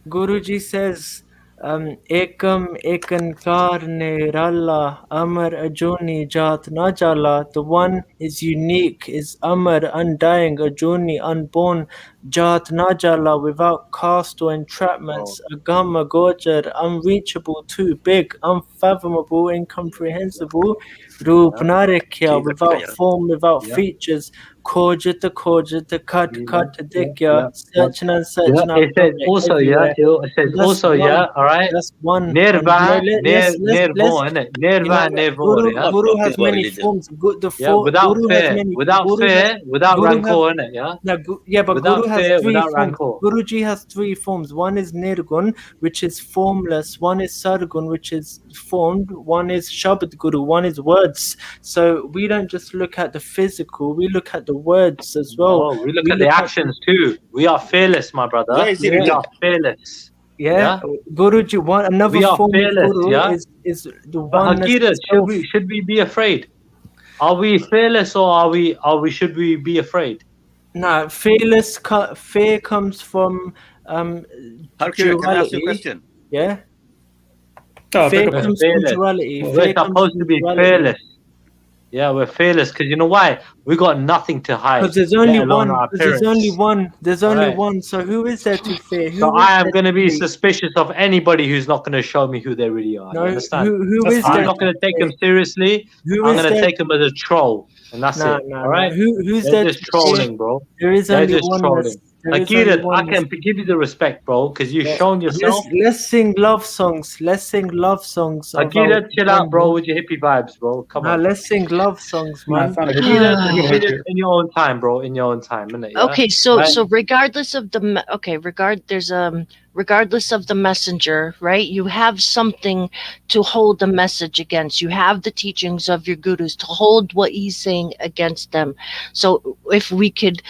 Guruji says, Ekam Ekankar ne Ralla Amar Ajuni Jat na Jala. The one is unique, is Amar, undying, Ajuni, unborn, Jat na Jala, without caste or entrapments, Agama Gojar, unreachable, too big, unfathomable, incomprehensible, Rupnarekya, without form, without Yeah. features, Kojita Kat Dikya, Yeah. searching and Yeah, searching it says after also, yeah, everywhere. it says And that's also, one. yeah, all right. That's one. And Nirva, let's nirvo, innit? you know Nirva, what? nirvor, yeah. Guru has many forms. Yeah, without Guru has fear, many. without fear, without Guru has rancor, innit? Yeah, yeah, but without Guru has fear, three without forms. rancor. Guruji has three forms. One is Nirgun, which is formless. One is Sargun, which is formed. One is Shabad Guru. One is words. So we don't just look at the physical. We look at the words as well. Oh, we look at the actions too. We are fearless, my brother. We are fearless. Yeah, Guruji. Another We are form fearless, of Guru yeah. is the But oneness Hakira, itself. should we be afraid? Are we fearless or should we be afraid? No, fear comes from Harkirat, can I ask you a duality. question? Yeah. Oh, Fear We're comes from fearless. duality. We're supposed to be fearless. Yeah, we're fearless because you know why? We got nothing to hide. Because there's only let alone one. our There's only appearance. one. There's only Alright. one. So who is there to fear? So Who is I am there going to be fear? suspicious of anybody who's not going to show me who they really are. No, you understand? who is I'm there not going to to take fear? them seriously. Who I'm is going to there take them as a troll, and that's No, it. no, All right? no. Who's They're there just to fear? trolling, bro. There is They're only just oneness. trolling. There is only Akirat, I oneness. can give you the respect, bro, because you've Yeah. shown yourself. Let's sing love songs. Let's sing love songs. of our Akirat, chill out, bro, with your hippie vibes, bro. Come Nah, on. let's sing love songs, Nah, man. it's not a Akirat, in your own time, bro. In your own time, innit? Yeah? Okay, so Right? so regardless of regardless of the messenger, right? You have something to hold the message against. You have the teachings of your gurus to hold what he's saying against them. So if we could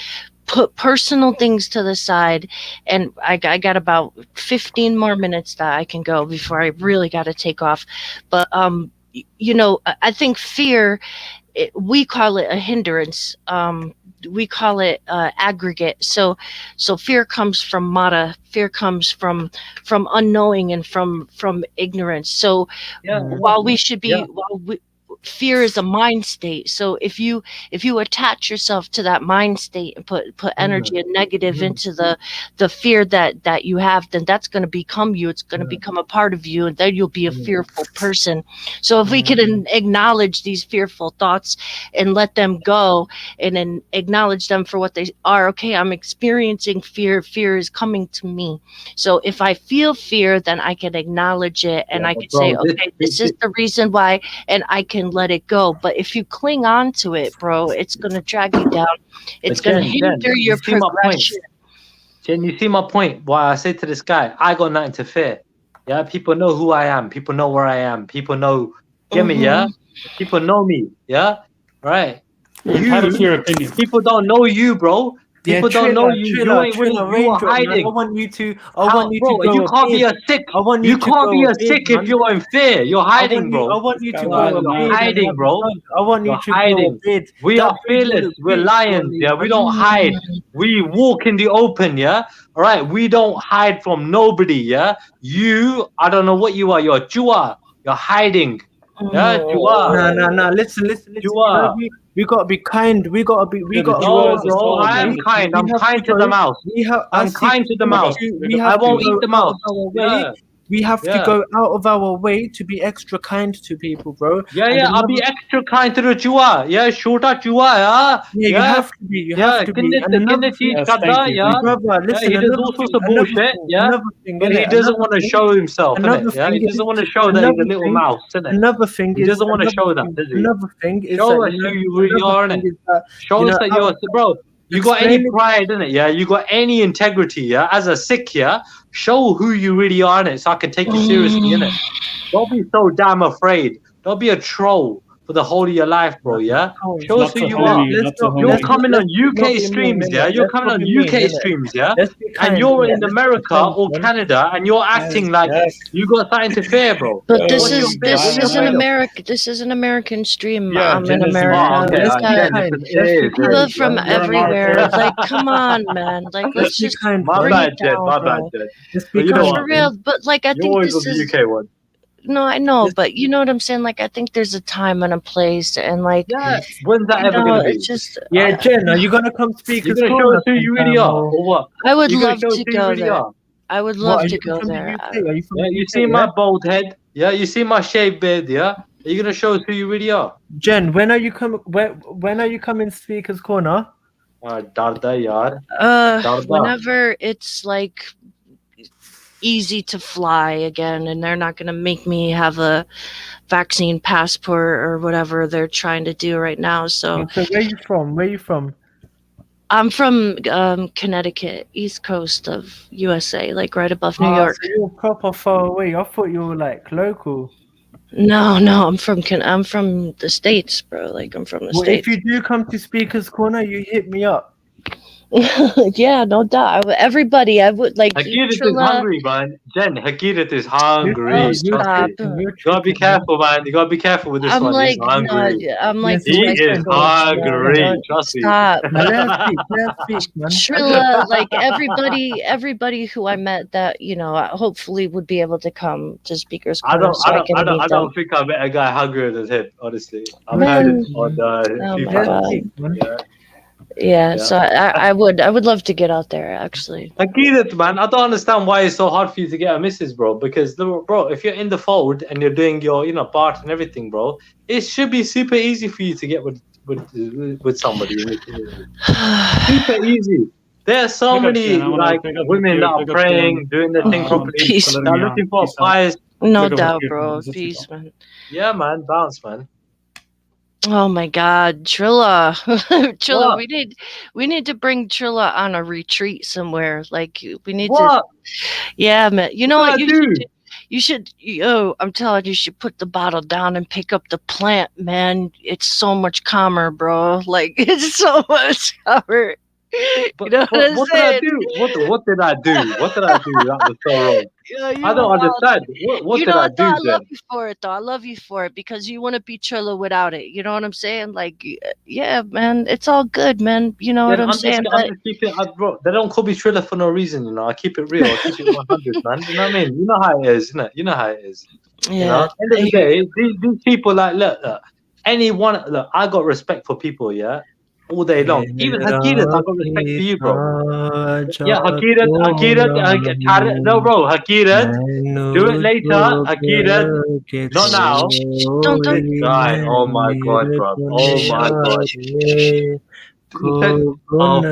put personal things to the side, and I got about 15 more minutes that I can go before I really got to take off. But I think fear, we call it a hindrance. We call it aggregate. So fear comes from mata. Fear comes from unknowing and from ignorance. So while we should be, fear is a mind state. So if you attach yourself to that mind state and put energy and negative into the fear that you have, then that's going to become you. It's going to become a part of you, and then you'll be a fearful person. So if we can acknowledge these fearful thoughts and let them go, and then acknowledge them for what they are. Okay, I'm experiencing fear. Fear is coming to me. So if I feel fear, then I can acknowledge it, and I can say, okay, this is the reason why, and I can let it go. But if you cling on to it, bro, it's going to drag you down. It's going to hinder your progression. Jen, you see my point? Why I say to this guy, I got nothing to fear. Yeah, people know who I am. People know where I am. People know, get me, yeah? People know me, yeah? Right. You're entitled to your opinion. People don't know you, bro. People don't know you. You ain't with it. You are hiding. I want you to. You can't be a sick. You can't be a sick if you're in fear. You're hiding, bro. I want you to grow a beard. You're hiding, bro. I want you to grow a beard. We are fearless. We're lions. Yeah, we don't hide. We walk in the open. Yeah, all right. We don't hide from nobody. Yeah, I don't know what you are. You're Jua. You're hiding. Yeah, Jua. No. Listen. Jua. We gotta be kind. We gotta be. No, bro. I am kind. I'm kind to the mouse. I'm kind to the mouse. I won't eat the mouse. We have to go out of our way to be extra kind to people, bro. Yeah, I'll be extra kind to the chua. Yeah, shorta chua, yeah. Yeah, you have to be. You have to be. And another thing, yeah. brother, listen, He does all sorts of bullshit, yeah. But he doesn't want to show himself, innit? Yeah, he doesn't want to show that he's a little mouse, innit? Another thing He doesn't want to show that, does he? Another thing is show that, us who you really are, innit? Show us that you're, bro. You got any pride in it, yeah? You got any integrity, yeah? As a Sikh, yeah? Show who you really are in it, so I can take you seriously, innit? Don't be so damn afraid. Don't be a troll for the whole of your life, bro, yeah? Show us who you are. You're coming on UK streams, yeah? You're coming on UK streams, yeah? And you're in America or Canada, and you're acting like you got something to fear, bro. But this is an American. This is an American stream. I'm in America. People from everywhere. Like, come on, man. Like, let's just bring it down, bro. For real, but like, I think this is UK one. No, I know, but you know what I'm saying? Like, I think there's a time and a place, and like, when's that ever gonna be? It's just, Jen, are you gonna come speak? You're gonna show us who you really are, or what? I would love to go there. I would love to go there. Yeah, you see my bald head? Yeah, you see my shaved beard? Yeah, are you gonna show us who you really are? Jen, when are you coming? When are you coming Speaker's Corner? Darda yaar. Whenever it's like easy to fly again, and they're not going to make me have a vaccine passport or whatever they're trying to do right now. So where you from? Where you from? I'm from Connecticut, east coast of USA, like right above New York. So you're proper far away. I thought you were like local. No, I'm from the States, bro. Like, I'm from the States. If you do come to Speaker's Corner, you hit me up. Yeah, no doubt. Everybody, I would like. Hakirat is hungry, man. Jen, Hakirat is hungry. You gotta be careful, man. You gotta be careful with this one. He's hungry. No, I'm like, he is hungry. Trust me. Stop. Trilla, like everybody who I met that hopefully would be able to come to Speaker's Corner. I don't think I met a guy hungrier than him. Honestly, I've heard it on Yeah, so I would love to get out there, actually. I get it, man. I don't understand why it's so hard for you to get a missus, bro. Because, bro, if you're in the fold and you're doing your, part and everything, bro, it should be super easy for you to get with somebody in the community. Super easy. There are so many women that are praying, doing their thing properly. They're looking for fires. No doubt, bro. Peace, man. Yeah, man. Bounce, man. Oh my God, Trilla, Trilla, we need to bring Trilla on a retreat somewhere. Like, we need to. Yeah, man. You know what? You should. I'm telling you, should put the bottle down and pick up the plant, man. It's so much calmer, bro. Like, it's so much calmer. What did I do? What did I do? What did I do? That was so wrong. I don't understand. What did I do? I love you for it, though. I love you for it because you want to be Trilla without it. You know what I'm saying? Like, yeah, man, it's all good, man. You know what I'm saying? Bro, they don't call me Trilla for no reason. I keep it real. I keep it 100, man. You know what I mean? You know how it is, innit? You know how it is. Yeah. At the end of the day, these people, like, look, I got respect for people, yeah. All day long. Even Hakirat, I got respect for you, bro. Yeah, Hakirat. No, bro, Hakirat. Do it later, Hakirat. Not now. Don't. Right. Oh my God, bro. Oh my God.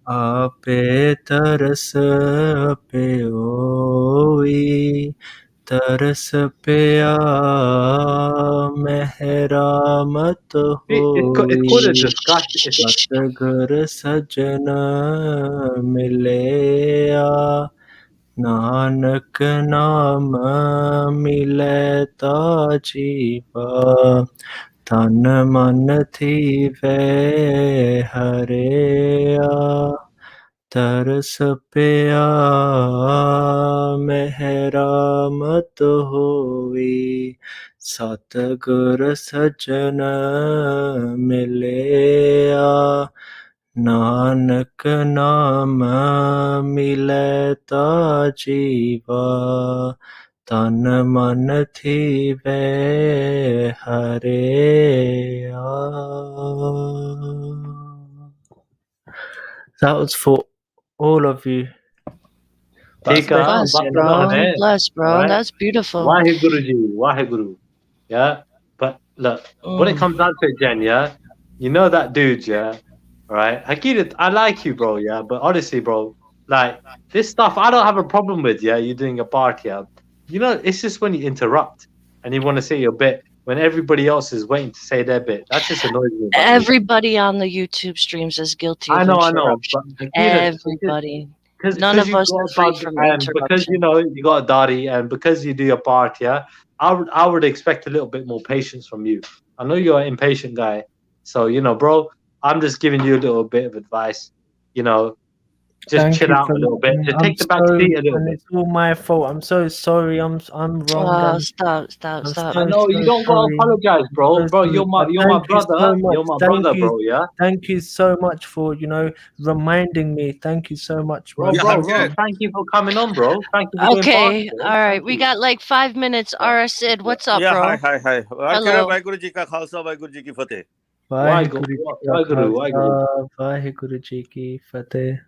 Ape taras pe oi तरस पे मेहरामत होई सतगुर सजन मिले नानक नाम मिले जीवा तन मन थी वे हरे तरस पे मेहरामत होई सतगुर सजन मिले नानक नाम मिले जीवा तन मन थी वे हरे That was for all of you. Tika, Bless, bro. Bless, bro. right? That's beautiful. Wahe Guruji, Wahe Guru. Yeah. But look, when it comes down to it, Jen, yeah, you know that dude, yeah, right? Hakira, I like you, bro, yeah, but honestly, bro, like this stuff, I don't have a problem with, yeah. You're doing a part, yeah. You know, it's just when you interrupt and you want to say your bit when everybody else is waiting to say their bit. That just annoys me. Everybody on the YouTube streams is guilty of I know, interruption. but Hakira, Everybody. because None of you us got are a free bug from and because interruption. you know you got a daddy and because you do your part, yeah, I would expect a little bit more patience from you. I know you're an impatient guy, so you know, bro, I'm just giving you a little bit of advice. You know, just Thank chill you out for a little bit. listening. Just I'm take the back so, seat a little and bit. it's all my fault. I'm so sorry. I'm wrong. Oh, And stop. I'm I know you so don't gotta sorry. apologize, bro. So Bro, sorry. you're my Thank you brother. so much. You're my brother, bro. Yeah, Thank you so much for reminding me. Thank you so much, bro, man. bro. Thank you for coming on, bro. Thank you for doing part. Okay, all right. We got like 5 minutes. RS Sid, what's up, bro? Hi. Hello. Waheguru ji का खालसा वाहिगुरु जी की फतेह वाहिगुरु जी का खालसा वाहिगुरु जी की फतेह.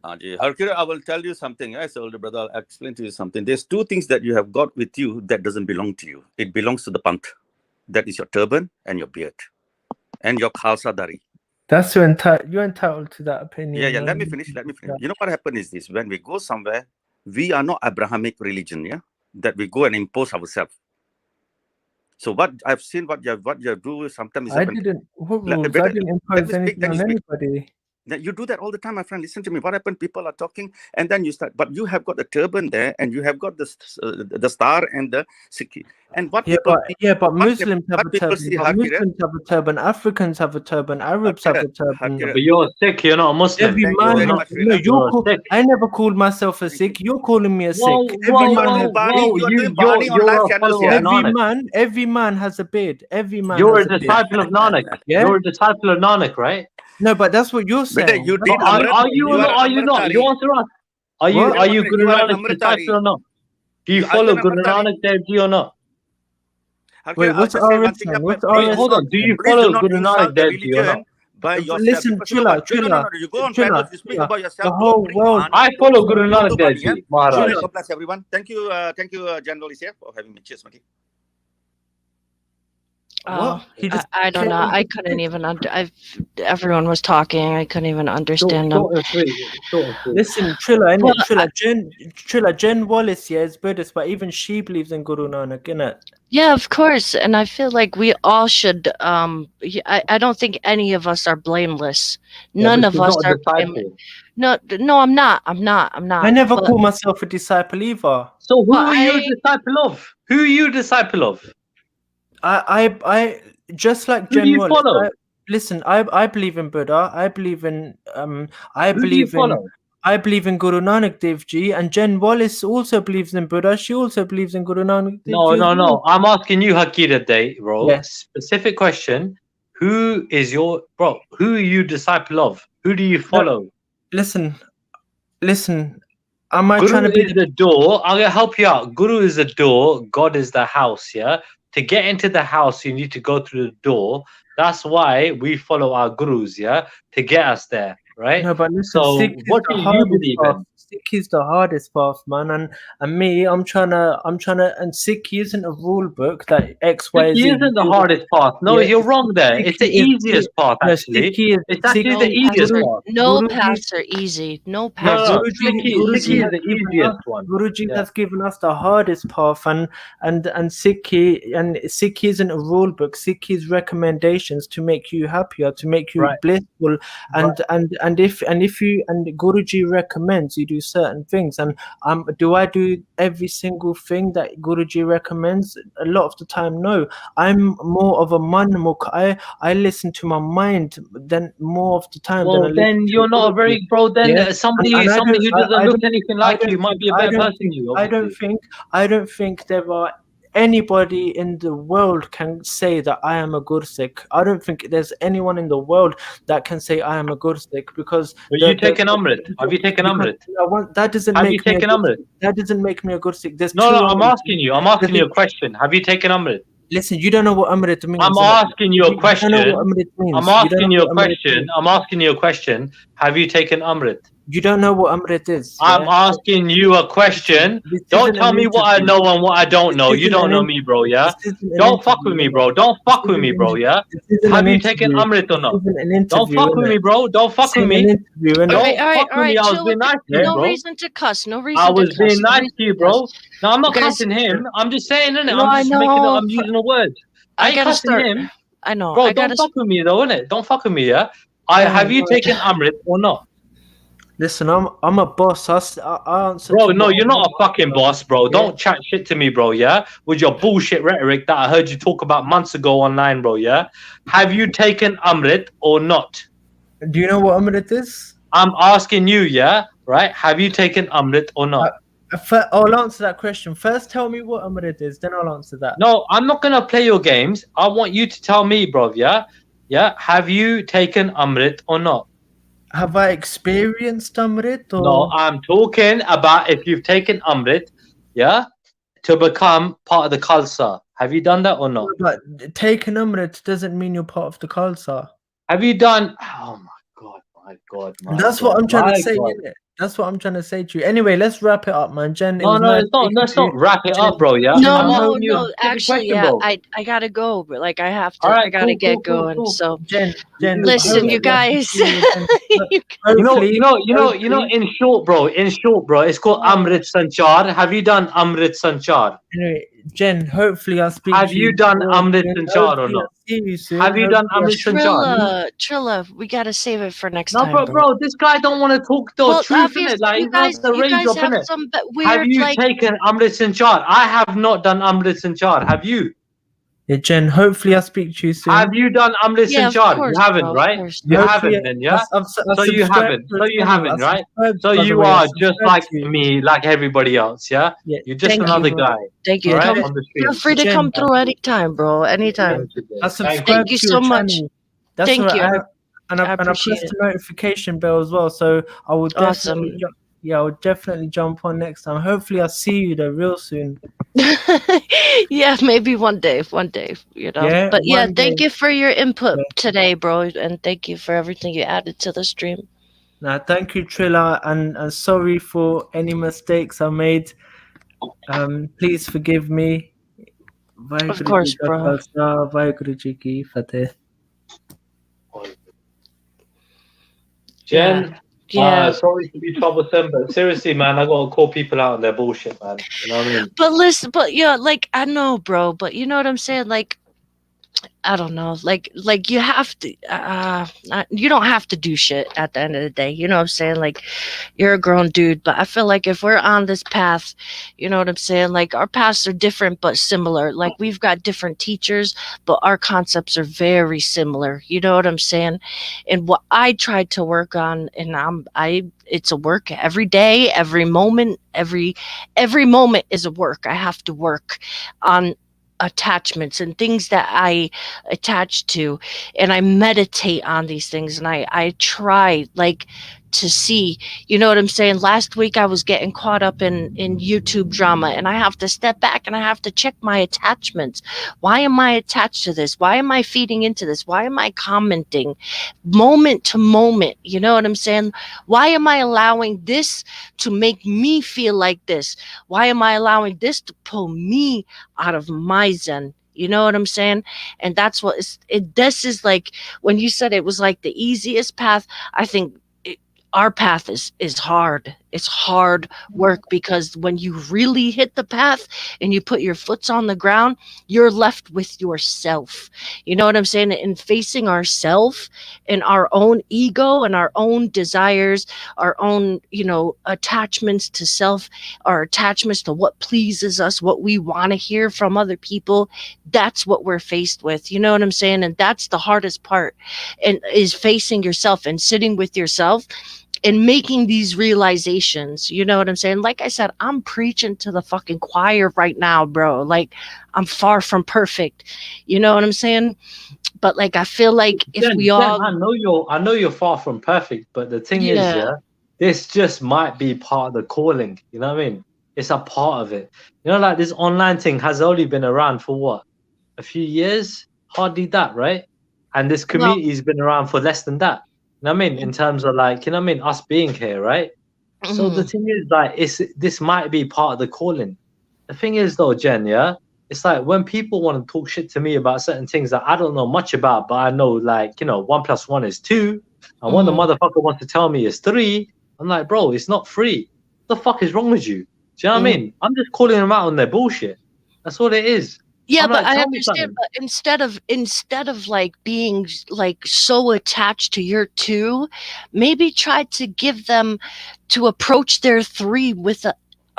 Harkira, I will tell you something. Yes, older brother, I'll explain to you something. There's two things that you have got with you that doesn't belong to you. It belongs to the Panth. That is your turban and your beard and your khalsa dari. That's you're entitled to that opinion. Yeah. Let me finish. You know what happened is this: when we go somewhere, we are not Abrahamic religion. Yeah, that we go and impose ourselves. So what I've seen, what you do sometimes is I didn't impose anything on anybody. You do that all the time, my friend. Listen to me. What happened? People are talking, and then you start. But you have got the turban there, and you have got the star and the sikhi. And what people but Muslims have a turban. Muslims have a turban. Africans have a turban. Arabs have a turban. But you're Sikh. You're not a Muslim. Every man. I never called myself a Sikh. You're calling me a Sikh. Every man has a beard. Every man. You're a disciple of Nanak. Yeah? You're a disciple of Nanak, right? No, but that's what you're saying. Are you or not? Are you not? You answer us. Are you Guru Nanak's disciple or not? Do you follow Guru Nanak Dev Ji or not? Wait, what's RS saying? Hold on. Do you follow Guru Nanak Dev Ji or not? Listen, Trilla. You go on panels, you speak about yourself. The whole world. I follow Guru Nanak Dev Ji. Maharaj. God bless everyone. Thank you, General Isya, for having me. Cheers, Maki. Oh, I don't know. I couldn't even everyone was talking. I couldn't even understand them. Listen, Trilla, Jen Wallace, is Buddhist, but even she believes in Guru Nanak, innit? Yeah, of course. And I feel like we all should. I don't think any of us are blameless. None of us are blameless. No, I'm not. I never call myself a disciple either. So who are you a disciple of? Who are you a disciple of? I just like Jen Wallace. Listen, I believe in Buddha. I believe in I believe in Guru Nanak Dev Ji, and Jen Wallace also believes in Buddha. She also believes in Guru Nanak Dev Ji. No. I'm asking you, Hakira Day, bro. Yes. Specific question. Who is your bro? Who are you disciple of? Who do you follow? Listen. Am I Guru trying to be the door? I'm gonna help you out. Guru is the door. God is the house. Yeah. To get into the house, you need to go through the door. That's why we follow our gurus, yeah, to get us there, right? No, but listen, so what do you believe in? Sikh is the hardest path, man, and me, I'm trying to, and Sikh isn't a rule book that X, Y, Z. Sikh isn't the hardest path. No, you're wrong there. It's the easiest path, actually. It's actually the easiest path. No paths are easy. No paths. No, Sikh is the easiest one. Guruji has given us the hardest path, and Sikh isn't a rule book. Sikh is recommendations to make you happier, to make you blissful, and Guruji recommends you do certain things. And do I do every single thing that Guruji recommends? A lot of the time, no. I'm more of a manmukh. I listen to my mind then more of the time. Well, then you're not a very Then somebody who doesn't look anything like you might be a better person than you. I don't think there are anybody in the world can say that I am a Gursikh. I don't think there's anyone in the world that can say I am a Gursikh, because Have you taken Amrit? That doesn't make me a Gursikh. I'm asking you a question. Have you taken Amrit? Listen, you don't know what Amrit means. I'm asking you a question. I'm asking you a question. Have you taken Amrit? You don't know what Amrit is. I'm Yeah? asking you a question. This Don't isn't tell an me what I interview. know and what I don't This know. You isn't don't an know in- me, bro. Yeah. This isn't an Don't fuck interview, with me, innit? bro. Don't fuck This with me, isn't bro. an- Yeah. This isn't Have an you taken interview. Amrit or This not? isn't an Don't interview, fuck with innit? me, bro. Don't fuck This with ain't an me. interview, innit? Don't All fuck with right, me. I was chill being with nice it. to you, Yeah? No bro. reason to cuss. No I reason to was cuss. being No nice reason to you, to cuss. bro. No, I'm You not guys, cussing him. I'm just saying, innit? no, I'm I just making. know. I'm using the words. I I ain't gotta cussing start. him, I know. bro. I Don't gotta. fuck with me, though, innit? Don't fuck with me, yeah. No, Have you no. taken Amrit or not? Listen, I'm a boss. I answer Bro, to no, what you're not a fucking boss, bro. Yeah? Don't chat shit to me, bro, yeah? With your bullshit rhetoric that I heard you talk about months ago online, bro, yeah? Have you taken Amrit or not? Do you know what Amrit is? I'm asking you, yeah? Right? Have you taken Amrit or not? I'll answer that question. First, tell me what Amrit is, then I'll answer that. No, I'm not gonna play your games. I want you to tell me, bro, yeah? Yeah? Have you taken Amrit or not? Have I experienced Amrit or? No, I'm talking about if you've taken Amrit, yeah? To become part of the Khalsa. Have you done that or not? But taking Amrit doesn't mean you're part of the Khalsa. Have you done? Oh my god, That's what I'm trying to say, innit? That's what I'm trying to say to you. Anyway, let's wrap it up, man. Jen, it was nice speaking let's to you. not wrap it Jen, up, bro. Yeah, No, I'm no, asking you a no. specific Actually, question, yeah, bro. I gotta go, but like I have All to. I right, gotta get going. cool. So, Jen, listen, you guys. Hopefully, In short, bro. It's called Amrit Sanchar. Have you done Amrit Sanchar? Anyway, Jen, hopefully I'll speak Have to you. you done Amrit Sanchar or Hopefully not? I'll see you soon. Have you done Amrit Sanchar? Trilla, we gotta save it for next No, time, bro, this guy don't want to talk the Well, truth, obviously, innit? Like you he's on the you rage guys up, have innit? some Have weird, you like. taken Amrit Sanchar? I have not done Amrit Sanchar. Have you? Yeah, Jen, hopefully I'll speak to you soon. Have you done Amrit Yeah, of Sanchar? course, You haven't, bro, of right? course. You Hopefully, haven't, then, yeah. I've So you subscribed haven't. to So the you channel. haven't, I right? subscribed, So by the you way. I are just subscribed like to you. me, like everybody else, yeah. Yeah, You're just Thank another you. guy. Thank you. All right, Come, on the feel street. free to Jen, come through anytime, bro. Anytime. I Thank subscribed Thank you to your so much. channel. That's Thank all right. you. And I appreciate pressed it. the notification bell as well. So I will definitely, Awesome. I will definitely jump on next time. Hopefully, I'll see you there real soon. Yeah, maybe one day, you know. Yeah, But yeah, one thank day. you for your input Yeah. today, bro, and thank you for everything you added to the stream. Now, thank you, Trilla, and sorry for any mistakes I made. Please forgive me. Of course, bro. Jen, Yeah. sorry to be troublesome, but seriously, man, I gotta call people out on their bullshit, man. You know what I mean? But listen, but yeah, like I know, bro, but you know what I'm saying? Like, I don't know, like you have to, you don't have to do shit at the end of the day. You know what I'm saying? Like, you're a grown dude, but I feel like if we're on this path, you know what I'm saying? Like, our paths are different but similar. Like, we've got different teachers, but our concepts are very similar. You know what I'm saying? And what I tried to work on, and it's a work every day, every moment, every moment is a work. I have to work on attachments and things that I attach to, and I meditate on these things, and I try like to see, you know what I'm saying? Last week I was getting caught up in YouTube drama, and I have to step back and I have to check my attachments. Why am I attached to this? Why am I feeding into this? Why am I commenting moment to moment? You know what I'm saying? Why am I allowing this to make me feel like this? Why am I allowing this to pull me out of my zen? You know what I'm saying? And that's what this is like. When you said it was like the easiest path, I think our path is hard. It's hard work, because when you really hit the path and you put your foots on the ground, you're left with yourself. You know what I'm saying? And facing ourself and our own ego and our own desires, our own, you know, attachments to self, our attachments to what pleases us, what we want to hear from other people. That's what we're faced with. You know what I'm saying? And that's the hardest part, and is facing yourself and sitting with yourself and making these realizations. You know what I'm saying? Like I said, I'm preaching to the fucking choir right now, bro. Like, I'm far from perfect. You know what I'm saying? But like, I feel like if we all, I know you're far from perfect, but the thing is, this just might be part of the calling. You know what I mean? It's a part of it. You know, like this online thing has only been around for what, a few years, hardly that, right? And this community has been around for less than that. know what I mean? In terms of like, you know what I mean, us being here, right? So the thing is, like, this might be part of the calling. The thing is, though, Jen, yeah, it's like when people want to talk shit to me about certain things that I don't know much about, but I know, like, you know, 1 + 1 is 2, and when the motherfucker wants to tell me it's 3, I'm like, bro, it's not 3. What the fuck is wrong with you? Do you know what I mean? I'm just calling them out on their bullshit. That's all it is. Yeah, I'm but like, I tell me understand. something. But instead of like being like so attached to your 2, maybe try to give them to approach their 3 with a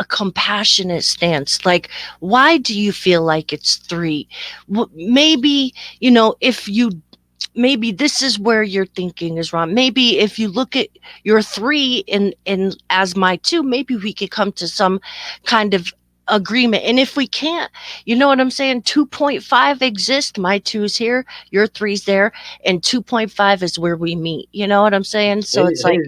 compassionate stance. Like, why do you feel like it's 3? Maybe, you know, if you maybe this is where your thinking is wrong. Maybe if you look at your 3 in as my 2, maybe we could come to some kind of agreement. And if we can't, you know what I'm saying, 2.5 exists, my 2's here, your 3's there, and 2.5 is where we meet. You know what I'm saying? So it's like,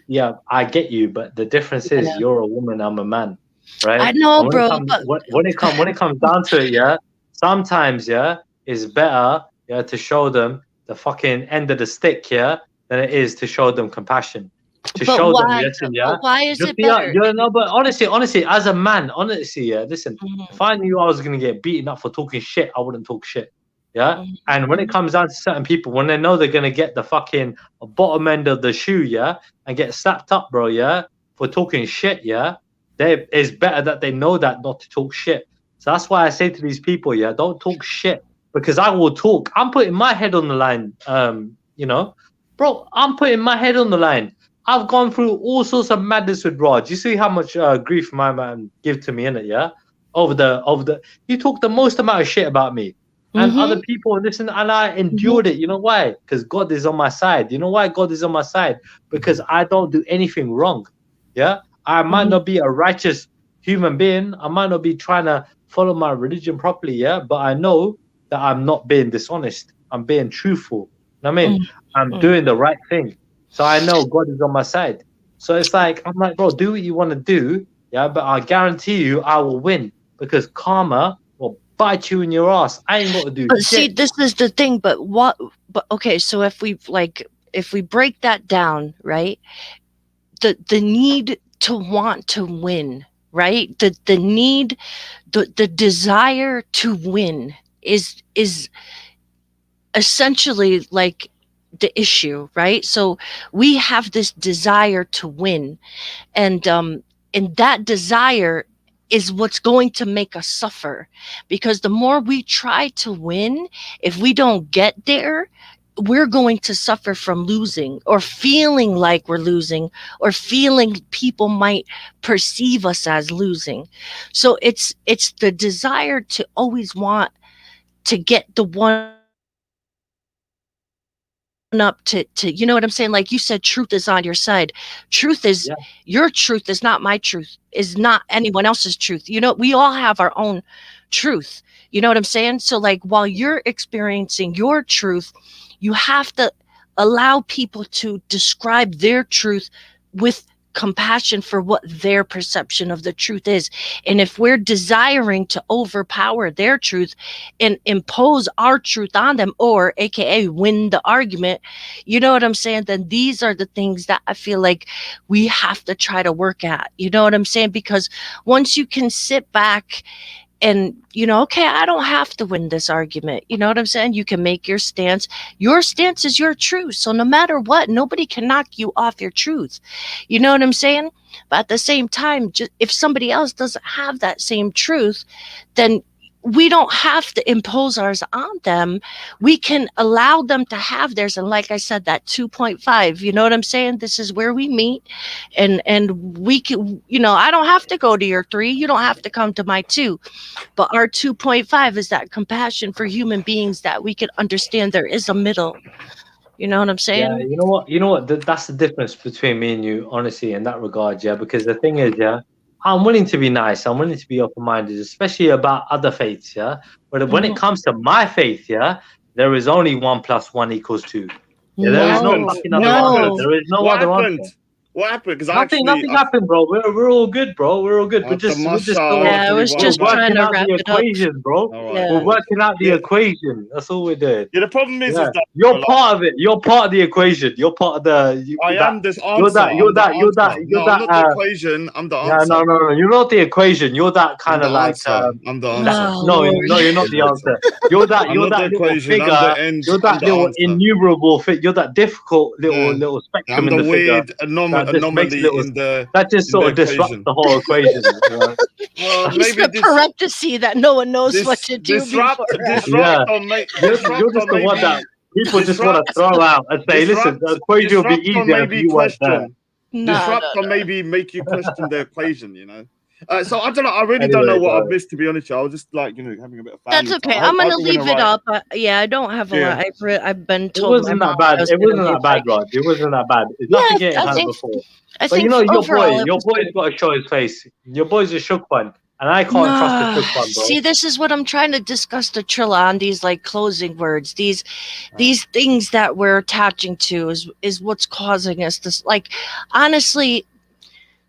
Yeah, I get you, but the difference is yeah. you're a woman, I'm a man, right? I know, And when it bro, comes but when it comes down to it, yeah, sometimes, yeah, it's better, yeah, to show them the fucking end of the stick, yeah, than it is to show them compassion. To but show them, why? listen, yeah, But why is just it be better? you know, but honestly, as a man, honestly, yeah, listen, if I knew I was gonna get beaten up for talking shit, I wouldn't talk shit. Yeah. And when it comes down to certain people, when they know they're gonna get the fucking bottom end of the shoe, yeah, and get slapped up, bro, yeah, for talking shit, yeah, it's better that they know that not to talk shit. So that's why I say to these people, yeah, don't talk shit, because I will talk. I'm putting my head on the line, you know, bro. I'm putting my head on the line. I've gone through all sorts of madness with Raj. You see how much grief my man give to me in it, yeah. Over the, you talk the most amount of shit about me and other people, and listen, and I endured it. You know why? Because God is on my side. You know why God is on my side? Because I don't do anything wrong. Yeah, I might not be a righteous human being. I might not be trying to follow my religion properly. Yeah, but I know that I'm not being dishonest. I'm being truthful. You know what I mean, I'm doing the right thing. So I know God is on my side. So it's like, I'm like, bro, do what you want to do. Yeah, but I guarantee you I will win, because karma will bite you in your ass. I ain't got to do But see, shit. this is the thing. But okay, so if we break that down, right? The need to want to win, right? The need, the desire to win is essentially like the issue, right? So we have this desire to win, and that desire is what's going to make us suffer, because the more we try to win, if we don't get there, we're going to suffer from losing, or feeling like we're losing, or feeling people might perceive us as losing. So it's the desire to always want to get the one up, to you know what I'm saying? Like you said, truth is on your side. Truth is, Yeah. your truth is not my truth, is not anyone else's truth. You know, we all have our own truth. You know what I'm saying? So like, while you're experiencing your truth, you have to allow people to describe their truth with compassion for what their perception of the truth is. And if we're desiring to overpower their truth and impose our truth on them, or aka win the argument, you know what I'm saying, then these are the things that I feel like we have to try to work at. You know what I'm saying? Because once you can sit back and, you know, okay, I don't have to win this argument. You know what I'm saying? You can make your stance. Your stance is your truth. So no matter what, nobody can knock you off your truth. You know what I'm saying? But at the same time, just, if somebody else doesn't have that same truth, then we don't have to impose ours on them. We can allow them to have theirs. And like I said, that 2.5, you know what I'm saying? This is where we meet. And we can, you know, I don't have to go to your 3. You don't have to come to my 2. But our 2.5 is that compassion for human beings, that we can understand there is a middle. You know what I'm Yeah, saying? you know what? You know what? That's the difference between me and you, honestly, in that regard. Yeah, because the thing is, yeah, I'm willing to be nice. I'm willing to be open-minded, especially about other faiths. Yeah, but when it comes to my faith, yeah, there is only 1 + 1 = 2. Yeah, What there is no happened? No, fucking What other answer. happened? no. There is no What other happened? answer. What happened? Because nothing happened, bro. We're all good, bro. We're all good. We're just I was just trying to wrap the it up. equation, bro. Yeah. We're working out the equation. That's all we're doing. Yeah, the problem is that you're part of it. You're part of the equation. You're part of the. I am this answer. You're that. I'm not the equation. I'm the answer. No. You're not the equation. You're that kind of like. I'm the answer. No, you're not the answer. You're that. You're that little figure. You're that little innumerable fit. You're that difficult little spectrum in the figure. Weird anomaly in the. That just sort of disrupts the whole equation. He's the parenthesis that no one knows what to do. Disrupt You're just the one that people just want to throw out and say, listen, the equation will be easier if you weren't there. Disrupt or maybe make you question the equation, you know. So I don't know. I really don't know what I've missed, to be honest. I was just like, having a bit of family. That's okay. I'm gonna leave it up. I don't have a lot. I've been told. It wasn't that bad. It wasn't that bad, Rod. It wasn't that bad. It's nothing getting had before. But your boy's got to show his face. Your boy's a shook one. And I can't trust the shook one, bro. See, this is what I'm trying to discuss to Trilla on these like closing words. These things that we're attaching to is what's causing us this. Like, honestly,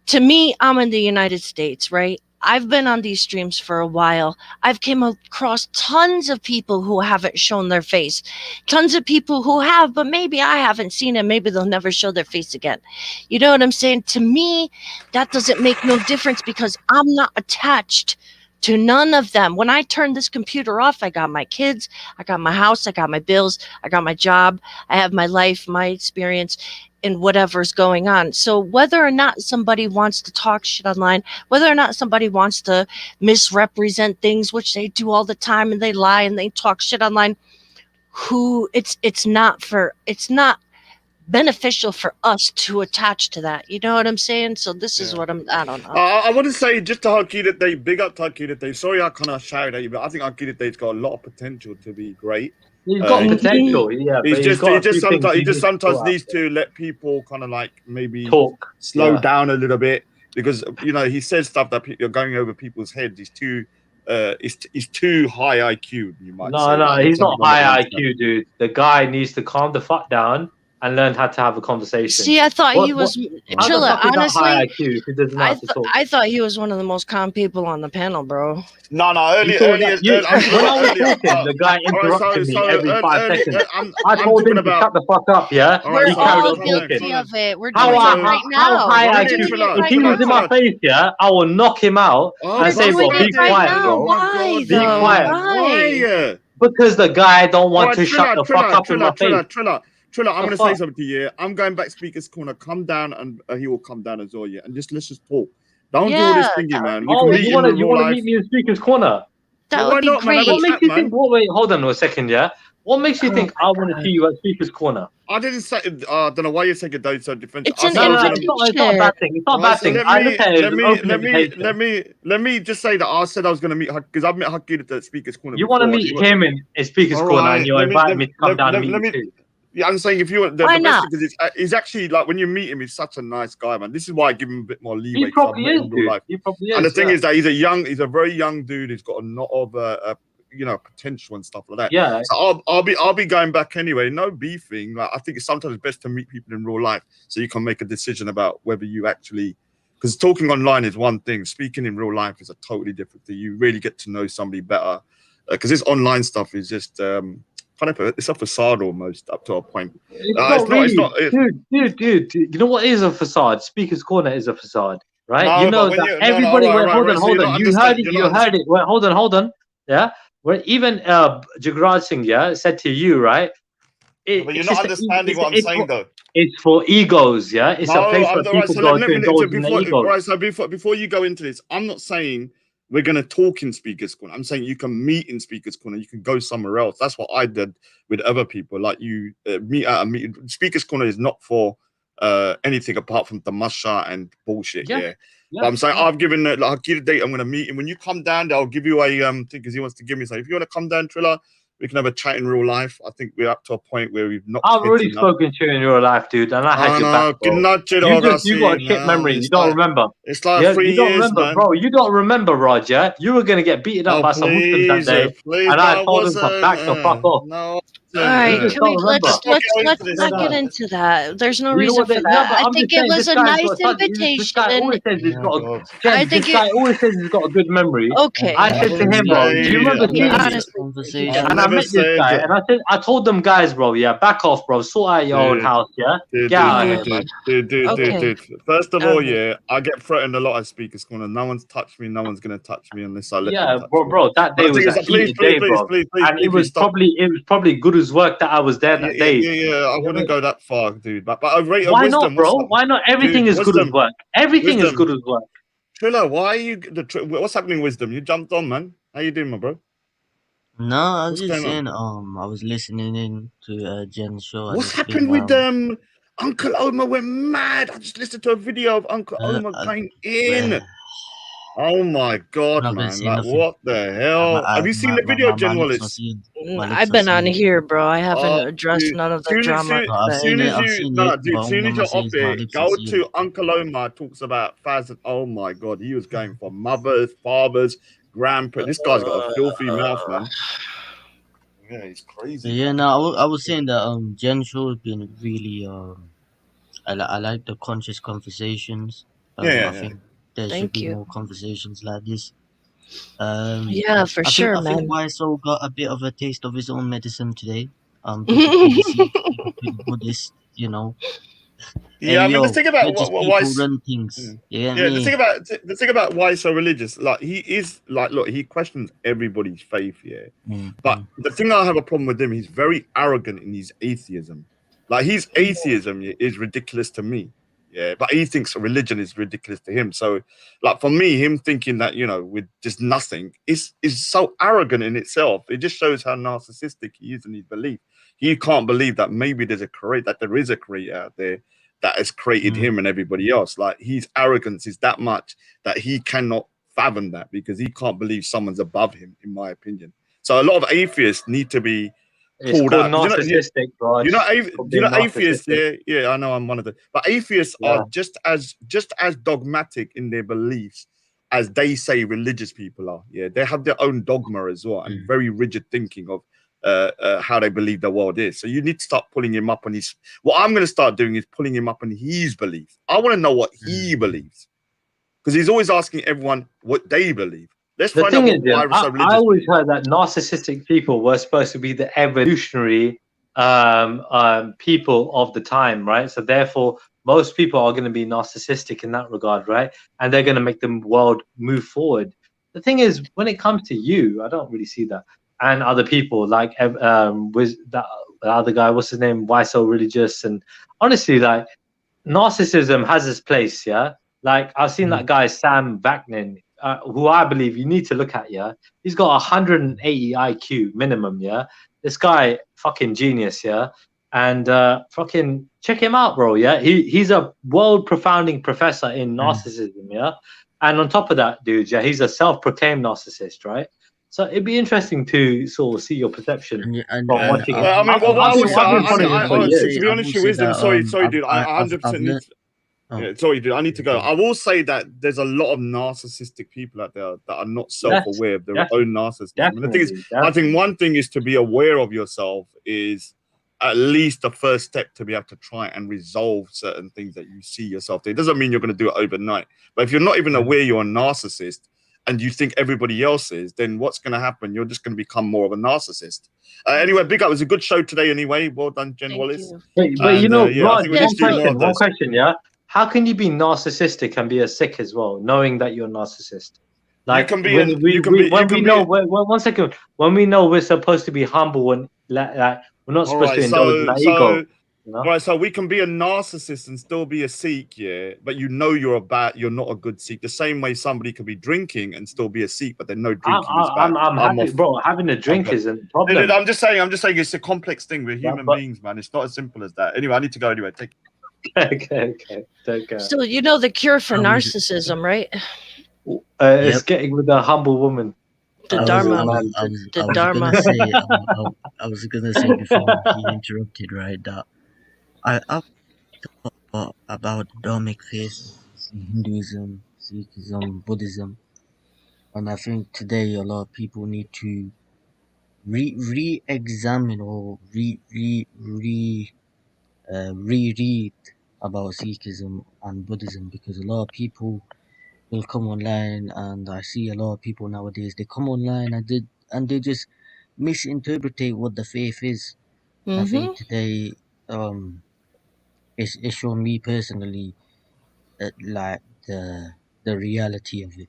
to me, I'm in the United States, right? I've been on these streams for a while. I've came across tons of people who haven't shown their face. Tons of people who have, but maybe I haven't seen it. Maybe they'll never show their face again. You know what I'm saying? To me, that doesn't make no difference because I'm not attached to none of them. When I turn this computer off, I got my kids, I got my house, I got my bills, I got my job, I have my life, my experience, and whatever's going on. So whether or not somebody wants to talk shit online, whether or not somebody wants to misrepresent things, which they do all the time, and they lie and they talk shit online, it's not beneficial for us to attach to that. You know what I'm saying? So this is what I don't know. I want to say just to Hakida Day, big up to Hakida Day. Sorry I kind of shouted at you, but I think Hakida Day's got a lot of potential to be great. He's got potential, yeah. He just sometimes needs to let people kind of like maybe slow down a little bit because he says stuff that you're going over people's heads. He's too high IQ. You might say. No, he's not high IQ, dude. The guy needs to calm the fuck down and learn how to have a conversation. See, I thought he was Trilla. Honestly, I thought he was one of the most calm people on the panel, bro. No, earlier. When I was talking, the guy interrupted me every 5 seconds. I told him to shut the fuck up, yeah? We're all guilty of it. We're doing it right now. How high IQ? If he was in my face, yeah, I will knock him out and say, bro, be quiet, bro. Why, be quiet. Why? Because the guy don't want to shut the fuck up in my face. Trilla, I'm going to say something to you. I'm going back Speaker's Corner. Come down, and he will come down as well, yeah? And let's just talk. Don't do all this thingy, man. You want to meet me in Speaker's Corner? That would be great. What makes you think? Wait, hold on a second, yeah? What makes you think I want to see you at Speaker's Corner? I didn't say. I don't know why you're saying it so defensive. It's not a bad thing. It's not a bad thing. I look at it. Let me just say that I said I was going to meet because I've met Hakid at Speaker's Corner. You want to meet him in Speaker's Corner, and you invite me to come down and meet you. Yeah, I'm saying if you want the not? Because he's actually like when you meet him, he's such a nice guy, man. This is why I give him a bit more leeway. He probably is, dude. He probably is. And the thing is that he's a very young dude. He's got a lot of potential and stuff like that. Yeah. So I'll be going back anyway. No beefing. Like I think it's sometimes best to meet people in real life so you can make a decision about whether you actually. Because talking online is one thing. Speaking in real life is a totally different thing. You really get to know somebody better. Because this online stuff is just. It's a facade almost up to a point. Dude. You know what is a facade? Speaker's Corner is a facade, right? No, you know that everybody. Hold on. You heard it. Wait, hold on. Yeah. Where even Jagraj Singh, said to you, right? But you're not understanding what I'm saying, though. It's for egos, yeah. It's a place where people go to indulge in their egos. Right. So before you go into this, I'm not saying. We're going to talk in Speaker's Corner. I'm saying you can meet in Speaker's Corner. You can go somewhere else. That's what I did with other people. Like you meet at a meeting. Speaker's Corner is not for anything apart from tamasha and bullshit. Yeah. But I'm saying I've given I'll give a date. I'm going to meet him. When you come down there, I'll give you a thing because he wants to give me something. If you want to come down, Trilla, we can have a chat in real life. I think we're up to a point where we've not. I've already spoken to you in real life, dude, and I had your back. You got a shit memory. You don't remember. It's like 3 years, you don't remember, man. bro. You don't remember, Roger. You were gonna get beaten up by some Muslims that day, and I told him to back the fuck off. No, All right, just can we don't remember. let's not get into that. There's no You know reason what? for No, that. but I I'm think just it saying was this a guy's nice got such. This guy invitation. always says he's got. I Jen, think this guy always says he's got a good memory. Okay. I said to him, bro, do you remember Honestly, seeing? And I met this guy, and I told them guys, bro, yeah, back off, bro, sort out your own house, yeah, get out of here, man. Dude. First of all, yeah, I get threatened a lot at Speaker's Corner. No one's touched me. No one's gonna touch me unless I let them touch me. Bro, that day was a heated day, bro, and it was stop. probably Guru's work that I was there that day. Yeah, I wouldn't go that far, dude. But I rate Why wisdom. not, bro? Why not? Everything is Guru's work. Everything is Guru's work. Triller, why are you? What's happening, wisdom? You jumped on, man. How you doing, my bro? No, I was What's just going saying. I was listening in to Jen's show. And What's it's happened been, with Uncle Omar went mad. I just listened to a video of Uncle Omar going in. Oh my god, not gonna man! say Like, nothing. what the hell? Have you seen the video, Jen Wallace? I've been on here, bro. I haven't addressed Dude, none of the drama. soon as you're off it, go to Uncle Omar talks about thousand. Oh my god, he was going for mothers, fathers, grandpa. This guy's got a filthy mouth, man. Yeah, he's crazy. Yeah, no, I was saying that Jen's show has been really I like the conscious conversations. I think there should be more conversations like this. Yeah, for sure, I man. think YSO got a bit of a taste of his own medicine today. Pretty Buddhist, you know. Yeah, I mean, the thing about why run things. the thing about why he's so religious, like he is like, look, he questions everybody's faith, but the thing I have a problem with him, he's very arrogant in his atheism. Like his atheism is ridiculous to me, but he thinks religion is ridiculous to him. So, like for me, him thinking that with just nothing is so arrogant in itself. It just shows how narcissistic he is in his belief. He can't believe that maybe there is a creator out there that has created him and everybody else. Like his arrogance is that much that he cannot fathom that because he can't believe someone's above him, in my opinion. So a lot of atheists need to be pulled out. Narcissistic, bro. Atheists? Yeah, I know I'm one of them. But atheists are just as dogmatic in their beliefs as they say religious people are. Yeah, they have their own dogma as well and very rigid thinking of how they believe the world is. So you need to start pulling him up on his. What I'm going to start doing is pulling him up on his beliefs. I want to know what he believes because he's always asking everyone what they believe. Let's find out why we're so religious. I always heard that narcissistic people were supposed to be the evolutionary people of the time, right? So therefore, most people are going to be narcissistic in that regard, right? And they're going to make the world move forward. The thing is, when it comes to you, I don't really see that. And other people like with the other guy, what's his name? Why so religious? And honestly, like narcissism has its place, yeah. Like I've seen that guy Sam Vaknin, who I believe you need to look at, yeah. He's got 180 IQ minimum, yeah. This guy, fucking genius, yeah. And fucking check him out, bro, yeah. He's a world profounding professor in narcissism, yeah. And on top of that, dude, yeah, he's a self-proclaimed narcissist, right? So it'd be interesting to sort of see your perception from watching it. I mean, to be honest with you, wisdom. Sorry, dude. I 100% need. Sorry, dude. I need to go. I will say that there's a lot of narcissistic people out there that are not self-aware of their own narcissism. And the thing is, I think one thing is to be aware of yourself is at least the first step to be able to try and resolve certain things that you see yourself. It doesn't mean you're going to do it overnight. But if you're not even aware you're a narcissist, and you think everybody else is, then what's going to happen? You're just going to become more of a narcissist. Anyway, big up. It was a good show today anyway. Well done, Jen Wallace. But Rod, one question, yeah? How can you be narcissistic and be a Sikh as well, knowing that you're a narcissist? Like, when we know we're supposed to be humble and like we're not supposed to indulge in that ego. Right, so we can be a narcissist and still be a Sikh, yeah, but you're not a good Sikh. The same way somebody could be drinking and still be a Sikh, but they know drinking is bad. I'm happy, bro. Having a drink isn't a problem. I'm just saying it's a complex thing. We're human beings, man. It's not as simple as that. Anyway, I need to go anyway. Take Okay. Take care. So you know the cure for narcissism, right? It's getting with a humble woman. The Dharma. I was gonna say before he interrupted, right, that I've thought about Dharmic faith, Hinduism, Sikhism, Buddhism, and I think today a lot of people need to re-examine or reread about Sikhism and Buddhism, because a lot of people will come online, and I see a lot of people nowadays, they come online and they just misinterpret what the faith is. I think today it's shown me personally like the reality of it,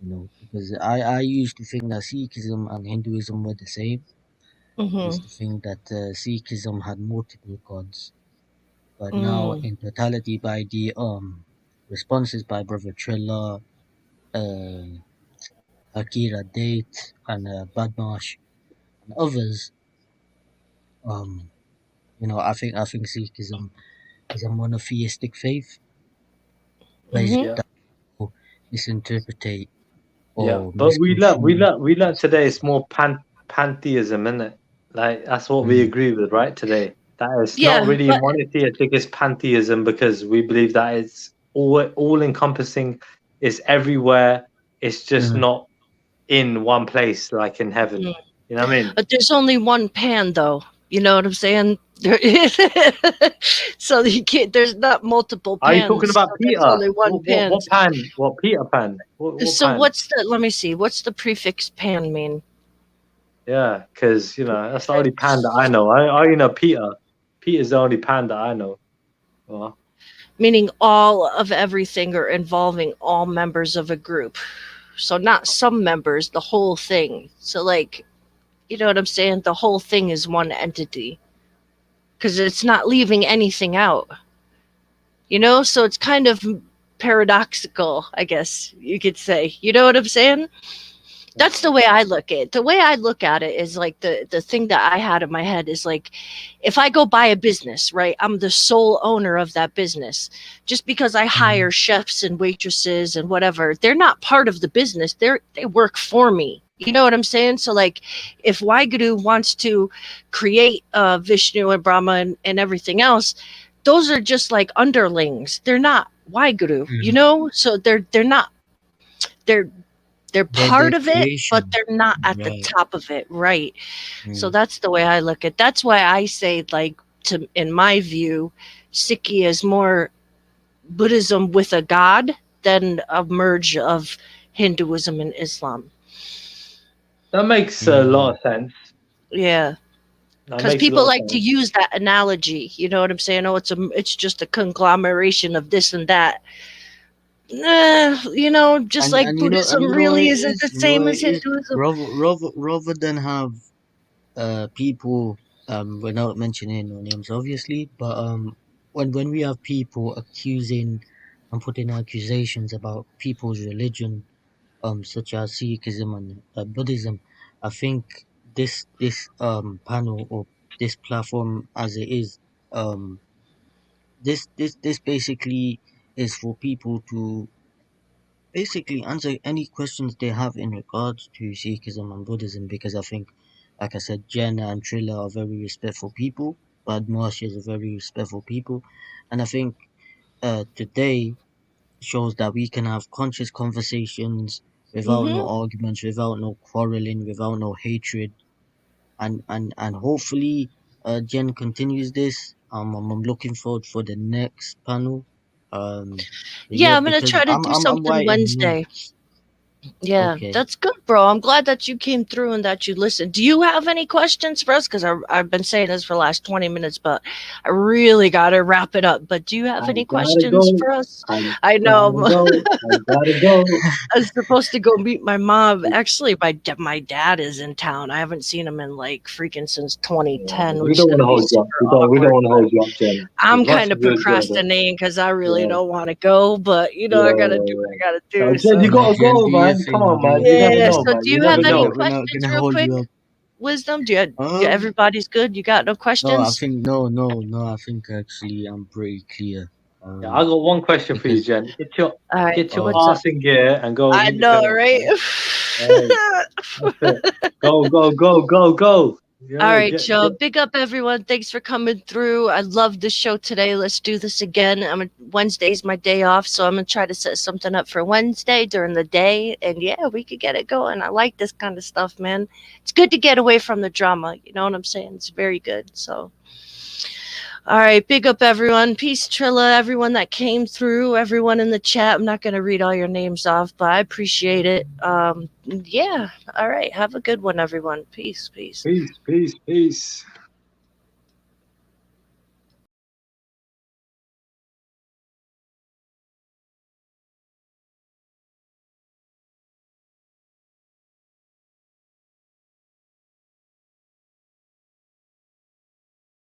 you know, because I used to think that Sikhism and Hinduism were the same. I used to think that Sikhism had multiple gods, but now in totality, by the responses by Brother Trilla, Akira Date, and Badmash and others, you know, I think Sikhism is a monotheistic faith based Yeah. that people misinterpret Yeah, or but misconstrue. we learned today it's more pantheism, isn't it? Like that's what we agree with, right? Today, that it's not Yeah, really but monotheistic, it's pantheism because we believe that it's all encompassing, it's everywhere. It's just Mm. not in one place, like in heaven. You know what I mean? But there's only one pan, though. You know what I'm saying? There is, so you can't. There's not multiple Are you talking pans. about So there's Peter? only one pan. What pan? What Peter pan? What So pan? what's the? Let me see. What's the prefix pan mean? Yeah, because you know that's the only pan that I know. I you know Peter. Peter's the only pan that I know. Well, Meaning all of everything or involving all members of a group. So not some members, the whole thing. So like, you know what I'm saying? The whole thing is one entity because it's not leaving anything out. You know, so it's kind of paradoxical, I guess you could say. You know what I'm saying? That's the way I look at it. The way I look at it is like the thing that I had in my head is like, if I go buy a business, right, I'm the sole owner of that business. Just because I hire chefs and waitresses and whatever, they're not part of the business. They work for me. You know what I'm saying? So like, if Waheguru wants to create Vishnu and Brahma and everything else, those are just like underlings. They're not Waheguru. You know, so they're not. They're they're Their part of it, but creation, they're not at the right? top of it, right? So that's the way I look at. That's why I say, like, to in my view, Sikhi is more Buddhism with a god than a merge of Hinduism and Islam. that makes a lot of sense. Yeah, That because makes a people lot of like to sense. use that analogy. You know what I'm saying? Oh, it's just a conglomeration of this and that. You know, just like And Buddhism you know what really it isn't is, the you know same what as it is, Hinduism. rather than have people, we're not mentioning no names obviously, but when we have people accusing and putting accusations about people's religion, such as Sikhism and Buddhism, I think this panel or this platform as it is, this basically is for people to basically answer any questions they have in regards to Sikhism and Buddhism, because I think, like I said, Jenna and Trilla are very respectful people. Badmash is a very respectful people, and I think today shows that we can have conscious conversations without no arguments, without no quarreling, without no hatred, and hopefully Jen continues this. I'm looking forward for the next panel. Yeah, Yeah, I'm gonna because try to do I'm something writing Wednesday. notes. Yeah, Okay. that's good, bro. I'm glad that you came through and that you listened. Do you have any questions for us? Because I've been saying this for the last 20 minutes, but I really got to wrap it up. But do you have I any gotta questions go. for us? I I gotta know. go. I gotta go. I was supposed to go meet my mom. Actually, my dad is in town. I haven't seen him in like freaking since 2010, We which is don't want going to to be hold you up. super We don't awkward. want to But hold you up, Jen. As I'm much kind as of we enjoyed it. procrastinating because I really Yeah. don't want to go. But, you know, I got to do what I got to No, do. Jen, So, you gotta Jen, go, do your man. Come thing. on, man. You never yeah. know, So, man. do You you never have any know. We're not questions gonna real hold quick? you up. Wisdom? Do you, everybody's good? You got no No, I questions? think no. I think actually I'm pretty clear. Yeah, I got one question for you, Because Jen. All right. Get your What's up? ass in gear and go I meet your know, parents, right? man. Hey, that's it. Go, go, go, go, go. All right, Joe. Big up, everyone. Thanks for coming through. I love the show today. Let's do this again. Wednesday's my day off, so I'm gonna try to set something up for Wednesday during the day, and yeah, we could get it going. I like this kind of stuff, man. It's good to get away from the drama. You know what I'm saying? It's very good. So, all right, big up, everyone. Peace, Trilla. Everyone that came through, everyone in the chat. I'm not gonna read all your names off, but I appreciate it. Yeah. All right. Have a good one, everyone. Peace. Peace.